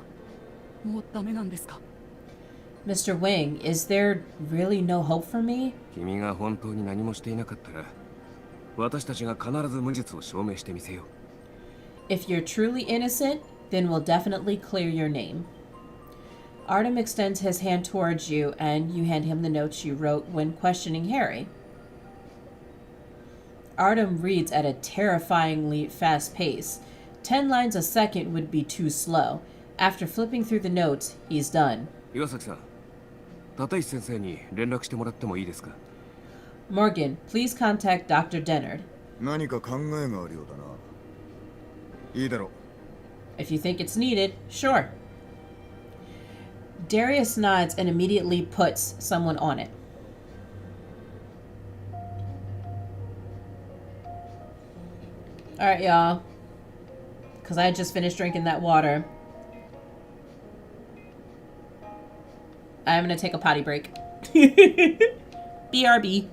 もうダメなんですか？ Mr. Wing, is there really no hope for me? 君が本当に何もしていなかったら、私たちが必ず無実を証明してみせよう。If you're truly innocent, then we'll definitely clear your name. Artem extends his hand towards you, and you hand him the notes you wrote when questioning Harry. Artem reads at a terrifyingly fast pace. 10 lines a second would be too slow. After flipping through the notes, he's done. 岩崎さん、立石先生に連絡してもらってもいいですか？ Morgan, please contact Dr. Dennard. 何か考えがあるようだな。いいだろう。If you think it's needed, sure. Darius nods and immediately puts someone on it. Alright, y'all. Because I just finished drinking that water. I'm going to take a potty break. BRB.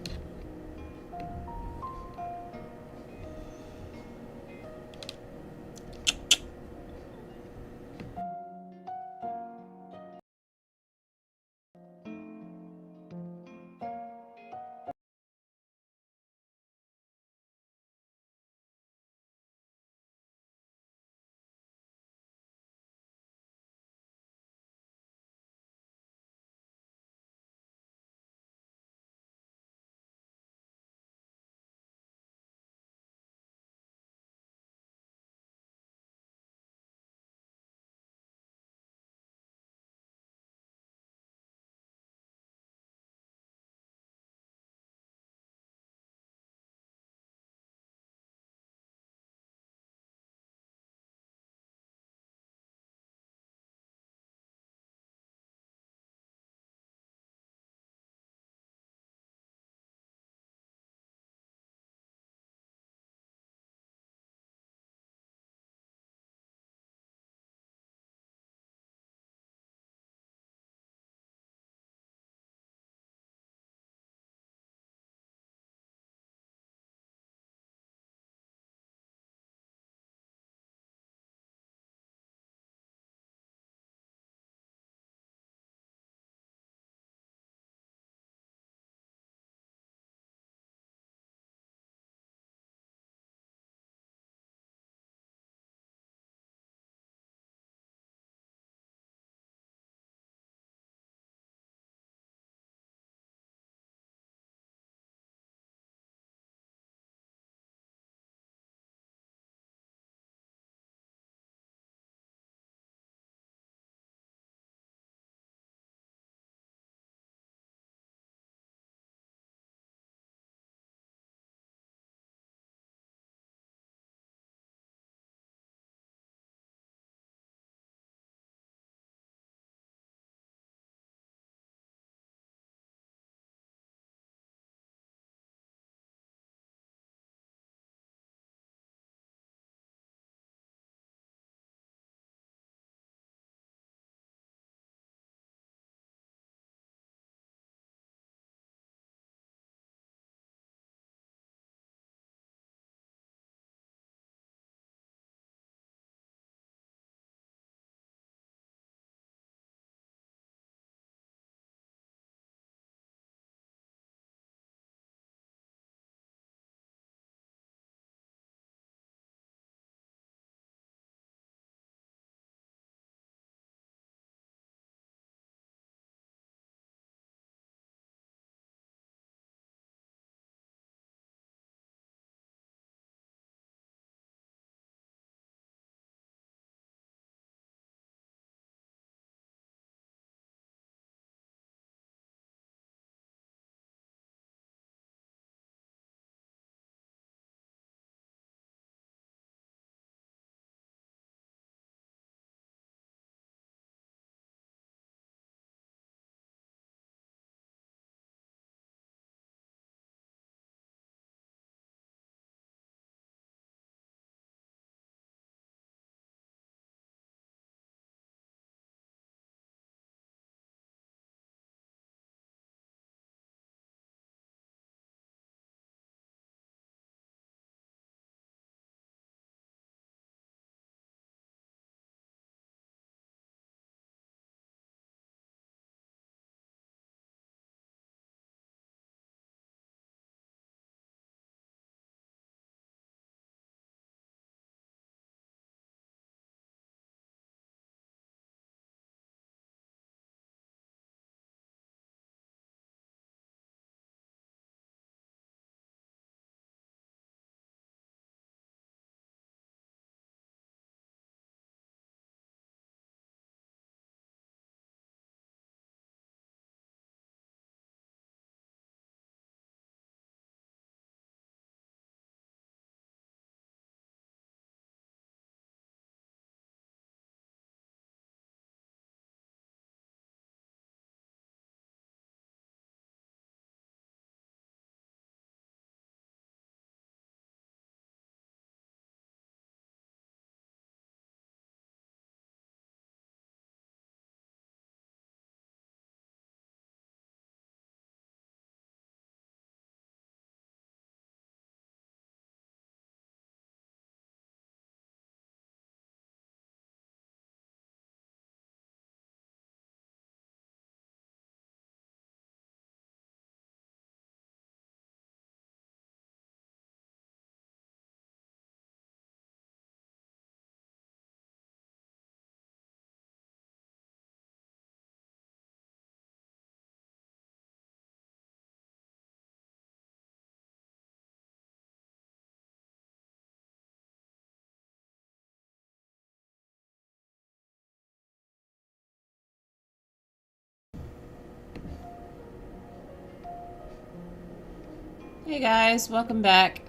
Hey guys, welcome back.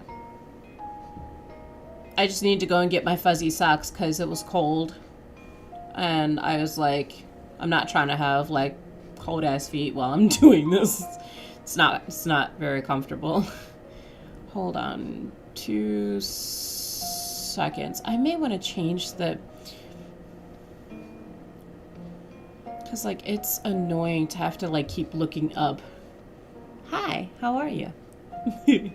I just need to go and get my fuzzy socks because it was cold. And I was like, I'm not trying to have like cold ass feet while I'm doing this. It's not very comfortable. Hold on 2 seconds. I may want to change the, because like it's annoying to have to like keep looking up. Hi, how are you? Okay.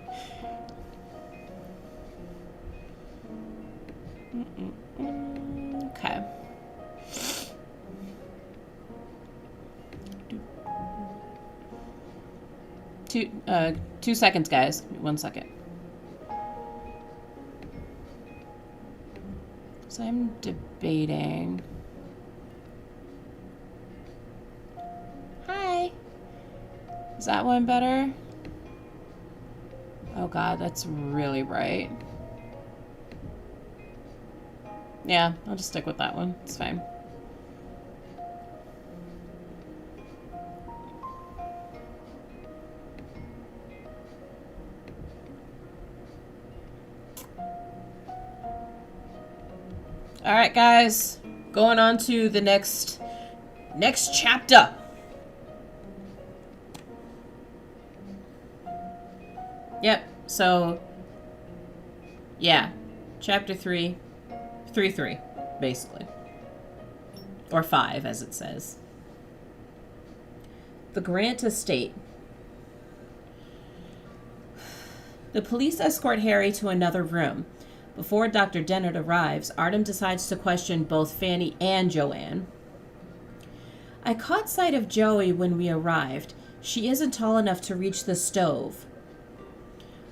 2 seconds, guys. 1 second. So I'm debating. Hi. Is that one better? Oh god, that's really bright. Yeah, I'll just stick with that one. It's fine. Alright guys, going on to the next chapter. Yep, so yeah, chapter 3, 3, basically. Or 5 as it says. The Grant Estate. The police escort Harry to another room. Before Dr. Dennett arrives, Artem decides to question both Fanny and Joanne. I caught sight of Joey when we arrived. She isn't tall enough to reach the stove.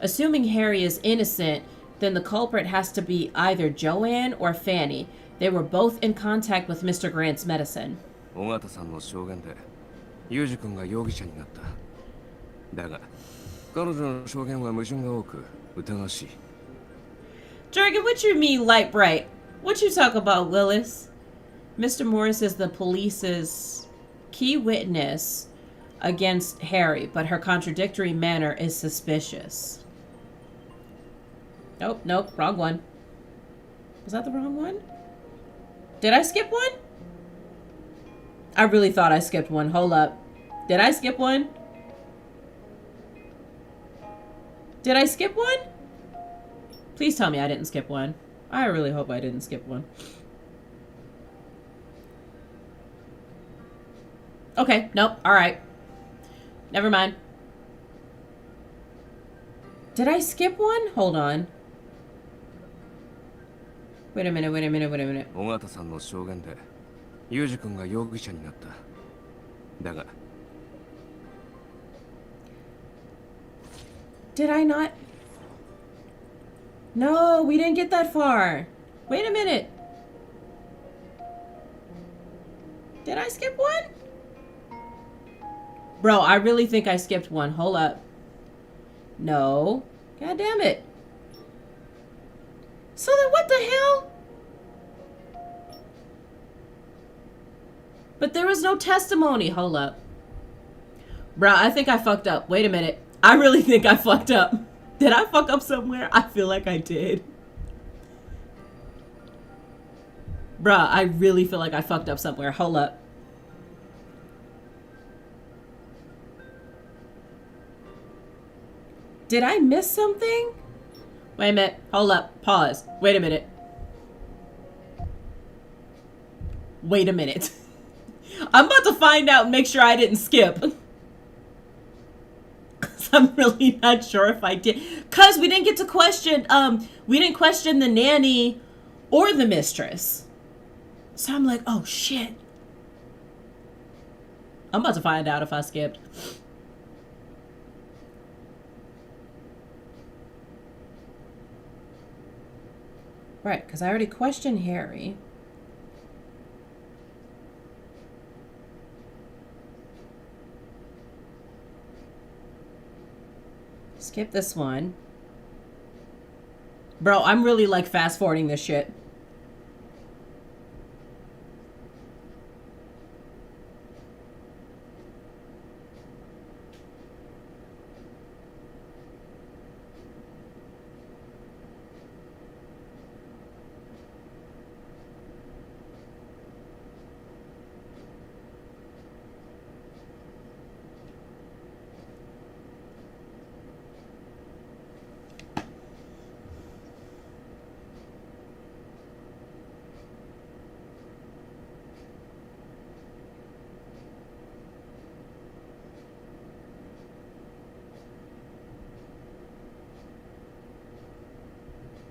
Assuming Harry is innocent, then the culprit has to be either Joanne or Fanny. They were both in contact with Mr. Grant's medicine. 尾形さんの証言でユージ君が容疑者になった。だが彼女の証言は矛盾が多く疑わしい。 Dragon, what you mean light bright? What you talk about, Willis? Mr. Morris is the police's key witness against Harry, but her contradictory manner is suspicious. Nope, wrong one. Was that the wrong one? Did I skip one? I really thought I skipped one. Hold up. Did I skip one? Did I skip one? Please tell me I didn't skip one. I really hope I didn't skip one. Okay, nope, alright. Never mind. Did I skip one? Hold on. Wait a minute. 尾形さんの証言でユージ君が容疑者になった。だが Did I not? No, we didn't get that far. Wait a minute. Did I skip one? Bro, I really think I skipped one. Hold up. No. God damn it. So then what the hell? But there was no testimony. Hold up. Bro, I think I fucked up. Wait a minute. I really think I fucked up. Did I fuck up somewhere? I feel like I did. Bruh, I really feel like I fucked up somewhere. Hold up. Did I miss something? Wait a minute. Hold up. Pause. Wait a minute. Wait a minute. I'm about to find out and make sure I didn't skip. Cause I'm really not sure if I did. Cause we didn't get to question, we didn't question the nanny or the mistress. So I'm like, oh shit. I'm about to find out if I skipped. Right, because I already questioned Harry. Skip this one. Bro, I'm really like fast forwarding this shit.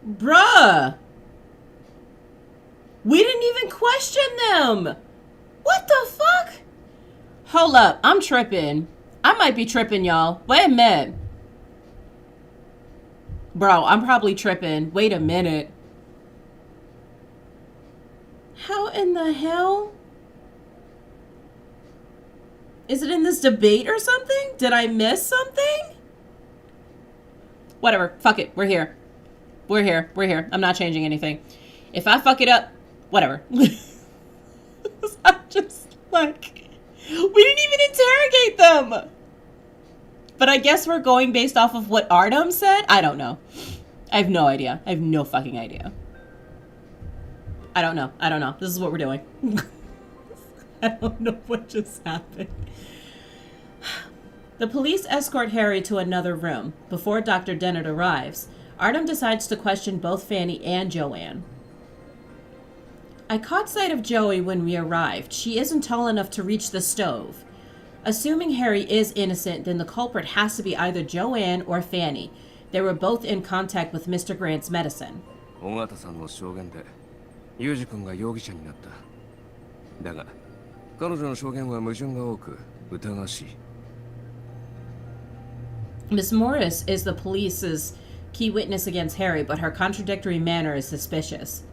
Bruh. We didn't even question them. What the fuck? Hold up. I'm tripping. I might be tripping, y'all. Wait a minute. Bro, I'm probably tripping. Wait a minute. How in the hell? Is it in this debate or something? Did I miss something? Whatever. Fuck it. We're here. We're here. We're here. I'm not changing anything. If I fuck it up, whatever. I'm just like, we didn't even interrogate them. But I guess we're going based off of what Artem said? I don't know. I have no idea. I have no fucking idea. I don't know. I don't know. This is what we're doing. I don't know what just happened. The police escort Harry to another room. Before Dr. Dennett arrives, Artem decides to question both Fanny and Joanne. I caught sight of Joey when we arrived. She isn't tall enough to reach the stove. Assuming Harry is innocent, then the culprit has to be either Joanne or Fanny. They were both in contact with Mr. Grant's medicine. 尾形さんの証言でユージ君が容疑者になった。だが彼女の証言は矛盾が多く疑わしい。Miss Morris is the police's key witness against Harry, but her contradictory manner is suspicious.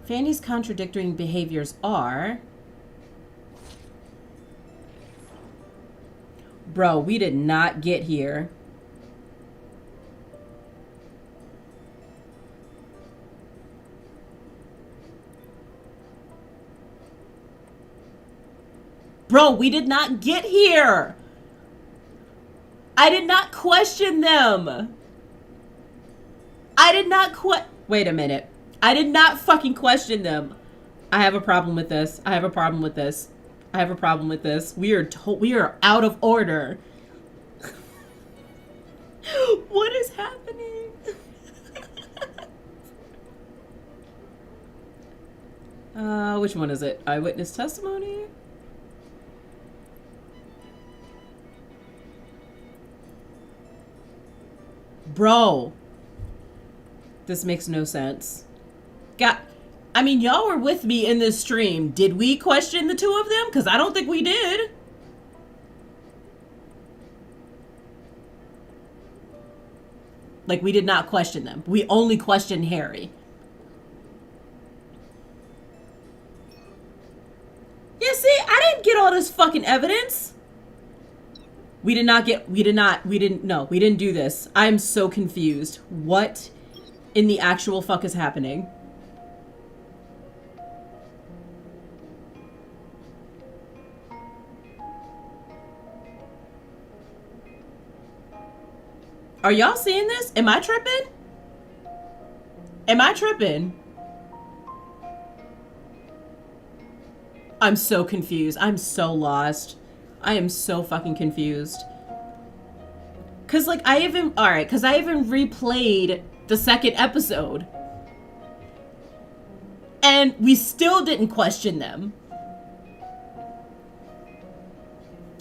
Fanny's contradictory behaviors are... Bro, we did not get here. Bro, we did not get here. I did not question them. I did not wait a minute. I did not fucking question them. I have a problem with this. I have a problem with this. I have a problem with this. We are out of order. What is happening? Which one is it? Eyewitness testimony? Bro. This makes no sense. I mean, y'all were with me in this stream. Did we question the two of them? Because I don't think we did. Like, we did not question them. We only questioned Harry. Yeah, see, I didn't get all this fucking evidence. We didn't do this. I'm so confused. What in the actual fuck is happening? Are y'all seeing this? Am I tripping? Am I tripping? I'm so confused. I'm so lost. I am so fucking confused. Cause like I even replayed the second episode. And we still didn't question them.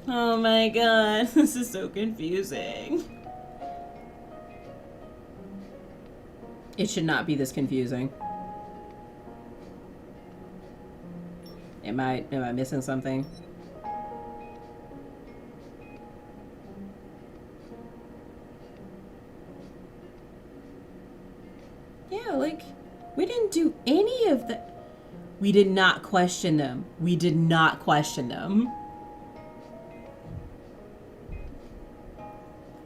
Oh my god, this is so confusing. It should not be this confusing. Am I missing something? Yeah, like, we didn't do any of that. We did not question them. We did not question them.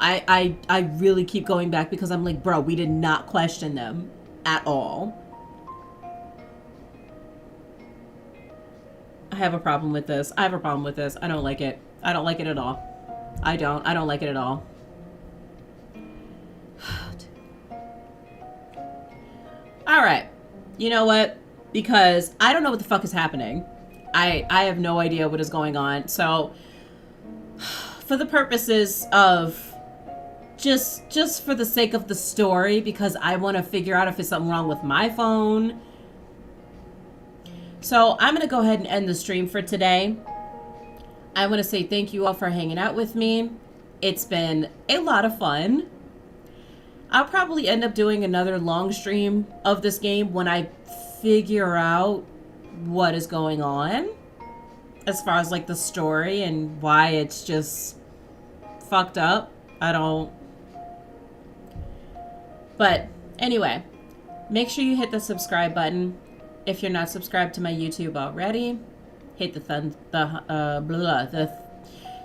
I really keep going back because I'm like, bro, we did not question them at all. I have a problem with this. I have a problem with this. I don't like it. I don't like it at all. I don't like it at all. All right. You know what? Because I don't know what the fuck is happening. I have no idea what is going on. So for the purposes of just for the sake of the story, because I want to figure out if there's something wrong with my phone. So I'm going to go ahead and end the stream for today. I want to say thank you all for hanging out with me. It's been a lot of fun. I'll probably end up doing another long stream of this game when I figure out what is going on as far as like the story and why it's just fucked up. I don't. But anyway, make sure you hit the subscribe button if you're not subscribed to my YouTube already. Hit the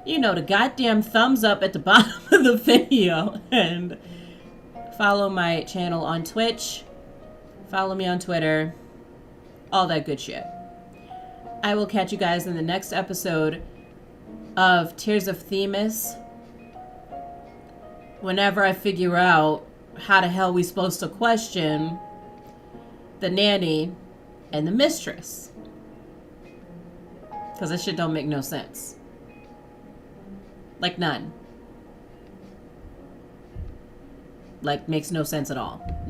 the goddamn thumbs up at the bottom of the video, and follow my channel on Twitch. Follow me on Twitter. All that good shit. I will catch you guys in the next episode of Tears of Themis. Whenever I figure out how the hell we supposed to question the nanny and the mistress. Because this shit don't make no sense. Like none. Like makes no sense at all.